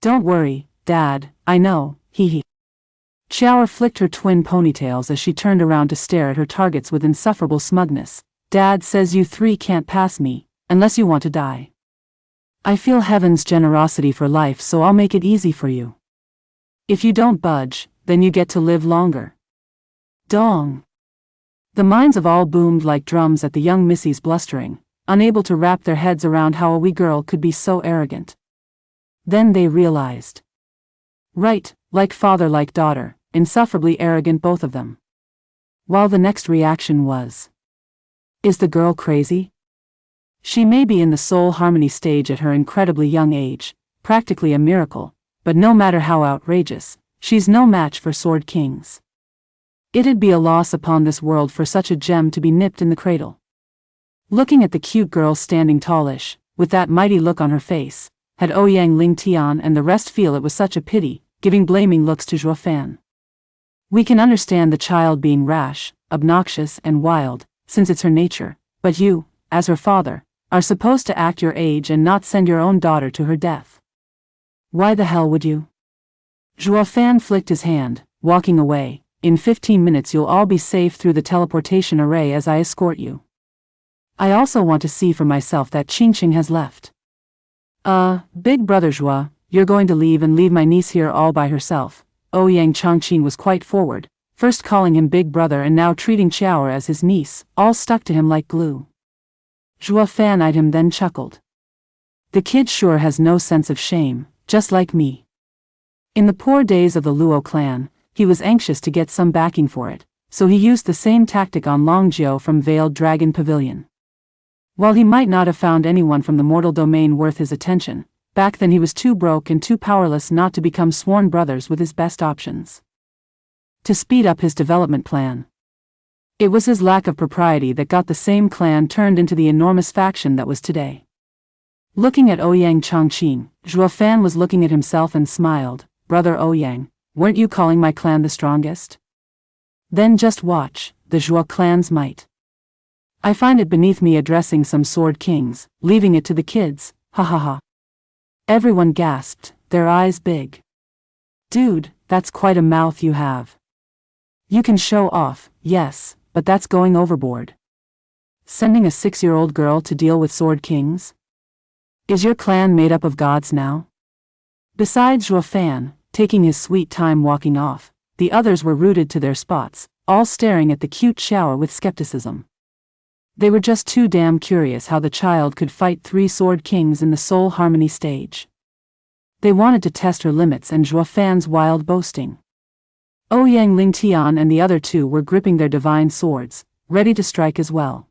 Don't worry, Dad, I know, hee. Shower flicked her twin ponytails as she turned around to stare at her targets with insufferable smugness. Dad says you three can't pass me, unless you want to die. I feel heaven's generosity for life, so I'll make it easy for you. If you don't budge, then you get to live longer. Dong. The minds of all boomed like drums at the young missies blustering, unable to wrap their heads around how a wee girl could be so arrogant. Then they realized. Right, like father like daughter, insufferably arrogant both of them. While the next reaction was, is the girl crazy? She may be in the soul harmony stage at her incredibly young age, practically a miracle, but no matter how outrageous, she's no match for Sword Kings. It'd be a loss upon this world for such a gem to be nipped in the cradle. Looking at the cute girl standing tallish, with that mighty look on her face, had Ouyang Lingtian and the rest feel it was such a pity, giving blaming looks to Zhuo Fan. We can understand the child being rash, obnoxious and wild, since it's her nature, but you, as her father, are supposed to act your age and not send your own daughter to her death. Why the hell would you? Zhuo Fan flicked his hand, walking away. In 15 minutes you'll all be safe through the teleportation array as I escort you. I also want to see for myself that Qingqing has left. Big brother Zhuo, you're going to leave and leave my niece here all by herself. Ouyang Chongqing was quite forward, first calling him big brother and now treating Qiao as his niece, all stuck to him like glue. Zhuo Fan eyed him then chuckled. The kid sure has no sense of shame, just like me. In the poor days of the Luo clan, he was anxious to get some backing for it, so he used the same tactic on Longjiu from Veiled Dragon Pavilion. While he might not have found anyone from the mortal domain worth his attention, back then he was too broke and too powerless not to become sworn brothers with his best options. To speed up his development plan. It was his lack of propriety that got the same clan turned into the enormous faction that was today. Looking at Ouyang Chongqing, Zhuo Fan was looking at himself and smiled. Brother Ouyang, weren't you calling my clan the strongest? Then just watch, the Zhuo clan's might. I find it beneath me addressing some sword kings, leaving it to the kids, ha ha ha. Everyone gasped, their eyes big. Dude, that's quite a mouth you have. You can show off, yes, but that's going overboard. Sending a 6-year-old girl to deal with sword kings? Is your clan made up of gods now? Besides Zhuo Fan, taking his sweet time walking off, the others were rooted to their spots, all staring at the cute shower with skepticism. They were just too damn curious how the child could fight 3 sword kings in the soul harmony stage. They wanted to test her limits and Zhuo Fan's wild boasting. Ouyang Lingtian and the other 2 were gripping their divine swords, ready to strike as well.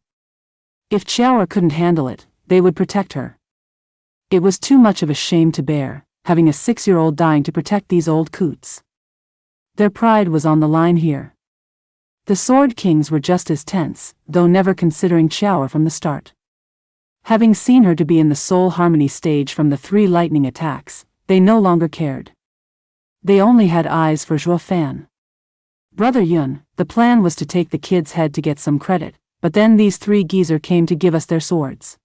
If Qiao couldn't handle it, they would protect her. It was too much of a shame to bear, having a 6-year-old dying to protect these old coots. Their pride was on the line here. The Sword Kings were just as tense, though never considering Qiao from the start. Having seen her to be in the soul harmony stage from the 3 lightning attacks, they no longer cared. They only had eyes for Zhuo Fan. Brother Yun, the plan was to take the kid's head to get some credit, but then these 3 geezer came to give us their swords.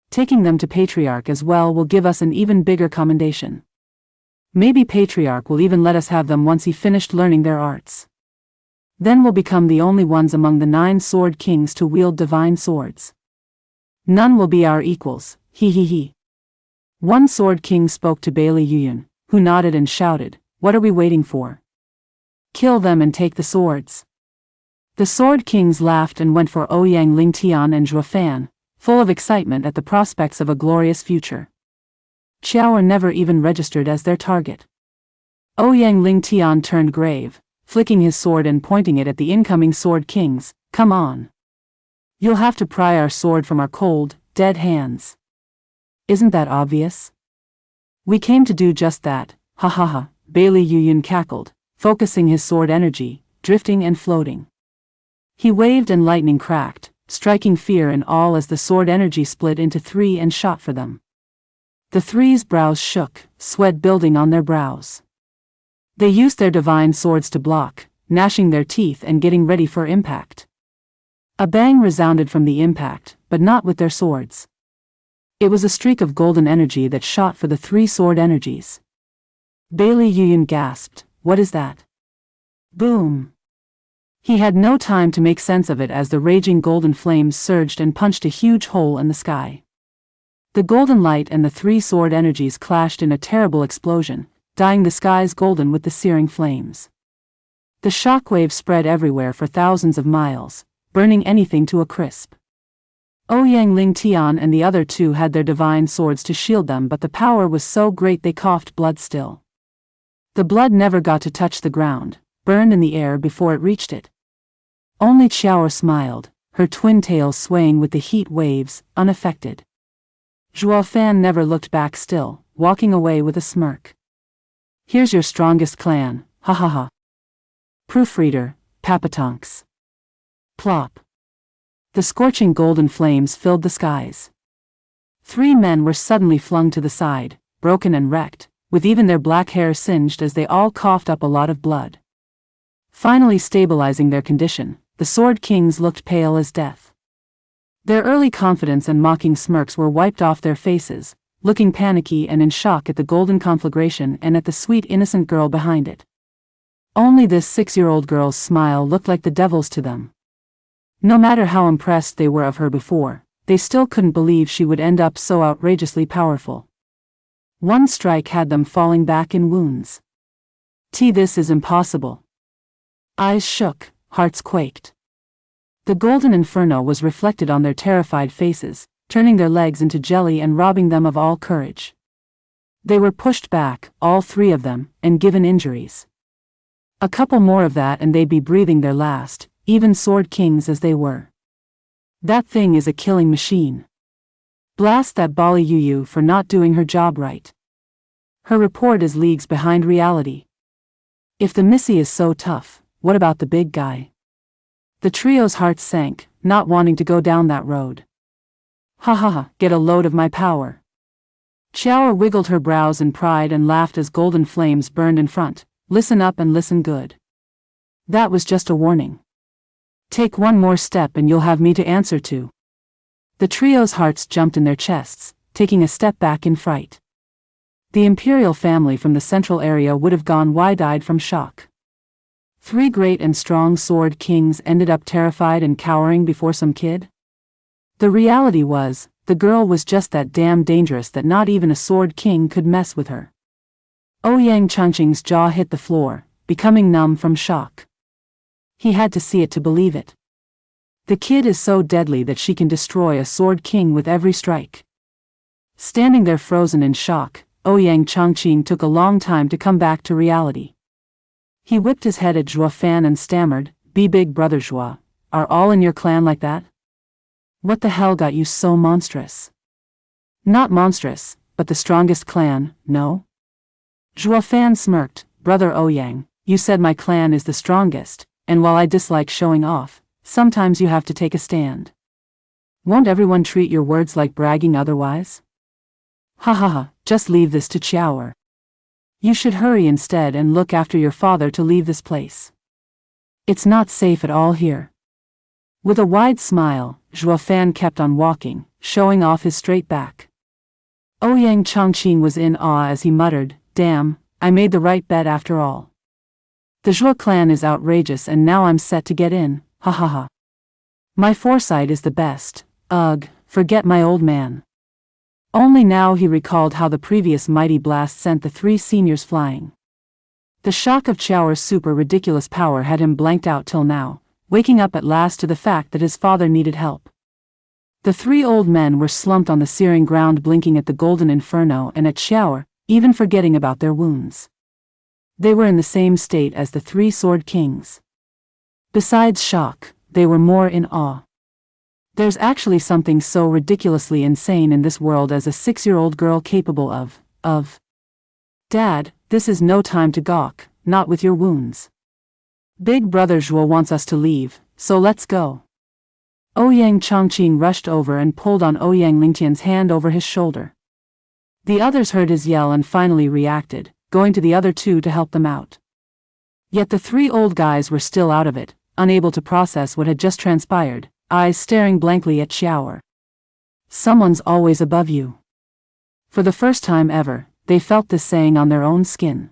Taking them to Patriarch as well will give us an even bigger commendation. Maybe Patriarch will even let us have them once he finished learning their arts. Then we'll become the only ones among the 9 sword kings to wield divine swords. None will be our equals, he. One sword king spoke to Bailey Yuyun, who nodded and shouted, What are we waiting for? Kill them and take the swords. The Sword Kings laughed and went for Ouyang Lingtian and Zhuo Fan, full of excitement at the prospects of a glorious future. Qiao never even registered as their target. Ouyang Lingtian turned grave, flicking his sword and pointing it at the incoming Sword Kings. Come on. You'll have to pry our sword from our cold, dead hands. Isn't that obvious? We came to do just that, ha ha ha, Bailey Yuyun cackled, focusing his sword energy, drifting and floating. He waved and lightning cracked, striking fear and all as the sword energy split into three and shot for them. The three's brows shook, sweat building on their brows. They used their divine swords to block, gnashing their teeth and getting ready for impact. A bang resounded from the impact, but not with their swords. It was a streak of golden energy that shot for the three sword energies. Bailey Yuyun gasped, "What is that?" Boom! He had no time to make sense of it as the raging golden flames surged and punched a huge hole in the sky. The golden light and the three sword energies clashed in a terrible explosion, dyeing the skies golden with the searing flames. The shockwave spread everywhere for thousands of miles, burning anything to a crisp. Ouyang Lingtian and the other two had their divine swords to shield them, but the power was so great they coughed blood still. The blood never got to touch the ground, burned in the air before it reached it. Only Qiao smiled, her twin tails swaying with the heat waves, unaffected. Zhuo Fan never looked back, still, walking away with a smirk. Here's your strongest clan, ha ha ha. Proofreader, Papatonks. Plop. The scorching golden flames filled the skies. Three men were suddenly flung to the side, broken and wrecked, with even their black hair singed as they all coughed up a lot of blood. Finally stabilizing their condition, the Sword Kings looked pale as death. Their early confidence and mocking smirks were wiped off their faces, looking panicky and in shock at the golden conflagration and at the sweet innocent girl behind it. Only this 6-year-old girl's smile looked like the devil's to them. No matter how impressed they were of her before, they still couldn't believe she would end up so outrageously powerful. One strike had them falling back in wounds. This is impossible. Eyes shook, hearts quaked. The golden inferno was reflected on their terrified faces, turning their legs into jelly and robbing them of all courage. They were pushed back, all three of them, and given injuries. A couple more of that and they'd be breathing their last, even Sword Kings as they were. That thing is a killing machine. Blast that Bali Yuyu for not doing her job right. Her report is leagues behind reality. If the Missy is so tough, what about the big guy? The trio's hearts sank, not wanting to go down that road. Ha ha ha, get a load of my power. Qiao wiggled her brows in pride and laughed as golden flames burned in front. Listen up and listen good. That was just a warning. Take one more step and you'll have me to answer to. The trio's hearts jumped in their chests, taking a step back in fright. The imperial family from the central area would have gone wide-eyed from shock. Three great and strong Sword Kings ended up terrified and cowering before some kid? The reality was, the girl was just that damn dangerous that not even a Sword King could mess with her. Ouyang Changqing's jaw hit the floor, becoming numb from shock. He had to see it to believe it. The kid is so deadly that she can destroy a Sword King with every strike. Standing there frozen in shock, Ouyang Changqing took a long time to come back to reality. He whipped his head at Zhuo Fan and stammered, "Be big brother Zhuo, are all in your clan like that? What the hell got you so monstrous?" "Not monstrous, but the strongest clan, no?" Zhuo Fan smirked, "Brother Ouyang, you said my clan is the strongest, and while I dislike showing off, sometimes you have to take a stand. Won't everyone treat your words like bragging otherwise?" "Ha ha ha, just leave this to Qiao. You should hurry instead and look after your father to leave this place. It's not safe at all here." With a wide smile, Zhuo Fan kept on walking, showing off his straight back. Ouyang Changqing was in awe as he muttered, "Damn, I made the right bet after all. The Zhuo clan is outrageous and now I'm set to get in, ha ha ha. My foresight is the best, ugh, forget my old man." Only now he recalled how the previous mighty blast sent the three seniors flying. The shock of Chower's super ridiculous power had him blanked out till now, waking up at last to the fact that his father needed help. The three old men were slumped on the searing ground, blinking at the golden inferno and at Chower, even forgetting about their wounds. They were in the same state as the three sword kings. Besides shock, they were more in awe. There's actually something so ridiculously insane in this world as a 6-year-old girl capable of. Dad, this is no time to gawk, not with your wounds. Big brother Zhuo wants us to leave, so let's go. Ouyang Chongqing rushed over and pulled on Ouyang Lingtian's hand over his shoulder. The others heard his yell and finally reacted, going to the other two to help them out. Yet the three old guys were still out of it, unable to process what had just transpired, eyes staring blankly at Chower. Someone's always above you. For the first time ever, they felt this saying on their own skin.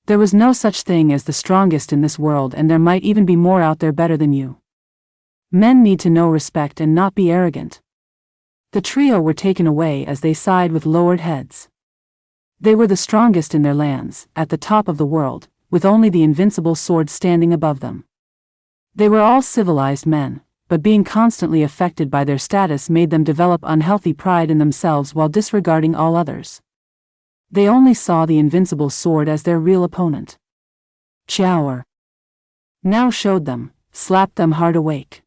There was no such thing as the strongest in this world, and there might even be more out there better than you. Men need to know respect and not be arrogant. The trio were taken away as they sighed with lowered heads. They were the strongest in their lands, at the top of the world, with only the invincible sword standing above them. They were all civilized men, but being constantly affected by their status made them develop unhealthy pride in themselves while disregarding all others. They only saw the invincible sword as their real opponent. Chower now showed them, slapped them hard awake.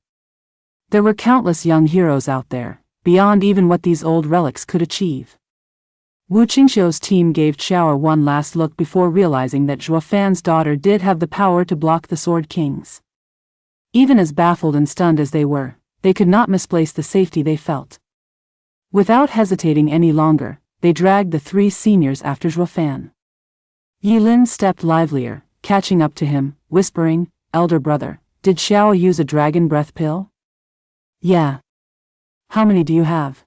There were countless young heroes out there, beyond even what these old relics could achieve. Wu Qingxiu's team gave Chower one last look before realizing that Zhuo Fan's daughter did have the power to block the Sword Kings. Even as baffled and stunned as they were, they could not misplace the safety they felt. Without hesitating any longer, they dragged the three seniors after Zhuo Fan. Yilin stepped livelier, catching up to him, whispering, "Elder brother, did Xiao use a dragon breath pill?" "Yeah." "How many do you have?"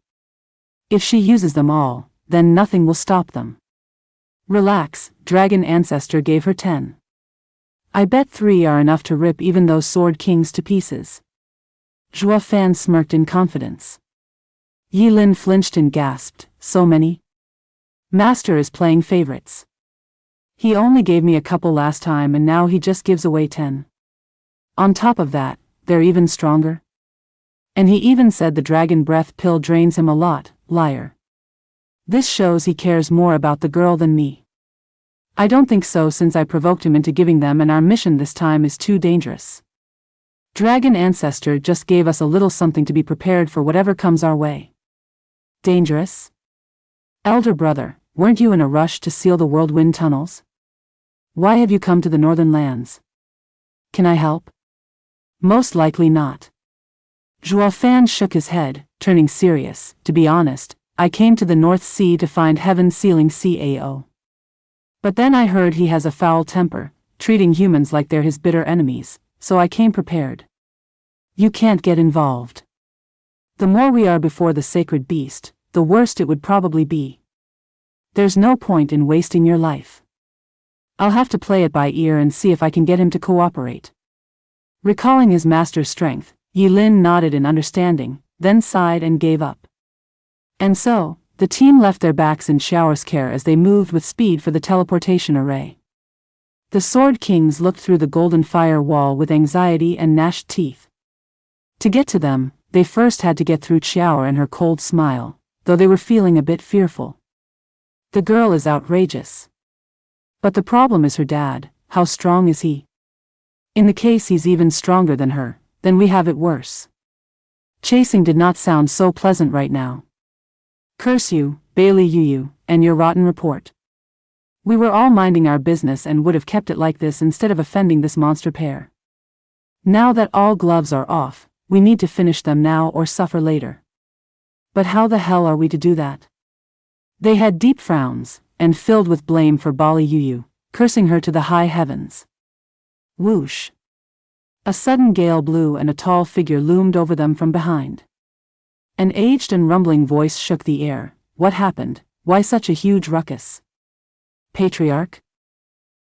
"If she uses them all, then nothing will stop them." "Relax," Dragon Ancestor gave her 10. "I bet 3 are enough to rip even those sword kings to pieces." Zhuo Fan smirked in confidence. Yilin flinched and gasped, "So many?" "Master is playing favorites. He only gave me a couple last time and now he just gives away 10. On top of that, they're even stronger. And he even said the dragon breath pill drains him a lot, liar. This shows he cares more about the girl than me." "I don't think so, since I provoked him into giving them, and our mission this time is too dangerous. Dragon Ancestor just gave us a little something to be prepared for whatever comes our way." "Dangerous?" "Elder brother, weren't you in a rush to seal the whirlwind tunnels? Why have you come to the northern lands? Can I help?" "Most likely not." Zhuo Fan shook his head, turning serious. "To be honest, I came to the North Sea to find Heaven Sealing Cao. But then I heard he has a foul temper, treating humans like they're his bitter enemies, so I came prepared." "You can't get involved. The more we are before the sacred beast, the worse it would probably be. There's no point in wasting your life. I'll have to play it by ear and see if I can get him to cooperate." Recalling his master's strength, Yilin nodded in understanding, then sighed and gave up. And so, the team left their backs in Shower's care as they moved with speed for the teleportation array. The Sword Kings looked through the golden fire wall with anxiety and gnashed teeth. To get to them, they first had to get through Chower and her cold smile, though they were feeling a bit fearful. The girl is outrageous. But the problem is her dad. How strong is he? In the case he's even stronger than her, then we have it worse. Chasing did not sound so pleasant right now. "Curse you, Bailey Yu, and your rotten report. We were all minding our business and would have kept it like this instead of offending this monster pair. Now that all gloves are off, we need to finish them now or suffer later. But how the hell are we to do that?" They had deep frowns, and filled with blame for Bali Yu, cursing her to the high heavens. Whoosh! A sudden gale blew and a tall figure loomed over them from behind. An aged and rumbling voice shook the air. "What happened? Why such a huge ruckus?" "Patriarch?"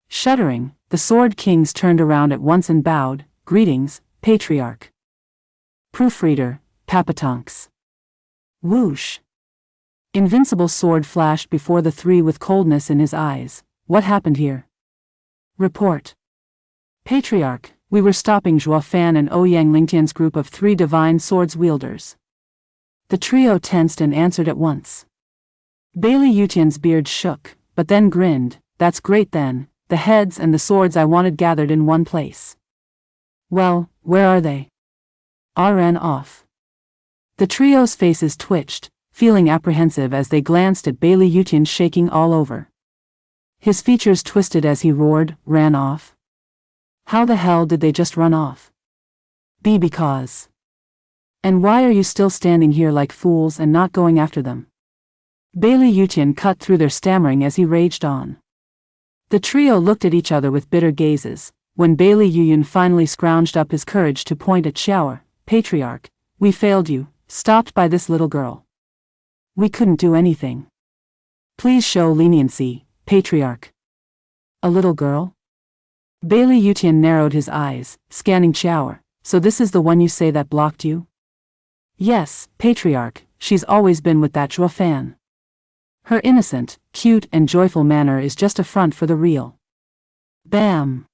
Shuddering, the Sword Kings turned around at once and bowed. "Greetings, Patriarch." Proofreader, Papatonks. Whoosh! Invincible sword flashed before the three with coldness in his eyes. "What happened here?" Report. Patriarch, we were stopping Zhuo Fan and Ouyang Lingtian's group of 3 divine swords wielders. The trio tensed and answered at once. Bailey Yutian's beard shook, but then grinned. That's great then, the heads and the swords I wanted gathered in one place. Well, where are they? I ran off. The trio's faces twitched, feeling apprehensive as they glanced at Bailey Yutian shaking all over. His features twisted as he roared, ran off? How the hell did they just run off? Because. And why are you still standing here like fools and not going after them? Bailey Yutian cut through their stammering as he raged on. The trio looked at each other with bitter gazes. When Bailey Yutian finally scrounged up his courage to point at Xiao, Patriarch, we failed you, stopped by this little girl. We couldn't do anything. Please show leniency, Patriarch. A little girl? Bailey Yutian narrowed his eyes, scanning Xiao. So this is the one you say that blocked you? Yes, Patriarch, she's always been with that Zhuo Fan. Her innocent, cute and joyful manner is just a front for the real. Bam!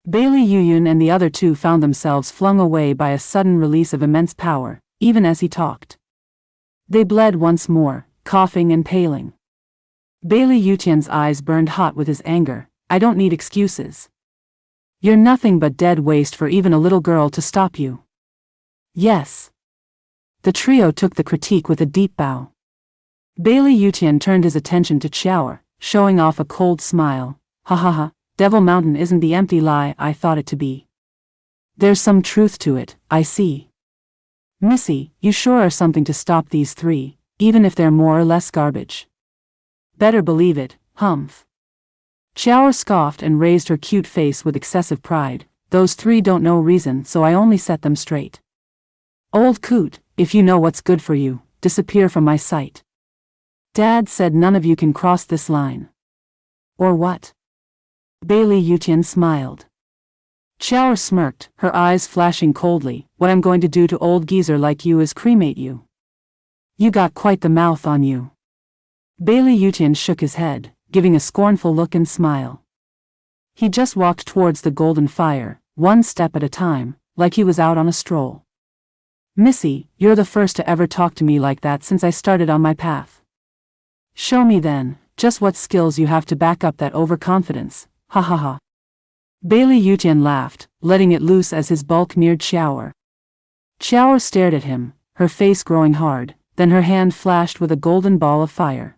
Bailey Yuyun and the other 2 found themselves flung away by a sudden release of immense power, even as he talked. They bled once more, coughing and paling. Bailey Yutian's eyes burned hot with his anger. I don't need excuses. You're nothing but dead waste for even a little girl to stop you. Yes. The trio took the critique with a deep bow. Bailey Yutian turned his attention to Xiao, showing off a cold smile. Ha ha ha, Devil Mountain isn't the empty lie I thought it to be. There's some truth to it, I see. Missy, you sure are something to stop these 3, even if they're more or less garbage. Better believe it, humph. Xiao scoffed and raised her cute face with excessive pride. Those 3 don't know reason, so I only set them straight. Old coot, if you know what's good for you, disappear from my sight. Dad said none of you can cross this line. Or what? Bailey Yutian smiled. Xiao smirked, her eyes flashing coldly. What I'm going to do to old geezer like you is cremate you. You got quite the mouth on you. Bailey Yutian shook his head, giving a scornful look and smile. He just walked towards the golden fire, one step at a time, like he was out on a stroll. Missy, you're the first to ever talk to me like that since I started on my path. Show me then, just what skills you have to back up that overconfidence, ha ha ha. Bailey Yutian laughed, letting it loose as his bulk neared Xiao. Xiao stared at him, her face growing hard, then her hand flashed with a golden ball of fire.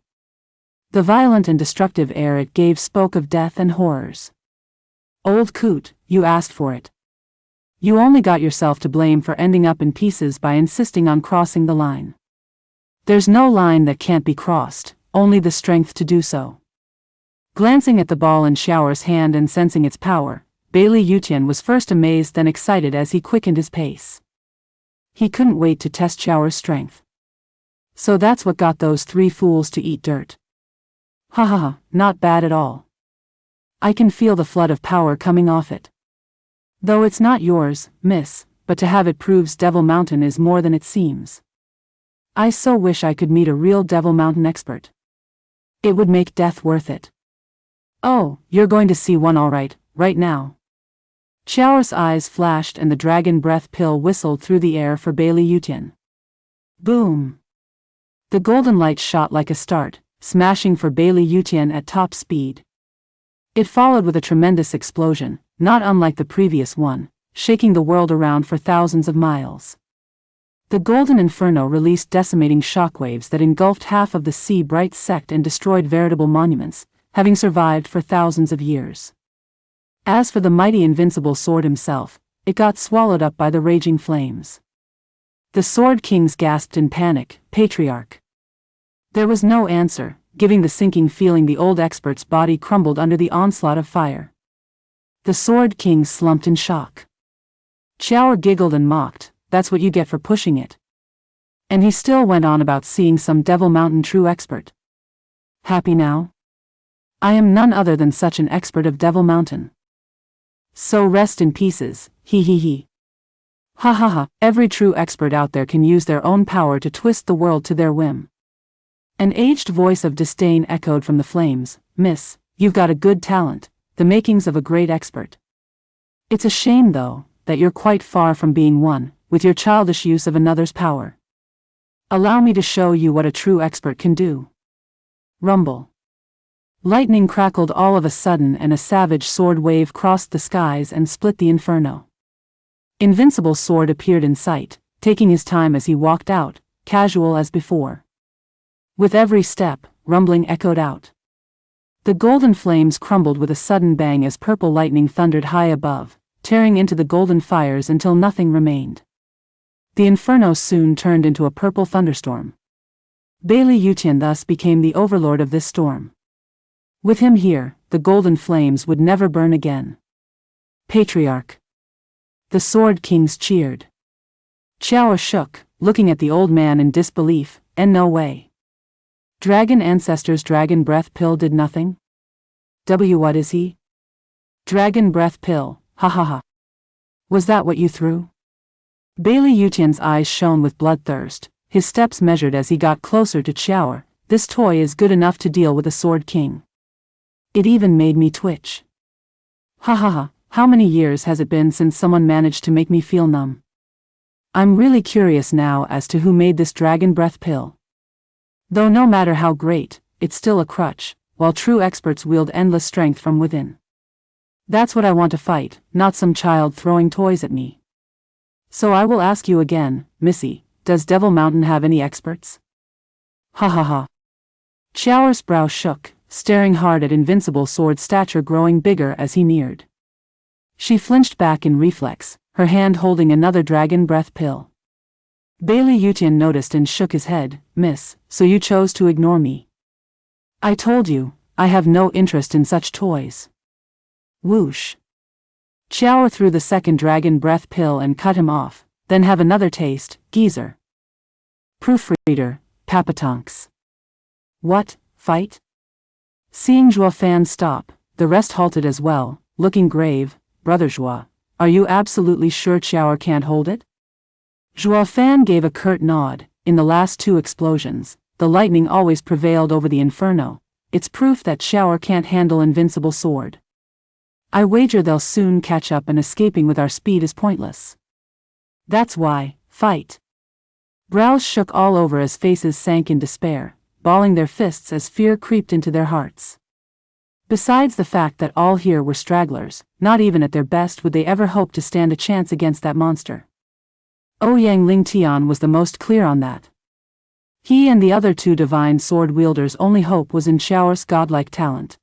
The violent and destructive air it gave spoke of death and horrors. Old coot, you asked for it. You only got yourself to blame for ending up in pieces by insisting on crossing the line. There's no line that can't be crossed, only the strength to do so. Glancing at the ball in Xiao's hand and sensing its power, Bailey Yutian was first amazed then excited as he quickened his pace. He couldn't wait to test Xiao's strength. So that's what got those 3 fools to eat dirt. Ha ha ha, not bad at all. I can feel the flood of power coming off it. Though it's not yours, miss, but to have it proves Devil Mountain is more than it seems. I so wish I could meet a real Devil Mountain expert. It would make death worth it. Oh, you're going to see one all right now. Xiao's eyes flashed and the dragon breath pill whistled through the air for Bailey Yutian. Boom! The golden light shot like a start, smashing for Bailey Yutian at top speed. It followed with a tremendous explosion, not unlike the previous one, shaking the world around for thousands of miles. The golden inferno released decimating shockwaves that engulfed half of the sea-bright sect and destroyed veritable monuments, having survived for thousands of years. As for the mighty invincible sword himself, it got swallowed up by the raging flames. The Sword Kings gasped in panic, Patriarch. There was no answer, giving the sinking feeling the old expert's body crumbled under the onslaught of fire. The Sword King slumped in shock. Xiao giggled and mocked, that's what you get for pushing it. And he still went on about seeing some Devil Mountain true expert. Happy now? I am none other than such an expert of Devil Mountain. So rest in pieces, he he he. Ha ha ha, every true expert out there can use their own power to twist the world to their whim. An aged voice of disdain echoed from the flames, Miss, you've got a good talent, the makings of a great expert. It's a shame, though, that you're quite far from being one, with your childish use of another's power. Allow me to show you what a true expert can do. Rumble. Lightning crackled all of a sudden and a savage sword wave crossed the skies and split the inferno. Invincible's sword appeared in sight, taking his time as he walked out, casual as before. With every step, rumbling echoed out. The golden flames crumbled with a sudden bang as purple lightning thundered high above, tearing into the golden fires until nothing remained. The inferno soon turned into a purple thunderstorm. Bailey Yutian thus became the overlord of this storm. With him here, the golden flames would never burn again. Patriarch. The Sword Kings cheered. Xiao shook, looking at the old man in disbelief, and no way. Dragon Ancestor's dragon breath pill did nothing? What is he? Dragon breath pill, ha ha ha. Was that what you threw? Bailey Yutian's eyes shone with bloodthirst, his steps measured as he got closer to Xiao. This toy is good enough to deal with a Sword King. It even made me twitch. Ha ha ha, how many years has it been since someone managed to make me feel numb? I'm really curious now as to who made this dragon breath pill. Though no matter how great, it's still a crutch, while true experts wield endless strength from within. That's what I want to fight, not some child throwing toys at me. So I will ask you again, Missy, does Devil Mountain have any experts? Ha ha ha. Xiao's brow shook, staring hard at Invincible's sword stature growing bigger as he neared. She flinched back in reflex, her hand holding another dragon breath pill. Bailey Yutian noticed and shook his head. Miss, so you chose to ignore me. I told you, I have no interest in such toys. Whoosh. Xiao threw the second dragon breath pill and cut him off. Then have another taste, geezer. Proofreader, Papatonks. What, fight? Seeing Zhuo Fan stop, the rest halted as well, looking grave. Brother Zhuo, are you absolutely sure Xiao can't hold it? Zhuo Fan gave a curt nod. In the last two explosions, the lightning always prevailed over the inferno. It's proof that Xiao can't handle Invincible sword. I wager they'll soon catch up and escaping with our speed is pointless. That's why, fight. Brows shook all over as faces sank in despair, balling their fists as fear creeped into their hearts. Besides the fact that all here were stragglers, not even at their best would they ever hope to stand a chance against that monster. Ouyang Lingtian was the most clear on that. He and the other two divine sword wielders' only hope was in Xiao's godlike talent.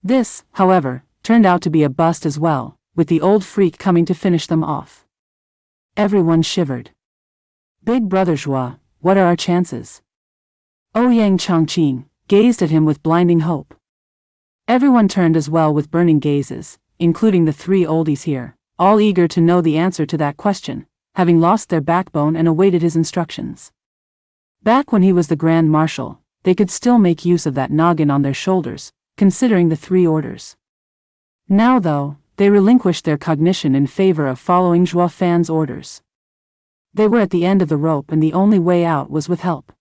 This, however, turned out to be a bust as well, with the old freak coming to finish them off. Everyone shivered. Big Brother Zhuo, what are our chances? Ouyang Chongqing gazed at him with blinding hope. Everyone turned as well with burning gazes, including the three oldies here, all eager to know the answer to that question, having lost their backbone and awaited his instructions. Back when he was the Grand Marshal, they could still make use of that noggin on their shoulders, considering the three orders. Now though, they relinquished their cognition in favor of following Zhuo Fan's orders. They were at the end of the rope and the only way out was with help.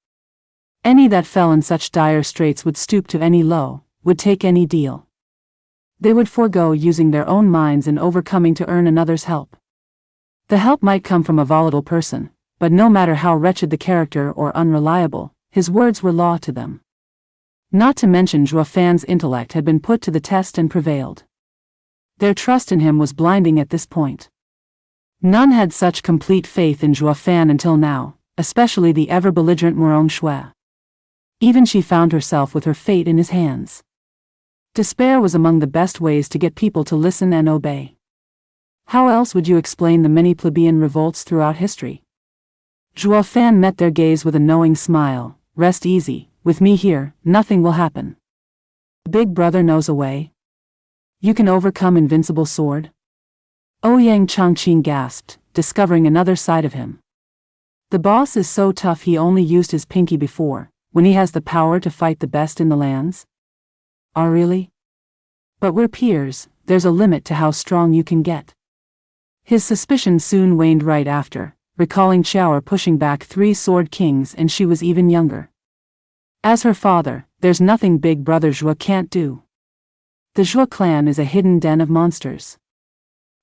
Any that fell in such dire straits would stoop to any low, would take any deal. They would forego using their own minds and overcoming to earn another's help. The help might come from a volatile person, but no matter how wretched the character or unreliable, his words were law to them. Not to mention Zhuo Fan's intellect had been put to the test and prevailed. Their trust in him was blinding at this point. None had such complete faith in Zhuo Fan until now, especially the ever-belligerent Murong Shui. Even she found herself with her fate in his hands. Despair was among the best ways to get people to listen and obey. How else would you explain the many plebeian revolts throughout history? Zhuo Fan met their gaze with a knowing smile. Rest easy, with me here, nothing will happen. Big Brother knows a way. You can overcome Invincible sword? Ouyang Chongqing gasped, discovering another side of him. The boss is so tough he only used his pinky before, when he has the power to fight the best in the lands? Oh really? But we're peers, there's a limit to how strong you can get. His suspicion soon waned right after, recalling Xiao pushing back 3 sword kings and she was even younger. As her father, there's nothing Big Brother Zhuo can't do. The Zhuo clan is a hidden den of monsters.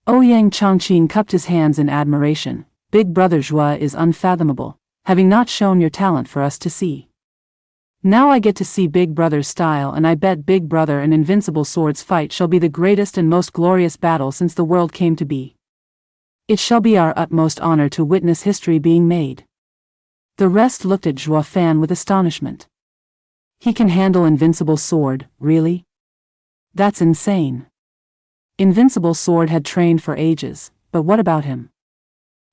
Ouyang Chongqing cupped his hands in admiration. Big brother Zhuo is unfathomable, having not shown your talent for us to see. Now I get to see Big Brother's style, and I bet Big Brother and Invincible Sword's fight shall be the greatest and most glorious battle since the world came to be. It shall be our utmost honor to witness history being made. The rest looked at Zhuo Fan with astonishment. He can handle Invincible Sword, really? That's insane. Invincible Sword had trained for ages, but what about him?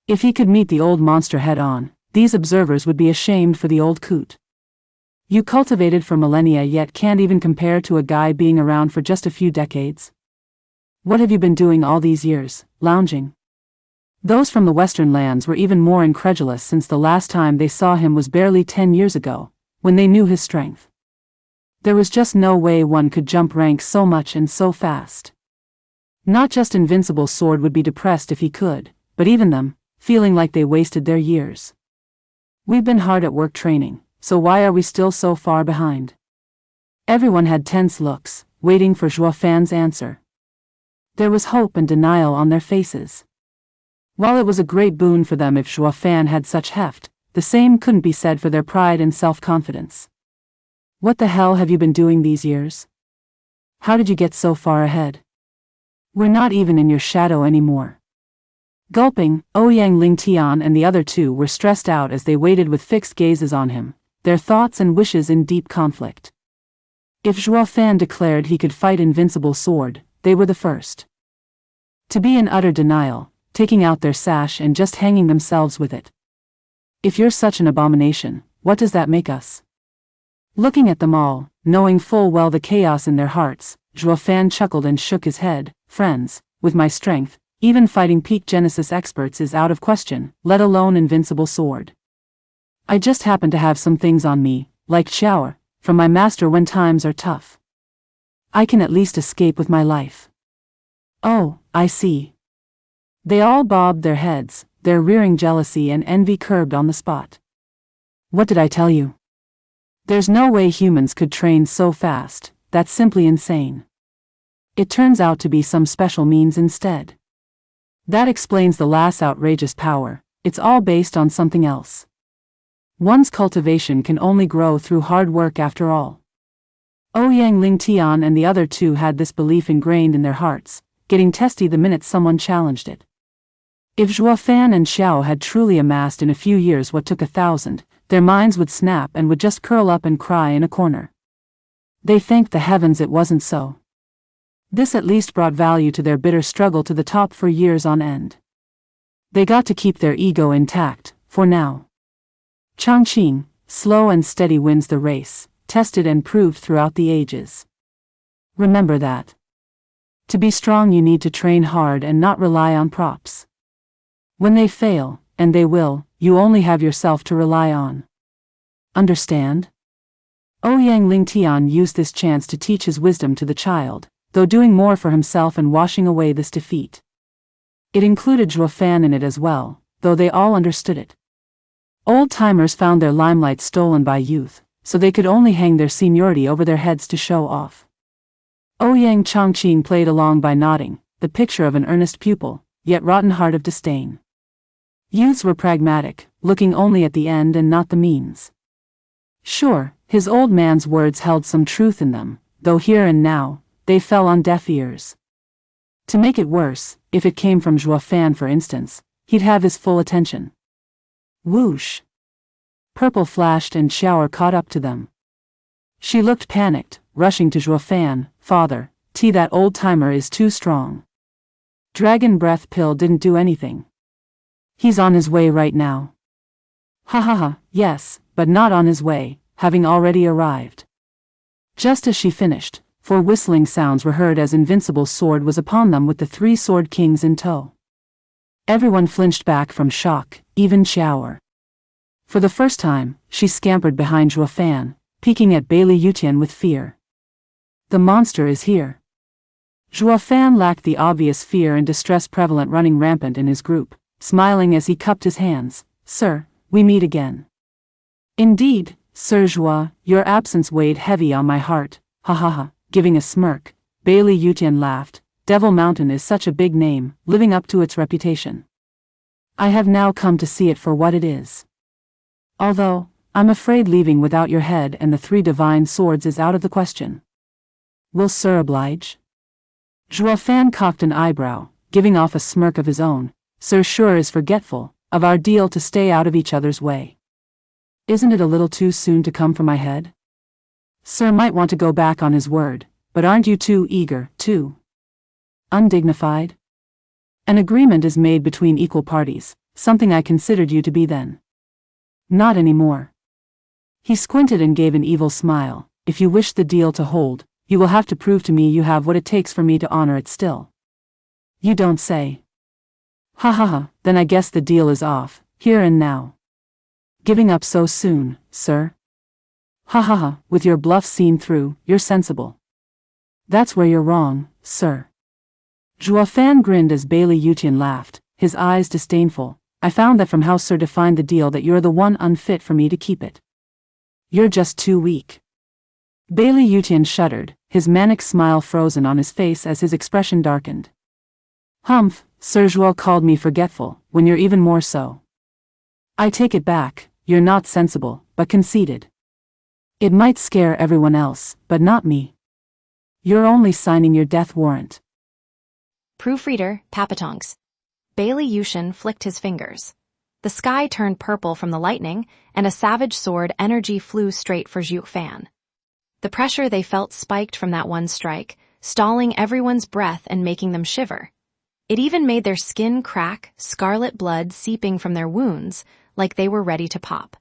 If he could meet the old monster head-on, these observers would be ashamed for the old coot. You cultivated for millennia yet can't even compare to a guy being around for just a few decades? What have you been doing all these years, lounging? Those from the western lands were even more incredulous since the last time they saw him was barely 10 years ago, when they knew his strength. There was just no way one could jump ranks so much and so fast. Not just Invincible Sword would be depressed if he could, but even them, feeling like they wasted their years. We've been hard at work training, so why are we still so far behind? Everyone had tense looks, waiting for Zhuo Fan's answer. There was hope and denial on their faces. While it was a great boon for them if Zhuo Fan had such heft, the same couldn't be said for their pride and self-confidence. What the hell have you been doing these years? How did you get so far ahead? We're not even in your shadow anymore. Gulping, Ouyang Lingtian and the other two were stressed out as they waited with fixed gazes on him, their thoughts and wishes in deep conflict. If Zhuo Fan declared he could fight Invincible Sword, they were the first to be in utter denial, taking out their sash and just hanging themselves with it. If you're such an abomination, what does that make us? Looking at them all, knowing full well the chaos in their hearts, Zhuo Fan chuckled and shook his head. Friends, with my strength, even fighting peak Genesis experts is out of question, let alone Invincible Sword. I just happen to have some things on me, like shower, from my master when times are tough. I can at least escape with my life. Oh, I see. They all bobbed their heads, their rearing jealousy and envy curbed on the spot. What did I tell you? There's no way humans could train so fast, that's simply insane. It turns out to be some special means instead. That explains the last outrageous power, it's all based on something else. One's cultivation can only grow through hard work after all. Ouyang Lingtian and the other two had this belief ingrained in their hearts, getting testy the minute someone challenged it. If Zhuo Fan and Xiao had truly amassed in a few years what took 1,000, their minds would snap and would just curl up and cry in a corner. They thanked the heavens it wasn't so. This at least brought value to their bitter struggle to the top for years on end. They got to keep their ego intact, for now. Chongqing, slow and steady wins the race, tested and proved throughout the ages. Remember that. To be strong you need to train hard and not rely on props. When they fail, and they will, you only have yourself to rely on. Understand? Ouyang Lingtian used this chance to teach his wisdom to the child, though doing more for himself and washing away this defeat. It included Zhuo Fan in it as well, though they all understood it. Old-timers found their limelight stolen by youth, so they could only hang their seniority over their heads to show off. Ouyang Chongqing played along by nodding, the picture of an earnest pupil, yet rotten heart of disdain. Youths were pragmatic, looking only at the end and not the means. Sure, his old man's words held some truth in them, though here and now, they fell on deaf ears. To make it worse, if it came from Zhuo Fan for instance, he'd have his full attention. Whoosh! Purple flashed and shower caught up to them. She looked panicked, rushing to Zhuo Fan. Father, that old-timer is too strong. Dragon breath pill didn't do anything. He's on his way right now. Ha ha ha, yes, but not on his way, having already arrived. Just as she finished, 4 whistling sounds were heard as Invincible Sword was upon them with the 3 sword kings in tow. Everyone flinched back from shock, even Shower. For the first time, she scampered behind Zhuo Fan, peeking at Bailey Yutian with fear. The monster is here. Zhuo Fan lacked the obvious fear and distress prevalent running rampant in his group, smiling as he cupped his hands. Sir, we meet again. Indeed, Sir Zhuo, your absence weighed heavy on my heart, ha ha ha, giving a smirk. Bailey Yutian laughed. Devil Mountain is such a big name, living up to its reputation. I have now come to see it for what it is. Although, I'm afraid leaving without your head and the 3 divine swords is out of the question. Will Sir oblige? Zhuo Fan cocked an eyebrow, giving off a smirk of his own. Sir sure is forgetful of our deal to stay out of each other's way. Isn't it a little too soon to come for my head? Sir might want to go back on his word, but aren't you too eager, too undignified? An agreement is made between equal parties, something I considered you to be then. Not anymore. He squinted and gave an evil smile. If you wish the deal to hold, you will have to prove to me you have what it takes for me to honor it still. You don't say. Ha ha ha, then I guess the deal is off, here and now. Giving up so soon, sir? Ha ha ha, with your bluff seen through, you're sensible. That's where you're wrong, sir. Zhuo Fan grinned as Bailey Yutian laughed, his eyes disdainful. I found that from how Sir defined the deal that you're the one unfit for me to keep it. You're just too weak. Bailey Yutian shuddered, his manic smile frozen on his face as his expression darkened. Humph, Sir Zhuo called me forgetful, when you're even more so. I take it back, you're not sensible, but conceited. It might scare everyone else, but not me. You're only signing your death warrant. Proofreader, Papatonks. Bailey Yutian flicked his fingers. The sky turned purple from the lightning, and a savage sword energy flew straight for Zhu Fan. The pressure they felt spiked from that one strike, stalling everyone's breath and making them shiver. It even made their skin crack, scarlet blood seeping from their wounds, like they were ready to pop.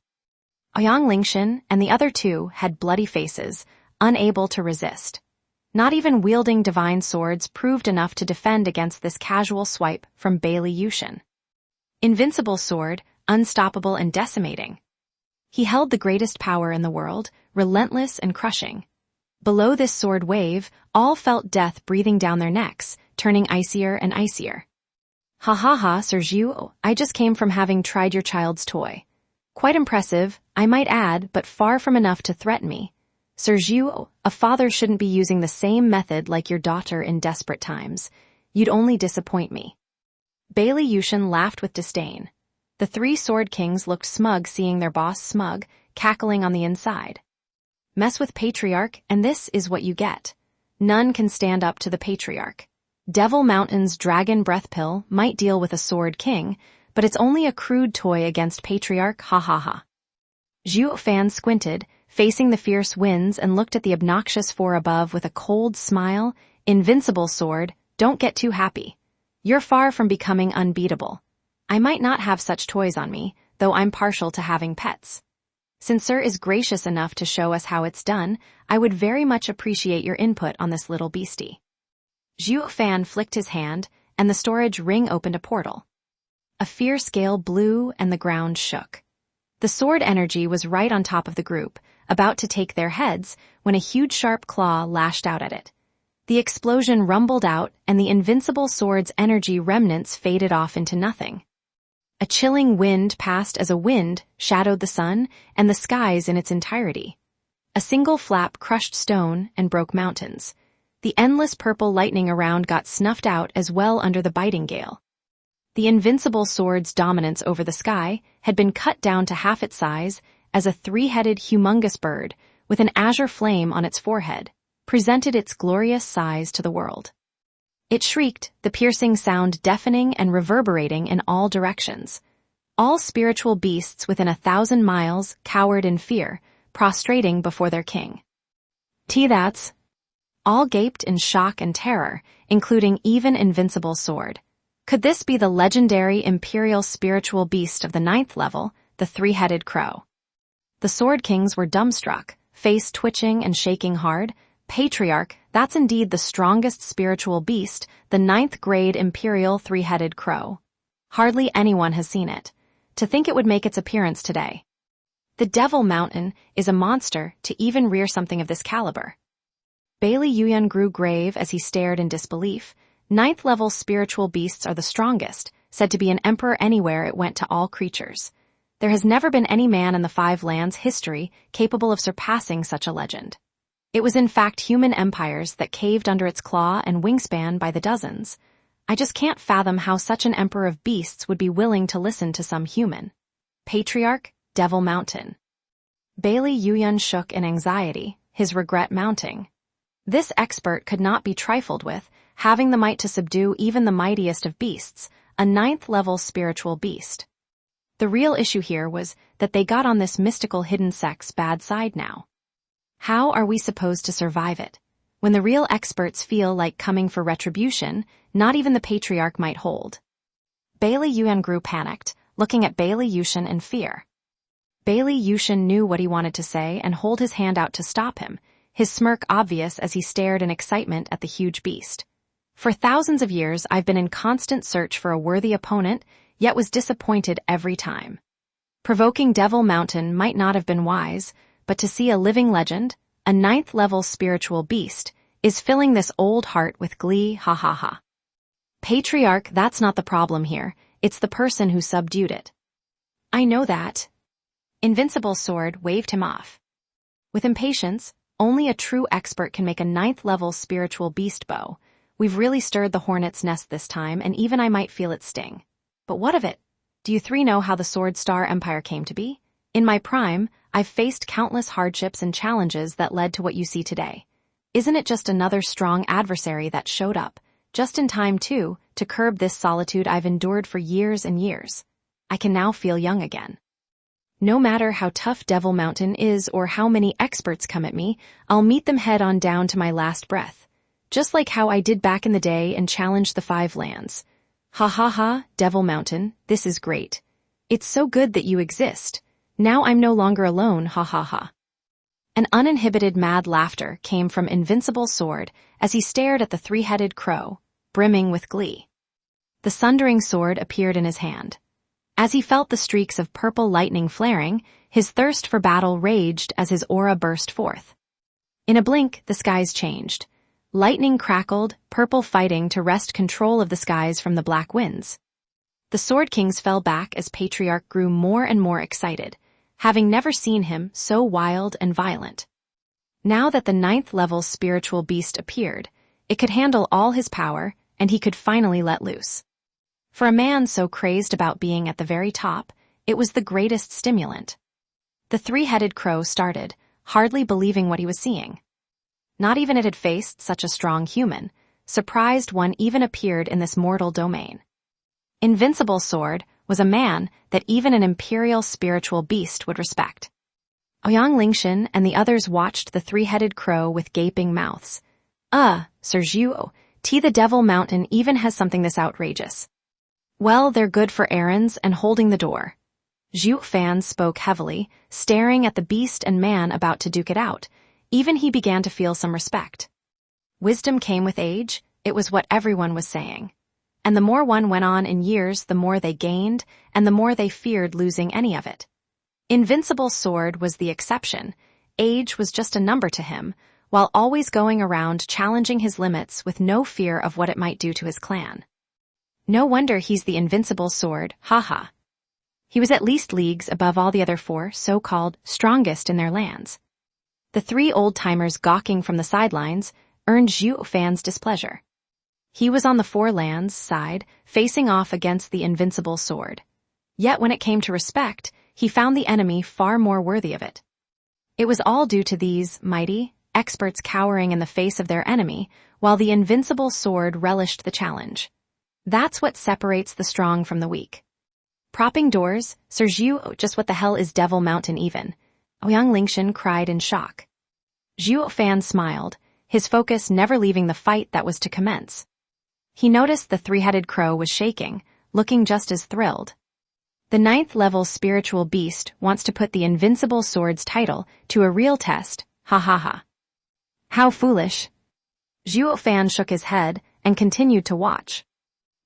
Ouyang Lingshan and the other 2 had bloody faces, unable to resist. Not even wielding divine swords proved enough to defend against this casual swipe from Bailey Yutian. Invincible sword, unstoppable and decimating. He held the greatest power in the world, relentless and crushing. Below this sword wave, all felt death breathing down their necks, turning icier and icier. Ha ha ha, Sir Zhu, I just came from having tried your child's toy. Quite impressive, I might add, but far from enough to threaten me. Sir Zhu, a father shouldn't be using the same method like your daughter in desperate times. You'd only disappoint me. Bailey Yutian laughed with disdain. The 3 sword kings looked smug seeing their boss smug, cackling on the inside. Mess with Patriarch, and this is what you get. None can stand up to the Patriarch. Devil Mountain's dragon breath pill might deal with a sword king, but it's only a crude toy against Patriarch, ha ha ha. Zhu Fan squinted, facing the fierce winds, and looked at the obnoxious 4 above with a cold smile. Invincible sword, don't get too happy. You're far from becoming unbeatable. I might not have such toys on me, though I'm partial to having pets. Since Sir is gracious enough to show us how it's done, I would very much appreciate your input on this little beastie. Zhu Fan flicked his hand, and the storage ring opened a portal. A fierce gale blew and the ground shook. The sword energy was right on top of the group, about to take their heads, when a huge sharp claw lashed out at it. The explosion rumbled out, and the invincible sword's energy remnants faded off into nothing. A chilling wind passed as a wind shadowed the sun and the skies in its entirety. A single flap crushed stone and broke mountains. The endless purple lightning around got snuffed out as well under the biting gale. The invincible sword's dominance over the sky had been cut down to half its size as a 3-headed humongous bird with an azure flame on its forehead presented its glorious size to the world. It shrieked, the piercing sound deafening and reverberating in all directions. All spiritual beasts within 1,000 miles cowered in fear, prostrating before their king. That's all gaped in shock and terror, including even Invincible Sword. Could this be the legendary imperial spiritual beast of the 9th level, the 3-headed crow? The Sword Kings were dumbstruck, face twitching and shaking hard. Patriarch, that's indeed the strongest spiritual beast, the 9th grade imperial 3-headed crow. Hardly anyone has seen it. To think it would make its appearance today. The Devil Mountain is a monster to even rear something of this caliber. Bailey Yutian grew grave as he stared in disbelief. 9th level spiritual beasts are the strongest, said to be an emperor anywhere it went to all creatures. There has never been any man in the 5 lands' history capable of surpassing such a legend. It was in fact human empires that caved under its claw and wingspan by the dozens. I just can't fathom how such an emperor of beasts would be willing to listen to some human. Patriarch, Devil Mountain. Bailey Yuyun shook in anxiety, his regret mounting. This expert could not be trifled with, having the might to subdue even the mightiest of beasts, a 9th-level spiritual beast. The real issue here was that they got on this mystical hidden sect's bad side now. How are we supposed to survive it? When the real experts feel like coming for retribution, not even the Patriarch might hold. Bailey Yuyun grew panicked, looking at Bailey Yushin in fear. Bailey Yushin knew what he wanted to say and hold his hand out to stop him, his smirk obvious as he stared in excitement at the huge beast. For thousands of years I've been in constant search for a worthy opponent, yet was disappointed every time. Provoking Devil Mountain might not have been wise, but to see a living legend, a 9th-level spiritual beast, is filling this old heart with glee, ha ha ha. Patriarch, that's not the problem here, it's the person who subdued it. I know that. Invincible Sword waved him off. With impatience, only a true expert can make a 9th-level spiritual beast bow. We've really stirred the hornet's nest this time, and even I might feel its sting. But what of it? Do you three know how the Sword Star Empire came to be? In my prime, I've faced countless hardships and challenges that led to what you see today. Isn't it just another strong adversary that showed up, just in time too, to curb this solitude I've endured for years and years? I can now feel young again. No matter how tough Devil Mountain is or how many experts come at me, I'll meet them head on down to my last breath. Just like how I did back in the day and challenged the 5 lands. Ha ha ha, Devil Mountain, this is great. It's so good that you exist. Now I'm no longer alone, ha ha ha. An uninhibited mad laughter came from Invincible Sword as he stared at the 3-headed crow, brimming with glee. The sundering sword appeared in his hand. As he felt the streaks of purple lightning flaring, his thirst for battle raged as his aura burst forth. In a blink, the skies changed. Lightning crackled, purple fighting to wrest control of the skies from the black winds. The Sword Kings fell back as Patriarch grew more and more excited, having never seen him so wild and violent. Now that the 9th-level spiritual beast appeared, it could handle all his power, and he could finally let loose. For a man so crazed about being at the very top, it was the greatest stimulant. The 3-headed crow started, hardly believing what he was seeing. Not even it had faced such a strong human, surprised one even appeared in this mortal domain. Invincible Sword was a man that even an imperial spiritual beast would respect. Ouyang Lingshan and the others watched the 3-headed crow with gaping mouths. Sir Zhuo, the Devil Mountain even has something this outrageous. Well, they're good for errands and holding the door. Zhu Fan spoke heavily, staring at the beast and man about to duke it out. Even he began to feel some respect. Wisdom came with age, it was what everyone was saying. And the more one went on in years, the more they gained, and the more they feared losing any of it. Invincible Sword was the exception. Age was just a number to him, while always going around challenging his limits with no fear of what it might do to his clan. No wonder he's the Invincible Sword, haha. He was at least leagues above all the other 4 so-called strongest in their lands. The 3 old-timers gawking from the sidelines earned Zhu Fan's displeasure. He was on the 4 lands side, facing off against the Invincible Sword. Yet when it came to respect, he found the enemy far more worthy of it. It was all due to these mighty experts cowering in the face of their enemy, while the Invincible Sword relished the challenge. That's what separates the strong from the weak. Propping doors, Sir Zhu, just what the hell is Devil Mountain even? Ouyang Lingshan cried in shock. Zhu Fan smiled, his focus never leaving the fight that was to commence. He noticed the 3-headed crow was shaking, looking just as thrilled. The 9th-level spiritual beast wants to put the Invincible Sword's title to a real test, ha ha ha. How foolish. Zhu Fan shook his head and continued to watch.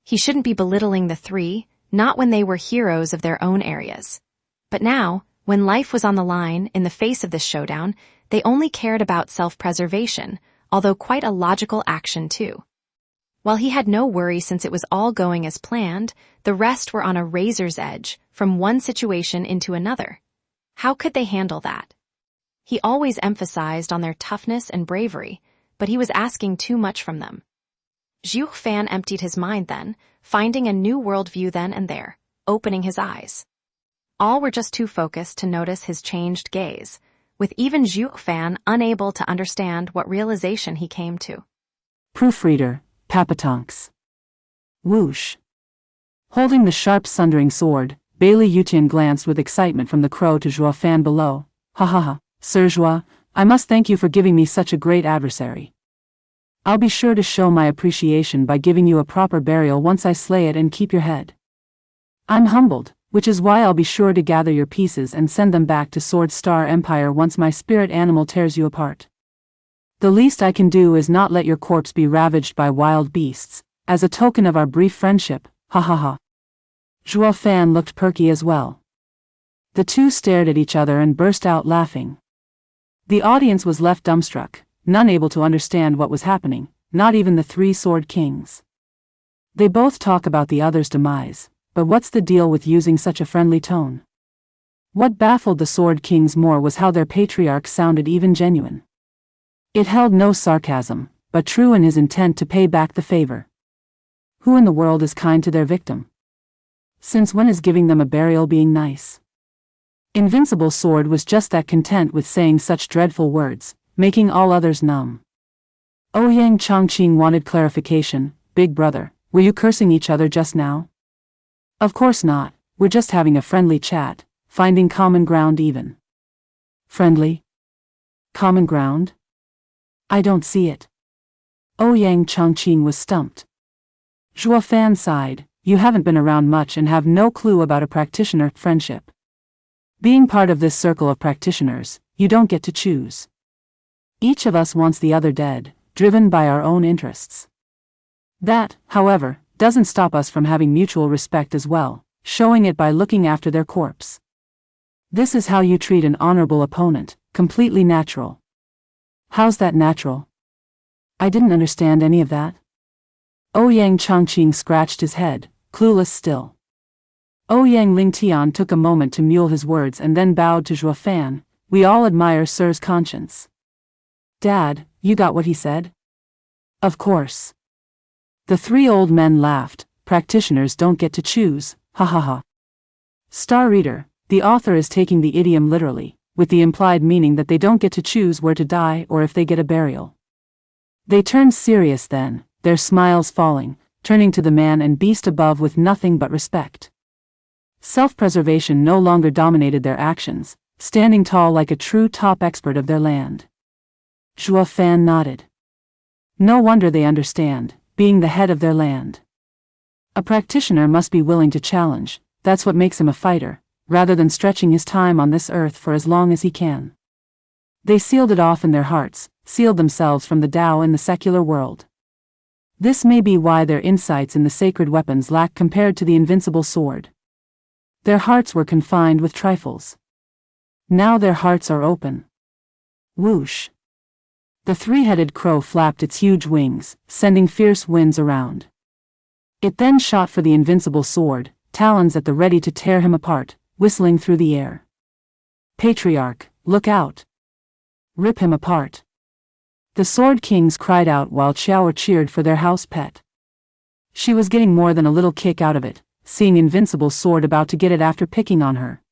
He shouldn't be belittling the 3, not when they were heroes of their own areas. But now, when life was on the line in the face of this showdown, they only cared about self-preservation, although quite a logical action too. While he had no worry since it was all going as planned, the rest were on a razor's edge from one situation into another. How could they handle that? He always emphasized on their toughness and bravery, but he was asking too much from them. Zhu Fan emptied his mind then, finding a new worldview then and there, opening his eyes. All were just too focused to notice his changed gaze, with even Zhu Fan unable to understand what realization he came to. Proofreader, Papatonks. Whoosh. Holding the sharp sundering sword, Bailey Yutian glanced with excitement from the crow to Zhuo Fan below. Ha ha ha, Sir Zhuo, I must thank you for giving me such a great adversary. I'll be sure to show my appreciation by giving you a proper burial once I slay it and keep your head. I'm humbled, which is why I'll be sure to gather your pieces and send them back to Sword Star Empire once my spirit animal tears you apart. The least I can do is not let your corpse be ravaged by wild beasts, as a token of our brief friendship, ha ha ha. Zhuo Fan looked perky as well. The two stared at each other and burst out laughing. The audience was left dumbstruck, none able to understand what was happening, not even the three sword kings. They both talk about the other's demise, but what's the deal with using such a friendly tone? What baffled the sword kings more was how their patriarch sounded even genuine. It held no sarcasm, but true in his intent to pay back the favor. Who in the world is kind to their victim? Since when is giving them a burial being nice? Invincible Sword was just that content with saying such dreadful words, making all others numb. Ouyang Chongqing wanted clarification. Big brother, were you cursing each other just now? Of course not, we're just having a friendly chat, finding common ground even. Friendly? Common ground? I don't see it. Ouyang Chongqing was stumped. Zhuo Fan sighed. You haven't been around much and have no clue about a practitioner friendship. Being part of this circle of practitioners, you don't get to choose. Each of us wants the other dead, driven by our own interests. That, however, doesn't stop us from having mutual respect as well, showing it by looking after their corpse. This is how you treat an honorable opponent, completely natural. How's that natural? I didn't understand any of that. Ouyang Chongqing scratched his head, clueless still. Ouyang Lingtian took a moment to mule his words and then bowed to Zhuo Fan. We all admire Sir's conscience. Dad, you got what he said? Of course. The three old men laughed. Practitioners don't get to choose, ha ha ha. Star reader, the author is taking the idiom literally, with the implied meaning that they don't get to choose where to die or if they get a burial. They turned serious then, their smiles falling, turning to the man and beast above with nothing but respect. Self-preservation no longer dominated their actions, standing tall like a true top expert of their land. Zhuo Fan nodded. No wonder they understand, being the head of their land. A practitioner must be willing to challenge, that's what makes him a fighter, rather than stretching his time on this earth for as long as he can. They sealed it off in their hearts, sealed themselves from the Tao in the secular world. This may be why their insights in the sacred weapons lack compared to the invincible sword. Their hearts were confined with trifles. Now their hearts are open. Whoosh. The three-headed crow flapped its huge wings, sending fierce winds around. It then shot for the invincible sword, talons at the ready to tear him apart, whistling through the air. Patriarch, look out! Rip him apart! The sword kings cried out while Xiao cheered for their house pet. She was getting more than a little kick out of it, seeing invincible sword about to get it after picking on her.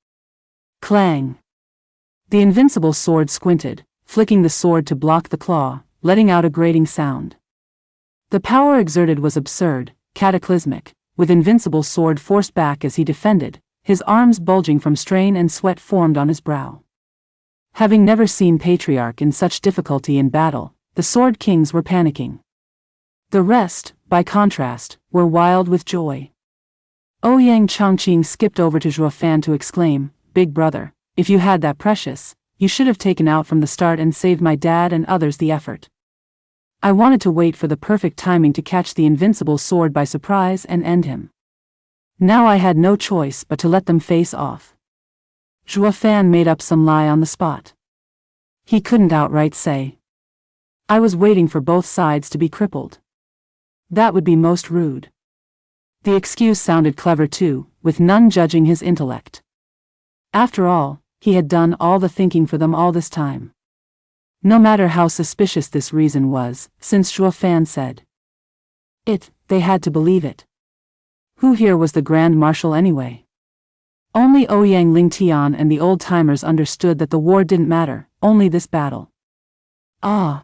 Clang! The invincible sword squinted, flicking the sword to block the claw, letting out a grating sound. The power exerted was absurd, cataclysmic, with invincible sword forced back as he defended, his arms bulging from strain and sweat formed on his brow. Having never seen Patriarch in such difficulty in battle, the sword kings were panicking. The rest, by contrast, were wild with joy. Ouyang Chongqing skipped over to Zhuo Fan to exclaim, Big brother, if you had that precious, you should have taken out from the start and saved my dad and others the effort. I wanted to wait for the perfect timing to catch the invincible sword by surprise and end him. Now I had no choice but to let them face off. Zhuo Fan made up some lie on the spot. He couldn't outright say. I was waiting for both sides to be crippled. That would be most rude. The excuse sounded clever too, with none judging his intellect. After all, he had done all the thinking for them all this time. No matter how suspicious this reason was, since Zhuo Fan said it, they had to believe it. Who here was the Grand Marshal anyway? Only Ouyang Lingtian and the old-timers understood that the war didn't matter, only this battle. Ah!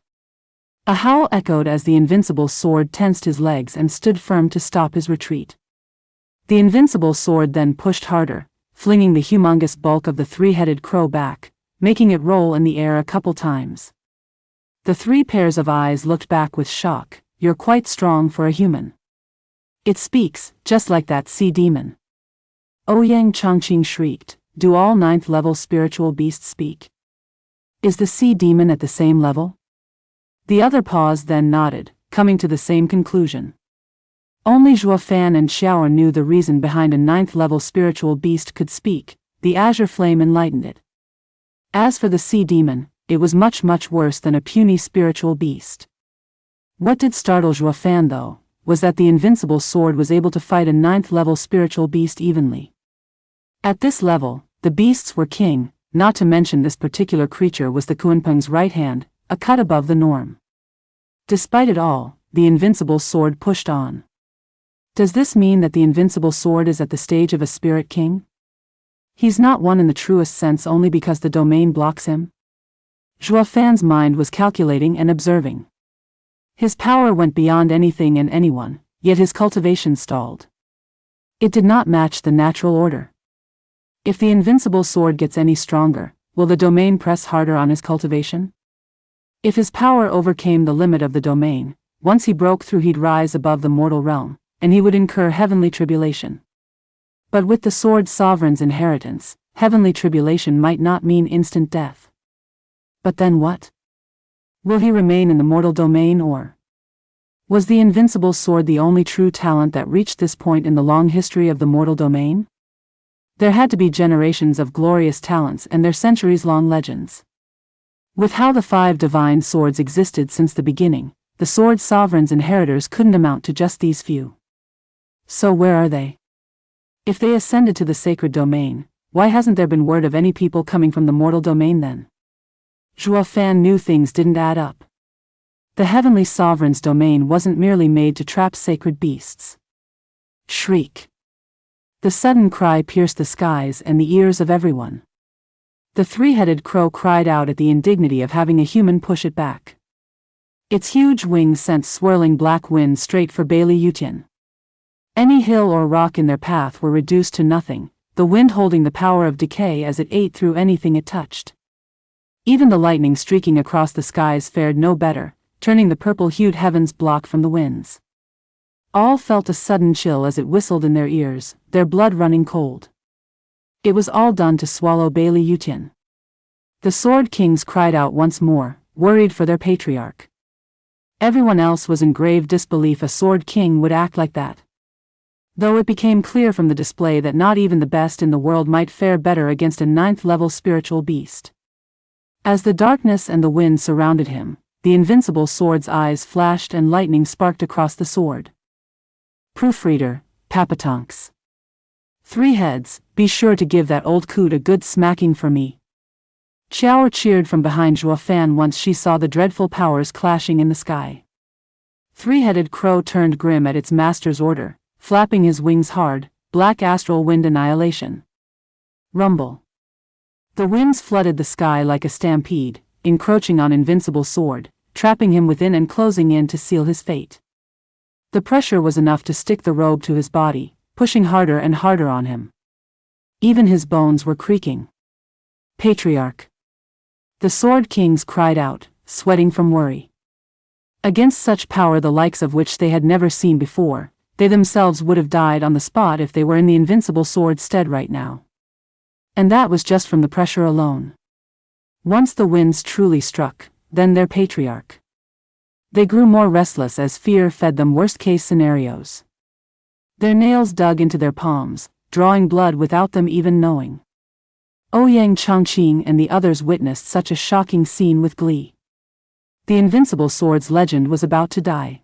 A howl echoed as the invincible sword tensed his legs and stood firm to stop his retreat. The invincible sword then pushed harder, flinging the humongous bulk of the three-headed crow back, making it roll in the air a couple times. The three pairs of eyes looked back with shock. You're quite strong for a human. It speaks, just like that sea demon. Ouyang Chongqing shrieked, do all 9th level spiritual beasts speak? Is the sea demon at the same level? The other paws then nodded, coming to the same conclusion. Only Zhuo Fan and Xiao knew the reason behind a 9th level spiritual beast could speak. The azure flame enlightened it. As for the sea demon, it was much worse than a puny spiritual beast. What did startle Zhuo Fan though, was that the invincible sword was able to fight a 9th level spiritual beast evenly. At this level, the beasts were king, not to mention this particular creature was the Kunpeng's right hand, a cut above the norm. Despite it all, the invincible sword pushed on. Does this mean that the invincible sword is at the stage of a spirit king? He's not one in the truest sense only because the domain blocks him? Zhuo Fan's mind was calculating and observing. His power went beyond anything and anyone, yet his cultivation stalled. It did not match the natural order. If the invincible sword gets any stronger, will the domain press harder on his cultivation? If his power overcame the limit of the domain, once he broke through he'd rise above the mortal realm, and he would incur heavenly tribulation. But with the sword sovereign's inheritance, heavenly tribulation might not mean instant death. But then what? Will he remain in the mortal domain or? Was the invincible sword the only true talent that reached this point in the long history of the mortal domain? There had to be generations of glorious talents and their centuries-long legends. With how the 5 divine swords existed since the beginning, the sword sovereign's inheritors couldn't amount to just these few. So where are they? If they ascended to the sacred domain, why hasn't there been word of any people coming from the mortal domain then? Zhuo Fan knew things didn't add up. The heavenly sovereign's domain wasn't merely made to trap sacred beasts. Shriek. The sudden cry pierced the skies and the ears of everyone. The three-headed crow cried out at the indignity of having a human push it back. Its huge wings sent swirling black wind straight for Bailey Yutian. Any hill or rock in their path were reduced to nothing, the wind holding the power of decay as it ate through anything it touched. Even the lightning streaking across the skies fared no better, turning the purple-hued heavens black from the winds. All felt a sudden chill as it whistled in their ears, their blood running cold. It was all done to swallow Bailey Yutian. The Sword Kings cried out once more, worried for their patriarch. Everyone else was in grave disbelief a Sword King would act like that. Though it became clear from the display that not even the best in the world might fare better against a 9th-level spiritual beast. As the darkness and the wind surrounded him, the invincible sword's eyes flashed and lightning sparked across the sword. Proofreader, Papatonks. 3 heads, be sure to give that old coot a good smacking for me. Xiao cheered from behind Zhuo Fan once she saw the dreadful powers clashing in the sky. 3-headed crow turned grim at its master's order, flapping his wings hard, black astral wind annihilation. Rumble. The winds flooded the sky like a stampede, encroaching on invincible sword, trapping him within and closing in to seal his fate. The pressure was enough to stick the robe to his body, pushing harder and harder on him. Even his bones were creaking. Patriarch. The Sword Kings cried out, sweating from worry. Against such power the likes of which they had never seen before, they themselves would have died on the spot if they were in the invincible sword's stead right now. And that was just from the pressure alone. Once the winds truly struck, then their patriarch. They grew more restless as fear fed them worst-case scenarios. Their nails dug into their palms, drawing blood without them even knowing. Ouyang Chongqing and the others witnessed such a shocking scene with glee. The invincible sword's legend was about to die.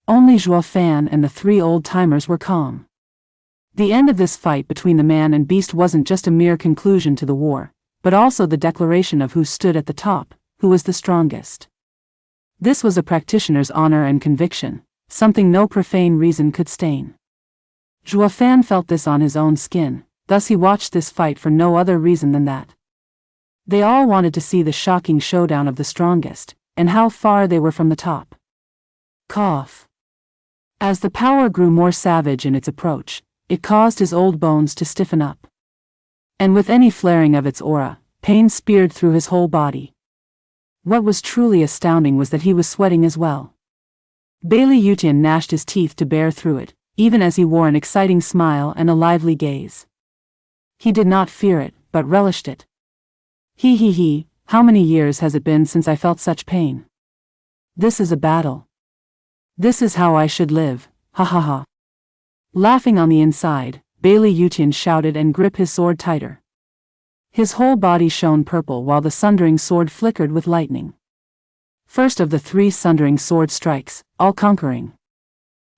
Only Zhuo Fan and the 3 old-timers were calm. The end of this fight between the man and beast wasn't just a mere conclusion to the war, but also the declaration of who stood at the top, who was the strongest. This was a practitioner's honor and conviction, something no profane reason could stain. Zhuo Fan felt this on his own skin, thus he watched this fight for no other reason than that. They all wanted to see the shocking showdown of the strongest, and how far they were from the top. Cough. As the power grew more savage in its approach, it caused his old bones to stiffen up. And with any flaring of its aura, pain speared through his whole body. What was truly astounding was that he was sweating as well. Bailey Yutian gnashed his teeth to bear through it, even as he wore an exciting smile and a lively gaze. He did not fear it, but relished it. He, how many years has it been since I felt such pain? This is a battle. This is how I should live, ha ha ha. Laughing on the inside, Bailey Yutian shouted and gripped his sword tighter. His whole body shone purple while the sundering sword flickered with lightning. First of the 3 sundering sword strikes, all-conquering.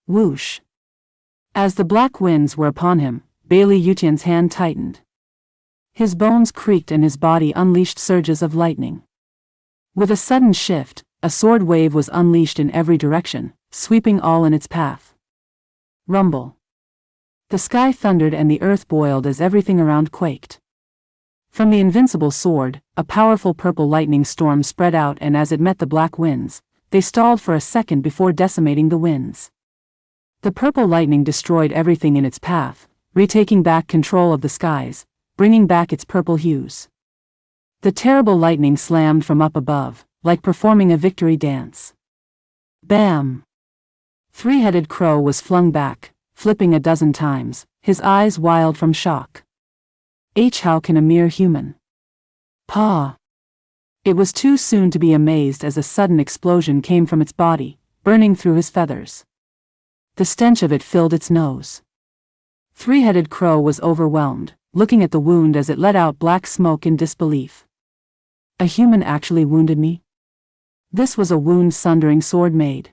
Whoosh. As the black winds were upon him, Bailey Yutian's hand tightened. His bones creaked and his body unleashed surges of lightning. With a sudden shift, a sword wave was unleashed in every direction, sweeping all in its path. Rumble. The sky thundered and the earth boiled as everything around quaked. From the invincible sword, a powerful purple lightning storm spread out, and as it met the black winds, they stalled for a second before decimating the winds. The purple lightning destroyed everything in its path, retaking back control of the skies, bringing back its purple hues. The terrible lightning slammed from up above, like performing a victory dance. Bam! 3-headed crow was flung back, flipping a dozen times, his eyes wild from shock. How can a mere human? Paw! It was too soon to be amazed as a sudden explosion came from its body, burning through his feathers. The stench of it filled its nose. 3-headed crow was overwhelmed, looking at the wound as it let out black smoke in disbelief. A human actually wounded me? This was a wound-sundering sword made.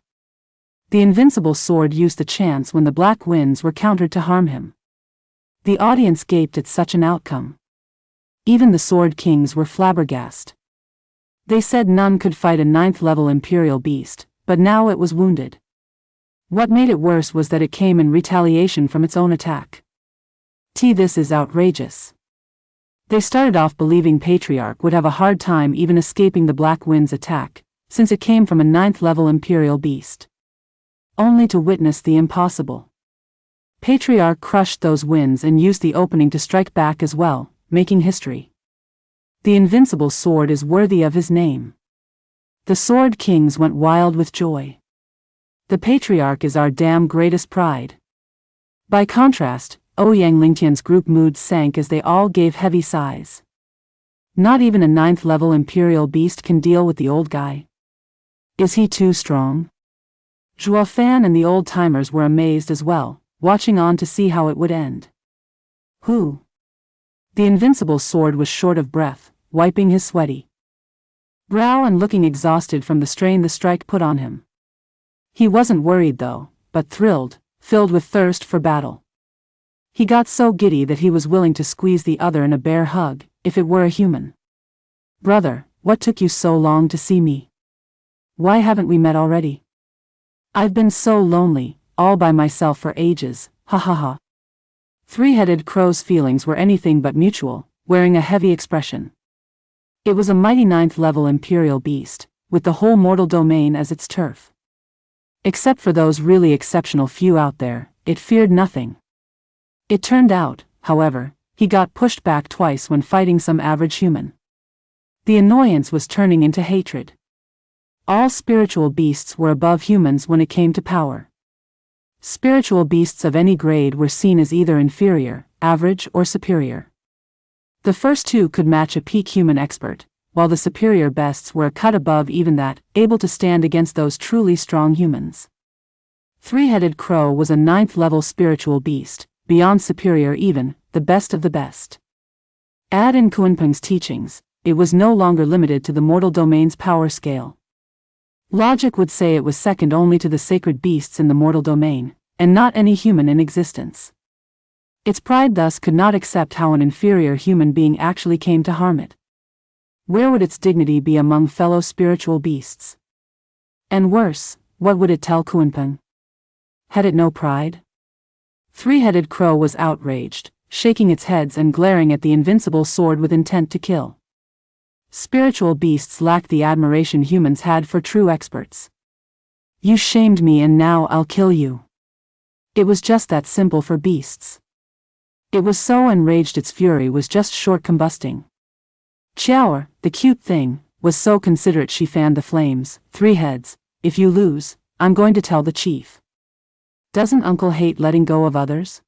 The invincible sword used the chance when the black winds were countered to harm him. The audience gaped at such an outcome. Even the sword kings were flabbergasted. They said none could fight a 9th-level imperial beast, but now it was wounded. What made it worse was that it came in retaliation from its own attack. This is outrageous. They started off believing Patriarch would have a hard time even escaping the Black Wind's attack, since it came from a 9th-level imperial beast. Only to witness the impossible. Patriarch crushed those winds and used the opening to strike back as well, making history. The invincible sword is worthy of his name. The Sword Kings went wild with joy. The Patriarch is our damn greatest pride. By contrast, Ouyang Lingtian's group mood sank as they all gave heavy sighs. Not even a 9th-level imperial beast can deal with the old guy. Is he too strong? Zhuo Fan and the old-timers were amazed as well, watching on to see how it would end. Who? The invincible sword was short of breath, wiping his sweaty brow and looking exhausted from the strain the strike put on him. He wasn't worried though, but thrilled, filled with thirst for battle. He got so giddy that he was willing to squeeze the other in a bear hug, if it were a human. Brother, what took you so long to see me? Why haven't we met already? I've been so lonely, all by myself for ages, ha ha ha. 3-headed crow's feelings were anything but mutual, wearing a heavy expression. It was a mighty 9th-level imperial beast, with the whole mortal domain as its turf. Except for those really exceptional few out there, it feared nothing. It turned out, however, he got pushed back twice when fighting some average human. The annoyance was turning into hatred. All spiritual beasts were above humans when it came to power. Spiritual beasts of any grade were seen as either inferior, average, or superior. The first two could match a peak human expert, while the superior beasts were a cut above even that, able to stand against those truly strong humans. 3-headed crow was a 9th-level spiritual beast, beyond superior even, the best of the best. Add in Kunpeng's teachings, it was no longer limited to the mortal domain's power scale. Logic would say it was second only to the sacred beasts in the mortal domain, and not any human in existence. Its pride thus could not accept how an inferior human being actually came to harm it. Where would its dignity be among fellow spiritual beasts? And worse, what would it tell Kunpeng? Had it no pride? Three-headed crow was outraged, shaking its heads and glaring at the invincible sword with intent to kill. Spiritual beasts lacked the admiration humans had for true experts. You shamed me and now I'll kill you. It was just that simple for beasts. It was so enraged its fury was just short combusting. Chiao, the cute thing, was so considerate she fanned the flames. Three heads, if you lose, I'm going to tell the chief. Doesn't Uncle hate letting go of others?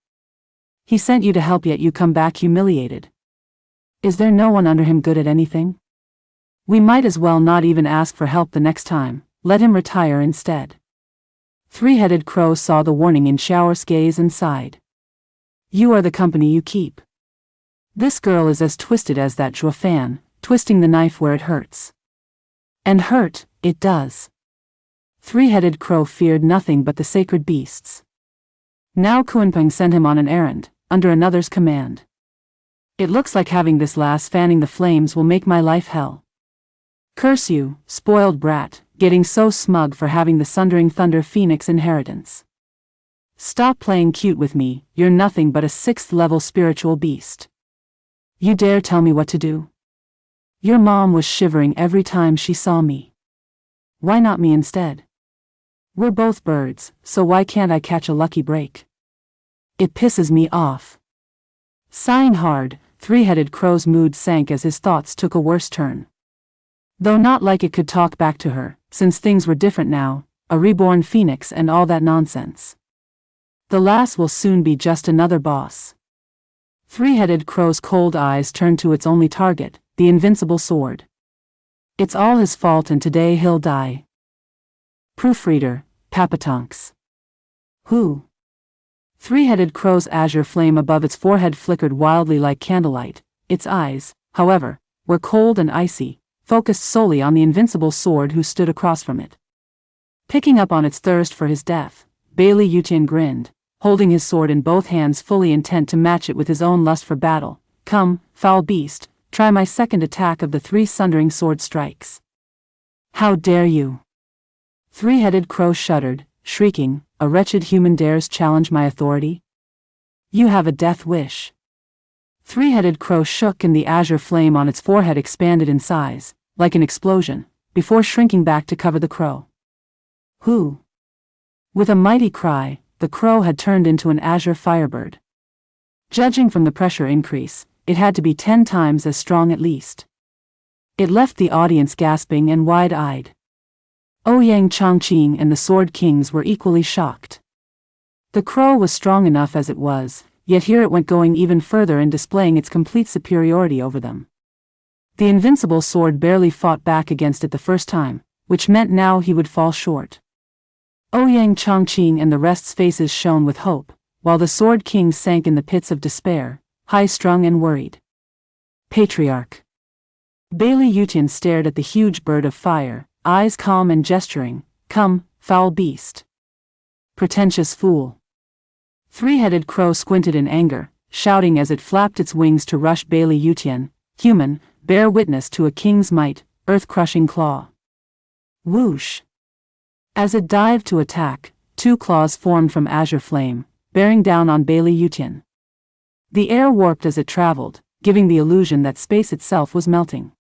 He sent you to help yet you come back humiliated. Is there no one under him good at anything? We might as well not even ask for help the next time, let him retire instead. Three-headed crow saw the warning in Xiao's gaze and sighed. You are the company you keep. This girl is as twisted as that Zhuo fan, twisting the knife where it hurts. And hurt, it does. Three-headed crow feared nothing but the sacred beasts. Now Kunpeng sent him on an errand, under another's command. It looks like having this lass fanning the flames will make my life hell. Curse you, spoiled brat, getting so smug for having the sundering thunder phoenix inheritance. Stop playing cute with me, you're nothing but a 6th-level spiritual beast. You dare tell me what to do? Your mom was shivering every time she saw me. Why not me instead? We're both birds, so why can't I catch a lucky break? It pisses me off. Sighing hard, Three-Headed Crow's mood sank as his thoughts took a worse turn. Though not like it could talk back to her, since things were different now, a reborn phoenix and all that nonsense. The lass will soon be just another boss. Three-Headed Crow's cold eyes turned to its only target, the invincible sword. It's all his fault and today he'll die. Proofreader, Papatonks. Who? Three-Headed Crow's azure flame above its forehead flickered wildly like candlelight. Its eyes, however, were cold and icy, focused solely on the invincible sword who stood across from it. Picking up on its thirst for his death, Bailey Yutian grinned, holding his sword in both hands fully intent to match it with his own lust for battle. Come, foul beast, try my second attack of the 3 sundering sword strikes. How dare you? Three-Headed Crow shuddered, shrieking, a wretched human dares challenge my authority? You have a death wish. Three-Headed Crow shook and the azure flame on its forehead expanded in size, like an explosion, before shrinking back to cover the crow. Who? With a mighty cry, the crow had turned into an azure firebird. Judging from the pressure increase, it had to be 10 times as strong at least. It left the audience gasping and wide-eyed. Ouyang Chongqing and the Sword Kings were equally shocked. The crow was strong enough as it was, yet here it went going even further in displaying its complete superiority over them. The invincible sword barely fought back against it the first time, which meant now he would fall short. Ouyang Chongqing and the rest's faces shone with hope, while the Sword Kings sank in the pits of despair, high-strung and worried. Patriarch. Bailey Yutian stared at the huge bird of fire, eyes calm and gesturing. Come, foul beast. Pretentious fool. Three-Headed Crow squinted in anger, shouting as it flapped its wings to rush Bailey Yutian. Human, bear witness to a king's might, earth-crushing claw. Whoosh. As it dived to attack, 2 claws formed from azure flame, bearing down on Bailey Yutian. The air warped as it traveled, giving the illusion that space itself was melting.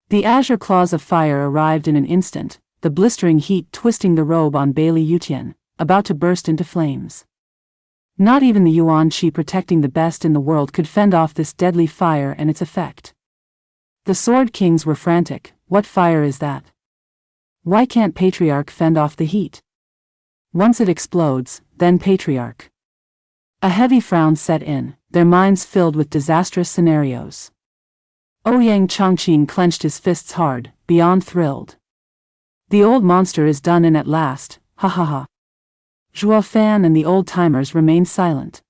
The azure claws of fire arrived in an instant, the blistering heat twisting the robe on Bailey Yutian, about to burst into flames. Not even the Yuan Qi protecting the best in the world could fend off this deadly fire and its effect. The Sword Kings were frantic. What fire is that? Why can't Patriarch fend off the heat? Once it explodes, then Patriarch. A heavy frown set in, their minds filled with disastrous scenarios. Ouyang Chongqing clenched his fists hard, beyond thrilled. The old monster is done in at last, ha ha ha. Zhuo Fan and the old-timers remained silent.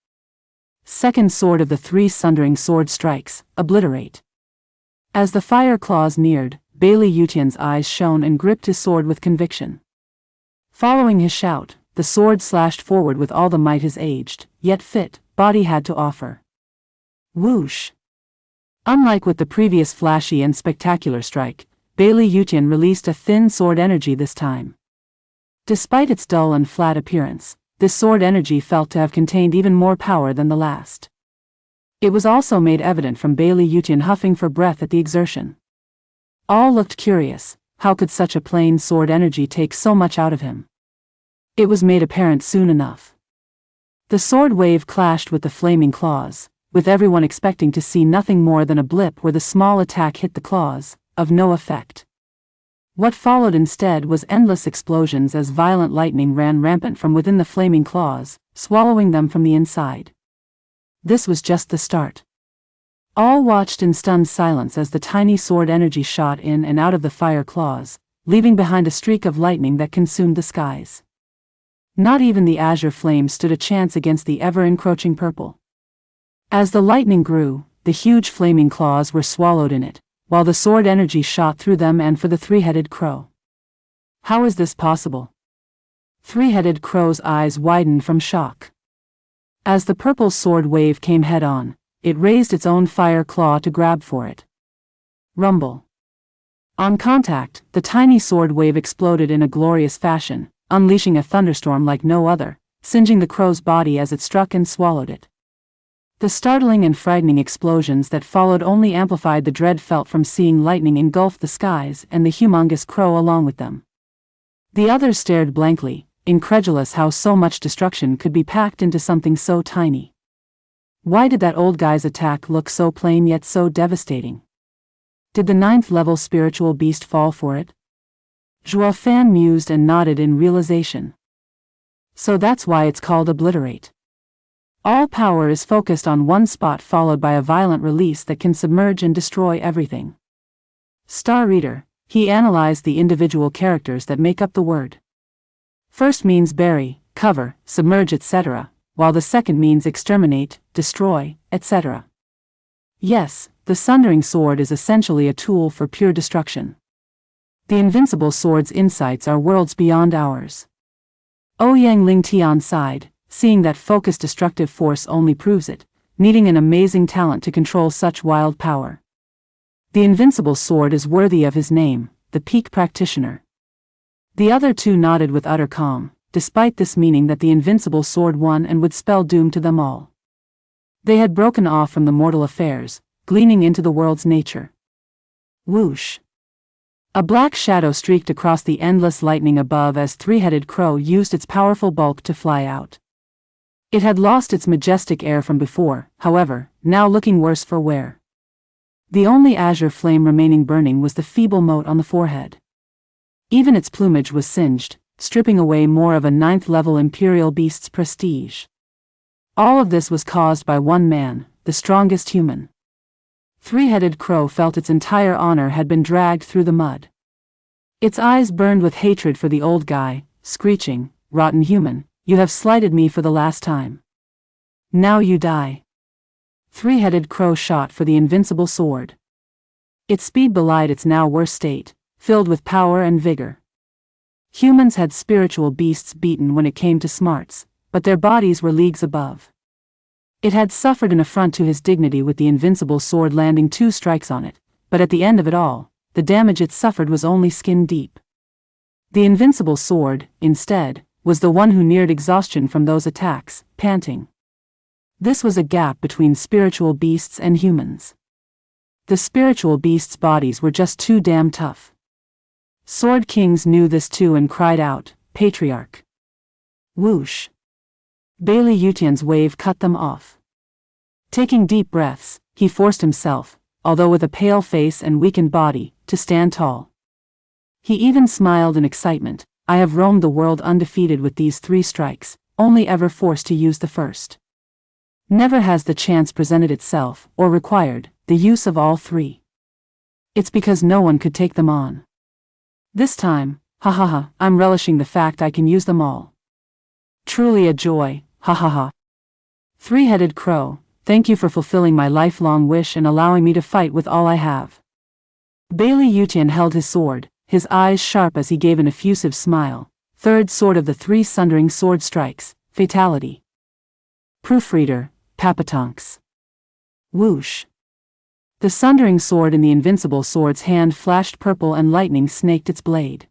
Second sword of the 3 sundering sword strikes, obliterate. As the fire claws neared, Bailey Yutian's eyes shone and gripped his sword with conviction. Following his shout, the sword slashed forward with all the might his aged, yet fit, body had to offer. Whoosh! Unlike with the previous flashy and spectacular strike, Bailey Yutian released a thin sword energy this time. Despite its dull and flat appearance, this sword energy felt to have contained even more power than the last. It was also made evident from Bailey Yutian huffing for breath at the exertion. All looked curious. How could such a plain sword energy take so much out of him? It was made apparent soon enough. The sword wave clashed with the flaming claws, with everyone expecting to see nothing more than a blip where the small attack hit the claws, of no effect. What followed instead was endless explosions as violent lightning ran rampant from within the flaming claws, swallowing them from the inside. This was just the start. All watched in stunned silence as the tiny sword energy shot in and out of the fire claws, leaving behind a streak of lightning that consumed the skies. Not even the azure flame stood a chance against the ever-encroaching purple. As the lightning grew, the huge flaming claws were swallowed in it, while the sword energy shot through them and for the three-headed crow. How is this possible? Three-headed crow's eyes widened from shock. As the purple sword wave came head-on, it raised its own fire claw to grab for it. Rumble. On contact, the tiny sword wave exploded in a glorious fashion, unleashing a thunderstorm like no other, singeing the crow's body as it struck and swallowed it. The startling and frightening explosions that followed only amplified the dread felt from seeing lightning engulf the skies and the humongous crow along with them. The others stared blankly, incredulous how so much destruction could be packed into something so tiny. Why did that old guy's attack look so plain yet so devastating? Did the 9th level spiritual beast fall for it? Zhuo Fan mused and nodded in realization. So that's why it's called Obliterate. All power is focused on one spot followed by a violent release that can submerge and destroy everything. Star Reader, he analyzed the individual characters that make up the word. First means bury, cover, submerge, etc., while the second means exterminate, destroy, etc. Yes, the Sundering Sword is essentially a tool for pure destruction. The Invincible Sword's insights are worlds beyond ours. Ouyang Lingtian sighed, seeing that focused destructive force only proves it, needing an amazing talent to control such wild power. The Invincible Sword is worthy of his name, the Peak Practitioner. The other two nodded with utter calm, despite this meaning that the Invincible Sword won and would spell doom to them all. They had broken off from the mortal affairs, gleaning into the world's nature. Whoosh! A black shadow streaked across the endless lightning above as three-headed crow used its powerful bulk to fly out. It had lost its majestic air from before, however, now looking worse for wear. The only azure flame remaining burning was the feeble mote on the forehead. Even its plumage was singed, stripping away more of a 9th-level imperial beast's prestige. All of this was caused by one man, the strongest human. Three-headed crow felt its entire honor had been dragged through the mud. Its eyes burned with hatred for the old guy, screeching, "Rotten human, you have slighted me for the last time. Now you die." Three-headed crow shot for the Invincible Sword. Its speed belied its now worse state, filled with power and vigor. Humans had spiritual beasts beaten when it came to smarts, but their bodies were leagues above. It had suffered an affront to his dignity with the Invincible Sword landing 2 strikes on it, but at the end of it all, the damage it suffered was only skin deep. The Invincible Sword, instead, was the one who neared exhaustion from those attacks, panting. This was a gap between spiritual beasts and humans. The spiritual beasts' bodies were just too damn tough. Sword Kings knew this too and cried out, "Patriarch!" Whoosh! Bailey Yutian's wave cut them off. Taking deep breaths, he forced himself, although with a pale face and weakened body, to stand tall. He even smiled in excitement. "I have roamed the world undefeated with these 3 strikes, only ever forced to use the first. Never has the chance presented itself, or required, the use of all 3. It's because no one could take them on. This time, ha ha ha, I'm relishing the fact I can use them all. Truly a joy, ha ha ha. Three-headed crow, thank you for fulfilling my lifelong wish and allowing me to fight with all I have." Bailey Yutian held his sword, his eyes sharp as he gave an effusive smile. Third sword of the 3 Sundering Sword strikes, fatality. Proofreader, Papatonks. Whoosh! The sundering sword in the invincible sword's hand flashed purple and lightning snaked its blade.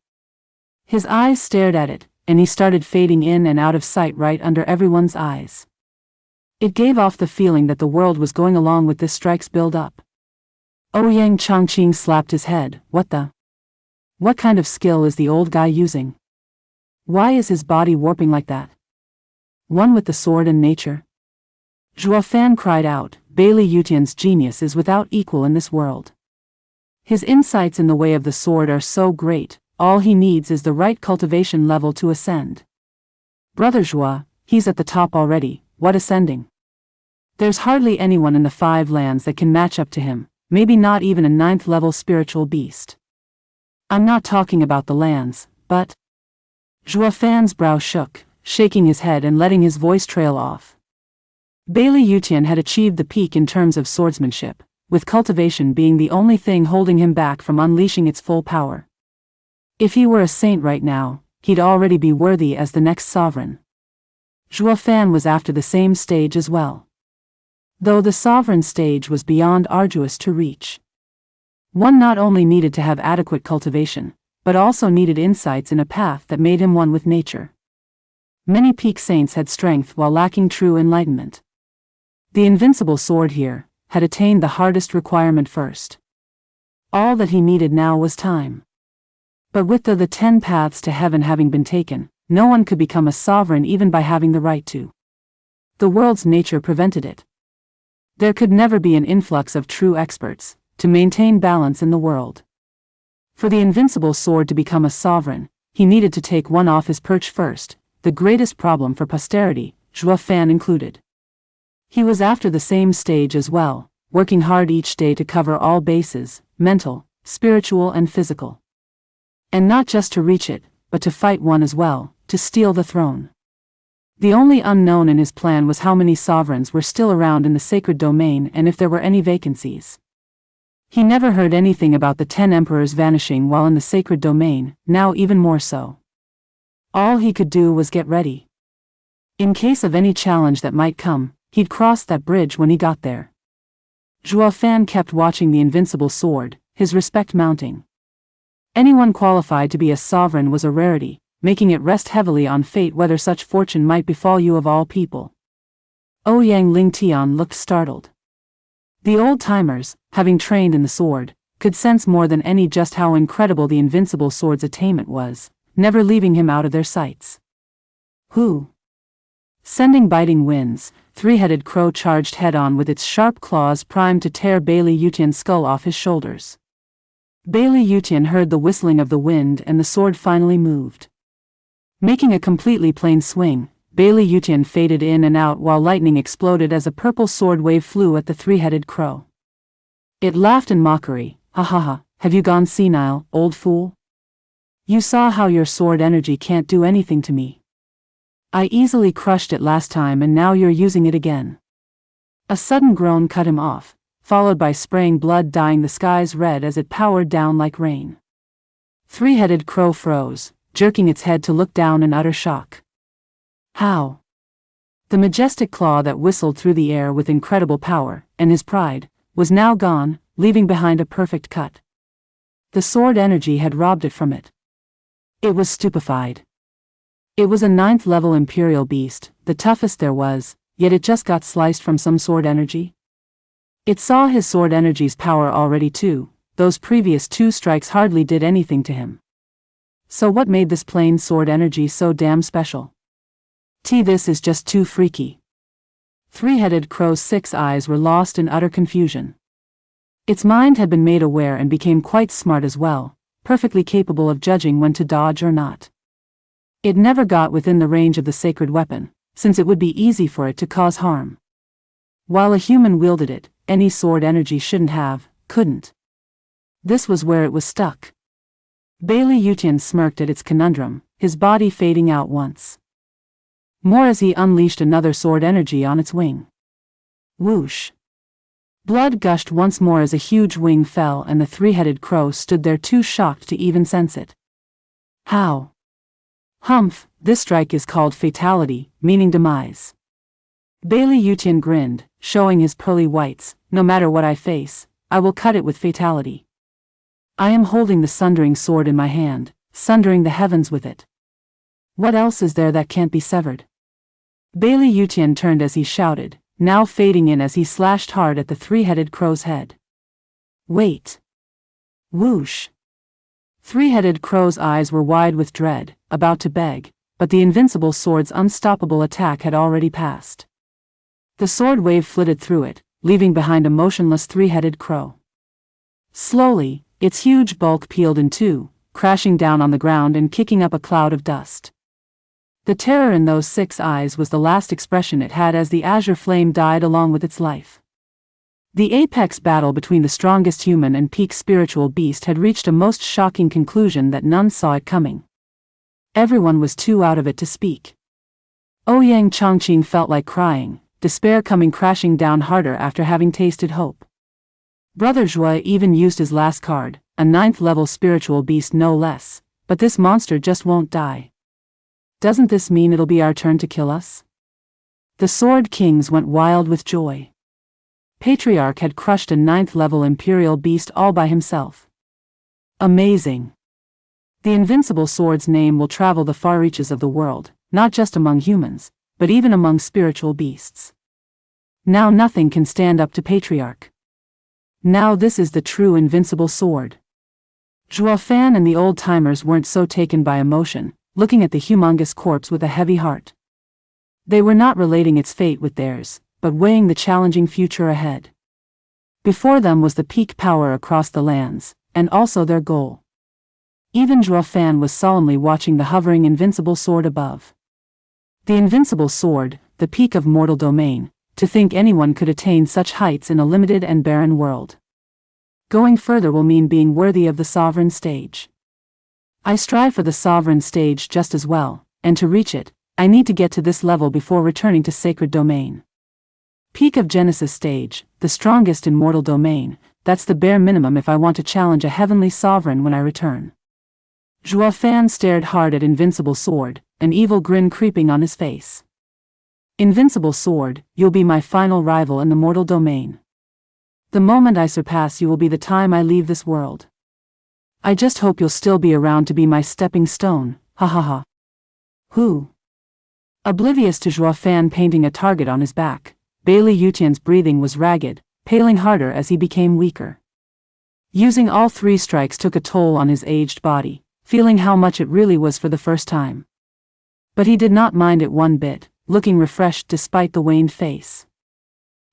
His eyes stared at it, and he started fading in and out of sight right under everyone's eyes. It gave off the feeling that the world was going along with this strike's build-up. Ouyang Chongqing slapped his head. What kind of skill is the old guy using? Why is his body warping like that? One with the sword and nature? Zhuo Fan cried out, Bailey Yutian's genius is without equal in this world. His insights in the way of the sword are so great, all he needs is the right cultivation level to ascend. Brother Zhuo, he's at the top already, what ascending? There's hardly anyone in the 5 lands that can match up to him, maybe not even a 9th level spiritual beast. I'm not talking about the lands, but... Zhuo Fan's brow shook, shaking his head and letting his voice trail off. Bailey Yutian had achieved the peak in terms of swordsmanship, with cultivation being the only thing holding him back from unleashing its full power. If he were a saint right now, he'd already be worthy as the next sovereign. Zhuo Fan was after the same stage as well. Though the sovereign stage was beyond arduous to reach. One not only needed to have adequate cultivation, but also needed insights in a path that made him one with nature. Many peak saints had strength while lacking true enlightenment. The invincible sword here had attained the hardest requirement first. All that he needed now was time. But with the 10 paths to heaven having been taken, no one could become a sovereign even by having the right to. The world's nature prevented it. There could never be an influx of true experts to maintain balance in the world. For the invincible sword to become a sovereign, he needed to take one off his perch first, the greatest problem for posterity, Zhuo Fan included. He was after the same stage as well, working hard each day to cover all bases, mental, spiritual and physical. And not just to reach it, but to fight one as well, to steal the throne. The only unknown in his plan was how many sovereigns were still around in the sacred domain and if there were any vacancies. He never heard anything about the 10 emperors vanishing while in the sacred domain, now even more so. All he could do was get ready. In case of any challenge that might come, he'd cross that bridge when he got there. Zhuo Fan kept watching the invincible sword, his respect mounting. Anyone qualified to be a sovereign was a rarity, making it rest heavily on fate whether such fortune might befall you of all people. Ouyang Lingtian looked startled. The old-timers, having trained in the sword, could sense more than any just how incredible the invincible sword's attainment was, never leaving him out of their sights. Who? Sending biting winds, 3-headed crow charged head-on with its sharp claws primed to tear Bailey Yutian's skull off his shoulders. Bailey Yutian heard the whistling of the wind and the sword finally moved. Making a completely plain swing, Bailey Yutian faded in and out while lightning exploded as a purple sword wave flew at the 3-headed crow. It laughed in mockery, ha ha ha, have you gone senile, old fool? You saw how your sword energy can't do anything to me. I easily crushed it last time and now you're using it again. A sudden groan cut him off, followed by spraying blood dyeing the skies red as it powered down like rain. 3-headed crow froze, jerking its head to look down in utter shock. How? The majestic claw that whistled through the air with incredible power, and his pride, was now gone, leaving behind a perfect cut. The sword energy had robbed it from it. It was stupefied. It was a 9th level imperial beast, the toughest there was, yet it just got sliced from some sword energy? It saw his sword energy's power already too, those previous 2 strikes hardly did anything to him. So what made this plain sword energy so damn special? This is just too freaky. 3-headed crow's 6 eyes were lost in utter confusion. Its mind had been made aware and became quite smart as well, perfectly capable of judging when to dodge or not. It never got within the range of the sacred weapon, since it would be easy for it to cause harm. While a human wielded it, any sword energy couldn't. This was where it was stuck. Bailey Yutian smirked at its conundrum, his body fading out once more as he unleashed another sword energy on its wing. Whoosh! Blood gushed once more as a huge wing fell and the 3-headed crow stood there too shocked to even sense it. How? Humph, this strike is called fatality, meaning demise. Bailey Yutian grinned, showing his pearly whites, no matter what I face, I will cut it with fatality. I am holding the sundering sword in my hand, sundering the heavens with it. What else is there that can't be severed? Bailey Yutian turned as he shouted, now fading in as he slashed hard at the three-headed crow's head. Wait. Whoosh. Three-headed crow's eyes were wide with dread, about to beg, but the invincible sword's unstoppable attack had already passed. The sword wave flitted through it, leaving behind a motionless three-headed crow. Slowly, its huge bulk peeled in two, crashing down on the ground and kicking up a cloud of dust. The terror in those 6 eyes was the last expression it had as the azure flame died along with its life. The apex battle between the strongest human and peak spiritual beast had reached a most shocking conclusion that none saw it coming. Everyone was too out of it to speak. Ouyang Chongqing felt like crying, despair coming crashing down harder after having tasted hope. Brother Zhua even used his last card, a 9th-level spiritual beast no less, but this monster just won't die. Doesn't this mean it'll be our turn to kill us? The Sword Kings went wild with joy. Patriarch had crushed a 9th-level imperial beast all by himself. Amazing. The invincible sword's name will travel the far reaches of the world, not just among humans, but even among spiritual beasts. Now nothing can stand up to Patriarch. Now this is the true invincible sword. Zhuo Fan and the old-timers weren't so taken by emotion, looking at the humongous corpse with a heavy heart. They were not relating its fate with theirs, but weighing the challenging future ahead. Before them was the peak power across the lands, and also their goal. Even Zhuo Fan was solemnly watching the hovering invincible sword above. The invincible sword, the peak of mortal domain, to think anyone could attain such heights in a limited and barren world. Going further will mean being worthy of the sovereign stage. I strive for the sovereign stage just as well, and to reach it, I need to get to this level before returning to sacred domain. Peak of Genesis stage, the strongest in mortal domain, that's the bare minimum if I want to challenge a heavenly sovereign when I return. Zhuo Fan stared hard at invincible sword, an evil grin creeping on his face. Invincible sword, you'll be my final rival in the mortal domain. The moment I surpass you will be the time I leave this world. I just hope you'll still be around to be my stepping stone, ha ha ha. Who? Oblivious to Zhuo Fan painting a target on his back, Bailey Yutian's breathing was ragged, paling harder as he became weaker. Using all 3 strikes took a toll on his aged body, feeling how much it really was for the first time. But he did not mind it one bit, looking refreshed despite the waned face.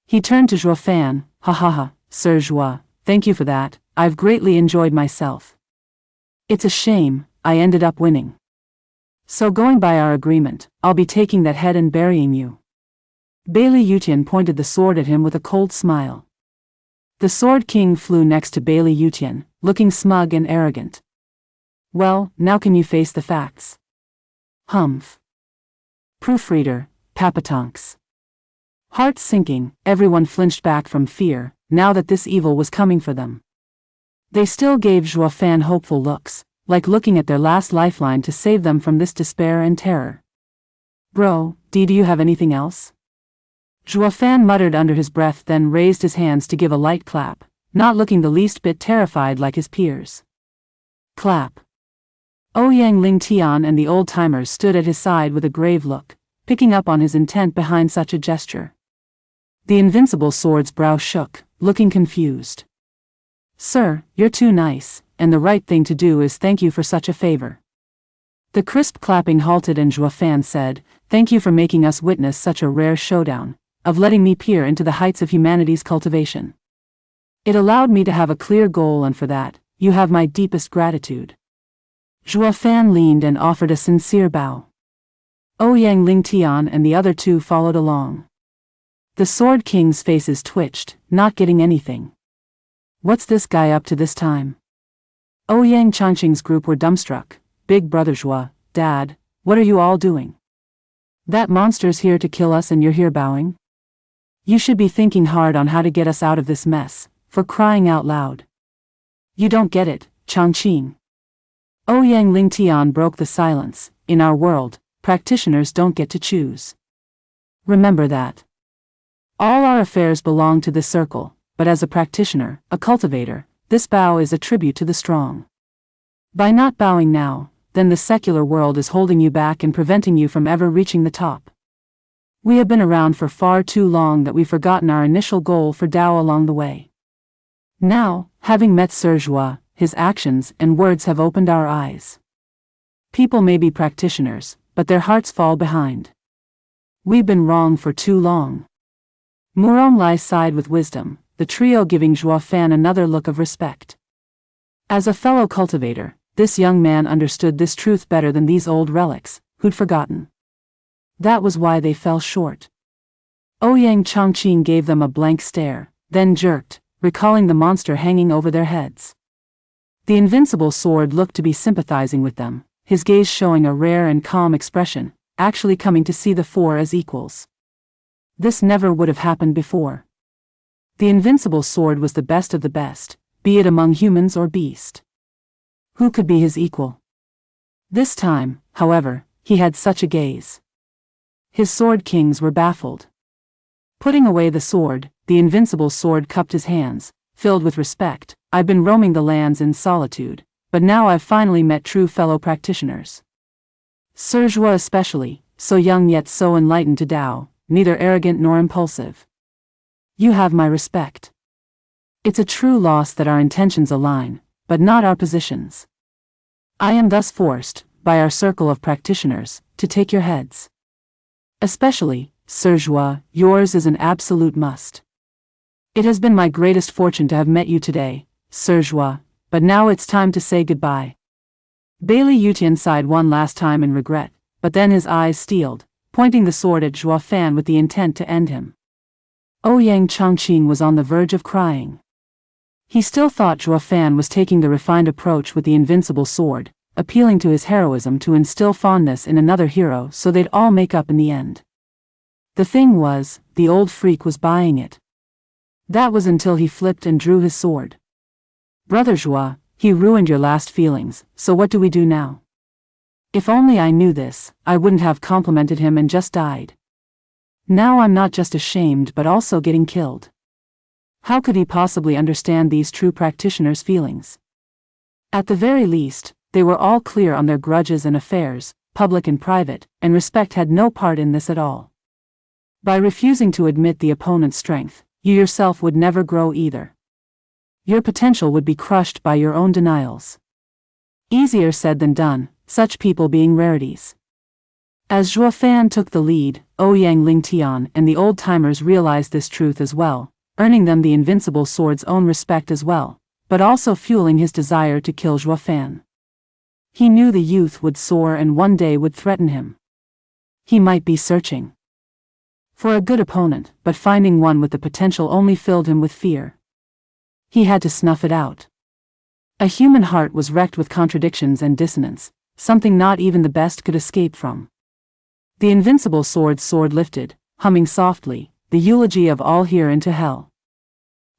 He turned to Zhuo Fan, ha ha ha, Sir Zhuo, thank you for that, I've greatly enjoyed myself. It's a shame, I ended up winning. So going by our agreement, I'll be taking that head and burying you. Bailey Yutian pointed the sword at him with a cold smile. The Sword King flew next to Bailey Yutian, looking smug and arrogant. Well, now can you face the facts? Humph. Proofreader, Papatonks. Heart sinking, everyone flinched back from fear, now that this evil was coming for them. They still gave Zhuo Fan hopeful looks, like looking at their last lifeline to save them from this despair and terror. Bro, do you have anything else? Zhuo Fan muttered under his breath, then raised his hands to give a light clap, not looking the least bit terrified like his peers. Clap. Ouyang Lingtian and the old-timers stood at his side with a grave look, picking up on his intent behind such a gesture. The invincible sword's brow shook, looking confused. Sir, you're too nice, and the right thing to do is thank you for such a favor. The crisp clapping halted and Zhuo Fan said, thank you for making us witness such a rare showdown, of letting me peer into the heights of humanity's cultivation. It allowed me to have a clear goal, and for that, you have my deepest gratitude. Zhuo Fan leaned and offered a sincere bow. Ouyang Lingtian and the other 2 followed along. The Sword King's faces twitched, not getting anything. What's this guy up to this time? Ouyang Chongqing's group were dumbstruck. Big brother Zhuo, Dad, what are you all doing? That monster's here to kill us and you're here bowing? You should be thinking hard on how to get us out of this mess, for crying out loud. You don't get it, Chongqing. Ouyang Lingtian broke the silence. In our world, practitioners don't get to choose. Remember that. All our affairs belong to this circle, but as a practitioner, a cultivator, this bow is a tribute to the strong. By not bowing now, then the secular world is holding you back and preventing you from ever reaching the top. We have been around for far too long that we've forgotten our initial goal for Tao along the way. Now, having met Sir Jua, his actions and words have opened our eyes. People may be practitioners, but their hearts fall behind. We've been wrong for too long. Murong Lai sighed with wisdom, the trio giving Zhuo Fan another look of respect. As a fellow cultivator, this young man understood this truth better than these old relics, who'd forgotten. That was why they fell short. Ouyang Chongqing gave them a blank stare, then jerked, recalling the monster hanging over their heads. The invincible sword looked to be sympathizing with them, his gaze showing a rare and calm expression, actually coming to see the four as equals. This never would have happened before. The invincible sword was the best of the best, be it among humans or beast. Who could be his equal? This time, however, he had such a gaze. His sword kings were baffled. Putting away the sword, the invincible sword cupped his hands, filled with respect. I've been roaming the lands in solitude, but now I've finally met true fellow practitioners. Sir Jua especially, so young yet so enlightened to Tao, neither arrogant nor impulsive. You have my respect. It's a true loss that our intentions align, but not our positions. I am thus forced, by our circle of practitioners, to take your heads. Especially, Sir Jua, yours is an absolute must. It has been my greatest fortune to have met you today, Sir Jua, but now it's time to say goodbye. Bailey Yutian sighed one last time in regret, but then his eyes steeled, pointing the sword at Zhuo Fan with the intent to end him. Ouyang Chongqing was on the verge of crying. He still thought Zhuo Fan was taking the refined approach with the invincible sword, appealing to his heroism to instill fondness in another hero so they'd all make up in the end. The thing was, the old freak was buying it. That was until he flipped and drew his sword. Brother Zhua, he ruined your last feelings, so what do we do now? If only I knew this, I wouldn't have complimented him and just died. Now I'm not just ashamed but also getting killed. How could he possibly understand these true practitioners' feelings? At the very least, they were all clear on their grudges and affairs, public and private, and respect had no part in this at all. By refusing to admit the opponent's strength, you yourself would never grow either. Your potential would be crushed by your own denials. Easier said than done, such people being rarities. As Zhuo Fan took the lead, Ouyang Lingtian and the old-timers realized this truth as well, earning them the invincible sword's own respect as well, but also fueling his desire to kill Zhuo Fan. He knew the youth would soar and one day would threaten him. He might be searching for a good opponent, but finding one with the potential only filled him with fear. He had to snuff it out. A human heart was wrecked with contradictions and dissonance, something not even the best could escape from. The invincible sword's sword lifted, humming softly, the eulogy of all here into hell.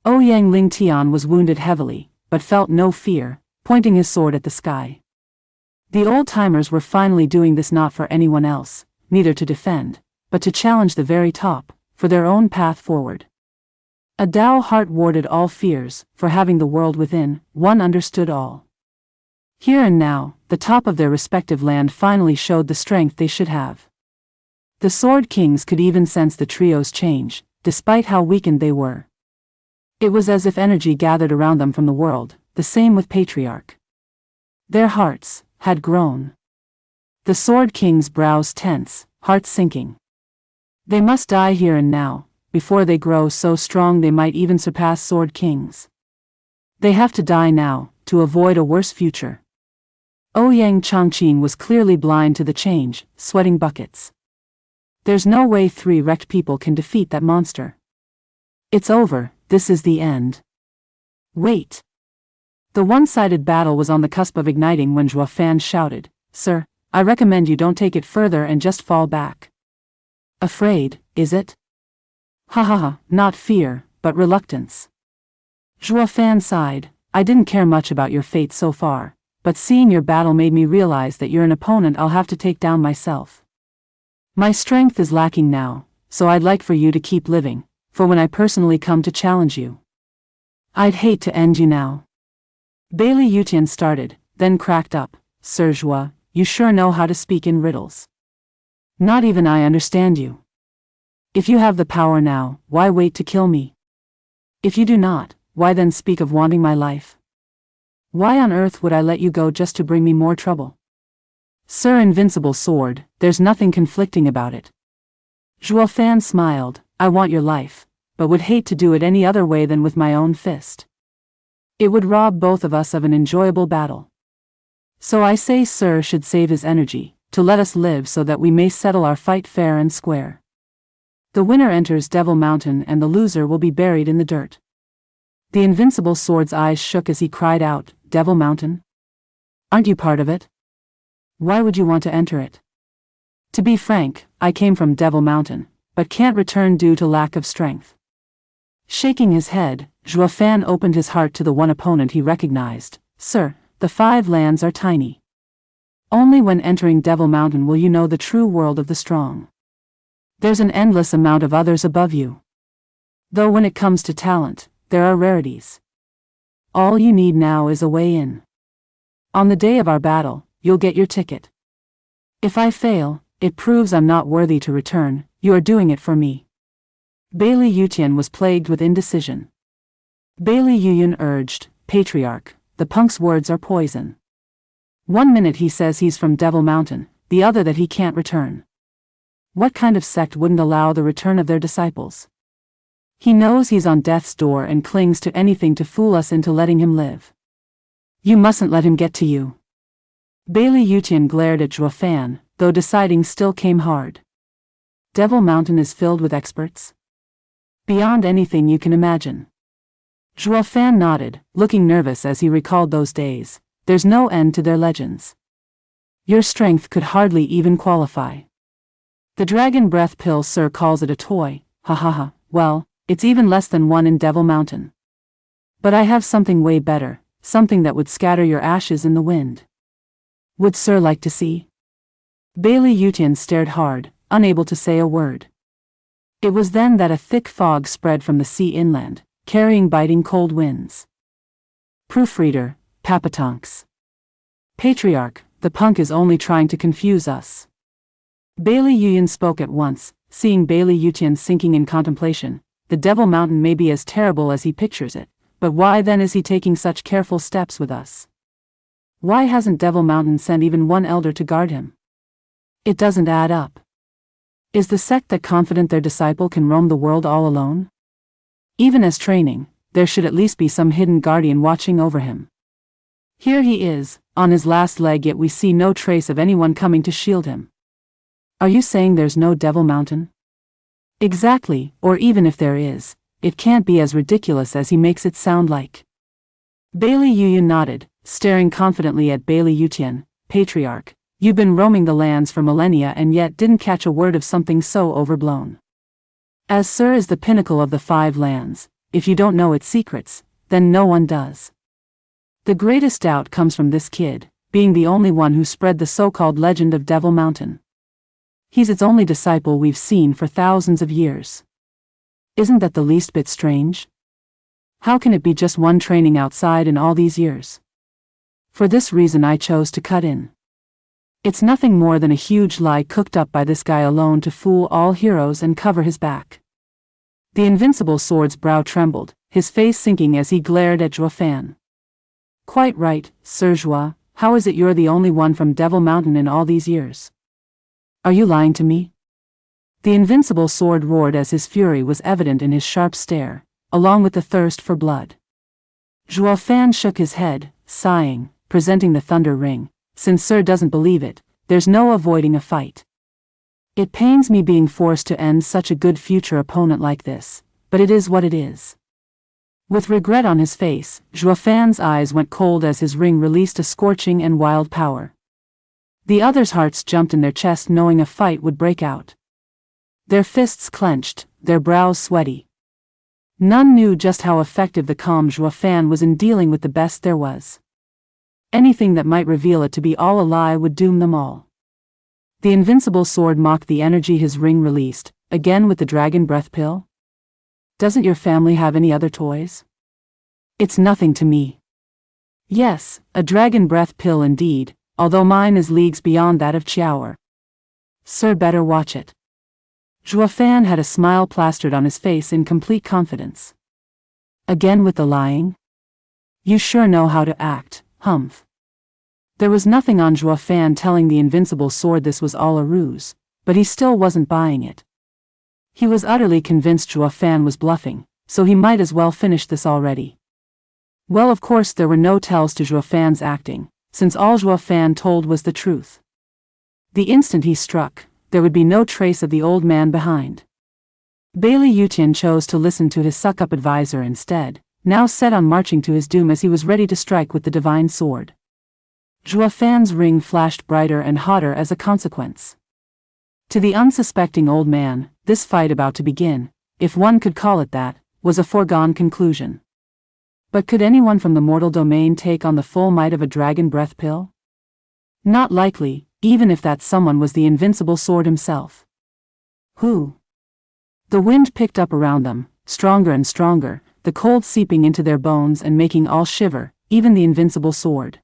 Ouyang Lingtian was wounded heavily, but felt no fear, pointing his sword at the sky. The old-timers were finally doing this not for anyone else, neither to defend, but to challenge the very top, for their own path forward. A Tao heart warded all fears, for having the world within, one understood all. Here and now, the top of their respective land finally showed the strength they should have. The Sword Kings could even sense the trio's change, despite how weakened they were. It was as if energy gathered around them from the world, the same with Patriarch. Their hearts had grown. The Sword King's brows tense, hearts sinking. They must die here and now, before they grow so strong they might even surpass Sword Kings. They have to die now, to avoid a worse future. Ouyang Chongqing was clearly blind to the change, sweating buckets. There's no way 3 wrecked people can defeat that monster. It's over, this is the end. Wait. The one-sided battle was on the cusp of igniting when Zhuo Fan shouted, "Sir, I recommend you don't take it further and just fall back." Afraid, is it? Ha ha ha, not fear, but reluctance. Zhuo Fan sighed, I didn't care much about your fate so far, but seeing your battle made me realize that you're an opponent I'll have to take down myself. My strength is lacking now, so I'd like for you to keep living, for when I personally come to challenge you. I'd hate to end you now. Bailey Yutian started, then cracked up. Sir Joie, you sure know how to speak in riddles. Not even I understand you. If you have the power now, why wait to kill me? If you do not, why then speak of wanting my life? Why on earth would I let you go just to bring me more trouble? Sir Invincible Sword, there's nothing conflicting about it. Joie Fan smiled. I want your life, but would hate to do it any other way than with my own fist. It would rob both of us of an enjoyable battle. So I say Sir should save his energy, to let us live so that we may settle our fight fair and square. The winner enters Devil Mountain and the loser will be buried in the dirt. The Invincible Sword's eyes shook as he cried out, Devil Mountain? Aren't you part of it? Why would you want to enter it? To be frank, I came from Devil Mountain, but can't return due to lack of strength. Shaking his head, Joie Fan opened his heart to the one opponent he recognized. Sir, the 5 lands are tiny. Only when entering Devil Mountain will you know the true world of the strong. There's an endless amount of others above you. Though when it comes to talent, there are rarities. All you need now is a way in. On the day of our battle, you'll get your ticket. If I fail, it proves I'm not worthy to return. You are doing it for me. Bailey Yutian was plagued with indecision. Bailey Yuyun urged, Patriarch, the punk's words are poison. One minute he says he's from Devil Mountain, the other that he can't return. What kind of sect wouldn't allow the return of their disciples? He knows he's on death's door and clings to anything to fool us into letting him live. You mustn't let him get to you. Bailey Yutian glared at Joie Fan, though deciding still came hard. Devil Mountain is filled with experts. Beyond anything you can imagine. Joie Fan nodded, looking nervous as he recalled those days. There's no end to their legends. Your strength could hardly even qualify. The dragon breath pill Sir calls it a toy, ha ha ha, well, it's even less than one in Devil Mountain. But I have something way better, something that would scatter your ashes in the wind. Would Sir like to see? Bailey Yutian stared hard, unable to say a word. It was then that a thick fog spread from the sea inland, carrying biting cold winds. Proofreader, Papatonks. Patriarch, the punk is only trying to confuse us. Bailey Yutian spoke at once, seeing Bailey Yutian sinking in contemplation. The Devil Mountain may be as terrible as he pictures it, but why then is he taking such careful steps with us? Why hasn't Devil Mountain sent even one elder to guard him? It doesn't add up. Is the sect that confident their disciple can roam the world all alone? Even as training, there should at least be some hidden guardian watching over him. Here he is, on his last leg, yet we see no trace of anyone coming to shield him. Are you saying there's no Devil Mountain? Exactly, or even if there is, it can't be as ridiculous as he makes it sound like. Bailey Yuyun nodded, staring confidently at Bailey Yutian. Patriarch, you've been roaming the lands for millennia and yet didn't catch a word of something so overblown. As Sir is the pinnacle of the 5 lands, if you don't know its secrets, then no one does. The greatest doubt comes from this kid, being the only one who spread the so-called legend of Devil Mountain. He's its only disciple we've seen for thousands of years. Isn't that the least bit strange? How can it be just one training outside in all these years? For this reason I chose to cut in. It's nothing more than a huge lie cooked up by this guy alone to fool all heroes and cover his back. The Invincible Sword's brow trembled, his face sinking as he glared at Joie Fan. Quite right, Sir Joie, how is it you're the only one from Devil Mountain in all these years? Are you lying to me? The Invincible Sword roared as his fury was evident in his sharp stare, along with the thirst for blood. Joie Fan shook his head, sighing, presenting the thunder ring. Since Sir doesn't believe it, there's no avoiding a fight. It pains me being forced to end such a good future opponent like this, but it is what it is. With regret on his face, Joie Fan's eyes went cold as his ring released a scorching and wild power. The others' hearts jumped in their chest knowing a fight would break out. Their fists clenched, their brows sweaty. None knew just how effective the calm Joie Fan was in dealing with the best there was. Anything that might reveal it to be all a lie would doom them all. The Invincible Sword mocked the energy his ring released, again with the dragon breath pill. Doesn't your family have any other toys? It's nothing to me. Yes, a dragon breath pill indeed, although mine is leagues beyond that of Chiaoer. Sir, better watch it. Zhuofan had a smile plastered on his face in complete confidence. Again with the lying? You sure know how to act, humph. There was nothing on Zhuofan telling the invincible sword this was all a ruse, but he still wasn't buying it. He was utterly convinced Zhuofan was bluffing, so he might as well finish this already. Well, of course there were no tells to Zhuofan's acting, since all Zhuofan told was the truth. The instant he struck, there would be no trace of the old man behind. Bailey Yutian chose to listen to his suck-up advisor instead, now set on marching to his doom as he was ready to strike with the divine sword. Zhuofan's ring flashed brighter and hotter as a consequence. To the unsuspecting old man, this fight about to begin, if one could call it that, was a foregone conclusion. But could anyone from the mortal domain take on the full might of a dragon breath pill? Not likely, even if that someone was the invincible sword himself. Who? The wind picked up around them, stronger and stronger, the cold seeping into their bones and making all shiver, even the invincible sword.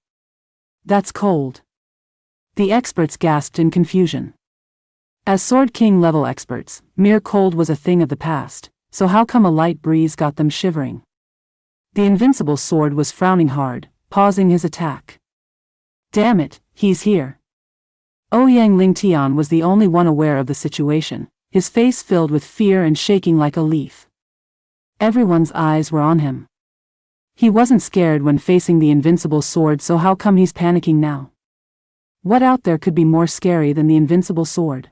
That's cold. The experts gasped in confusion. As Sword King level experts, mere cold was a thing of the past, so how come a light breeze got them shivering? The invincible sword was frowning hard, pausing his attack. Damn it, he's here. Ouyang Lingtian was the only one aware of the situation, his face filled with fear and shaking like a leaf. Everyone's eyes were on him. He wasn't scared when facing the invincible sword, so how come he's panicking now? What out there could be more scary than the invincible sword?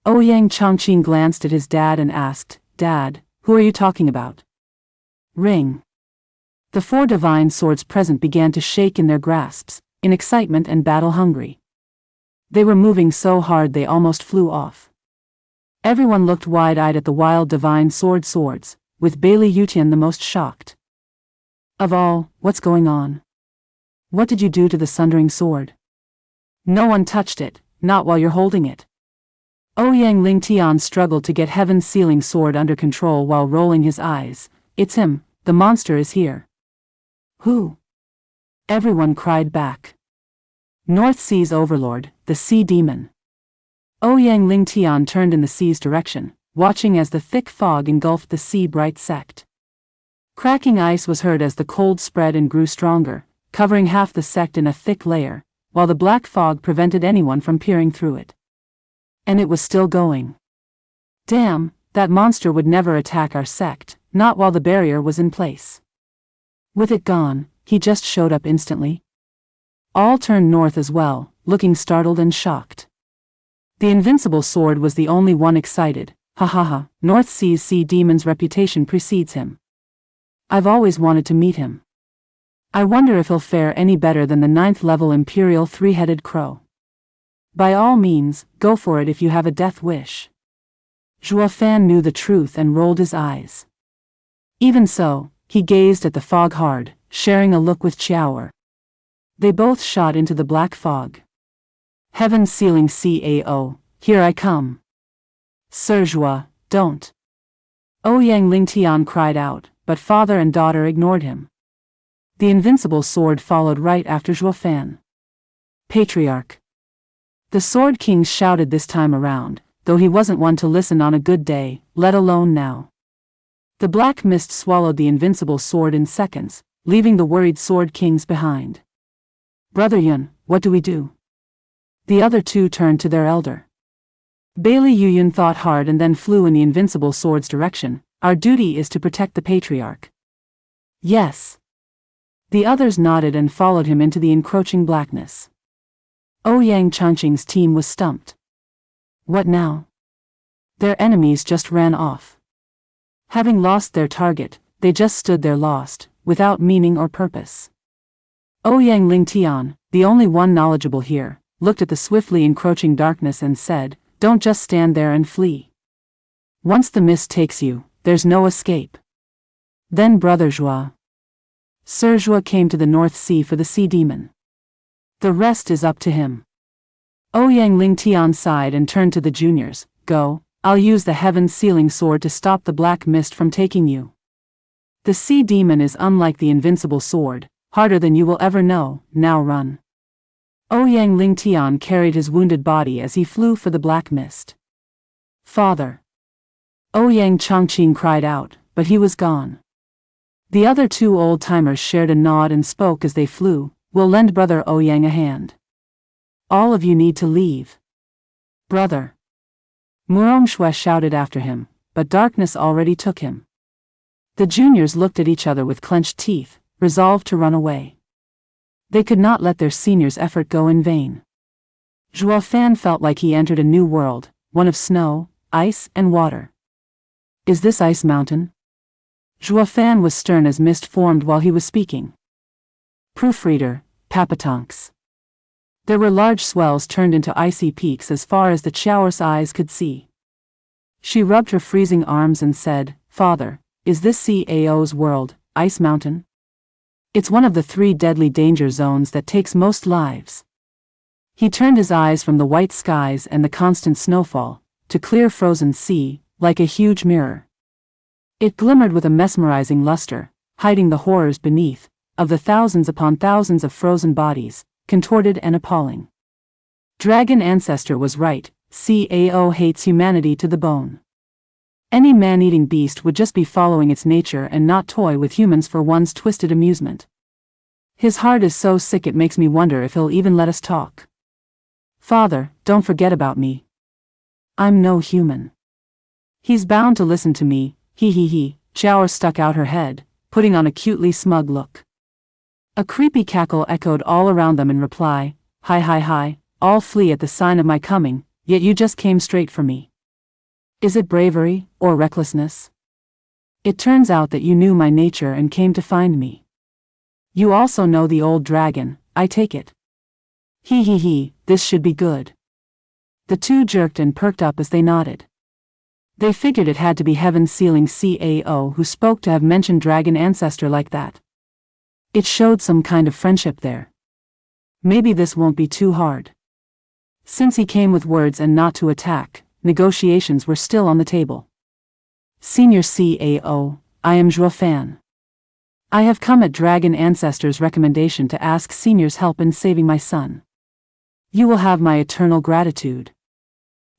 Ouyang Chongqing glanced at his dad and asked, Dad, who are you talking about? Ring. The 4 divine swords present began to shake in their grasps, in excitement and battle-hungry. They were moving so hard they almost flew off. Everyone looked wide-eyed at the wild divine swords, with Bailey Yutian the most shocked. Of all, what's going on? What did you do to the sundering sword? No one touched it, not while you're holding it. Ouyang Lingtian struggled to get Heaven's sealing sword under control while rolling his eyes. It's him, the monster is here. Who? Everyone cried back. North Sea's overlord, the sea demon. Ouyang Lingtian turned in the sea's direction, watching as the thick fog engulfed the sea-bright sect. Cracking ice was heard as the cold spread and grew stronger, covering half the sect in a thick layer, while the black fog prevented anyone from peering through it. And it was still going. Damn, that monster would never attack our sect, not while the barrier was in place. With it gone, he just showed up instantly. All turned north as well, looking startled and shocked. The invincible sword was the only one excited. Ha ha ha, North Sea's sea demon's reputation precedes him. I've always wanted to meet him. I wonder if he'll fare any better than the 9th level Imperial 3-headed crow. By all means, go for it if you have a death wish. Zhuofan knew the truth and rolled his eyes. Even so, he gazed at the fog hard, sharing a look with Chiaoer. They both shot into the black fog. Heaven's sealing CAO, here I come. Sir Zhua, don't. Ouyang Lingtian cried out, but father and daughter ignored him. The invincible sword followed right after Zhuofan. Patriarch. The Sword King shouted this time around, though he wasn't one to listen on a good day, let alone now. The black mist swallowed the invincible sword in seconds, leaving the worried Sword Kings behind. Brother Yun, what do we do? The other two turned to their elder. Bailey Yuyun thought hard and then flew in the invincible sword's direction. Our duty is to protect the patriarch. Yes. The others nodded and followed him into the encroaching blackness. Ouyang Chongqing's team was stumped. What now? Their enemies just ran off. Having lost their target, they just stood there lost, without meaning or purpose. Ouyang Lingtian, the only one knowledgeable here, looked at the swiftly encroaching darkness and said, Don't just stand there and flee. Once the mist takes you, there's no escape. Then Brother Zhua. Sir Zhua came to the North Sea for the sea demon. The rest is up to him. Ouyang Lingtian sighed and turned to the juniors. Go, I'll use the Heaven's sealing sword to stop the black mist from taking you. The sea demon is unlike the invincible sword, harder than you will ever know. Now run. Ouyang Ling Tian carried his wounded body as he flew for the black mist. Father! Ouyang Chongqing cried out, but he was gone. The other two old-timers shared a nod and spoke as they flew. We'll lend brother Ouyang a hand. All of you need to leave. Brother! Murong Shui shouted after him, but darkness already took him. The juniors looked at each other with clenched teeth, resolved to run away. They could not let their senior's effort go in vain. Zhuo Fan felt like he entered a new world, one of snow, ice, and water. Is this Ice Mountain? Zhuo Fan was stern as mist formed while he was speaking. Proofreader, Papatonks. There were large swells turned into icy peaks as far as the Chao's eyes could see. She rubbed her freezing arms and said, Father, is this Cao's world, Ice Mountain? It's one of the 3 deadly danger zones that takes most lives. He turned his eyes from the white skies and the constant snowfall, to clear frozen sea, like a huge mirror. It glimmered with a mesmerizing luster, hiding the horrors beneath, of the thousands upon thousands of frozen bodies, contorted and appalling. Dragon Ancestor was right, Cao hates humanity to the bone. Any man-eating beast would just be following its nature and not toy with humans for one's twisted amusement. His heart is so sick it makes me wonder if he'll even let us talk. Father, don't forget about me. I'm no human. He's bound to listen to me, he. Chao stuck out her head, putting on a cutely smug look. A creepy cackle echoed all around them in reply, hi, all flee at the sign of my coming, yet you just came straight for me. Is it bravery, or recklessness? It turns out that you knew my nature and came to find me. You also know the old dragon, I take it. He, this should be good. The two jerked and perked up as they nodded. They figured it had to be heaven-sealing Cao who spoke to have mentioned Dragon Ancestor like that. It showed some kind of friendship there. Maybe this won't be too hard. Since he came with words and not to attack, negotiations were still on the table. Senior Cao, I am Zhuo Fan. I have come at Dragon Ancestor's recommendation to ask Senior's help in saving my son. You will have my eternal gratitude.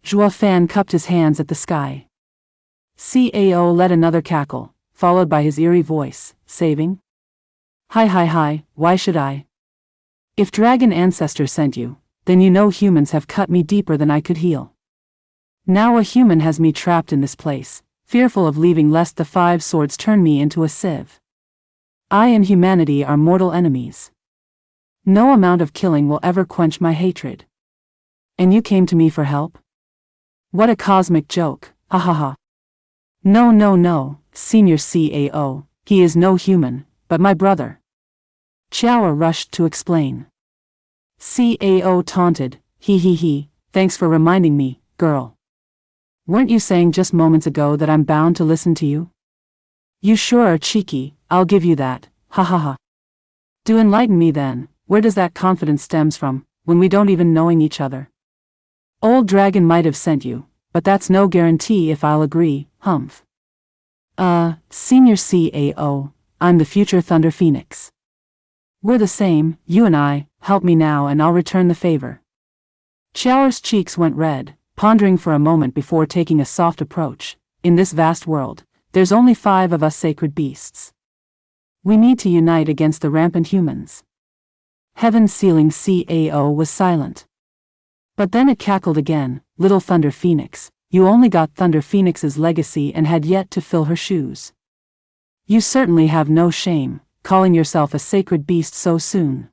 Zhuo Fan cupped his hands at the sky. Cao let another cackle, followed by his eerie voice, saving? Hi, why should I? If Dragon Ancestor sent you, then you know humans have cut me deeper than I could heal. Now a human has me trapped in this place, fearful of leaving lest the 5 swords turn me into a sieve. I and humanity are mortal enemies. No amount of killing will ever quench my hatred. And you came to me for help? What a cosmic joke, ha. No, Senior Cao, he is no human, but my brother. Chao rushed to explain. Cao taunted, he, thanks for reminding me, girl. Weren't you saying just moments ago that I'm bound to listen to you? You sure are cheeky, I'll give you that, ha. Do enlighten me then, where does that confidence stems from, when we don't even knowing each other? Old Dragon might have sent you, but that's no guarantee if I'll agree, humph. Senior Cao, I'm the future Thunder Phoenix. We're the same, you and I, help me now and I'll return the favor. Chao's cheeks went red, pondering for a moment before taking a soft approach. In this vast world, there's only 5 of us sacred beasts. We need to unite against the rampant humans. Heaven-sealing Cao was silent. But then it cackled again, little Thunder Phoenix, you only got Thunder Phoenix's legacy and had yet to fill her shoes. You certainly have no shame, calling yourself a sacred beast so soon.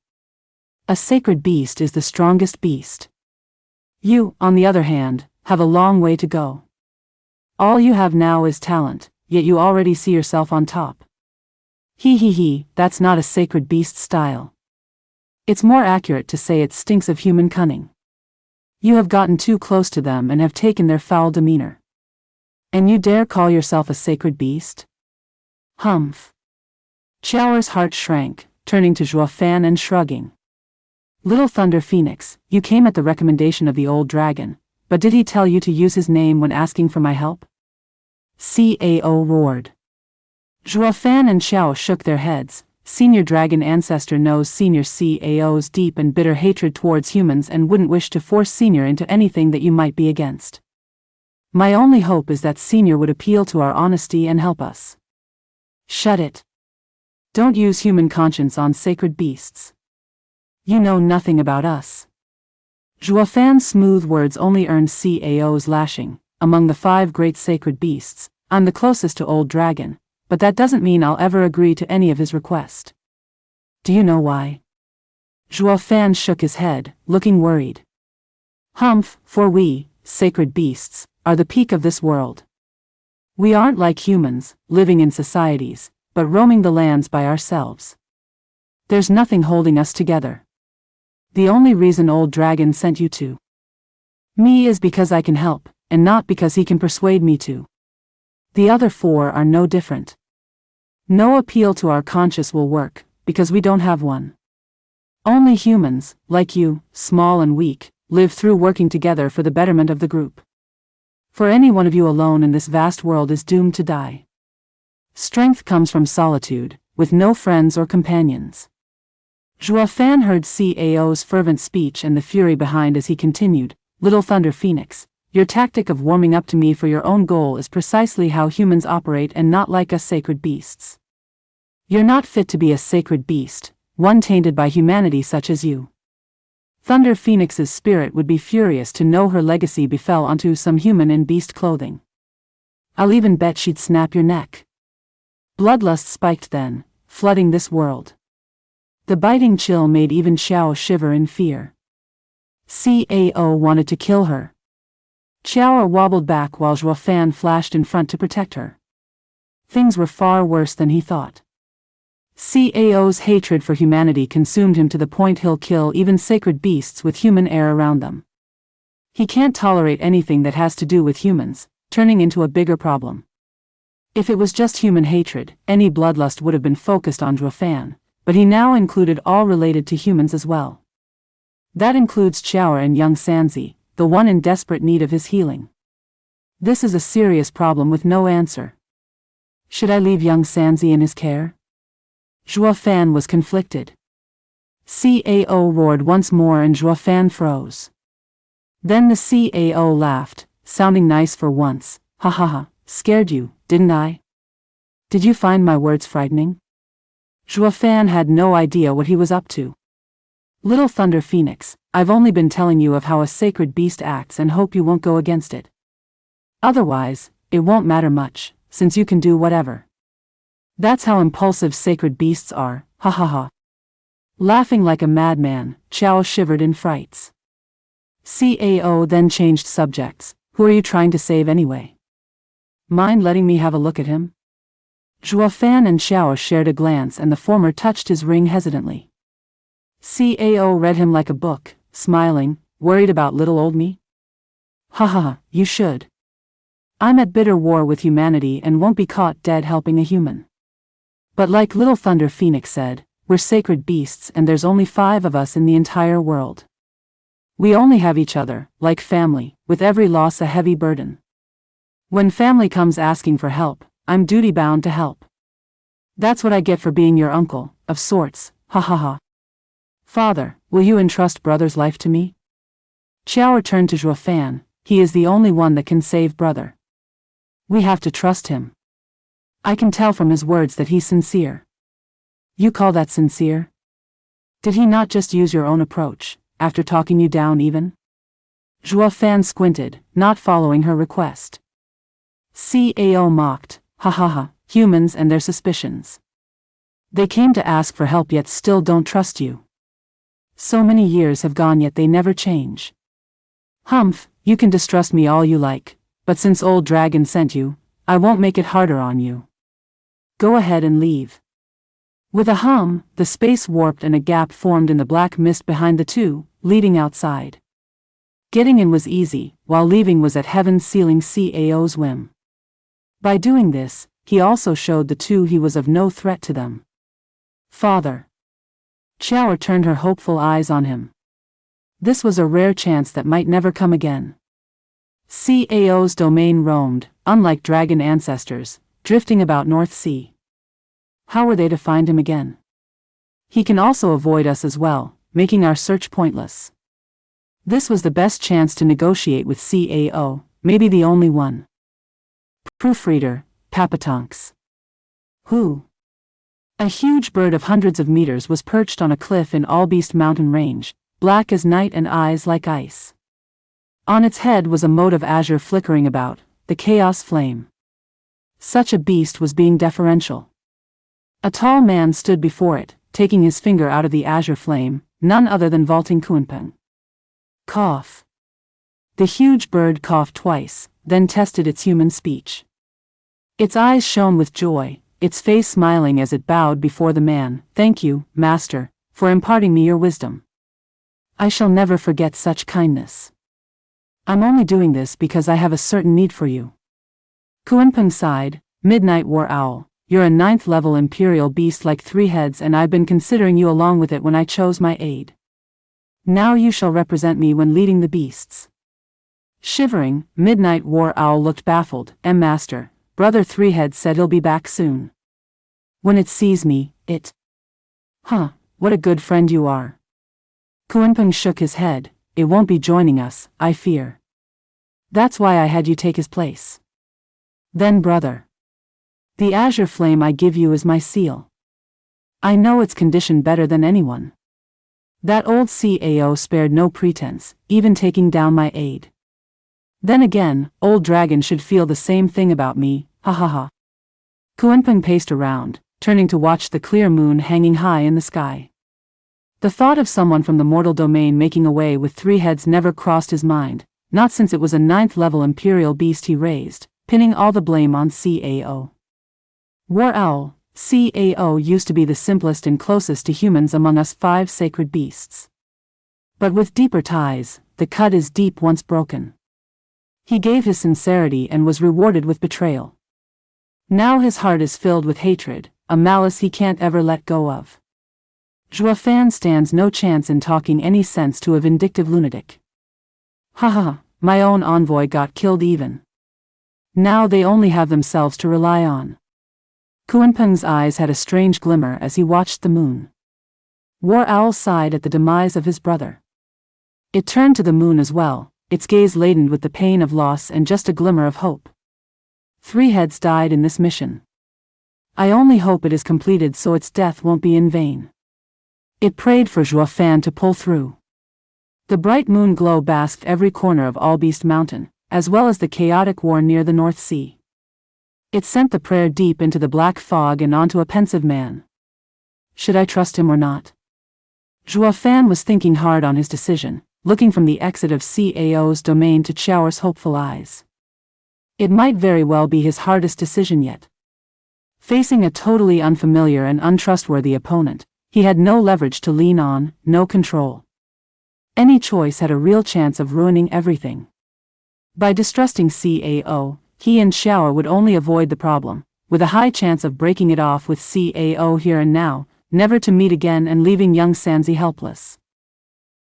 A sacred beast is the strongest beast. You, on the other hand, have a long way to go. All you have now is talent, yet you already see yourself on top. He, that's not a sacred beast style. It's more accurate to say it stinks of human cunning. You have gotten too close to them and have taken their foul demeanor. And you dare call yourself a sacred beast? Humph. Chao's heart shrank, turning to Zhuo Fan and shrugging. Little Thunder Phoenix, you came at the recommendation of the old dragon, but did he tell you to use his name when asking for my help? Cao roared. Fan and Xiao shook their heads. Senior Dragon Ancestor knows Senior CAO's deep and bitter hatred towards humans and wouldn't wish to force Senior into anything that you might be against. My only hope is that Senior would appeal to our honesty and help us. Shut it. Don't use human conscience on sacred beasts. You know nothing about us. Fan's smooth words only earned CAO's lashing. Among the 5 great sacred beasts, I'm the closest to Old Dragon, but that doesn't mean I'll ever agree to any of his requests. Do you know why? Fan shook his head, looking worried. Humph, for we, sacred beasts, are the peak of this world. We aren't like humans, living in societies, but roaming the lands by ourselves. There's nothing holding us together. The only reason Old Dragon sent you to me is because I can help, and not because he can persuade me to. The other 4 are no different. No appeal to our conscience will work, because we don't have one. Only humans, like you, small and weak, live through working together for the betterment of the group. For any one of you alone in this vast world is doomed to die. Strength comes from solitude, with no friends or companions. Fan heard CAO's fervent speech and the fury behind as he continued, Little Thunder Phoenix, your tactic of warming up to me for your own goal is precisely how humans operate and not like us sacred beasts. You're not fit to be a sacred beast, one tainted by humanity such as you. Thunder Phoenix's spirit would be furious to know her legacy befell onto some human in beast clothing. I'll even bet she'd snap your neck. Bloodlust spiked then, flooding this world. The biting chill made even Xiao shiver in fear. CAO wanted to kill her. Xiao wobbled back while Fan flashed in front to protect her. Things were far worse than he thought. CAO's hatred for humanity consumed him to the point he'll kill even sacred beasts with human air around them. He can't tolerate anything that has to do with humans, turning into a bigger problem. If it was just human hatred, any bloodlust would have been focused on Fan, but he now included all related to humans as well. That includes Xiao and young Sanzi, the one in desperate need of his healing. This is a serious problem with no answer. Should I leave young Sanzi in his care? Fan was conflicted. CAO roared once more and Fan froze. Then the CAO laughed, sounding nice for once. Ha ha ha, scared you, didn't I? Did you find my words frightening? Fan had no idea what he was up to. Little Thunder Phoenix, I've only been telling you of how a sacred beast acts and hope you won't go against it. Otherwise, it won't matter much, since you can do whatever. That's how impulsive sacred beasts are, ha ha ha. Laughing like a madman, Xiao shivered in frights. CAO then changed subjects. Who are you trying to save anyway? Mind letting me have a look at him? Fan and Xiao shared a glance and the former touched his ring hesitantly. CAO read him like a book, smiling, worried about little old me? Ha ha ha, you should. I'm at bitter war with humanity and won't be caught dead helping a human. But like Little Thunder Phoenix said, we're sacred beasts and there's only 5 of us in the entire world. We only have each other, like family, with every loss a heavy burden. When family comes asking for help, I'm duty-bound to help. That's what I get for being your uncle, of sorts, ha ha ha. Father, will you entrust brother's life to me? Xiao turned to Fan, he is the only one that can save brother. We have to trust him. I can tell from his words that he's sincere. You call that sincere? Did he not just use your own approach, after talking you down even? Fan squinted, not following her request. CAO mocked, ha ha ha, humans and their suspicions. They came to ask for help yet still don't trust you. So many years have gone yet they never change. Humph, you can distrust me all you like, but since Old Dragon sent you, I won't make it harder on you. Go ahead and leave. With a hum, the space warped and a gap formed in the black mist behind the two, leading outside. Getting in was easy, while leaving was at heaven's ceiling CAO's whim. By doing this, he also showed the two he was of no threat to them. Father. Xiao turned her hopeful eyes on him. This was a rare chance that might never come again. CAO's domain roamed, unlike dragon ancestors, drifting about North Sea. How were they to find him again? He can also avoid us as well, making our search pointless. This was the best chance to negotiate with CAO, maybe the only one. Proofreader, Papatonks. Who? A huge bird of hundreds of meters was perched on a cliff in Allbeast mountain range, black as night and eyes like ice. On its head was a mote of azure flickering about, the chaos flame. Such a beast was being deferential. A tall man stood before it, taking his finger out of the azure flame, none other than vaulting Kunpeng. Cough. The huge bird coughed twice, then tested its human speech. Its eyes shone with joy, its face smiling as it bowed before the man. Thank you, master, for imparting me your wisdom. I shall never forget such kindness. I'm only doing this because I have a certain need for you. Kunpeng sighed. Midnight War Owl, you're a 9th level imperial beast like 3 heads, and I've been considering you along with it when I chose my aide. Now you shall represent me when leading the beasts. Shivering, Midnight War Owl looked baffled. Master, Brother 3 Heads said he'll be back soon. When it sees me, it... What a good friend you are. Kunpeng shook his head. It won't be joining us, I fear. That's why I had you take his place. Then brother. The azure flame I give you is my seal. I know its condition better than anyone. That old CAO spared no pretense, even taking down my aide. Then again, old dragon should feel the same thing about me, ha ha ha. Kunpeng paced around, turning to watch the clear moon hanging high in the sky. The thought of someone from the mortal domain making away with 3 heads never crossed his mind, not since it was a 9th level imperial beast he raised, pinning all the blame on CAO. War Owl, CAO used to be the simplest and closest to humans among us 5 sacred beasts. But with deeper ties, the cut is deep once broken. He gave his sincerity and was rewarded with betrayal. Now his heart is filled with hatred, a malice he can't ever let go of. Zhuofan stands no chance in talking any sense to a vindictive lunatic. Haha, my own envoy got killed even. Now they only have themselves to rely on. Kunpeng's eyes had a strange glimmer as he watched the moon. War Owl sighed at the demise of his brother. It turned to the moon as well, its gaze laden with the pain of loss and just a glimmer of hope. 3 heads died in this mission. I only hope it is completed so its death won't be in vain. It prayed for Zhuofan to pull through. The bright moon glow basked every corner of Allbeast Mountain, as well as the chaotic war near the North Sea. It sent the prayer deep into the black fog and onto a pensive man. Should I trust him or not? Zhuofan was thinking hard on his decision, looking from the exit of CAO's domain to Chao's hopeful eyes. It might very well be his hardest decision yet. Facing a totally unfamiliar and untrustworthy opponent, he had no leverage to lean on, no control. Any choice had a real chance of ruining everything. By distrusting CAO, he and Xiao would only avoid the problem, with a high chance of breaking it off with CAO here and now, never to meet again and leaving young Sanzi helpless.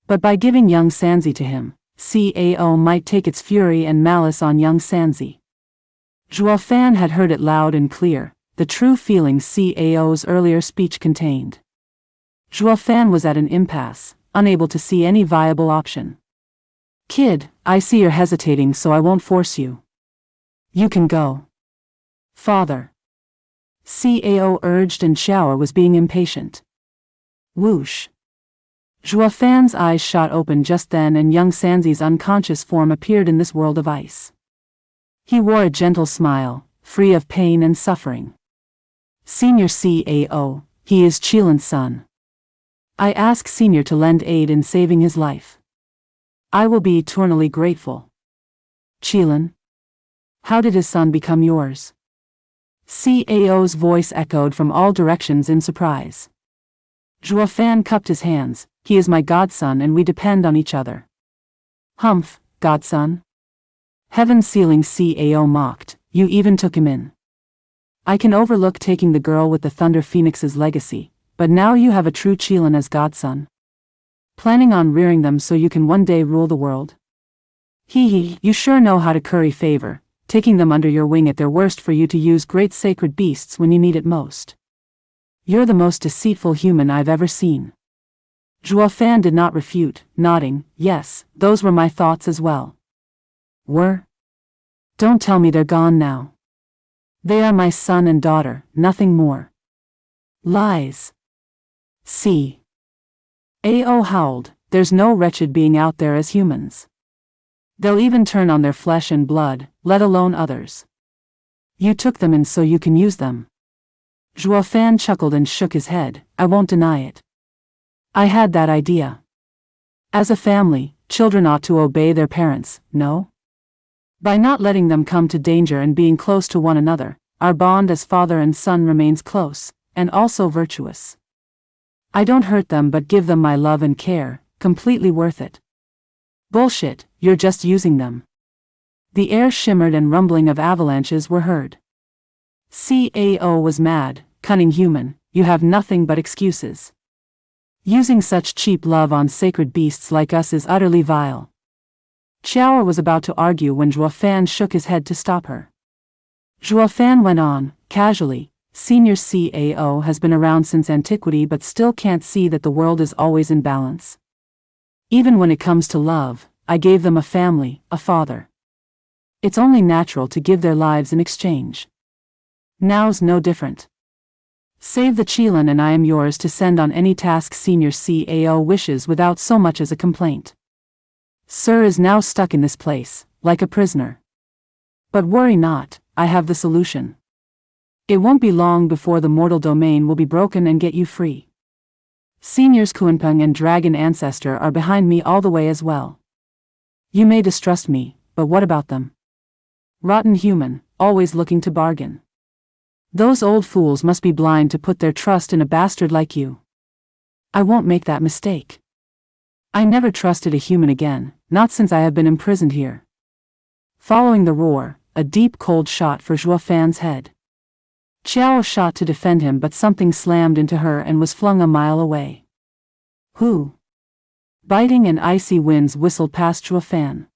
But by giving young Sanzi to him, CAO might take its fury and malice on young Sanzi. Zhuofan had heard it loud and clear, the true feelings CAO's earlier speech contained. Zhuofan was at an impasse, unable to see any viable option. Kid, I see you're hesitating, so I won't force you. You can go. Father. CAO urged, and Xiao was being impatient. Whoosh. Zhuofan's eyes shot open just then, and young Sanzi's unconscious form appeared in this world of ice. He wore a gentle smile, free of pain and suffering. Senior CAO, he is Qilin's son. I ask Senior to lend aid in saving his life. I will be eternally grateful. Qilin? How did his son become yours? CAO's voice echoed from all directions in surprise. Zhuofan cupped his hands. He is my godson and we depend on each other. Humph, godson? Heaven sealing, CAO mocked. You even took him in. I can overlook taking the girl with the Thunder Phoenix's legacy, but now you have a true Qilin as godson. Planning on rearing them so you can one day rule the world? Hee, you sure know how to curry favor, taking them under your wing at their worst for you to use great sacred beasts when you need it most. You're the most deceitful human I've ever seen. Zhuo Fan did not refute, nodding, yes, those were my thoughts as well. Were? Don't tell me they're gone now. They are my son and daughter, nothing more. Lies. See. A.O. howled, there's no wretched being out there as humans. They'll even turn on their flesh and blood, let alone others. You took them in so you can use them. Zhuo Fan chuckled and shook his head, I won't deny it. I had that idea. As a family, children ought to obey their parents, no? By not letting them come to danger and being close to one another, our bond as father and son remains close, and also virtuous. I don't hurt them but give them my love and care, completely worth it. Bullshit, you're just using them. The air shimmered and rumbling of avalanches were heard. CAO was mad, cunning human, you have nothing but excuses. Using such cheap love on sacred beasts like us is utterly vile. Xiao was about to argue when Zhuo Fan shook his head to stop her. Zhuo Fan went on, casually, Senior CAO has been around since antiquity but still can't see that the world is always in balance. Even when it comes to love, I gave them a family, a father. It's only natural to give their lives in exchange. Now's no different. Save the Qilin and I am yours to send on any task Senior CAO wishes without so much as a complaint. Sir is now stuck in this place, like a prisoner. But worry not, I have the solution. It won't be long before the mortal domain will be broken and get you free. Seniors Kunpeng and Dragon Ancestor are behind me all the way as well. You may distrust me, but what about them? Rotten human, always looking to bargain. Those old fools must be blind to put their trust in a bastard like you. I won't make that mistake. I never trusted a human again, not since I have been imprisoned here. Following the roar, a deep cold shot for Zhuo Fan's head. Xiao shot to defend him but something slammed into her and was flung a mile away. Who? Biting and icy winds whistled past Zhuo Fan.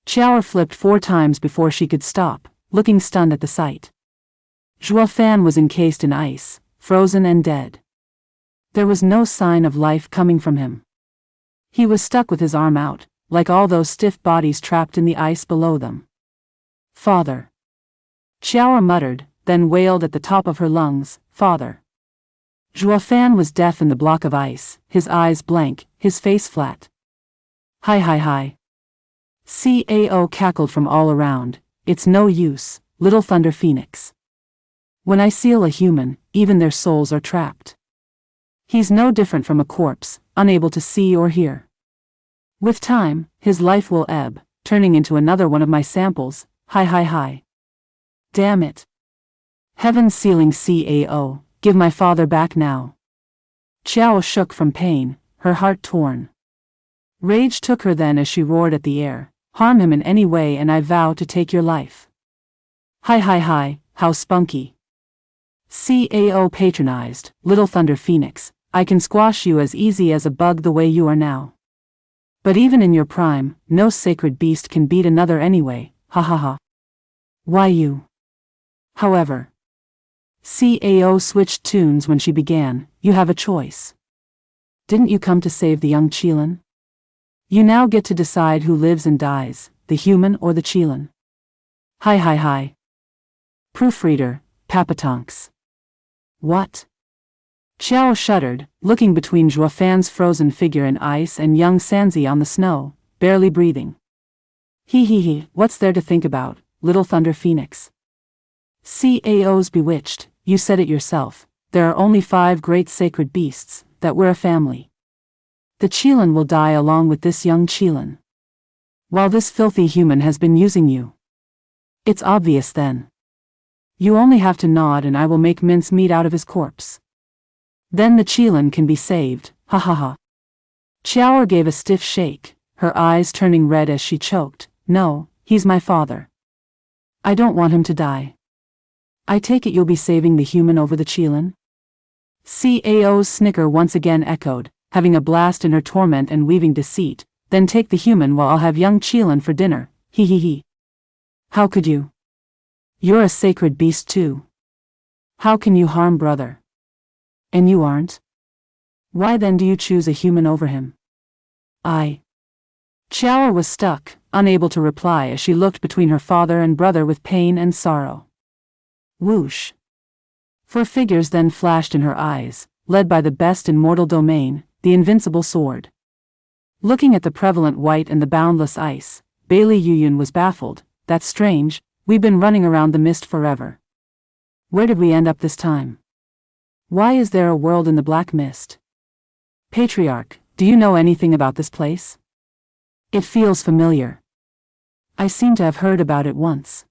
Xiao flipped 4 times before she could stop, looking stunned at the sight. Zhuo Fan was encased in ice, frozen and dead. There was no sign of life coming from him. He was stuck with his arm out, like all those stiff bodies trapped in the ice below them. Father. Xiao muttered, then wailed at the top of her lungs, Father. Zhuo Fan was deaf in the block of ice, his eyes blank, his face flat. Hi hi hi. CAO cackled from all around, it's no use, little Thunder Phoenix. When I seal a human, even their souls are trapped. He's no different from a corpse, unable to see or hear. With time, his life will ebb, turning into another one of my samples, hi hi hi. Damn it. Heaven sealing CAO, give my father back now. Xiao shook from pain, her heart torn. Rage took her then as she roared at the air, harm him in any way and I vow to take your life. Hi hi hi, how spunky. CAO patronized, little Thunder Phoenix, I can squash you as easy as a bug the way you are now. But even in your prime, no sacred beast can beat another anyway, ha ha ha. Why you? However. CAO switched tunes when she began, you have a choice. Didn't you come to save the young Qilin? You now get to decide who lives and dies, the human or the Qilin. Hi hi hi. Proofreader, Papatonks. What? Xiao shuddered, looking between Zhuo Fan's frozen figure in ice and young Sanzi on the snow, barely breathing. He, what's there to think about, little Thunder Phoenix? CAO's bewitched, you said it yourself, there are only 5 great sacred beasts, that we're a family. The Qilin will die along with this young Qilin. While this filthy human has been using you. It's obvious then. You only have to nod and I will make mincemeat out of his corpse. Then the Qilin can be saved, ha ha ha. Xiao gave a stiff shake, her eyes turning red as she choked, no, he's my father. I don't want him to die. I take it you'll be saving the human over the Qilin? CAO's snicker once again echoed, having a blast in her torment and weaving deceit, then take the human while I'll have young Qilin for dinner, he. How could you? You're a sacred beast too. How can you harm brother? And you aren't? Why then do you choose a human over him? Chiao was stuck, unable to reply as she looked between her father and brother with pain and sorrow. Whoosh. 4 figures then flashed in her eyes, led by the best in mortal domain, the invincible sword. Looking at the prevalent white and the boundless ice, Bailey Yuyun was baffled. That's strange, we've been running around the mist forever. Where did we end up this time? Why is there a world in the black mist? Patriarch, do you know anything about this place? It feels familiar. I seem to have heard about it once.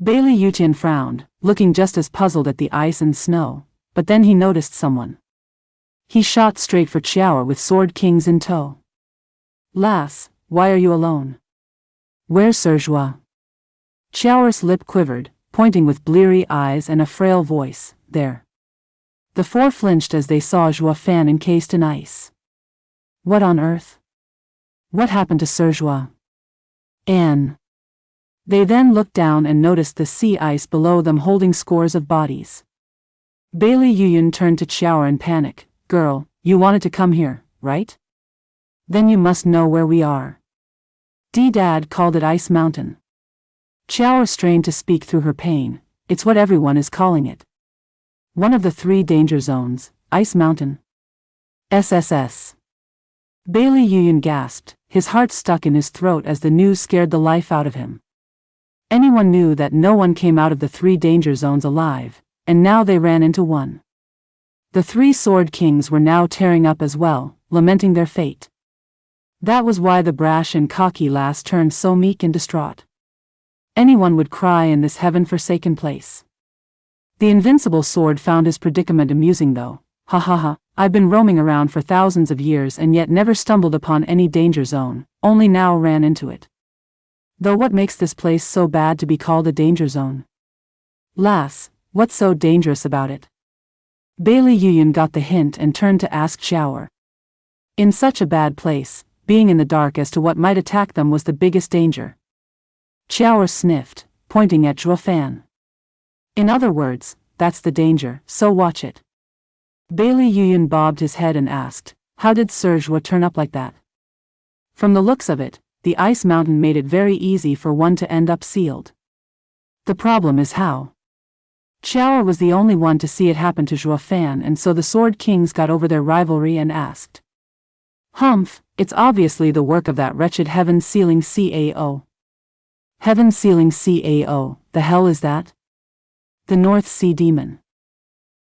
Bailey Yutian frowned, looking just as puzzled at the ice and snow, but then he noticed someone. He shot straight for Chiao with Sword Kings in tow. Lass, why are you alone? Where's Serjua? Chiao's lip quivered, pointing with bleary eyes and a frail voice, there. The 4 flinched as they saw Zhua Fan encased in ice. What on earth? What happened to Serjua? Anne. They then looked down and noticed the sea ice below them holding scores of bodies. Bailey Yuyun turned to Chiao in panic. Girl, you wanted to come here, right? Then you must know where we are. Dad called it Ice Mountain. Chiao strained to speak through her pain. It's what everyone is calling it. One of the 3 danger zones, Ice Mountain. SSS. Bailey Yuyun gasped, his heart stuck in his throat as the news scared the life out of him. Anyone knew that no one came out of the 3 danger zones alive, and now they ran into one. The 3 Sword Kings were now tearing up as well, lamenting their fate. That was why the brash and cocky lass turned so meek and distraught. Anyone would cry in this heaven-forsaken place. The invincible sword found his predicament amusing though. Ha ha ha, I've been roaming around for thousands of years and yet never stumbled upon any danger zone, only now ran into it. Though what makes this place so bad to be called a danger zone? Lass, what's so dangerous about it? Bailey Yuyun got the hint and turned to ask Chiao. In such a bad place, being in the dark as to what might attack them was the biggest danger. Chiao sniffed, pointing at Zhua Fan. In other words, that's the danger, so watch it. Bailey Yuyun bobbed his head and asked, how did Serjua turn up like that? From the looks of it, the ice mountain made it very easy for one to end up sealed. The problem is how. Chiao was the only one to see it happen to Zhua Fan, and so the Sword Kings got over their rivalry and asked. Humph, it's obviously the work of that wretched heaven-sealing CAO. Heaven-sealing CAO, the hell is that? The North Sea Demon.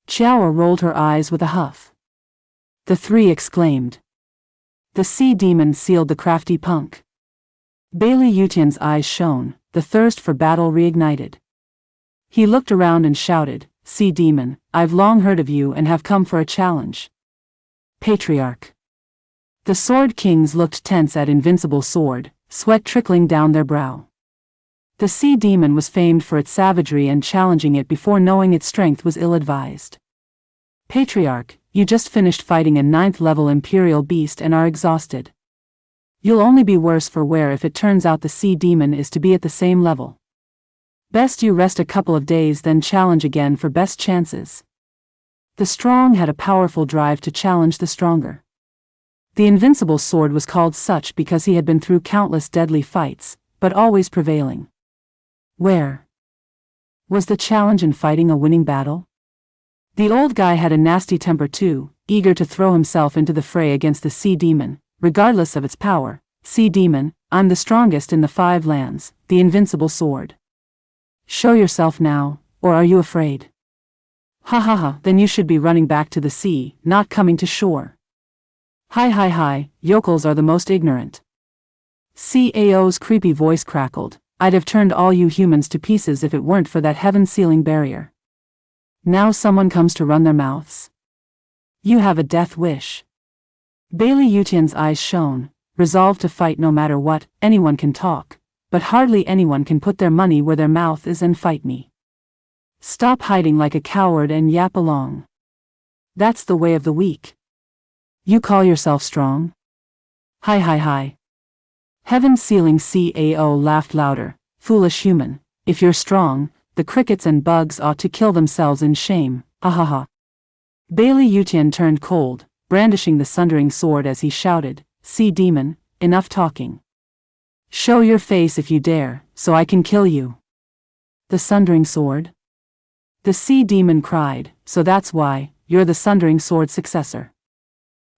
Chiao rolled her eyes with a huff. The 3 exclaimed. The Sea Demon sealed the crafty punk. Bailey Yutian's eyes shone, the thirst for battle reignited. He looked around and shouted, Sea Demon, I've long heard of you and have come for a challenge. Patriarch. The Sword Kings looked tense at Invincible Sword, sweat trickling down their brow. The Sea Demon was famed for its savagery, and challenging it before knowing its strength was ill-advised. Patriarch, you just finished fighting a 9th-level Imperial beast and are exhausted. You'll only be worse for wear if it turns out the Sea Demon is to be at the same level. Best you rest a couple of days then challenge again for best chances. The strong had a powerful drive to challenge the stronger. The Invincible Sword was called such because he had been through countless deadly fights, but always prevailing. Where? Was the challenge in fighting a winning battle? The old guy had a nasty temper too, eager to throw himself into the fray against the Sea Demon, regardless of its power. Sea Demon, I'm the strongest in the 5 lands, the Invincible Sword. Show yourself now, or are you afraid? Ha ha ha, then you should be running back to the sea, not coming to shore. Hi, yokels are the most ignorant. CAO's creepy voice crackled. I'd have turned all you humans to pieces if it weren't for that heaven-sealing barrier. Now someone comes to run their mouths. You have a death wish. Bailey Yutian's eyes shone, resolved to fight no matter what. Anyone can talk, but hardly anyone can put their money where their mouth is and fight me. Stop hiding like a coward and yap along. That's the way of the weak. You call yourself strong? Hi. Heaven-sealing CAO laughed louder. Foolish human, if you're strong, the crickets and bugs ought to kill themselves in shame, ha ha ha. Bailey Yutian turned cold, brandishing the sundering sword as he shouted, "Sea demon, enough talking. Show your face if you dare, so I can kill you." The sundering sword? The sea demon cried, "So that's why, you're the sundering sword successor."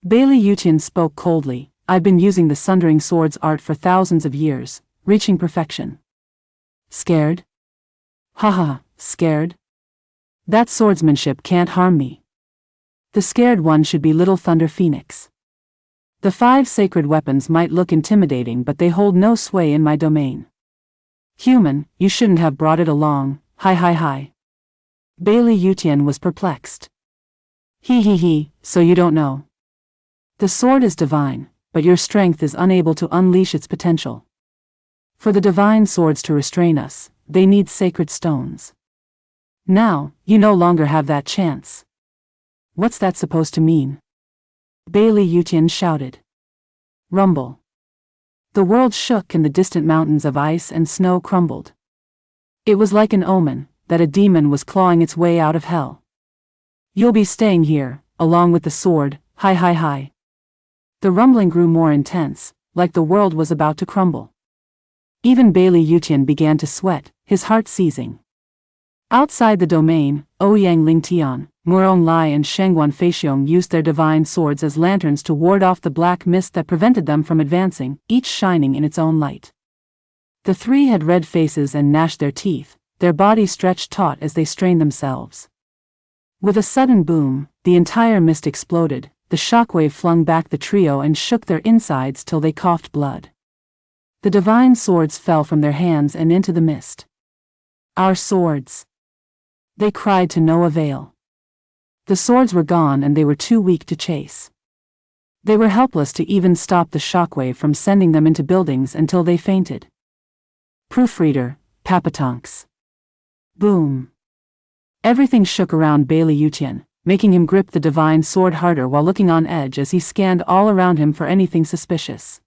Bailey Yutian spoke coldly, "I've been using the sundering sword's art for thousands of years, reaching perfection." Scared? Haha, scared? That swordsmanship can't harm me. The scared one should be Little Thunder Phoenix. The 5 sacred weapons might look intimidating, but they hold no sway in my domain. Human, you shouldn't have brought it along, hi. Bailey Yutian was perplexed. He, so you don't know. The sword is divine, but your strength is unable to unleash its potential. For the divine swords to restrain us, they need sacred stones. Now, you no longer have that chance. What's that supposed to mean? Bailey Yutian shouted. Rumble. The world shook and the distant mountains of ice and snow crumbled. It was like an omen, that a demon was clawing its way out of hell. You'll be staying here, along with the sword, hi. The rumbling grew more intense, like the world was about to crumble. Even Bailey Yutian began to sweat, his heart seizing. Outside the domain, Ouyang Lingtian, Murong Lai and Shengguan Feixiong used their divine swords as lanterns to ward off the black mist that prevented them from advancing, each shining in its own light. The 3 had red faces and gnashed their teeth, their bodies stretched taut as they strained themselves. With a sudden boom, the entire mist exploded, the shockwave flung back the trio and shook their insides till they coughed blood. The divine swords fell from their hands and into the mist. Our swords! They cried to no avail. The swords were gone and they were too weak to chase. They were helpless to even stop the shockwave from sending them into buildings until they fainted. Proofreader, Papatonks. Boom. Everything shook around Bailey Yutian, making him grip the divine sword harder while looking on edge as he scanned all around him for anything suspicious.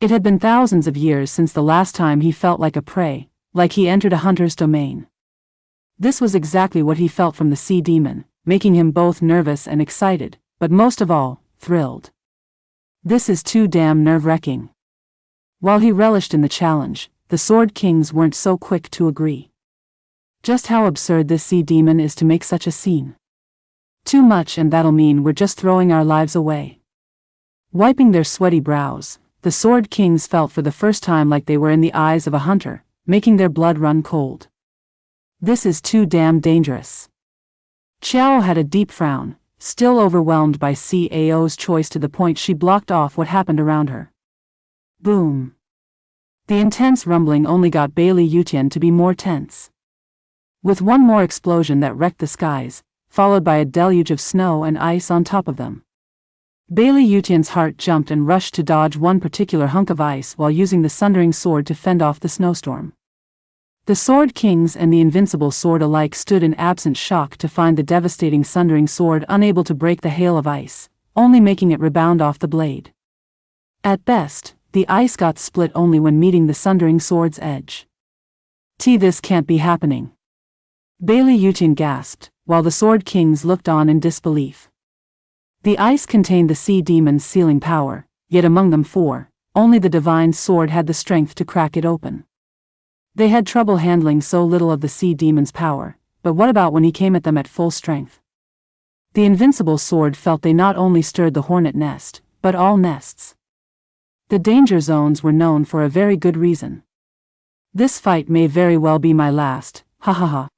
It had been thousands of years since the last time he felt like a prey, like he entered a hunter's domain. This was exactly what he felt from the sea demon, making him both nervous and excited, but most of all, thrilled. This is too damn nerve-wracking. While he relished in the challenge, the Sword Kings weren't so quick to agree. Just how absurd this sea demon is to make such a scene. Too much, and that'll mean we're just throwing our lives away. Wiping their sweaty brows, the Sword Kings felt for the first time like they were in the eyes of a hunter, making their blood run cold. This is too damn dangerous. Qiao had a deep frown, still overwhelmed by Cao's choice to the point she blocked off what happened around her. Boom. The intense rumbling only got Bailey Yutian to be more tense. With one more explosion that wrecked the skies, followed by a deluge of snow and ice on top of them. Bailey Yutian's heart jumped and rushed to dodge one particular hunk of ice while using the sundering sword to fend off the snowstorm. The Sword Kings and the Invincible Sword alike stood in absent shock to find the devastating sundering sword unable to break the hail of ice, only making it rebound off the blade. At best, the ice got split only when meeting the sundering sword's edge. This can't be happening. Bailey Yutian gasped, while the Sword Kings looked on in disbelief. The ice contained the sea demon's sealing power, yet among them 4, only the divine sword had the strength to crack it open. They had trouble handling so little of the sea demon's power, but what about when he came at them at full strength? The Invincible Sword felt they not only stirred the hornet nest, but all nests. The danger zones were known for a very good reason. This fight may very well be my last, ha.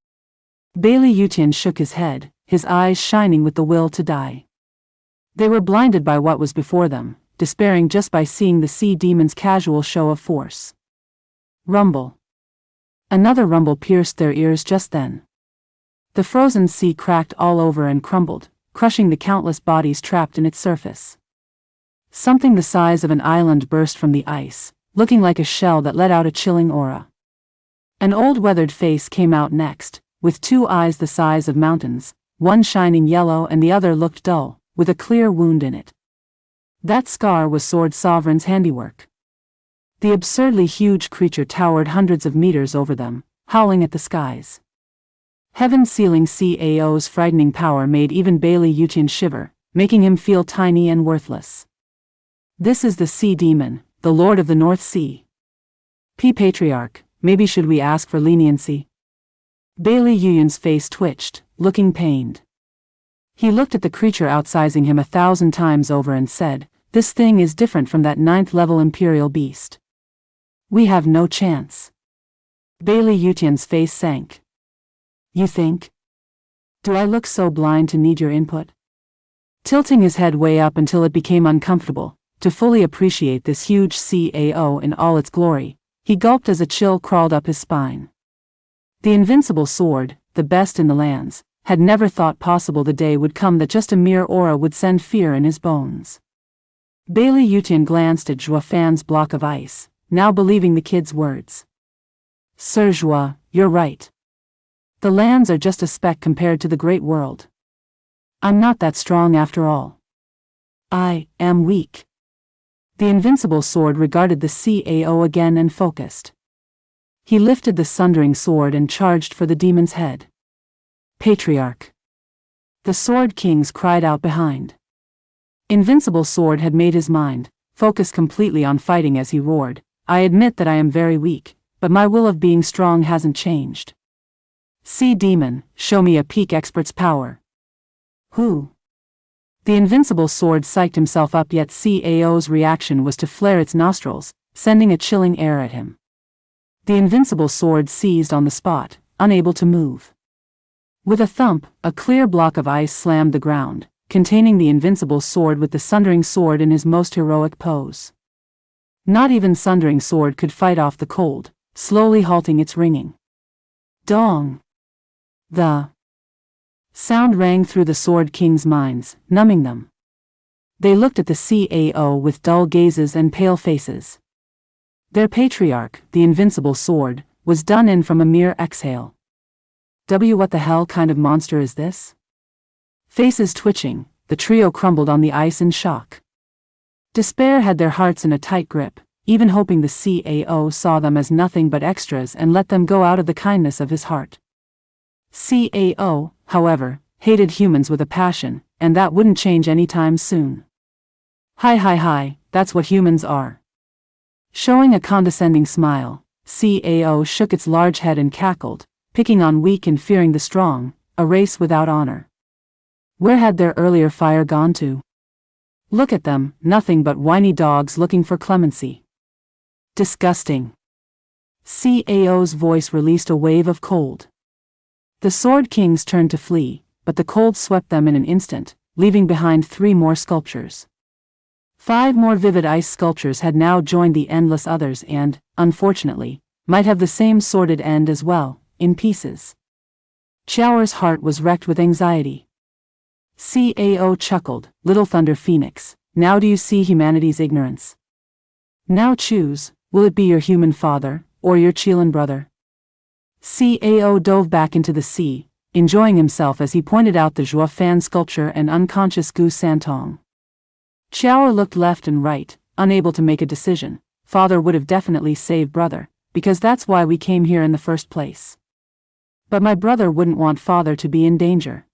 Bailey Yutian shook his head, his eyes shining with the will to die. They were blinded by what was before them, despairing just by seeing the sea demon's casual show of force. Rumble. Another rumble pierced their ears just then. The frozen sea cracked all over and crumbled, crushing the countless bodies trapped in its surface. Something the size of an island burst from the ice, looking like a shell that let out a chilling aura. An old weathered face came out next, with 2 eyes the size of mountains, one shining yellow and the other looked dull, with a clear wound in it. That scar was Sword Sovereign's handiwork. The absurdly huge creature towered hundreds of meters over them, howling at the skies. Heaven-sealing CAO's frightening power made even Bailey Yutian shiver, making him feel tiny and worthless. This is the Sea Demon, the Lord of the North Sea. Patriarch, maybe should we ask for leniency? Bailey Yutian's face twitched, looking pained. He looked at the creature outsizing him 1,000 times over and said, "This thing is different from that 9th-level Imperial beast. We have no chance." Bailey Yutian's face sank. "You think? Do I look so blind to need your input?" Tilting his head way up until it became uncomfortable, to fully appreciate this huge CAO in all its glory, he gulped as a chill crawled up his spine. The invincible sword, the best in the lands, had never thought possible the day would come that just a mere aura would send fear in his bones. Bailey Yutian glanced at Zhua Fan's block of ice, now believing the kid's words. "Sir Zhua, you're right. The lands are just a speck compared to the great world. I'm not that strong after all. I am weak." The invincible sword regarded the CAO again and focused. He lifted the sundering sword and charged for the demon's head. "Patriarch!" The Sword Kings cried out behind. Invincible Sword had made his mind focus completely on fighting as he roared, "I admit that I am very weak, but my will of being strong hasn't changed. Sea Demon, show me a peak expert's power." "Who?" The invincible sword psyched himself up, yet CAO's reaction was to flare its nostrils, sending a chilling air at him. The invincible sword seized on the spot, unable to move. With a thump, a clear block of ice slammed the ground, containing the invincible sword with the Sundering Sword in his most heroic pose. Not even Sundering Sword could fight off the cold, slowly halting its ringing. Dong! The sound rang through the Sword King's minds, numbing them. They looked at the CAO with dull gazes and pale faces. Their patriarch, the invincible sword, was done in from a mere exhale. What the hell kind of monster is this? Faces twitching, the trio crumbled on the ice in shock. Despair had their hearts in a tight grip, even hoping the CAO saw them as nothing but extras and let them go out of the kindness of his heart. CAO, however, hated humans with a passion, and that wouldn't change anytime soon. Hi, that's what humans are." Showing a condescending smile, CAO shook its large head and cackled, picking on weak and fearing the strong, a race without honor. Where had their earlier fire gone to? Look at them, nothing but whiny dogs looking for clemency. Disgusting. CAO's voice released a wave of cold. The Sword Kings turned to flee, but the cold swept them in an instant, leaving behind 3 more sculptures. 5 more vivid ice sculptures had now joined the endless others and, unfortunately, might have the same sordid end as well, in pieces. Chower's heart was wrecked with anxiety. CAO chuckled, "Little Thunder Phoenix, now do you see humanity's ignorance? Now choose, will it be your human father, or your Chilean brother?" CAO dove back into the sea, enjoying himself as he pointed out the Zhua Fan sculpture and unconscious Gu Santong. Chower looked left and right, unable to make a decision. Father would have definitely saved brother, because that's why we came here in the first place. But my brother wouldn't want father to be in danger.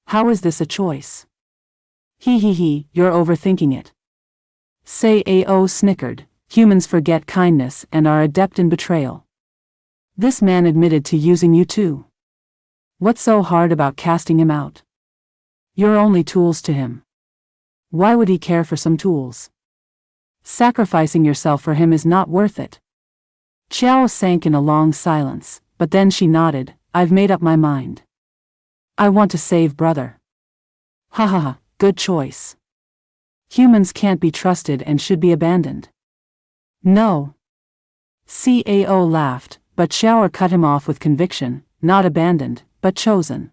How is this a choice? You're overthinking it. CAO snickered, "Humans forget kindness and are adept in betrayal. This man admitted to using you too. What's so hard about casting him out? You're only tools to him. Why would he care for some tools? Sacrificing yourself for him is not worth it." Chow sank in a long silence, but then she nodded, "I've made up my mind. I want to save brother." Ha, good choice. Humans can't be trusted and should be abandoned. No. CAO laughed, but Shower cut him off with conviction, "Not abandoned, but chosen.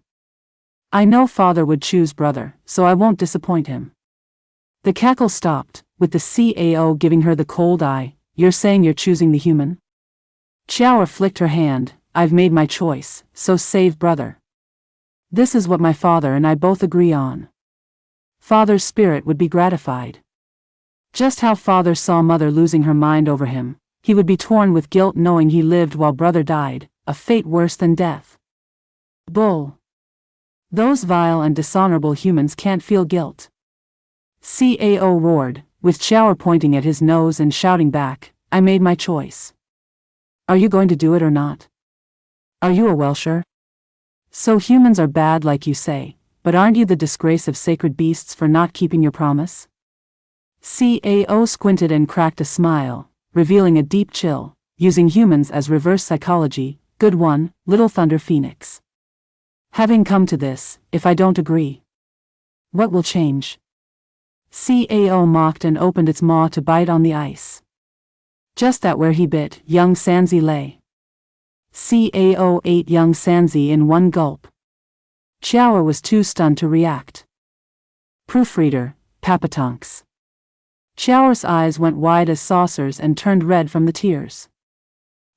I know father would choose brother, so I won't disappoint him." The cackle stopped, with the CAO giving her the cold eye. "You're saying you're choosing the human?" Shower flicked her hand, "I've made my choice, so save brother. This is what my father and I both agree on. Father's spirit would be gratified. Just how father saw mother losing her mind over him, he would be torn with guilt knowing he lived while brother died, a fate worse than death. Bull. Those vile and dishonorable humans can't feel guilt. Cao roared, with Chao pointing at his nose and shouting back, I made my choice. Are you going to do it or not? Are you a Welsher? So humans are bad like you say, but aren't you the disgrace of sacred beasts for not keeping your promise? Cao squinted and cracked a smile, revealing a deep chill, using humans as reverse psychology. Good one, Little Thunder Phoenix. Having come to this, if I don't agree, what will change? Cao mocked and opened its maw to bite on the ice. Just that where he bit, young Sanzi lay. Cao ate young Sanzi in one gulp. Chao was too stunned to react. Proofreader, Papatonks. Chao's eyes went wide as saucers and turned red from the tears.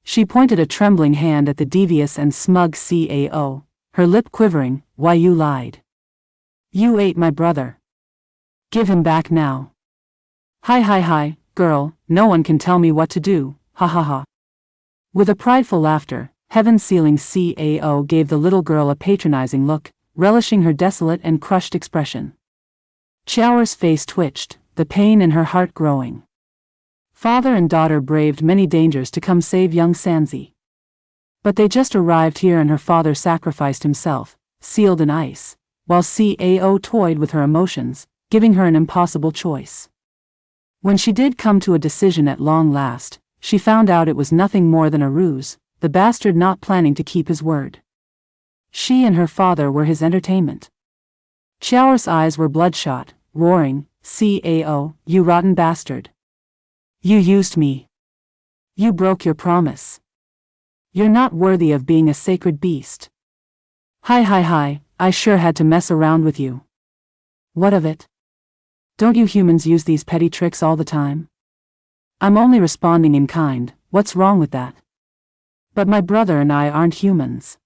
She pointed a trembling hand at the devious and smug Cao, her lip quivering. Why, you lied. You ate my brother. Give him back now. Hi, girl, no one can tell me what to do, ha ha ha. With a prideful laughter, heaven-sealing Cao gave the little girl a patronizing look, relishing her desolate and crushed expression. Chao's face twitched, the pain in her heart growing. Father and daughter braved many dangers to come save young Sanzi. But they just arrived here and her father sacrificed himself, sealed in ice, while Cao toyed with her emotions, giving her an impossible choice. When she did come to a decision at long last, she found out it was nothing more than a ruse, the bastard not planning to keep his word. She and her father were his entertainment. Chao's eyes were bloodshot, roaring, Cao, you rotten bastard. You used me. You broke your promise. You're not worthy of being a sacred beast. Hi, I sure had to mess around with you. What of it? Don't you humans use these petty tricks all the time? I'm only responding in kind, what's wrong with that? But my brother and I aren't humans.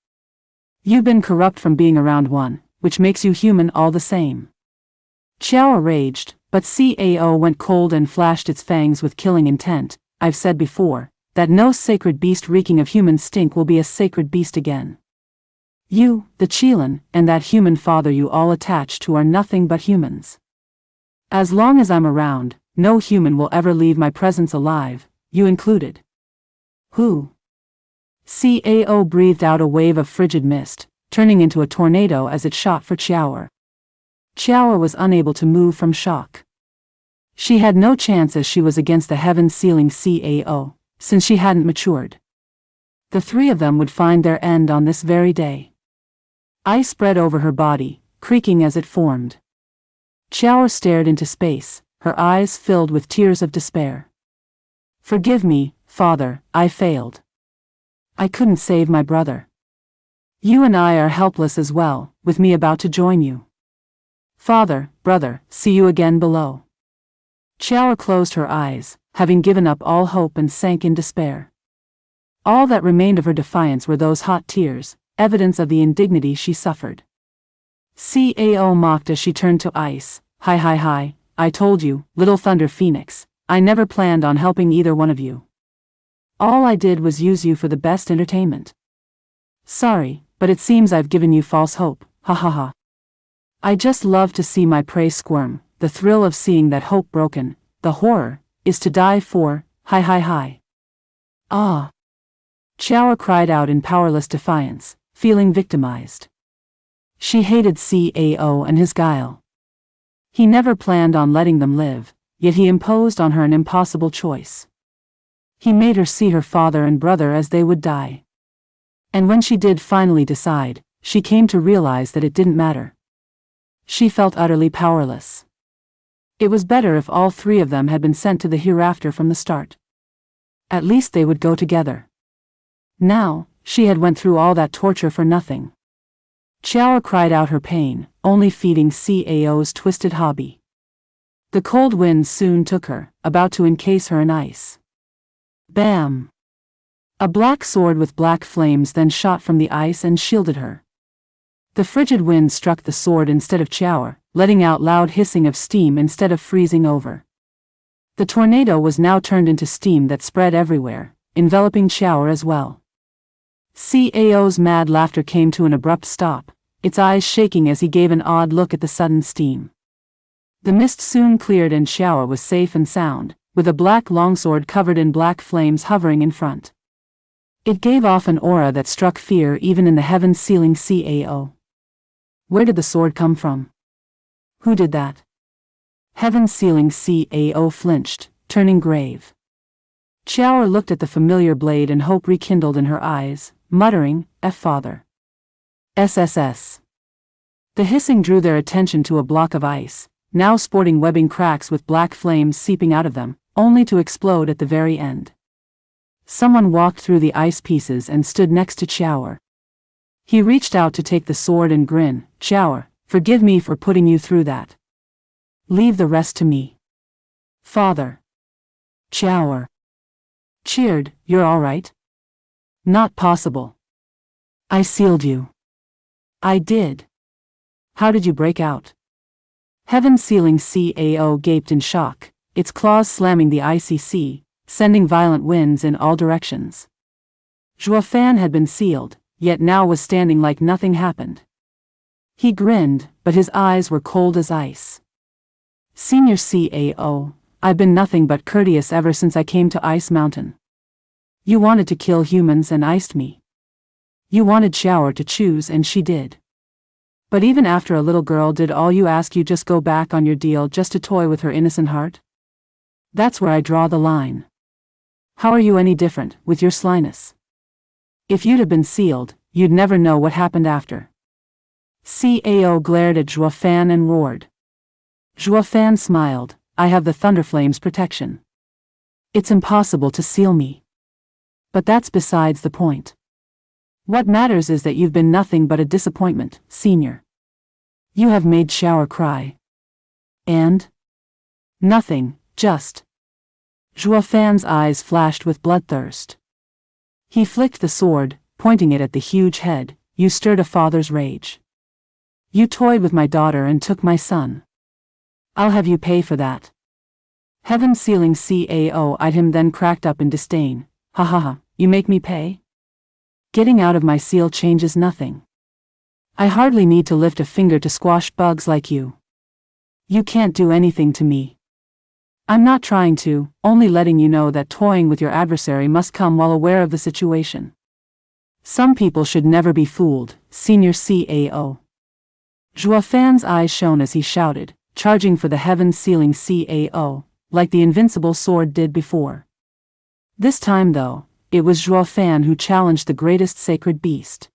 You've been corrupt from being around one, which makes you human all the same. Chao raged, but Cao went cold and flashed its fangs with killing intent. I've said before, that no sacred beast reeking of human stink will be a sacred beast again. You, the Qilin, and that human father you all attach to are nothing but humans. As long as I'm around, no human will ever leave my presence alive, you included. Who? Cao breathed out a wave of frigid mist, turning into a tornado as it shot for Chao. Chao was unable to move from shock. She had no chance as she was against the heaven-sealing Cao, since she hadn't matured. The three of them would find their end on this very day. Ice spread over her body, creaking as it formed. Chao stared into space, her eyes filled with tears of despair. Forgive me, Father, I failed. I couldn't save my brother. You and I are helpless as well, with me about to join you. Father, brother, see you again below. Chao closed her eyes, having given up all hope, and sank in despair. All that remained of her defiance were those hot tears, evidence of the indignity she suffered. Cao mocked as she turned to ice. Hi, I told you, Little Thunder Phoenix, I never planned on helping either one of you. All I did was use you for the best entertainment. Sorry, but it seems I've given you false hope, ha ha ha. I just love to see my prey squirm, the thrill of seeing that hope broken, the horror, is to die for, hi. Ah. Chao cried out in powerless defiance, feeling victimized. She hated Cao and his guile. He never planned on letting them live, yet he imposed on her an impossible choice. He made her see her father and brother as they would die. And when she did finally decide, she came to realize that it didn't matter. She felt utterly powerless. It was better if all three of them had been sent to the hereafter from the start. At least they would go together. Now, she had went through all that torture for nothing. Chao cried out her pain, only feeding Cao's twisted hobby. The cold wind soon took her, about to encase her in ice. Bam! A black sword with black flames then shot from the ice and shielded her. The frigid wind struck the sword instead of Chao, letting out loud hissing of steam instead of freezing over. The tornado was now turned into steam that spread everywhere, enveloping Chao as well. CAO's mad laughter came to an abrupt stop, its eyes shaking as he gave an odd look at the sudden steam. The mist soon cleared and Xiao was safe and sound, with a black longsword covered in black flames hovering in front. It gave off an aura that struck fear even in the heaven-sealing CAO. Where did the sword come from? Who did that? Heaven-sealing CAO flinched, turning grave. Xiao looked at the familiar blade and hope rekindled in her eyes, muttering, "F father." SSS. The hissing drew their attention to a block of ice, now sporting webbing cracks with black flames seeping out of them, only to explode at the very end. Someone walked through the ice pieces and stood next to Xiao. He reached out to take the sword and grin. "Xiao, forgive me for putting you through that. Leave the rest to me." "Father." Xiao cheered, "You're all right?" "Not possible. I sealed you." "I did. How did you break out?" Heaven-sealing CAO gaped in shock, its claws slamming the icy sea, sending violent winds in all directions. Zhuofan had been sealed, yet now was standing like nothing happened. He grinned, but his eyes were cold as ice. "Senior CAO, I've been nothing but courteous ever since I came to Ice Mountain. You wanted to kill humans and iced me. You wanted Xiao to choose and she did. But even after a little girl did all you ask, you just go back on your deal just to toy with her innocent heart? That's where I draw the line. How are you any different, with your slyness? If you'd have been sealed, you'd never know what happened after." CAO glared at Zhuofan and roared. Zhuofan smiled, "I have the Thunderflame's protection. It's impossible to seal me. But that's besides the point. What matters is that you've been nothing but a disappointment, Senior. You have made Xiao cry. And? Nothing, just." Zhuofan's eyes flashed with bloodthirst. He flicked the sword, pointing it at the huge head. "You stirred a father's rage. You toyed with my daughter and took my son. I'll have you pay for that." Heaven-sealing CAO eyed him, then cracked up in disdain. "Ha ha ha, you make me pay? Getting out of my seal changes nothing. I hardly need to lift a finger to squash bugs like you. You can't do anything to me. I'm not trying to, only letting you know that toying with your adversary must come while aware of the situation. Some people should never be fooled, Senior CAO." Zhuofan's eyes shone as he shouted, charging for the heaven-sealing CAO, like the invincible sword did before. This time though, it was Zhuofan who challenged the greatest sacred beast.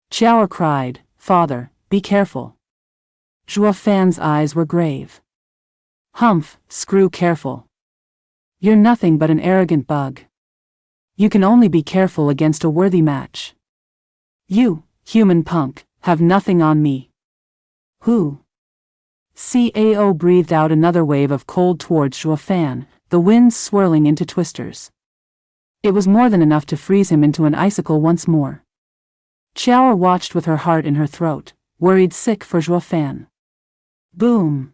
Xiao cried, "Father, be careful." Zhuofan's eyes were grave. "Humph, screw careful. You're nothing but an arrogant bug. You can only be careful against a worthy match. You, human punk, have nothing on me." "Who?" CAO breathed out another wave of cold towards Zhuofan, the winds swirling into twisters. It was more than enough to freeze him into an icicle once more. Xiao watched with her heart in her throat, worried sick for Zhuofan. Boom!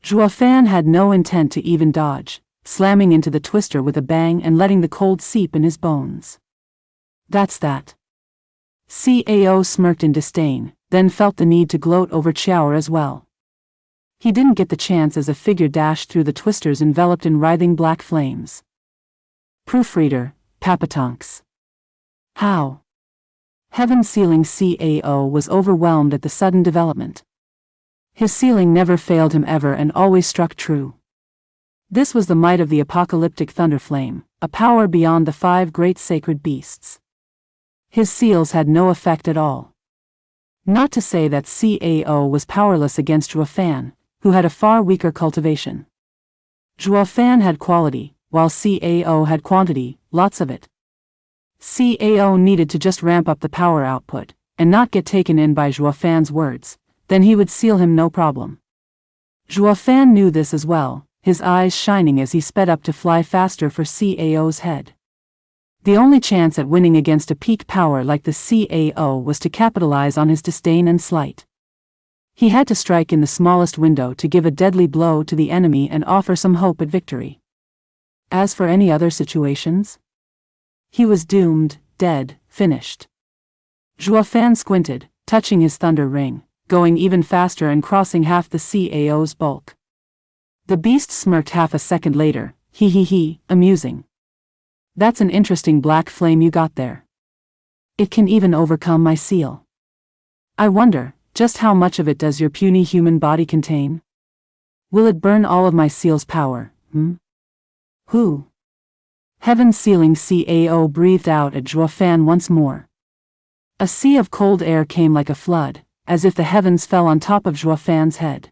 Zhuofan had no intent to even dodge, slamming into the twister with a bang and letting the cold seep in his bones. "That's that." CAO smirked in disdain, then felt the need to gloat over Xiao as well. He didn't get the chance as a figure dashed through the twisters enveloped in writhing black flames. Proofreader, Papatonks. How? Heaven-sealing CAO was overwhelmed at the sudden development. His sealing never failed him ever and always struck true. This was the might of the apocalyptic thunderflame, a power beyond the 5 great sacred beasts. His seals had no effect at all. Not to say that CAO was powerless against Zhuofan, who had a far weaker cultivation. Zhuofan had quality, while CAO had quantity, lots of it. CAO needed to just ramp up the power output, and not get taken in by Zhuofan's words, then he would seal him no problem. Zhuofan knew this as well, his eyes shining as he sped up to fly faster for CAO's head. The only chance at winning against a peak power like the CAO was to capitalize on his disdain and slight. He had to strike in the smallest window to give a deadly blow to the enemy and offer some hope at victory. As for any other situations, he was doomed, dead, finished. Juofan squinted, touching his thunder ring, going even faster and crossing half the CAO's bulk. The beast smirked half a second later, he, amusing. That's an interesting black flame you got there. It can even overcome my seal. I wonder, just how much of it does your puny human body contain? Will it burn all of my seal's power, Who? Heaven-sealing CAO breathed out at Juofan once more. A sea of cold air came like a flood, as if the heavens fell on top of Juofan's head.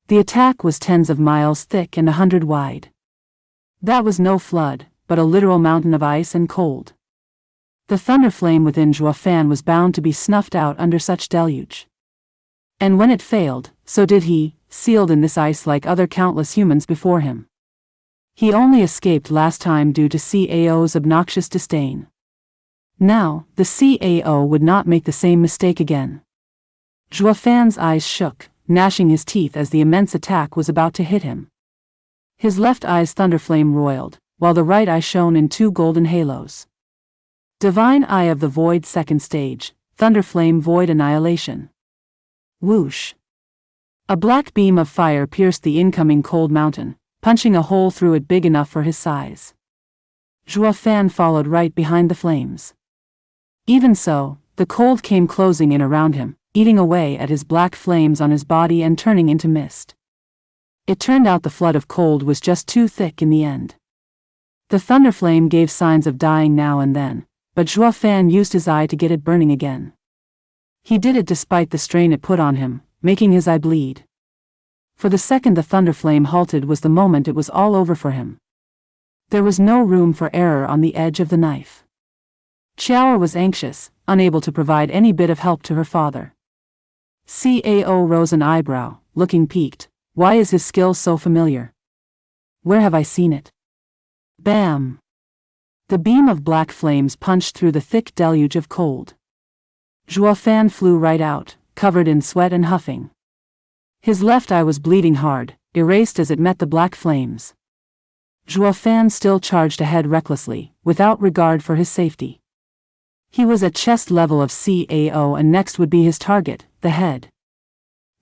The attack was tens of miles thick and 100 wide. That was no flood, but a literal mountain of ice and cold. The thunder flame within Juofan was bound to be snuffed out under such deluge. And when it failed, so did he, sealed in this ice like other countless humans before him. He only escaped last time due to CAO's obnoxious disdain. Now, the CAO would not make the same mistake again. Juofan's eyes shook, gnashing his teeth as the immense attack was about to hit him. His left eye's thunderflame roiled, while the right eye shone in 2 golden halos. Divine Eye of the Void second stage, Thunderflame Void Annihilation. Whoosh. A black beam of fire pierced the incoming cold mountain, punching a hole through it big enough for his size. Juofan followed right behind the flames. Even so, the cold came closing in around him, eating away at his black flames on his body and turning into mist. It turned out the flood of cold was just too thick in the end. The thunderflame gave signs of dying now and then, but Juofan used his eye to get it burning again. He did it despite the strain it put on him, making his eye bleed. For the second the thunderflame halted was the moment it was all over for him. There was no room for error on the edge of the knife. Chiao was anxious, unable to provide any bit of help to her father. CAO rose an eyebrow, looking piqued. Why is his skill so familiar? Where have I seen it? Bam! The beam of black flames punched through the thick deluge of cold. Juofan flew right out, covered in sweat and huffing. His left eye was bleeding hard, erased as it met the black flames. Juofan still charged ahead recklessly, without regard for his safety. He was at chest level of CAO and next would be his target, the head.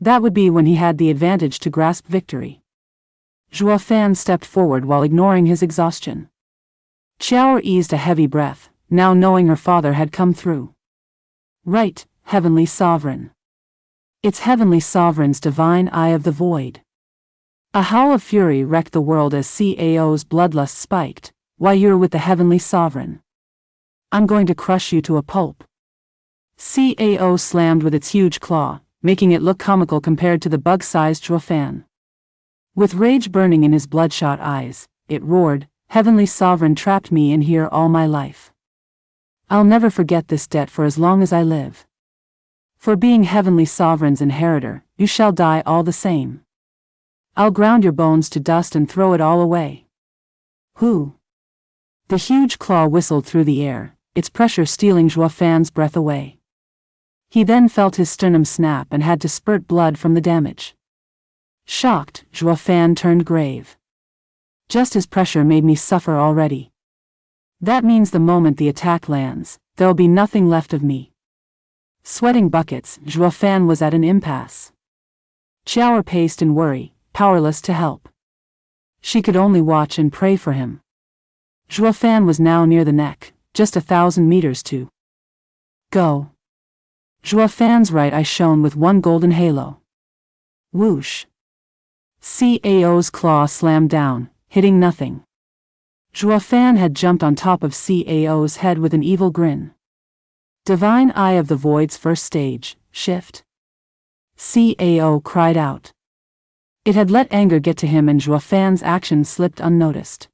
That would be when he had the advantage to grasp victory. Juofan stepped forward while ignoring his exhaustion. Chiao eased a heavy breath, now knowing her father had come through. Right, Heavenly Sovereign. It's Heavenly Sovereign's divine eye of the void. A howl of fury wrecked the world as CAO's bloodlust spiked. Why, you're with the Heavenly Sovereign. I'm going to crush you to a pulp. CAO slammed with its huge claw, making it look comical compared to the bug-sized Juofan. With rage burning in his bloodshot eyes, it roared, Heavenly Sovereign trapped me in here all my life. I'll never forget this debt for as long as I live. For being Heavenly Sovereign's inheritor, you shall die all the same. I'll ground your bones to dust and throw it all away. Who? The huge claw whistled through the air, its pressure stealing Juofan's breath away. He then felt his sternum snap and had to spurt blood from the damage. Shocked, Juofan turned grave. Just his pressure made me suffer already. That means the moment the attack lands, there'll be nothing left of me. Sweating buckets, Juofan was at an impasse. Chiao paced in worry, powerless to help. She could only watch and pray for him. Juofan was now near the neck, just 1,000 meters to go. Juofan's right eye shone with 1 golden halo. Whoosh! CAO's claw slammed down, hitting nothing. Juofan had jumped on top of CAO's head with an evil grin. Divine Eye of the Void's first stage, shift. CAO cried out. It had let anger get to him and Juofan's action slipped unnoticed.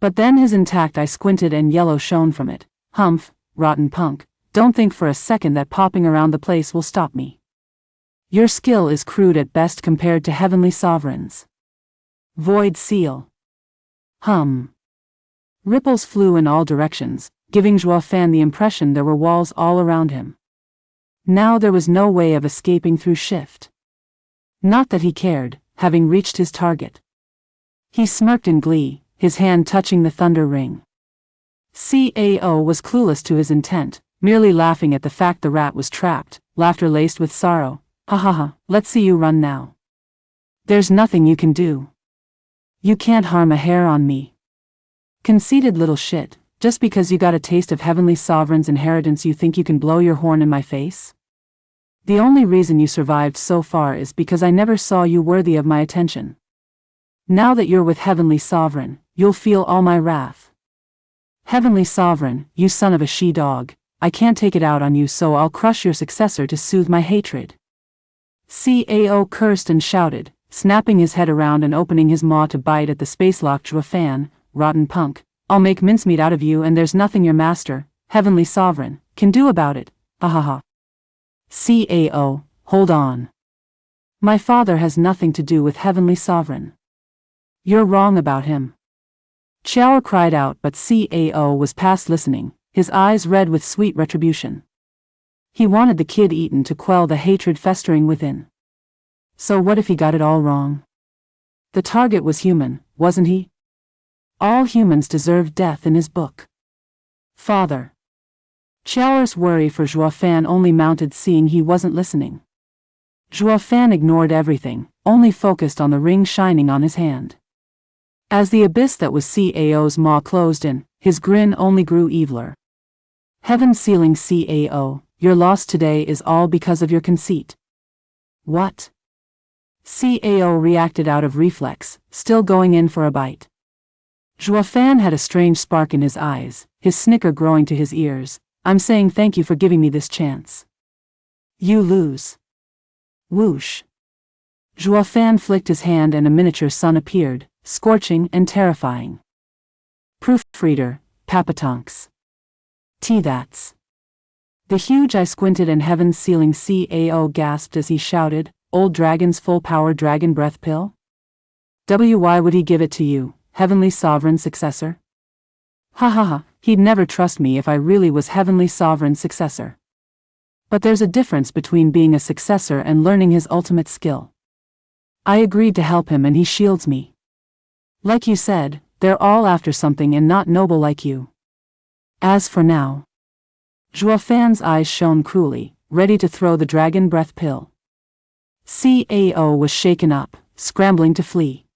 But then his intact eye squinted and yellow shone from it. Humph, rotten punk, don't think for a second that popping around the place will stop me. Your skill is crude at best compared to Heavenly Sovereign's. Void Seal. Hum. Ripples flew in all directions, giving Juofan the impression there were walls all around him. Now there was no way of escaping through shift. Not that he cared, having reached his target. He smirked in glee, his hand touching the thunder ring. CAO was clueless to his intent, merely laughing at the fact the rat was trapped, laughter laced with sorrow. Ha ha ha, let's see you run now. There's nothing you can do. You can't harm a hair on me. Conceited little shit, just because you got a taste of Heavenly Sovereign's inheritance you think you can blow your horn in my face? The only reason you survived so far is because I never saw you worthy of my attention. Now that you're with Heavenly Sovereign, you'll feel all my wrath. Heavenly Sovereign, you son of a she-dog, I can't take it out on you, so I'll crush your successor to soothe my hatred. CAO cursed and shouted, snapping his head around and opening his maw to bite at the space-locked Juafan. Rotten punk, I'll make mincemeat out of you, and there's nothing your master, Heavenly Sovereign, can do about it. Ha ha ha. CAO, hold on. My father has nothing to do with Heavenly Sovereign. You're wrong about him. Chow cried out, but CAO was past listening, his eyes red with sweet retribution. He wanted the kid eaten to quell the hatred festering within. So what if he got it all wrong? The target was human, wasn't he? All humans deserved death in his book. Father. Chow's worry for Juafan only mounted, seeing he wasn't listening. Juafan ignored everything, only focused on the ring shining on his hand. As the abyss that was CAO's maw closed in, his grin only grew eviler. Heaven sealing CAO, your loss today is all because of your conceit. What? CAO reacted out of reflex, still going in for a bite. Juafan had a strange spark in his eyes, his snicker growing to his ears. I'm saying thank you for giving me this chance. You lose. Whoosh. Juafan flicked his hand and a miniature sun appeared, scorching and terrifying. Proofreader, Papatonks. That's. The huge eye squinted and heaven-sealing CAO gasped as he shouted, Old Dragon's full-power dragon breath pill? Why would he give it to you, Heavenly Sovereign successor? Ha ha ha, he'd never trust me if I really was Heavenly Sovereign's successor. But there's a difference between being a successor and learning his ultimate skill. I agreed to help him and he shields me. Like you said, they're all after something and not noble like you. As for now. Juafan's eyes shone cruelly, ready to throw the dragon breath pill. CAO was shaken up, scrambling to flee.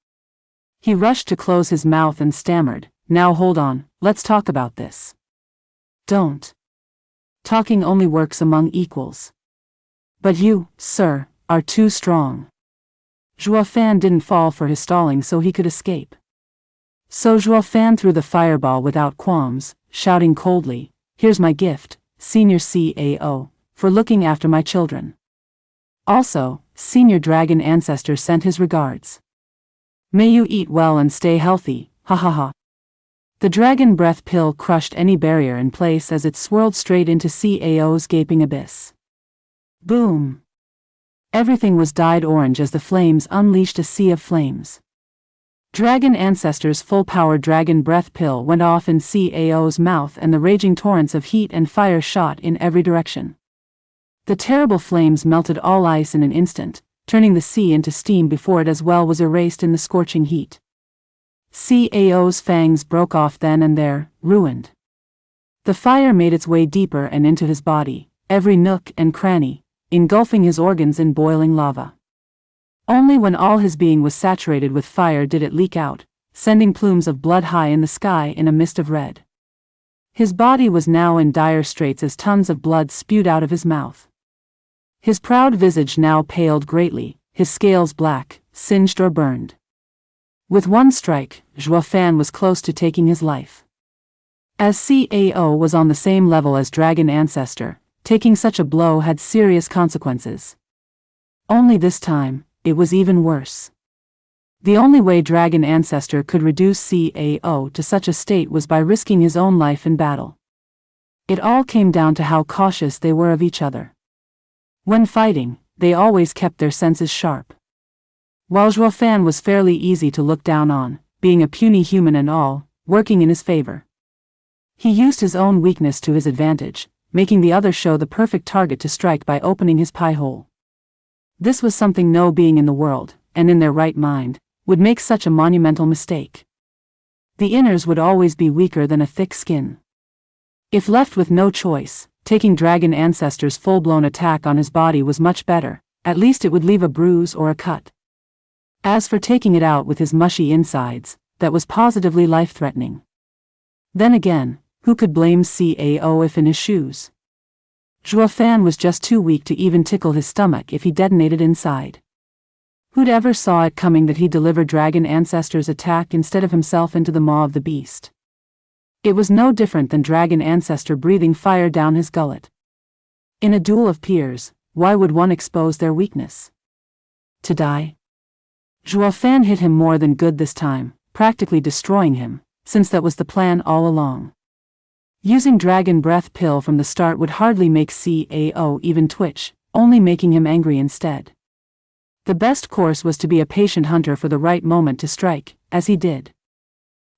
He rushed to close his mouth and stammered, Now hold on, let's talk about this. Don't. Talking only works among equals. But you, sir, are too strong. Juafan didn't fall for his stalling so he could escape. So Juafan threw the fireball without qualms, shouting coldly, Here's my gift, Senior CAO, for looking after my children. Also, Senior Dragon Ancestor sent his regards. May you eat well and stay healthy, ha ha ha. The dragon breath pill crushed any barrier in place as it swirled straight into CAO's gaping abyss. Boom! Everything was dyed orange as the flames unleashed a sea of flames. Dragon Ancestor's full-powered dragon breath pill went off in CAO's mouth and the raging torrents of heat and fire shot in every direction. The terrible flames melted all ice in an instant, turning the sea into steam before it as well was erased in the scorching heat. CAO's fangs broke off then and there, ruined. The fire made its way deeper and into his body, every nook and cranny, engulfing his organs in boiling lava. Only when all his being was saturated with fire did it leak out, sending plumes of blood high in the sky in a mist of red. His body was now in dire straits as tons of blood spewed out of his mouth. His proud visage now paled greatly, his scales black, singed or burned. With one strike, Juafan was close to taking his life. As CAO was on the same level as Dragon Ancestor, taking such a blow had serious consequences. Only this time, it was even worse. The only way Dragon Ancestor could reduce CAO to such a state was by risking his own life in battle. It all came down to how cautious they were of each other. When fighting, they always kept their senses sharp. While Juafan was fairly easy to look down on, being a puny human and all, working in his favor. He used his own weakness to his advantage, making the other show the perfect target to strike by opening his pie hole. This was something no being in the world, and in their right mind, would make such a monumental mistake. The inners would always be weaker than a thick skin. If left with no choice, taking Dragon Ancestor's full-blown attack on his body was much better, at least it would leave a bruise or a cut. As for taking it out with his mushy insides, that was positively life-threatening. Then again, who could blame Cao if in his shoes? Zhuo Fan was just too weak to even tickle his stomach if he detonated inside. Who'd ever saw it coming that he'd deliver Dragon Ancestor's attack instead of himself into the maw of the beast? It was no different than Dragon Ancestor breathing fire down his gullet. In a duel of peers, why would one expose their weakness? To die? Zhuo Fan hit him more than good this time, practically destroying him, since that was the plan all along. Using Dragon Breath Pill from the start would hardly make Cao even twitch, only making him angry instead. The best course was to be a patient hunter for the right moment to strike, as he did.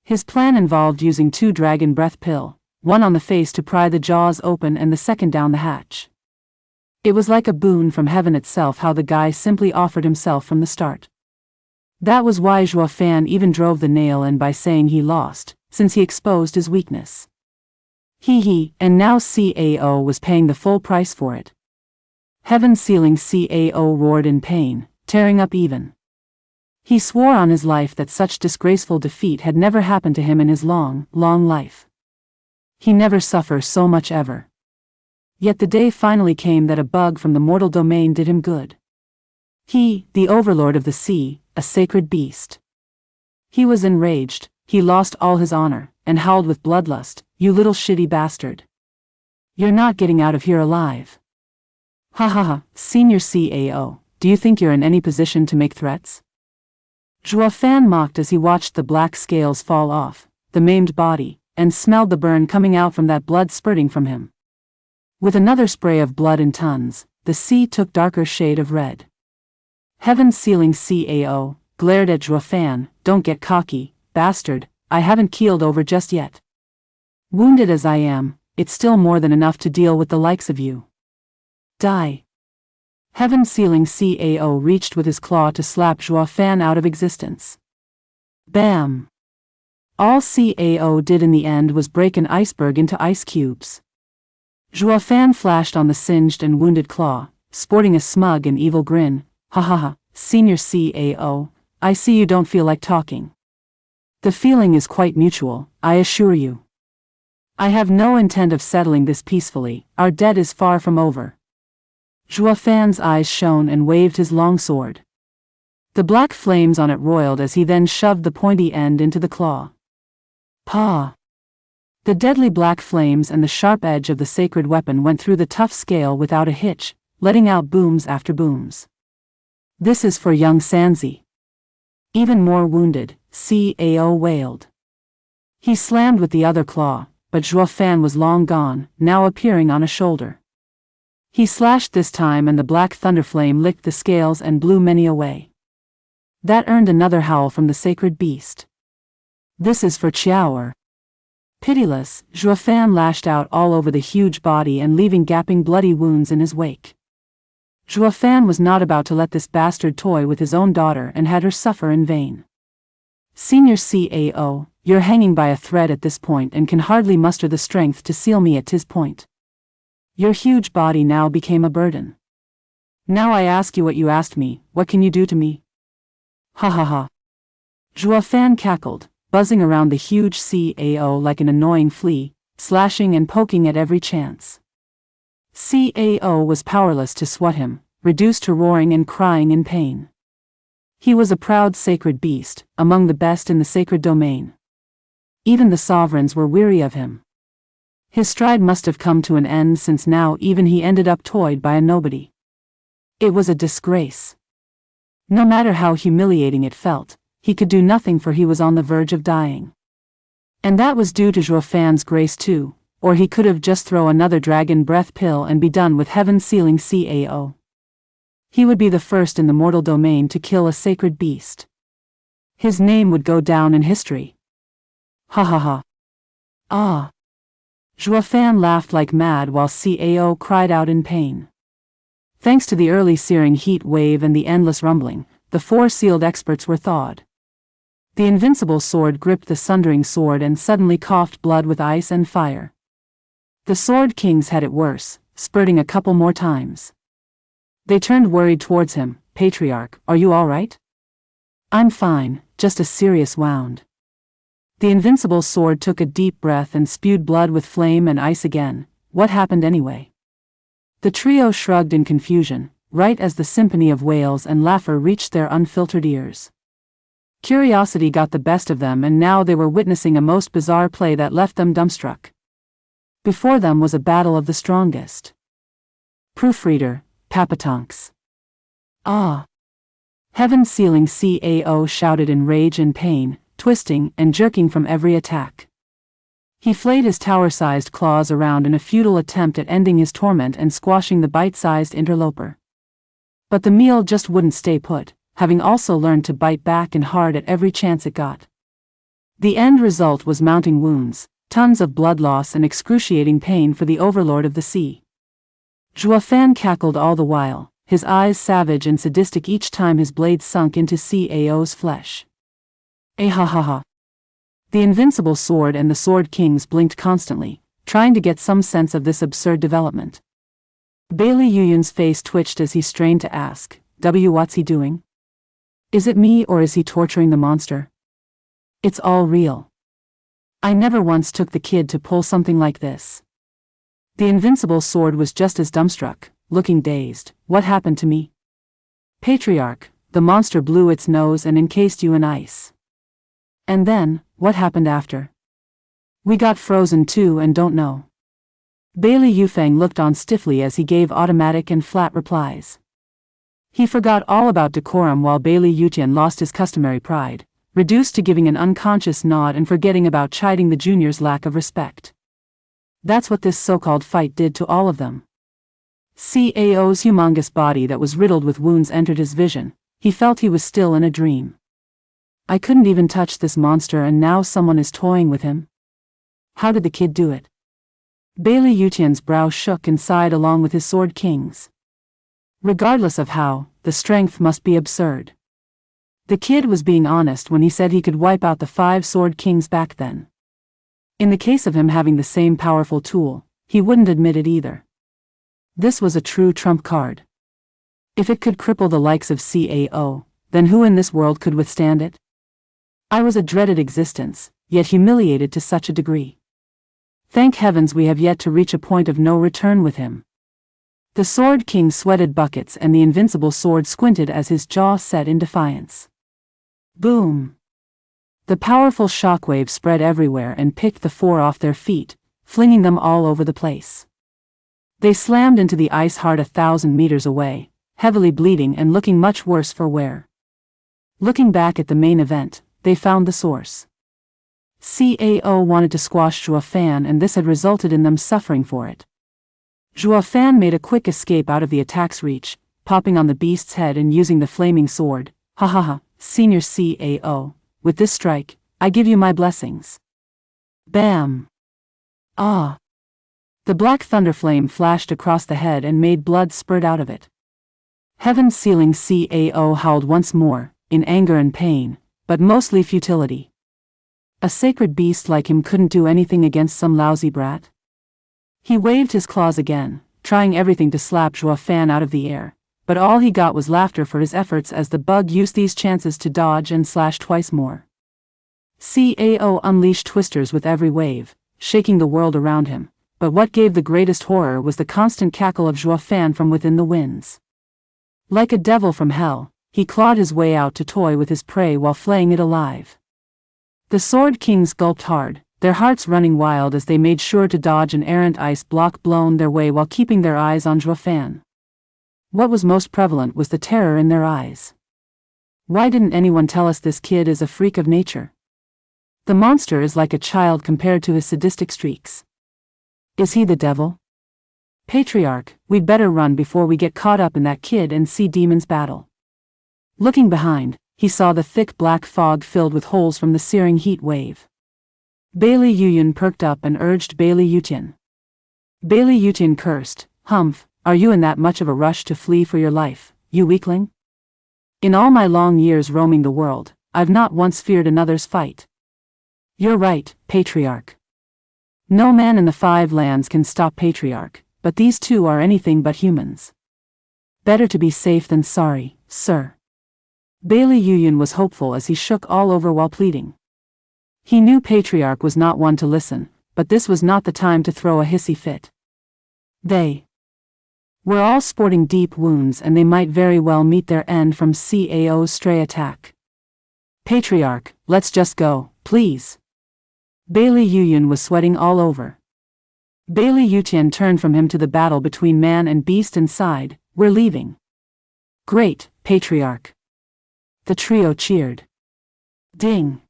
His plan involved using 2 Dragon Breath Pill, one on the face to pry the jaws open and the second down the hatch. It was like a boon from heaven itself how the guy simply offered himself from the start. That was why Zhuo Fan even drove the nail in by saying he lost, since he exposed his weakness. And now Cao was paying the full price for it. Heaven-sealing Cao roared in pain, tearing up even. He swore on his life that such disgraceful defeat had never happened to him in his long, long life. He never suffered so much ever. Yet the day finally came that a bug from the mortal domain did him good. He, the overlord of the sea, a sacred beast. He was enraged, he lost all his honor, and howled with bloodlust, "You little shitty bastard. You're not getting out of here alive. Ha ha ha, Senior Cao, do you think you're in any position to make threats?" Zhuo Fan mocked as he watched the black scales fall off, the maimed body, and smelled the burn coming out from that blood spurting from him. With another spray of blood in tons, the sea took darker shade of red. Heaven-sealing Cao glared at Zhuo Fan, "Don't get cocky, bastard, I haven't keeled over just yet. Wounded as I am, it's still more than enough to deal with the likes of you. Die." Heaven-sealing Cao reached with his claw to slap Zhuo Fan out of existence. Bam! All Cao did in the end was break an iceberg into ice cubes. Zhuo Fan flashed on the singed and wounded claw, sporting a smug and evil grin. "Ha ha ha, Senior Cao, I see you don't feel like talking. The feeling is quite mutual, I assure you. I have no intent of settling this peacefully, our debt is far from over." Zhuo Fan's eyes shone and waved his long sword. The black flames on it roiled as he then shoved the pointy end into the claw. Pa! The deadly black flames and the sharp edge of the sacred weapon went through the tough scale without a hitch, letting out booms after booms. "This is for young Sanzi." Even more wounded, Cao wailed. He slammed with the other claw, but Zhuo Fan was long gone, now appearing on a shoulder. He slashed this time and the black thunderflame licked the scales and blew many away. That earned another howl from the sacred beast. "This is for Chiaoer." Pitiless, Zhuo Fan lashed out all over the huge body and leaving gaping bloody wounds in his wake. Zhuo Fan was not about to let this bastard toy with his own daughter and had her suffer in vain. "Senior Cao, you're hanging by a thread at this point and can hardly muster the strength to seal me at this point. Your huge body now became a burden. Now I ask you what you asked me, what can you do to me?" "Ha ha ha." Zhuo Fan cackled, buzzing around the huge Cao like an annoying flea, slashing and poking at every chance. Cao was powerless to swat him, reduced to roaring and crying in pain. He was a proud sacred beast, among the best in the sacred domain. Even the sovereigns were weary of him. His stride must have come to an end since now even he ended up toyed by a nobody. It was a disgrace. No matter how humiliating it felt, he could do nothing for he was on the verge of dying. And that was due to Zhuo Fan's grace too, or he could have just thrown another dragon breath pill and be done with heaven-sealing Cao. He would be the first in the mortal domain to kill a sacred beast. His name would go down in history. Ha ha ha. Ah. Zhuo Fan laughed like mad while Cao cried out in pain. Thanks to the early searing heat wave and the endless rumbling, the 4 sealed experts were thawed. The invincible sword gripped the sundering sword and suddenly coughed blood with ice and fire. The Sword Kings had it worse, spurting a couple more times. They turned worried towards him. Patriarch, are you all right? I'm fine, just a serious wound. The invincible sword took a deep breath and spewed blood with flame and ice again. What happened anyway? The trio shrugged in confusion, right as the symphony of wails and laughter reached their unfiltered ears. Curiosity got the best of them, and now they were witnessing a most bizarre play that left them dumbstruck. Before them was a battle of the strongest. Proofreader, Papatonks. Ah! Heaven-sealing CAO shouted in rage and pain, twisting and jerking from every attack. He flayed his tower-sized claws around in a futile attempt at ending his torment and squashing the bite-sized interloper. But the meal just wouldn't stay put, having also learned to bite back and hard at every chance it got. The end result was mounting wounds, tons of blood loss and excruciating pain for the overlord of the sea. Juafan cackled all the while, his eyes savage and sadistic each time his blade sunk into CAO's flesh. Ha. The invincible sword and the Sword Kings blinked constantly, trying to get some sense of this absurd development. Bailey Yuyun's face twitched as he strained to ask, what's he doing? Is it me or is he torturing the monster? It's all real. I never once took the kid to pull something like this. The invincible sword was just as dumbstruck, looking dazed. What happened to me? Patriarch, the monster blew its nose and encased you in ice. And then, what happened after? We got frozen too and don't know. Bailey Yufeng looked on stiffly as he gave automatic and flat replies. He forgot all about decorum while Bailey Yutian lost his customary pride, reduced to giving an unconscious nod and forgetting about chiding the junior's lack of respect. That's what this so-called fight did to all of them. CAO's humongous body that was riddled with wounds entered his vision. He felt he was still in a dream. I couldn't even touch this monster and now someone is toying with him. How did the kid do it? Bailey Yutian's brow shook and sighed along with his Sword Kings. Regardless of how, the strength must be absurd. The kid was being honest when he said he could wipe out the 5 Sword Kings back then. In the case of him having the same powerful tool, he wouldn't admit it either. This was a true trump card. If it could cripple the likes of CAO, then who in this world could withstand it? I was a dreaded existence, yet humiliated to such a degree. Thank heavens we have yet to reach a point of no return with him. The Sword King sweated buckets and the invincible sword squinted as his jaw set in defiance. Boom! The powerful shockwave spread everywhere and picked the 4 off their feet, flinging them all over the place. They slammed into the ice hard 1,000 meters away, heavily bleeding and looking much worse for wear. Looking back at the main event, they found the source. CAO wanted to squash Juafan and this had resulted in them suffering for it. Juafan made a quick escape out of the attack's reach, popping on the beast's head and using the flaming sword. Ha, Senior CAO, with this strike, I give you my blessings. Bam! Ah! The black thunderflame flashed across the head and made blood spurt out of it. Heaven-sealing CAO howled once more, in anger and pain, but mostly futility. A sacred beast like him couldn't do anything against some lousy brat. He waved his claws again, trying everything to slap Juafan out of the air, but all he got was laughter for his efforts as the bug used these chances to dodge and slash twice more. CAO unleashed twisters with every wave, shaking the world around him, but what gave the greatest horror was the constant cackle of Juafan from within the winds. Like a devil from hell, he clawed his way out to toy with his prey while flaying it alive. The Sword Kings gulped hard, their hearts running wild as they made sure to dodge an errant ice block blown their way while keeping their eyes on Juafan. What was most prevalent was the terror in their eyes. Why didn't anyone tell us this kid is a freak of nature? The monster is like a child compared to his sadistic streaks. Is he the devil? Patriarch, we'd better run before we get caught up in that kid and see demons battle. Looking behind, he saw the thick black fog filled with holes from the searing heat wave. Bailey Yuyun perked up and urged Bailey Yutian. Bailey Yutian cursed, "Humph, are you in that much of a rush to flee for your life, you weakling? In all my long years roaming the world, I've not once feared another's fight." "You're right, Patriarch. No man in the 5 lands can stop Patriarch, but these two are anything but humans. Better to be safe than sorry, sir. Bailey Yuyun was hopeful as he shook all over while pleading. He knew Patriarch was not one to listen, but this was not the time to throw a hissy fit. They were all sporting deep wounds and they might very well meet their end from CAO's stray attack. Patriarch, let's just go, please. Bailey Yuyun was sweating all over. Bailey Yutian turned from him to the battle between man and beast and sighed, "We're leaving." "Great, Patriarch." The trio cheered. Ding.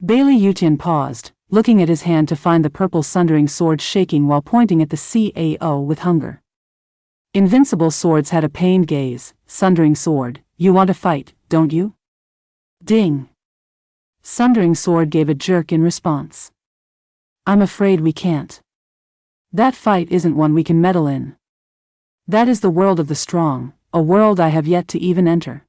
Bailey Yutian paused, looking at his hand to find the purple sundering sword shaking while pointing at the CAO with hunger. Invincible swords had a pained gaze. Sundering sword, you want to fight, don't you? Ding. Sundering sword gave a jerk in response. I'm afraid we can't. That fight isn't one we can meddle in. That is the world of the strong, a world I have yet to even enter.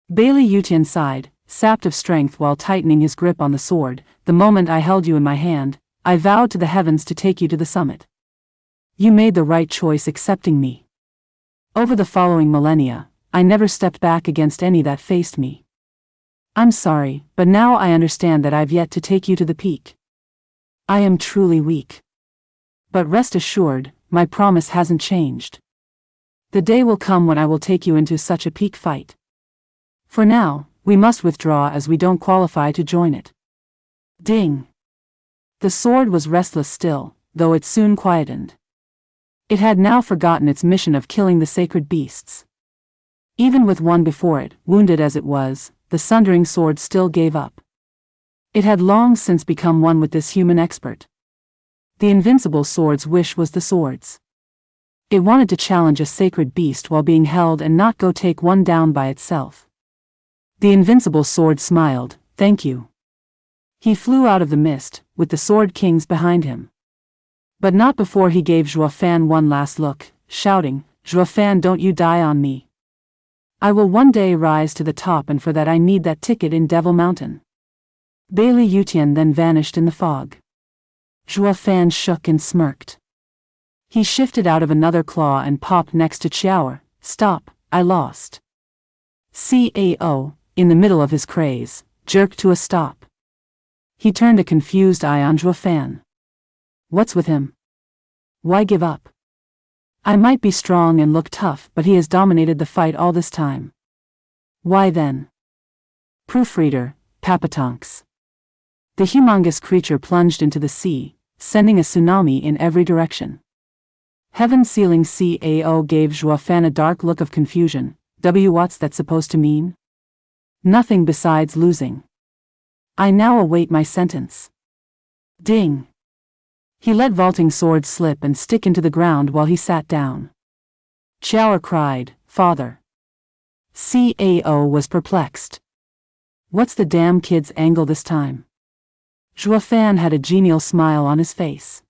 Bailey Yutian sighed, sapped of strength while tightening his grip on the sword. The moment I held you in my hand, I vowed to the heavens to take you to the summit. You made the right choice accepting me. Over the following millennia, I never stepped back against any that faced me. I'm sorry, but now I understand that I've yet to take you to the peak. I am truly weak. But rest assured, my promise hasn't changed. The day will come when I will take you into such a peak fight. For now, we must withdraw as we don't qualify to join it. Ding. The sword was restless still, though it soon quietened. It had now forgotten its mission of killing the sacred beasts. Even with one before it, wounded as it was, the sundering sword still gave up. It had long since become one with this human expert. The invincible sword's wish was the sword's. It wanted to challenge a sacred beast while being held and not go take one down by itself. The invincible sword smiled, "Thank you." He flew out of the mist, with the sword kings behind him. But not before he gave Zhuofan one last look, shouting, "Zhuofan, don't you die on me. I will one day rise to the top, and for that I need that ticket in Devil Mountain." Bailey Yutian then vanished in the fog. Zhuofan shook and smirked. He shifted out of another claw and popped next to Qiao. "Stop, I lost." CAO, in the middle of his craze, jerked to a stop. He turned a confused eye on Zhuofan. What's with him? Why give up? I might be strong and look tough, but he has dominated the fight all this time. Why then? Proofreader, Papatonks. The humongous creature plunged into the sea, sending a tsunami in every direction. Heaven-sealing CAO gave Zhuofan a dark look of confusion. What's that supposed to mean? Nothing besides losing. I now await my sentence. Ding. He let vaulting sword slip and stick into the ground while he sat down. Qiao cried, "Father." CAO was perplexed. What's the damn kid's angle this time? Zhuofan had a genial smile on his face.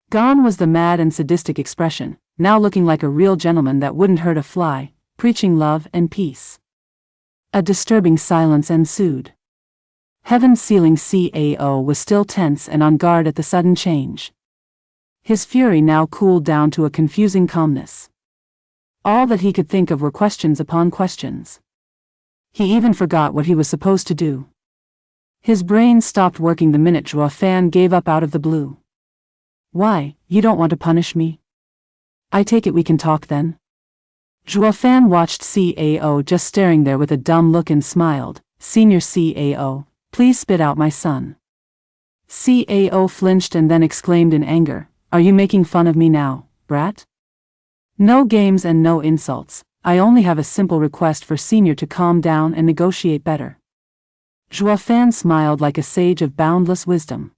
Gone was the mad and sadistic expression, now looking like a real gentleman that wouldn't hurt a fly, preaching love and peace. A disturbing silence ensued. Heaven-sealing CAO was still tense and on guard at the sudden change. His fury now cooled down to a confusing calmness. All that he could think of were questions upon questions. He even forgot what he was supposed to do. His brain stopped working the minute Zhuofan gave up out of the blue. Why, you don't want to punish me? I take it we can talk then? Zhuofan watched CAO just staring there with a dumb look and smiled. Senior CAO, please spit out my son. CAO flinched and then exclaimed in anger, "Are you making fun of me now, brat?" No games and no insults. I only have a simple request for Senior to calm down and negotiate better. Zhuofan smiled like a sage of boundless wisdom.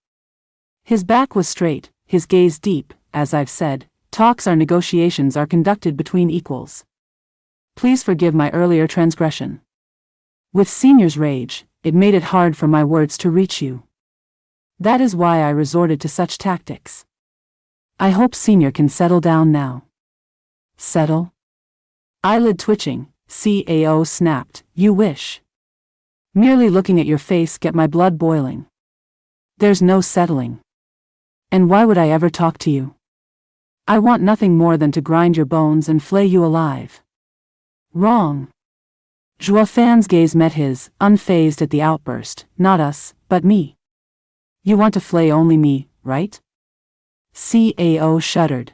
His back was straight, his gaze deep. As I've said, talks or negotiations are conducted between equals. Please forgive my earlier transgression. With Senior's rage, it made it hard for my words to reach you. That is why I resorted to such tactics. I hope Senior can settle down now. Settle? Eyelid twitching, CAO snapped, "You wish. Merely looking at your face get my blood boiling. There's no settling. And why would I ever talk to you? I want nothing more than to grind your bones and flay you alive. Wrong. Joafan's gaze met his, unfazed at the outburst. Not us, but me. You want to flay only me, right? Cao shuddered.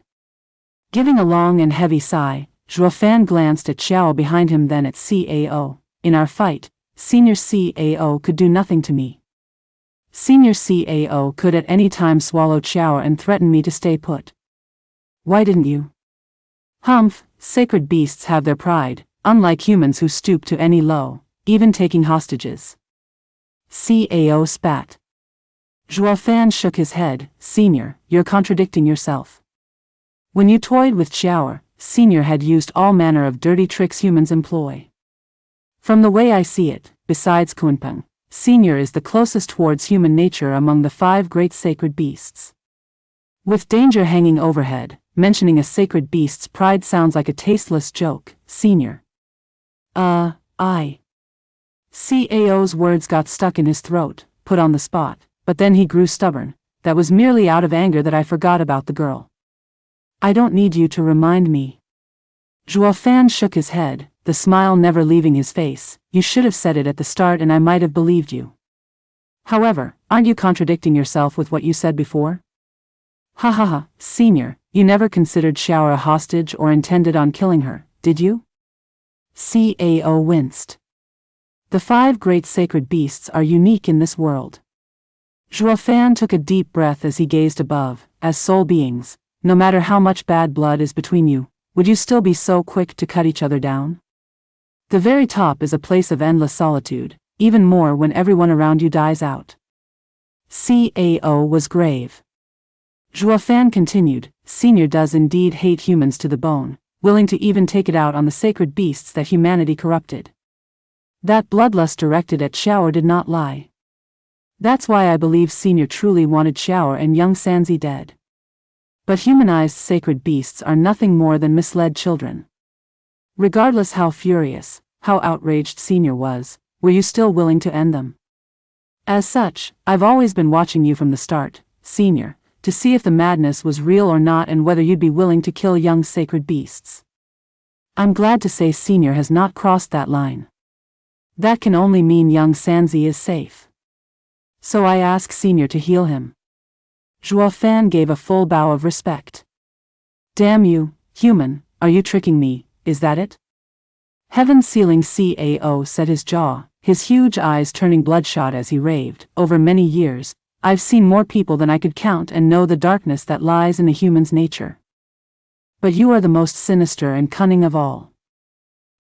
Giving a long and heavy sigh, Joafan glanced at Xiao behind him, then at Cao. In our fight, Senior Cao could do nothing to me. Senior Cao could at any time swallow Xiao and threaten me to stay put. Why didn't you? Humph, sacred beasts have their pride, unlike humans who stoop to any low, even taking hostages. Cao spat. Joafan shook his head. Senior, you're contradicting yourself. When you toyed with Xiao, Senior had used all manner of dirty tricks humans employ. From the way I see it, besides Kunpeng, Senior is the closest towards human nature among the 5 great sacred beasts. With danger hanging overhead, mentioning a sacred beast's pride sounds like a tasteless joke. Senior. I. Cao's words got stuck in his throat, put on the spot, but then he grew stubborn. That was merely out of anger that I forgot about the girl. I don't need you to remind me. Joafan shook his head, the smile never leaving his face. You should have said it at the start and I might have believed you. However, aren't you contradicting yourself with what you said before? Ha ha ha, Senior, you never considered Xiao a hostage or intended on killing her, did you? Cao winced. The 5 great sacred beasts are unique in this world. Joafan took a deep breath as he gazed above. As soul beings, no matter how much bad blood is between you, would you still be so quick to cut each other down? The very top is a place of endless solitude, even more when everyone around you dies out. Cao was grave. Joafan continued, Senior does indeed hate humans to the bone, willing to even take it out on the sacred beasts that humanity corrupted. That bloodlust directed at Xiao did not lie. That's why I believe Senior truly wanted Xiao and young Sanzi dead. But humanized sacred beasts are nothing more than misled children. Regardless how furious, how outraged Senior was, were you still willing to end them? As such, I've always been watching you from the start, Senior, to see if the madness was real or not and whether you'd be willing to kill young sacred beasts. I'm glad to say Senior has not crossed that line. That can only mean young Sanzi is safe. So I ask Senior to heal him. Joafan gave a full bow of respect. Damn you, human, are you tricking me, is that it? Heaven-sealing Cao set his jaw, his huge eyes turning bloodshot as he raved. Over many years, I've seen more people than I could count and know the darkness that lies in a human's nature. But you are the most sinister and cunning of all.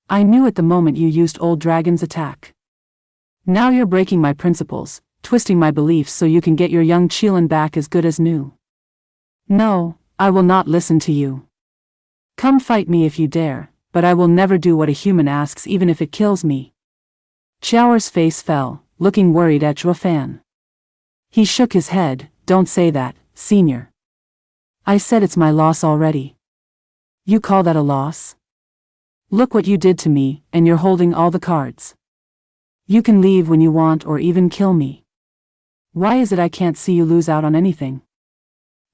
I knew at the moment you used Old Dragon's attack. Now you're breaking my principles, twisting my beliefs so you can get your young Qilin back as good as new. No, I will not listen to you. Come fight me if you dare, but I will never do what a human asks even if it kills me. Xiao's face fell, looking worried at Joafan. He shook his head. Don't say that, Senior. I said it's my loss already. You call that a loss? Look what you did to me, and you're holding all the cards. You can leave when you want or even kill me. Why is it I can't see you lose out on anything?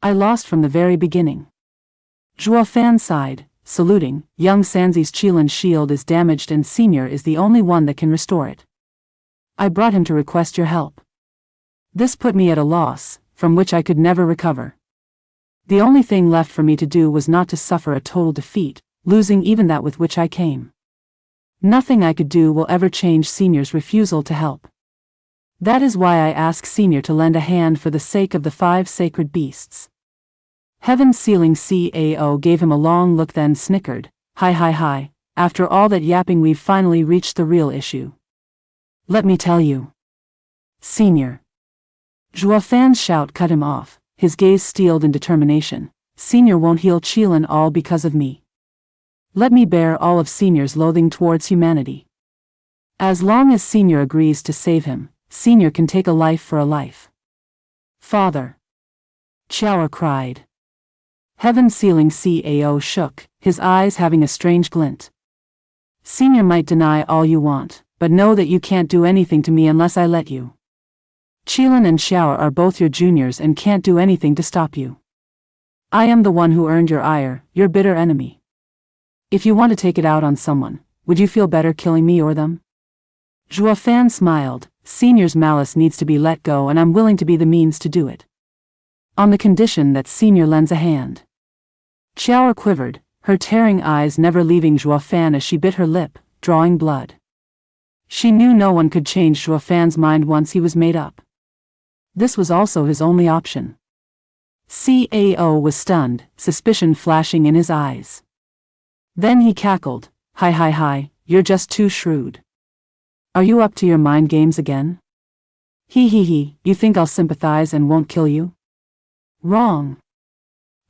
I lost from the very beginning. Joafan sighed, saluting. Young Sanzi's Qilin shield is damaged and Senior is the only one that can restore it. I brought him to request your help. This put me at a loss, from which I could never recover. The only thing left for me to do was not to suffer a total defeat, losing even that with which I came. Nothing I could do will ever change Senior's refusal to help. That is why I ask Senior to lend a hand for the sake of the 5 sacred beasts. Heaven-sealing Cao gave him a long look then snickered. Hi, after all that yapping we've finally reached the real issue. Let me tell you. Senior. Joafan's shout cut him off, his gaze steeled in determination. Senior won't heal Qilin all because of me. Let me bear all of Senior's loathing towards humanity. As long as Senior agrees to save him, Senior can take a life for a life. Father. Xiao cried. Heaven-sealing Cao shook, his eyes having a strange glint. Senior might deny all you want, but know that you can't do anything to me unless I let you. Qilin and Xiao are both your juniors and can't do anything to stop you. I am the one who earned your ire, your bitter enemy. If you want to take it out on someone, would you feel better killing me or them? Zhuo Fan smiled. Senior's malice needs to be let go and I'm willing to be the means to do it. On the condition that Senior lends a hand. Xiao quivered, her tearing eyes never leaving Zhuo Fan as she bit her lip, drawing blood. She knew no one could change Zhuo Fan's mind once he was made up. This was also his only option. Cao was stunned, suspicion flashing in his eyes. Then he cackled, Hi, you're just too shrewd. Are you up to your mind games again? He, you think I'll sympathize and won't kill you? Wrong.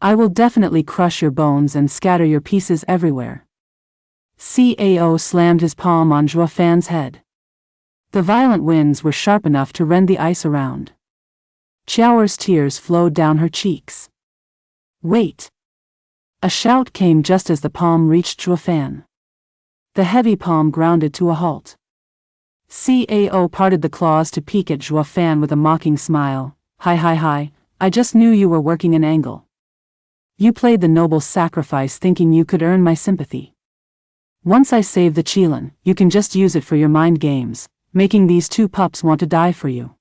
I will definitely crush your bones and scatter your pieces everywhere. Cao slammed his palm on Zhuo Fan's head. The violent winds were sharp enough to rend the ice around. Xiao's tears flowed down her cheeks. Wait! A shout came just as the palm reached Zhuo Fan. The heavy palm grounded to a halt. Cao parted the claws to peek at Zhuo Fan with a mocking smile. Hi, I just knew you were working an angle. You played the noble sacrifice thinking you could earn my sympathy. Once I save the Qilin, you can just use it for your mind games, making these two pups want to die for you.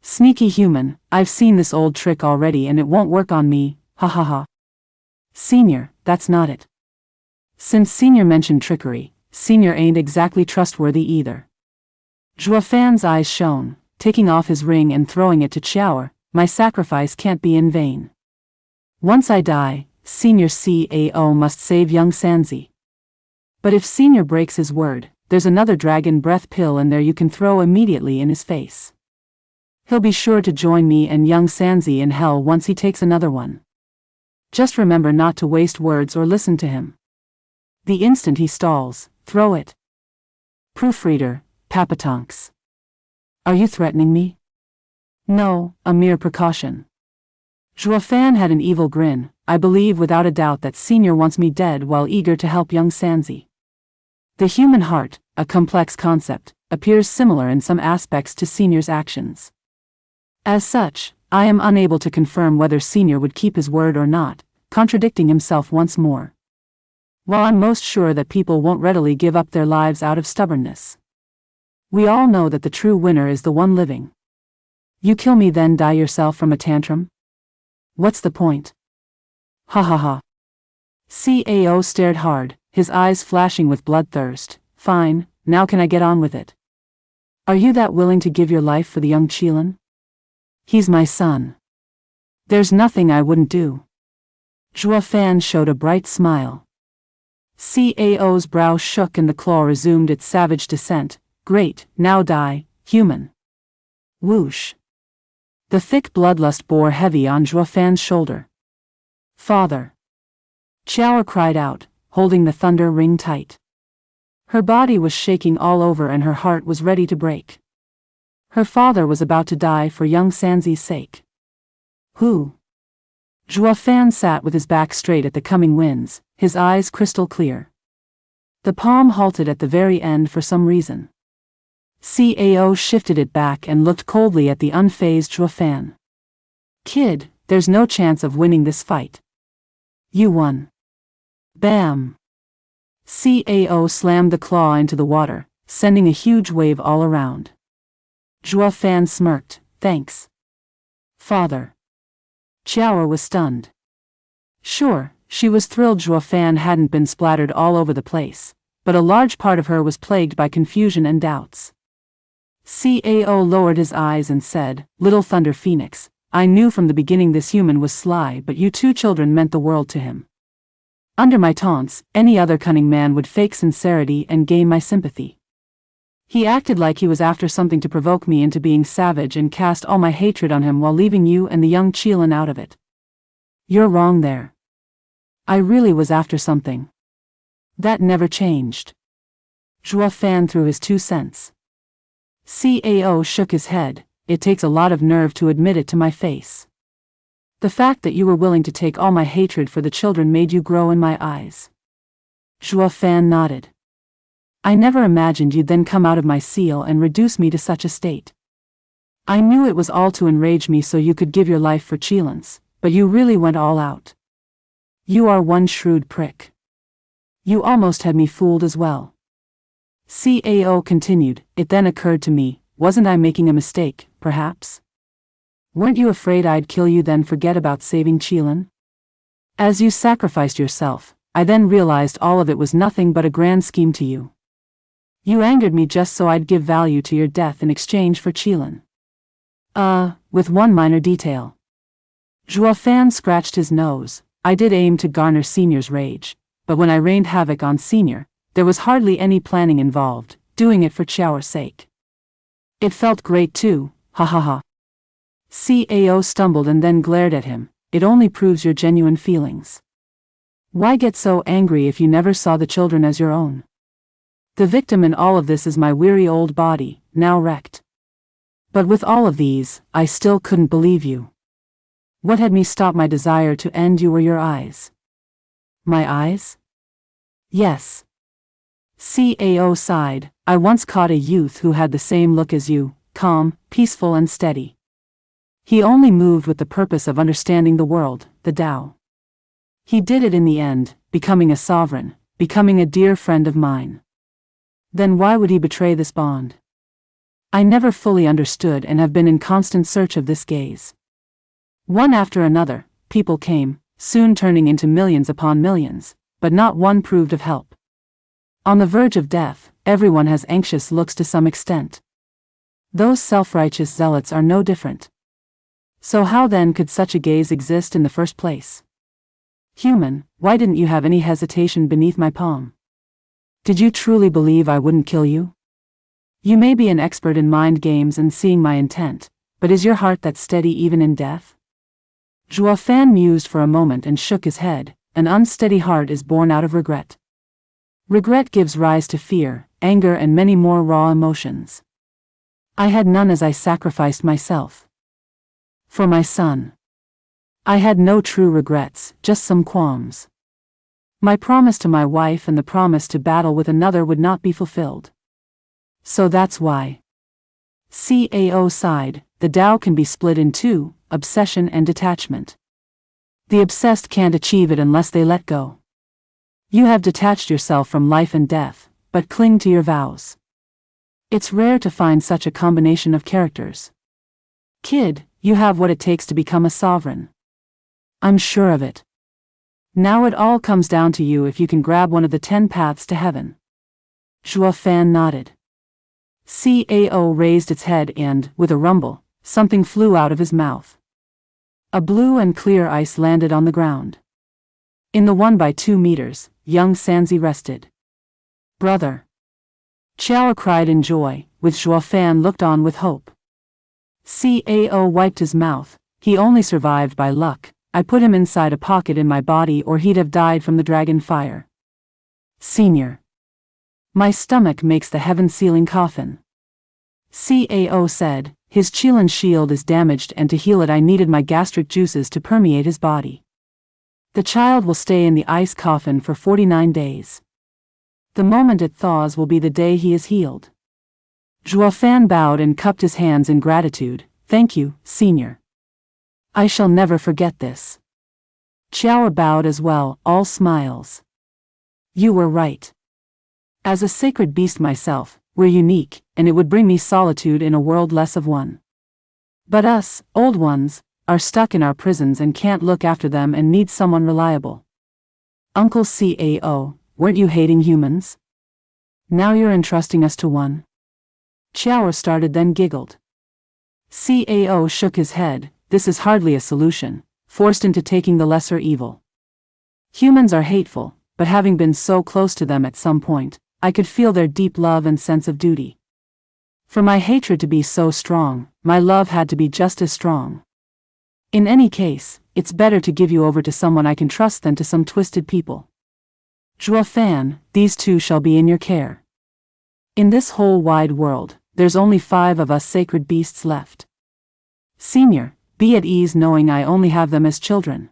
Sneaky human, I've seen this old trick already and it won't work on me, ha. Senior, that's not it. Since Senior mentioned trickery, Senior ain't exactly trustworthy either. Zhuo Fan's eyes shone, taking off his ring and throwing it to Xiao. My sacrifice can't be in vain. Once I die, Senior Cao must save young Sanzi. But if Senior breaks his word, there's another dragon breath pill in there you can throw immediately in his face. He'll be sure to join me and young Sanzi in hell once he takes another one. Just remember not to waste words or listen to him. The instant he stalls, throw it. Proofreader, Papatonks. Are you threatening me? No, a mere precaution. Zhuo Fan had an evil grin. I believe without a doubt that Senior wants me dead while eager to help young Sanzi. The human heart, a complex concept, appears similar in some aspects to Senior's actions. As such, I am unable to confirm whether Senior would keep his word or not, contradicting himself once more. While I'm most sure that people won't readily give up their lives out of stubbornness. We all know that the true winner is the one living. You kill me then die yourself from a tantrum? What's the point? Ha. Cao stared hard, his eyes flashing with bloodthirst. Fine, now can I get on with it? Are you that willing to give your life for the young Qilin? He's my son. There's nothing I wouldn't do. Zhuo Fan showed a bright smile. Cao's brow shook and the claw resumed its savage descent. Great, now die, human. Whoosh. The thick bloodlust bore heavy on Zhuo Fan's shoulder. Father. Xiao cried out, holding the thunder ring tight. Her body was shaking all over and her heart was ready to break. Her father was about to die for young Sanzi's sake. Who? Zhuo Fan sat with his back straight at the coming winds, his eyes crystal clear. The palm halted at the very end for some reason. Cao shifted it back and looked coldly at the unfazed Zhuo Fan. Kid, there's no chance of winning this fight. You won. Bam! Cao slammed the claw into the water, sending a huge wave all around. Zhuo Fan smirked, thanks. Father. Xiao was stunned. Sure, she was thrilled Zhuo Fan hadn't been splattered all over the place, but a large part of her was plagued by confusion and doubts. Cao lowered his eyes and said, Little Thunder Phoenix, I knew from the beginning this human was sly, but you two children meant the world to him. Under my taunts, any other cunning man would fake sincerity and gain my sympathy. He acted like he was after something to provoke me into being savage and cast all my hatred on him while leaving you and the young Qilin out of it. You're wrong there. I really was after something. That never changed. Zhuo Fan threw his 2 cents. Cao shook his head, it takes a lot of nerve to admit it to my face. The fact that you were willing to take all my hatred for the children made you grow in my eyes. Zhuo Fan nodded. I never imagined you'd then come out of my seal and reduce me to such a state. I knew it was all to enrage me so you could give your life for Cheelance, but you really went all out. You are one shrewd prick. You almost had me fooled as well. Cao continued. It then occurred to me, wasn't I making a mistake, perhaps? Weren't you afraid I'd kill you then forget about saving Cheelan? As you sacrificed yourself, I then realized all of it was nothing but a grand scheme to you. You angered me just so I'd give value to your death in exchange for Cheelan. With one minor detail. Juafan scratched his nose. I did aim to garner Senior's rage, but when I rained havoc on Senior, there was hardly any planning involved, doing it for Chower's sake. It felt great too, ha ha ha. Cao stumbled and then glared at him. It only proves your genuine feelings. Why get so angry if you never saw the children as your own? The victim in all of this is my weary old body, now wrecked. But with all of these, I still couldn't believe you. What had me stop my desire to end you were your eyes. My eyes? Yes. Cao sighed. I once caught a youth who had the same look as you, calm, peaceful and steady. He only moved with the purpose of understanding the world, the Tao. He did it in the end, becoming a sovereign, becoming a dear friend of mine. Then why would he betray this bond? I never fully understood and have been in constant search of this gaze. One after another, people came, soon turning into millions upon millions, but not one proved of help. On the verge of death, everyone has anxious looks to some extent. Those self-righteous zealots are no different. So how then could such a gaze exist in the first place? Human, why didn't you have any hesitation beneath my palm? Did you truly believe I wouldn't kill you? You may be an expert in mind games and seeing my intent, but is your heart that steady even in death? Juafan mused for a moment and shook his head. An unsteady heart is born out of regret. Regret gives rise to fear, anger and many more raw emotions. I had none as I sacrificed myself. For my son. I had no true regrets, just some qualms. My promise to my wife and the promise to battle with another would not be fulfilled. So that's why. Cao sighed. The Tao can be split in two, obsession and detachment. The obsessed can't achieve it unless they let go. You have detached yourself from life and death, but cling to your vows. It's rare to find such a combination of characters. Kid, you have what it takes to become a sovereign. I'm sure of it. Now it all comes down to you if you can grab one of the 10 paths to heaven. Juafan nodded. Cao raised its head and, with a rumble, something flew out of his mouth. A blue and clear ice landed on the ground. In the 1 by 2 meters, young Sanzi rested. Brother. Chow cried in joy, with Juafan looked on with hope. Cao wiped his mouth. He only survived by luck. I put him inside a pocket in my body or he'd have died from the dragon fire. Senior. My stomach makes the heaven-sealing coffin. Cao said, his Cheelan shield is damaged and to heal it I needed my gastric juices to permeate his body. The child will stay in the ice coffin for 49 days. The moment it thaws will be the day he is healed. Juafan bowed and cupped his hands in gratitude. Thank you, Senior. I shall never forget this. Chow bowed as well, all smiles. You were right. As a sacred beast myself, we're unique, and it would bring me solitude in a world less of one. But us, old ones, are stuck in our prisons and can't look after them and need someone reliable. Uncle Cao, weren't you hating humans? Now you're entrusting us to one. Chow started then giggled. Cao shook his head. This is hardly a solution, forced into taking the lesser evil. Humans are hateful, but having been so close to them at some point, I could feel their deep love and sense of duty. For my hatred to be so strong, my love had to be just as strong. In any case, it's better to give you over to someone I can trust than to some twisted people. Juafan, these two shall be in your care. In this whole wide world, there's only 5 of us sacred beasts left. Senior, be at ease knowing I only have them as children.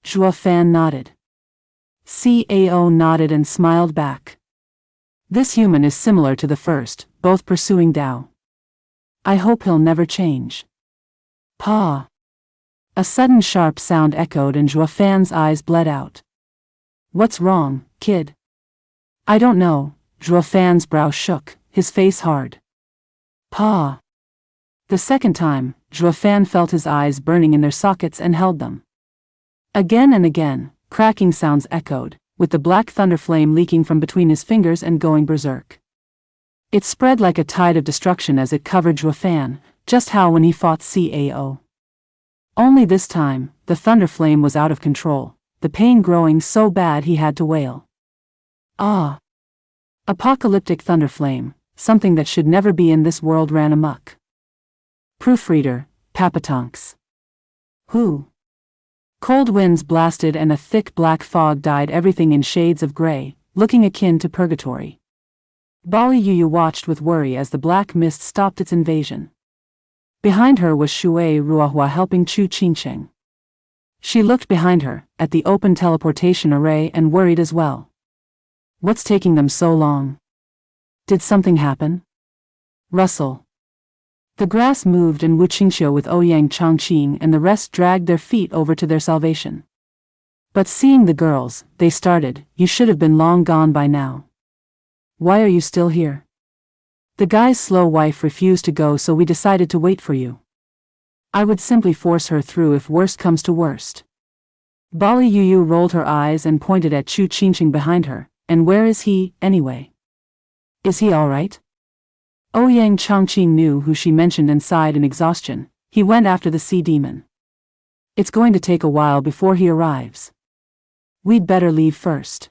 Juafan nodded. Cao nodded and smiled back. This human is similar to the first, both pursuing Tao. I hope he'll never change. Pa. A sudden sharp sound echoed and Zhuo Fan's eyes bled out. What's wrong, kid? I don't know. Zhuo Fan's brow shook, his face hard. Pa. The second time, Zhuo Fan felt his eyes burning in their sockets and held them. Again and again, cracking sounds echoed, with the black thunder flame leaking from between his fingers and going berserk. It spread like a tide of destruction as it covered Zhuo Fan, just how when he fought Cao. Only this time, the thunder flame was out of control, the pain growing so bad he had to wail. Ah! Apocalyptic thunder flame, something that should never be in this world ran amok. Proofreader, Papatonks. Who? Cold winds blasted and a thick black fog dyed everything in shades of gray, looking akin to purgatory. Bali Yuyu watched with worry as the black mist stopped its invasion. Behind her was Shui Ruohua helping Chu Qingcheng. She looked behind her, at the open teleportation array and worried as well. What's taking them so long? Did something happen? Rustle. The grass moved and Wu Qingxiu with Ouyang Changqing and the rest dragged their feet over to their salvation. But seeing the girls, they started, "You should have been long gone by now. Why are you still here? The guy's slow wife refused to go, so we decided to wait for you. I would simply force her through if worst comes to worst." Bali Yuyu rolled her eyes and pointed at Chu Qingqing behind her. And where is he, anyway? Is he all right? Ouyang Changqing knew who she mentioned and sighed in exhaustion. He went after the sea demon. It's going to take a while before he arrives. We'd better leave first.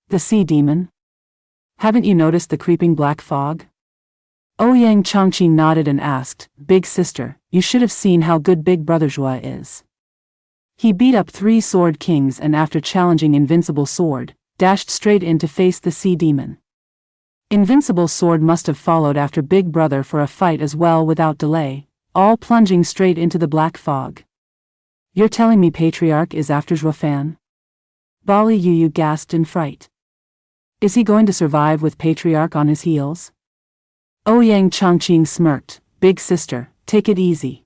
The sea demon? Haven't you noticed the creeping black fog? Ouyang Changqing nodded and asked, "Big sister, you should have seen how good Big Brother Zhuo is. He beat up 3 sword kings and after challenging Invincible Sword, dashed straight in to face the sea demon. Invincible Sword must have followed after Big Brother for a fight as well without delay, all plunging straight into the black fog. You're telling me Patriarch is after Zhuo Fan?" Bali Yuyu gasped in fright. Is he going to survive with Patriarch on his heels? Ouyang Changqing smirked, "Big sister, take it easy.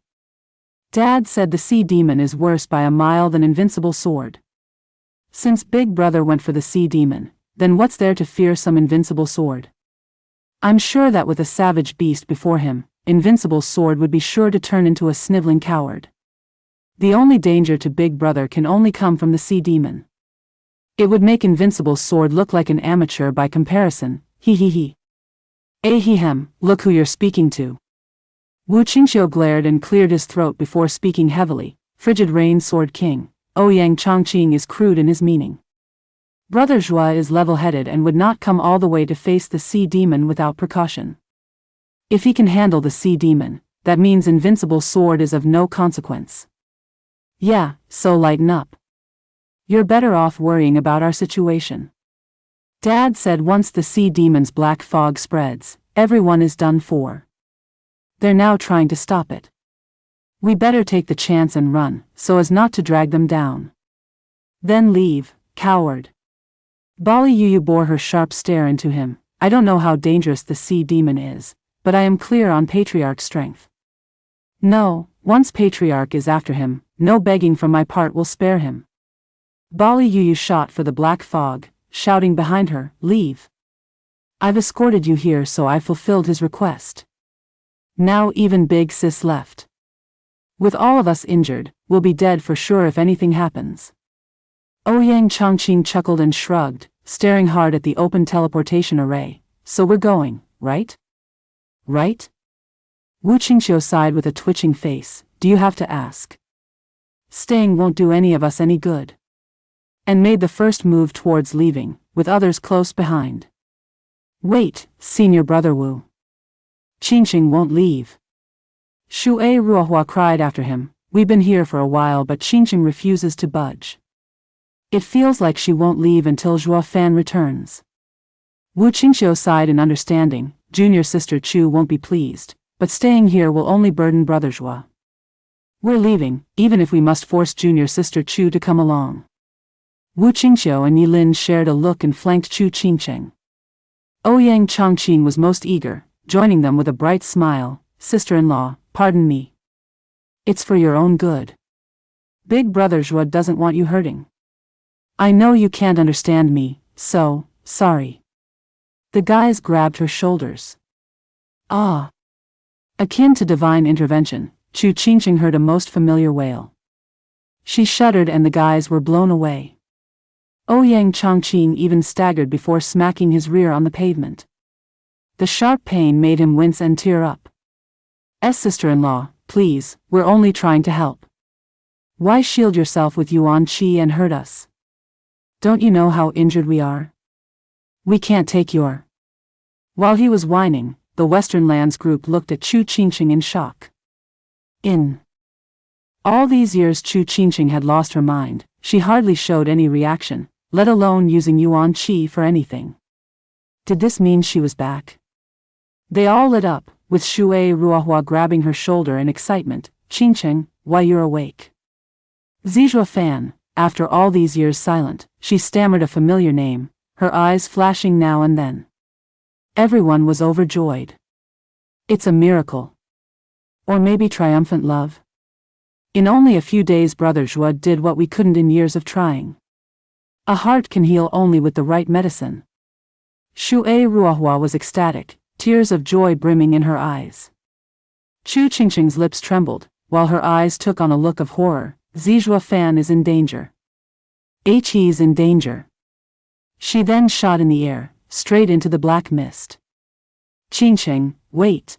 Dad said the sea demon is worse by a mile than Invincible Sword. Since Big Brother went for the sea demon, then what's there to fear some Invincible Sword? I'm sure that with a savage beast before him, Invincible Sword would be sure to turn into a sniveling coward. The only danger to Big Brother can only come from the sea demon. It would make Invincible Sword look like an amateur by comparison, he. Ahem, look who you're speaking to." Wu Qingxiu glared and cleared his throat before speaking heavily. "Frigid Rain Sword King, Ouyang Changqing is crude in his meaning. Brother Zhuo is level-headed and would not come all the way to face the sea demon without precaution. If he can handle the sea demon, that means Invincible Sword is of no consequence. Yeah, so lighten up. You're better off worrying about our situation. Dad said once the sea demon's black fog spreads, everyone is done for. They're now trying to stop it. We better take the chance and run, so as not to drag them down. Then leave, coward." Bali Yuyu bore her sharp stare into him. "I don't know how dangerous the sea demon is, but I am clear on Patriarch's strength. No, once Patriarch is after him, no begging from my part will spare him." Bali Yuyu shot for the black fog, shouting behind her, "Leave. I've escorted you here, so I fulfilled his request. Now even Big Sis left. With all of us injured, we'll be dead for sure if anything happens." Ouyang Changqing chuckled and shrugged, staring hard at the open teleportation array. "So we're going, right? Right?" Wu Qingxiu sighed with a twitching face. "Do you have to ask? Staying won't do any of us any good." And made the first move towards leaving, with others close behind. "Wait, Senior Brother Wu. Qingqing won't leave." Shui Ruohua cried after him. "We've been here for a while but Qingqing refuses to budge. It feels like she won't leave until Zhuo Fan returns." Wu Qingxiu sighed in understanding. "Junior sister Chu won't be pleased, but staying here will only burden Brother Zhuo. We're leaving, even if we must force junior sister Chu to come along." Wu Qingxiu and Yilin shared a look and flanked Chu Qingcheng. Ouyang Changqing was most eager, joining them with a bright smile. sister-in-law, pardon me. It's for your own good. Big brother Zhuo doesn't want you hurting. I know you can't understand me, so, sorry. The guys grabbed her shoulders. Ah. Akin to divine intervention, Chu Qingqing heard a most familiar wail. She shuddered and the guys were blown away. Ouyang Chongqing even staggered before smacking his rear on the pavement. The sharp pain made him wince and tear up. Sister-in-law, please, we're only trying to help. Why shield yourself with Yuan Qi and hurt us? Don't you know how injured we are? We can't take your... While he was whining, the Western Lands group looked at Chu Qingqing in shock. In all these years Chu Qingqing had lost her mind. She hardly showed any reaction, let alone using Yuan Qi for anything. Did this mean she was back? They all lit up, with Shui Ruohua grabbing her shoulder in excitement. Qingqing, why you're awake. Zijua Fan, after all these years silent, she stammered a familiar name, her eyes flashing now and then. Everyone was overjoyed. It's a miracle. Or maybe triumphant love? In only a few days Brother Zhuo did what we couldn't in years of trying. A heart can heal only with the right medicine. Shui Ruohua was ecstatic, tears of joy brimming in her eyes. Chu Qingqing's lips trembled, while her eyes took on a look of horror. Zijua Fan is in danger. He's in danger. She then shot in the air, straight into the black mist. Qingqing, wait.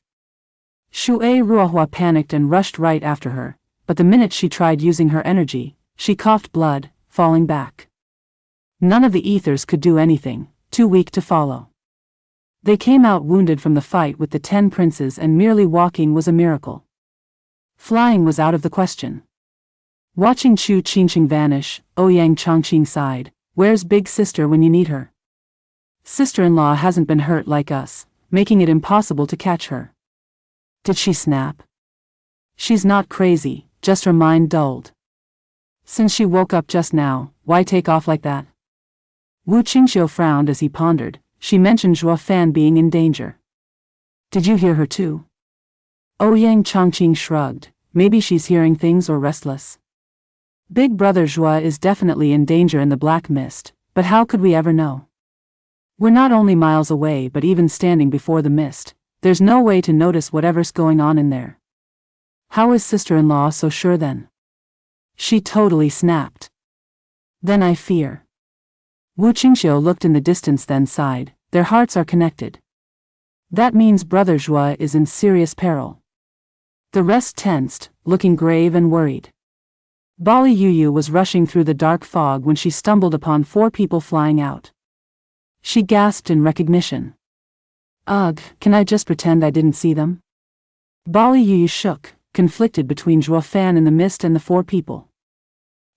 Shui Ruohua panicked and rushed right after her, but the minute she tried using her energy, she coughed blood, falling back. None of the ethers could do anything, too weak to follow. They came out wounded from the fight with the 10 princes and merely walking was a miracle. Flying was out of the question. Watching Chu Qingqing vanish, Ouyang Chongqing sighed, where's big sister when you need her? Sister-in-law hasn't been hurt like us, making it impossible to catch her. Did she snap? She's not crazy, just her mind dulled. Since she woke up just now, why take off like that? Wu Qingxiu frowned as he pondered. She mentioned Zhuo Fan being in danger. Did you hear her too? Ouyang Chongqing shrugged. Maybe she's hearing things or restless. Big brother Zhuo is definitely in danger in the black mist, but how could we ever know? We're not only miles away but even standing before the mist, there's no way to notice whatever's going on in there. How is sister-in-law so sure then? She totally snapped. Then I fear. Wu Qingxiu looked in the distance then sighed, their hearts are connected. That means brother Zhuo is in serious peril. The rest tensed, looking grave and worried. Bali Yuyu was rushing through the dark fog when she stumbled upon 4 people flying out. She gasped in recognition. Ugh, can I just pretend I didn't see them? Bali Yuyu shook, conflicted between Zhuo Fan in the mist and the 4 people.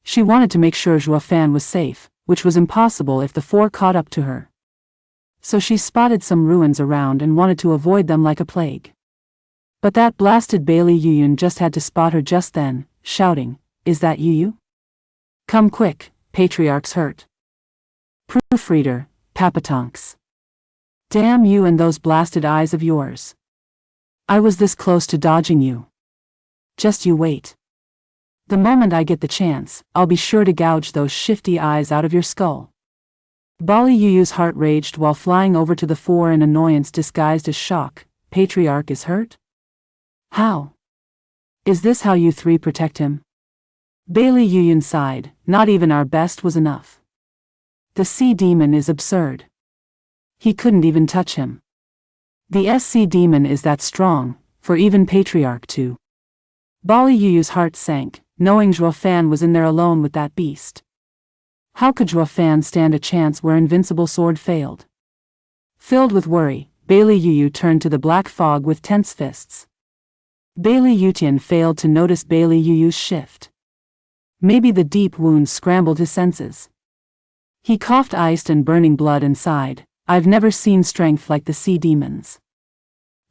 She wanted to make sure Zhuo Fan was safe, which was impossible if the 4 caught up to her. So she spotted some ruins around and wanted to avoid them like a plague. But that blasted Bailey Yuyun just had to spot her just then, shouting, "Is that Yuyu? Come quick, Patriarch's hurt." Proofreader, Papatonks. Damn you and those blasted eyes of yours. I was this close to dodging you. Just you wait. The moment I get the chance, I'll be sure to gouge those shifty eyes out of your skull. Bali Yuyu's heart raged while flying over to the 4 in annoyance disguised as shock. Patriarch is hurt? How? Is this how you 3 protect him? Bailey Yuyun sighed, not even our best was enough. The sea demon is absurd. He couldn't even touch him. The SC demon is that strong, for even Patriarch too. Bali Yuyu's heart sank, knowing Zhuo Fan was in there alone with that beast. How could Zhuo Fan stand a chance where invincible sword failed? Filled with worry, Bailey Yuyu turned to the black fog with tense fists. Bailey Yutian failed to notice Bailey Yuyu's shift. Maybe the deep wounds scrambled his senses. He coughed iced and burning blood and sighed, I've never seen strength like the sea demons.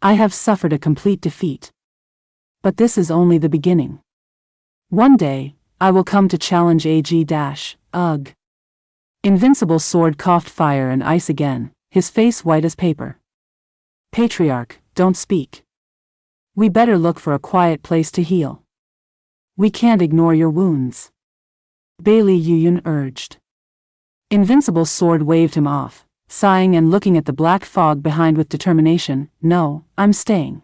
I have suffered a complete defeat. But this is only the beginning. One day, I will come to challenge ugh. Invincible sword coughed fire and ice again, his face white as paper. Patriarch, don't speak. We better look for a quiet place to heal. We can't ignore your wounds, Bailey Yuyun urged. Invincible's sword waved him off, sighing and looking at the black fog behind with determination. No, I'm staying.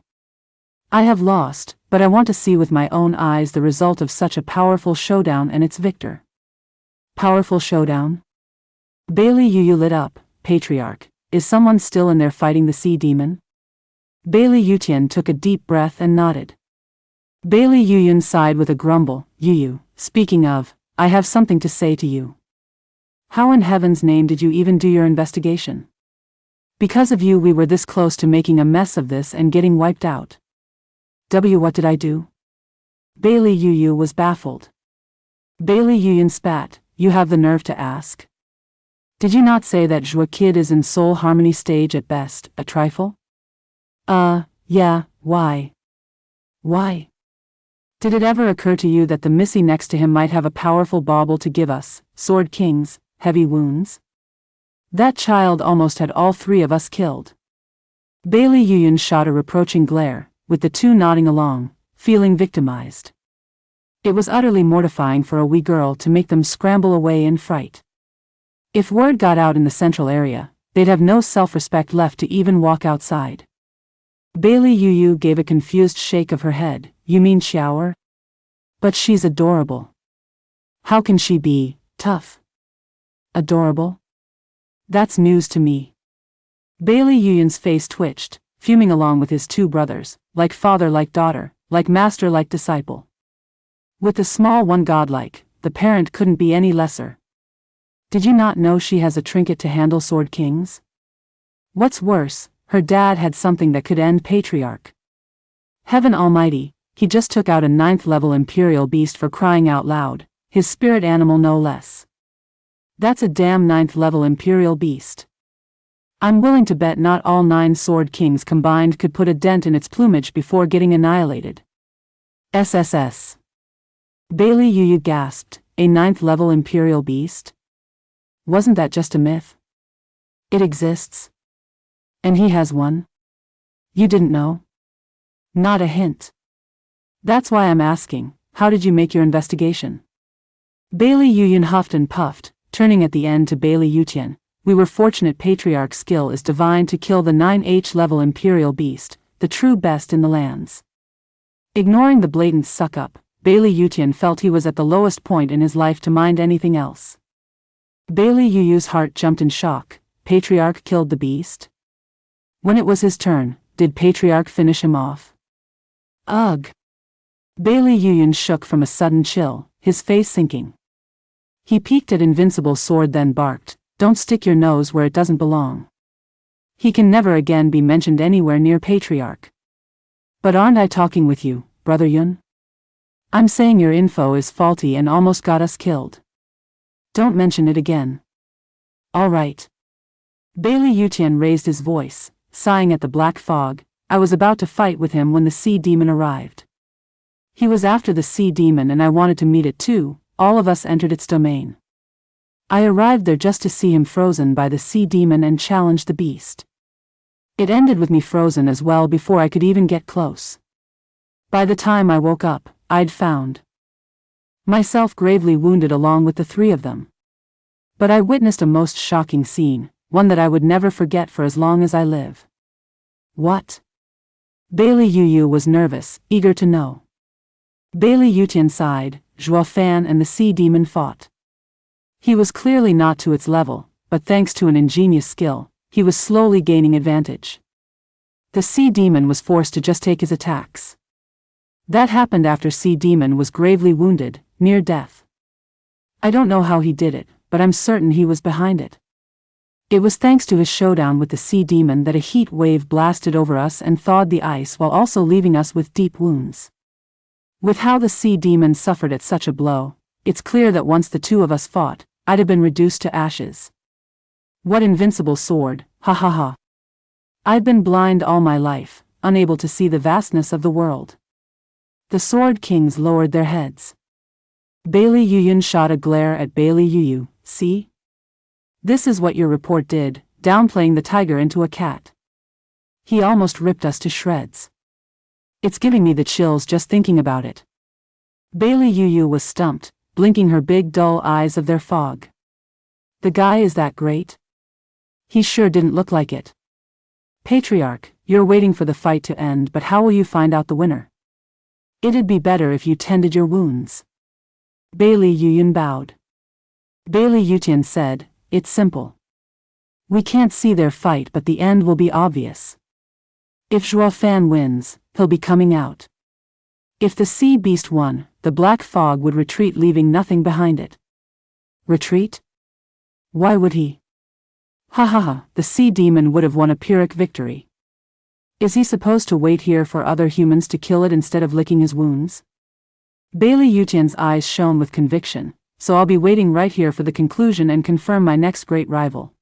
I have lost, but I want to see with my own eyes the result of such a powerful showdown and its victor. Powerful showdown? Bailey Yuyu lit up. Patriarch, is someone still in there fighting the sea demon? Bailey Yutian took a deep breath and nodded. Bailey Yuyun sighed with a grumble. Yuyu, speaking of, I have something to say to you. How in heaven's name did you even do your investigation? Because of you we were this close to making a mess of this and getting wiped out. What did I do? Bailey Yuyu was baffled. Bailey Yuyun spat. You have the nerve to ask? Did you not say that Zhua kid is in soul harmony stage at best, a trifle? Yeah, why? Why? Did it ever occur to you that the missy next to him might have a powerful bauble to give us, Sword Kings, heavy wounds? That child almost had all three of us killed. Bailey Yuyun shot a reproaching glare, with the two nodding along, feeling victimized. It was utterly mortifying for a wee girl to make them scramble away in fright. If word got out in the central area, they'd have no self-respect left to even walk outside. Bailey Yuyu gave a confused shake of her head. You mean Xiaoer? But she's adorable. How can she be tough? Adorable? That's news to me. Bailey Yuyun's face twitched, fuming along with his two brothers, like father like daughter, like master like disciple. With the small one godlike, the parent couldn't be any lesser. Did you not know she has a trinket to handle Sword Kings? What's worse, her dad had something that could end Patriarch. Heaven almighty, he just took out a 9th level Imperial beast for crying out loud, his spirit animal no less. That's a damn 9th level Imperial beast. I'm willing to bet not all 9 Sword Kings combined could put a dent in its plumage before getting annihilated. SSS. Bailey Yuyu gasped, a 9th level Imperial beast? Wasn't that just a myth? It exists. And he has one? You didn't know? Not a hint. That's why I'm asking, how did you make your investigation? Bailey Yuyun huffed and puffed, turning at the end to Bailey Yutian. We were fortunate Patriarch's skill is divine to kill the 9H level Imperial beast, the true best in the lands. Ignoring the blatant suck-up, Bailey Yutian felt he was at the lowest point in his life to mind anything else. Bailey Yuyu's heart jumped in shock. Patriarch killed the beast? When it was his turn, did Patriarch finish him off? Ugh! Bailey Yuyun shook from a sudden chill, his face sinking. He peeked at Invincible's sword then barked, don't stick your nose where it doesn't belong. He can never again be mentioned anywhere near Patriarch. But aren't I talking with you, Brother Yun? I'm saying your info is faulty and almost got us killed. Don't mention it again. All right. Bailey Yutian raised his voice, sighing at the black fog. I was about to fight with him when the sea demon arrived. He was after the sea demon and I wanted to meet it too. All of us entered its domain. I arrived there just to see him frozen by the sea demon and challenge the beast. It ended with me frozen as well before I could even get close. By the time I woke up, I'd found myself gravely wounded along with the three of them. But I witnessed a most shocking scene, one that I would never forget for as long as I live. What? Bailey Yuyu was nervous, eager to know. Bailey Yutian sighed. Zhua Fan and the sea demon fought. He was clearly not to its level, but thanks to an ingenious skill, he was slowly gaining advantage. The sea demon was forced to just take his attacks. That happened after Sea Demon was gravely wounded, near death. I don't know how he did it, but I'm certain he was behind it. It was thanks to his showdown with the Sea Demon that a heat wave blasted over us and thawed the ice while also leaving us with deep wounds. With how the Sea Demon suffered at such a blow, it's clear that once the two of us fought, I'd have been reduced to ashes. What invincible sword, ha ha ha. I've been blind all my life, unable to see the vastness of the world. The Sword Kings lowered their heads. Bailey Yuyun shot a glare at Bailey Yuyu. See? This is what your report did, downplaying the tiger into a cat. He almost ripped us to shreds. It's giving me the chills just thinking about it. Bailey Yu was stumped, blinking her big dull eyes of their fog. The guy is that great? He sure didn't look like it. Patriarch, you're waiting for the fight to end, but how will you find out the winner? It'd be better if you tended your wounds. Bailey Yuyun bowed. Bailey Yutian said, it's simple. We can't see their fight, but the end will be obvious. If Zhuo Fan wins, he'll be coming out. If the sea beast won, the black fog would retreat, leaving nothing behind it. Retreat? Why would he? Ha ha ha, the sea demon would have won a Pyrrhic victory. Is he supposed to wait here for other humans to kill it instead of licking his wounds? Bailey Yutian's eyes shone with conviction, so I'll be waiting right here for the conclusion and confirm my next great rival.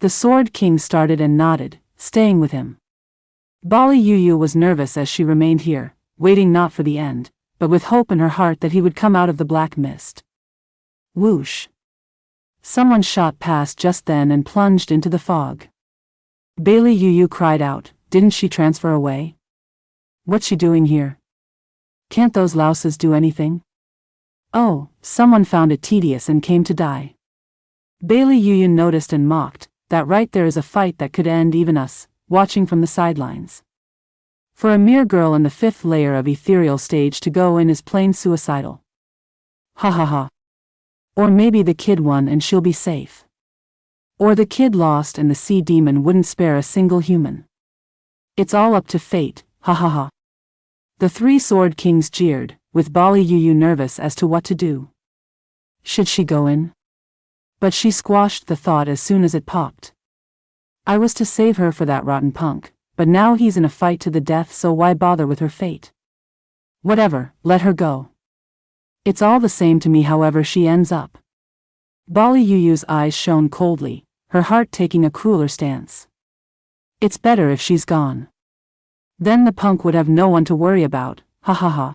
The Sword King started and nodded, staying with him. Bali Yu was nervous as she remained here, waiting not for the end, but with hope in her heart that he would come out of the black mist. Whoosh! Someone shot past just then and plunged into the fog. Bailey Yu cried out, didn't she transfer away? What's she doing here? Can't those louses do anything? Oh, someone found it tedious and came to die. Bailey Yu noticed and mocked, that right there is a fight that could end even us, watching from the sidelines. For a mere girl in the 5th layer of ethereal stage to go in is plain suicidal. Ha ha ha. Or maybe the kid won and she'll be safe. Or the kid lost and the sea demon wouldn't spare a single human. It's all up to fate, ha ha ha. The 3 Sword Kings jeered, with Bali Yu nervous as to what to do. Should she go in? But she squashed the thought as soon as it popped. I was to save her for that rotten punk, but now he's in a fight to the death, so why bother with her fate? Whatever, let her go. It's all the same to me however she ends up. Bali Yu's eyes shone coldly, her heart taking a crueler stance. It's better if she's gone. Then the punk would have no one to worry about, ha ha ha.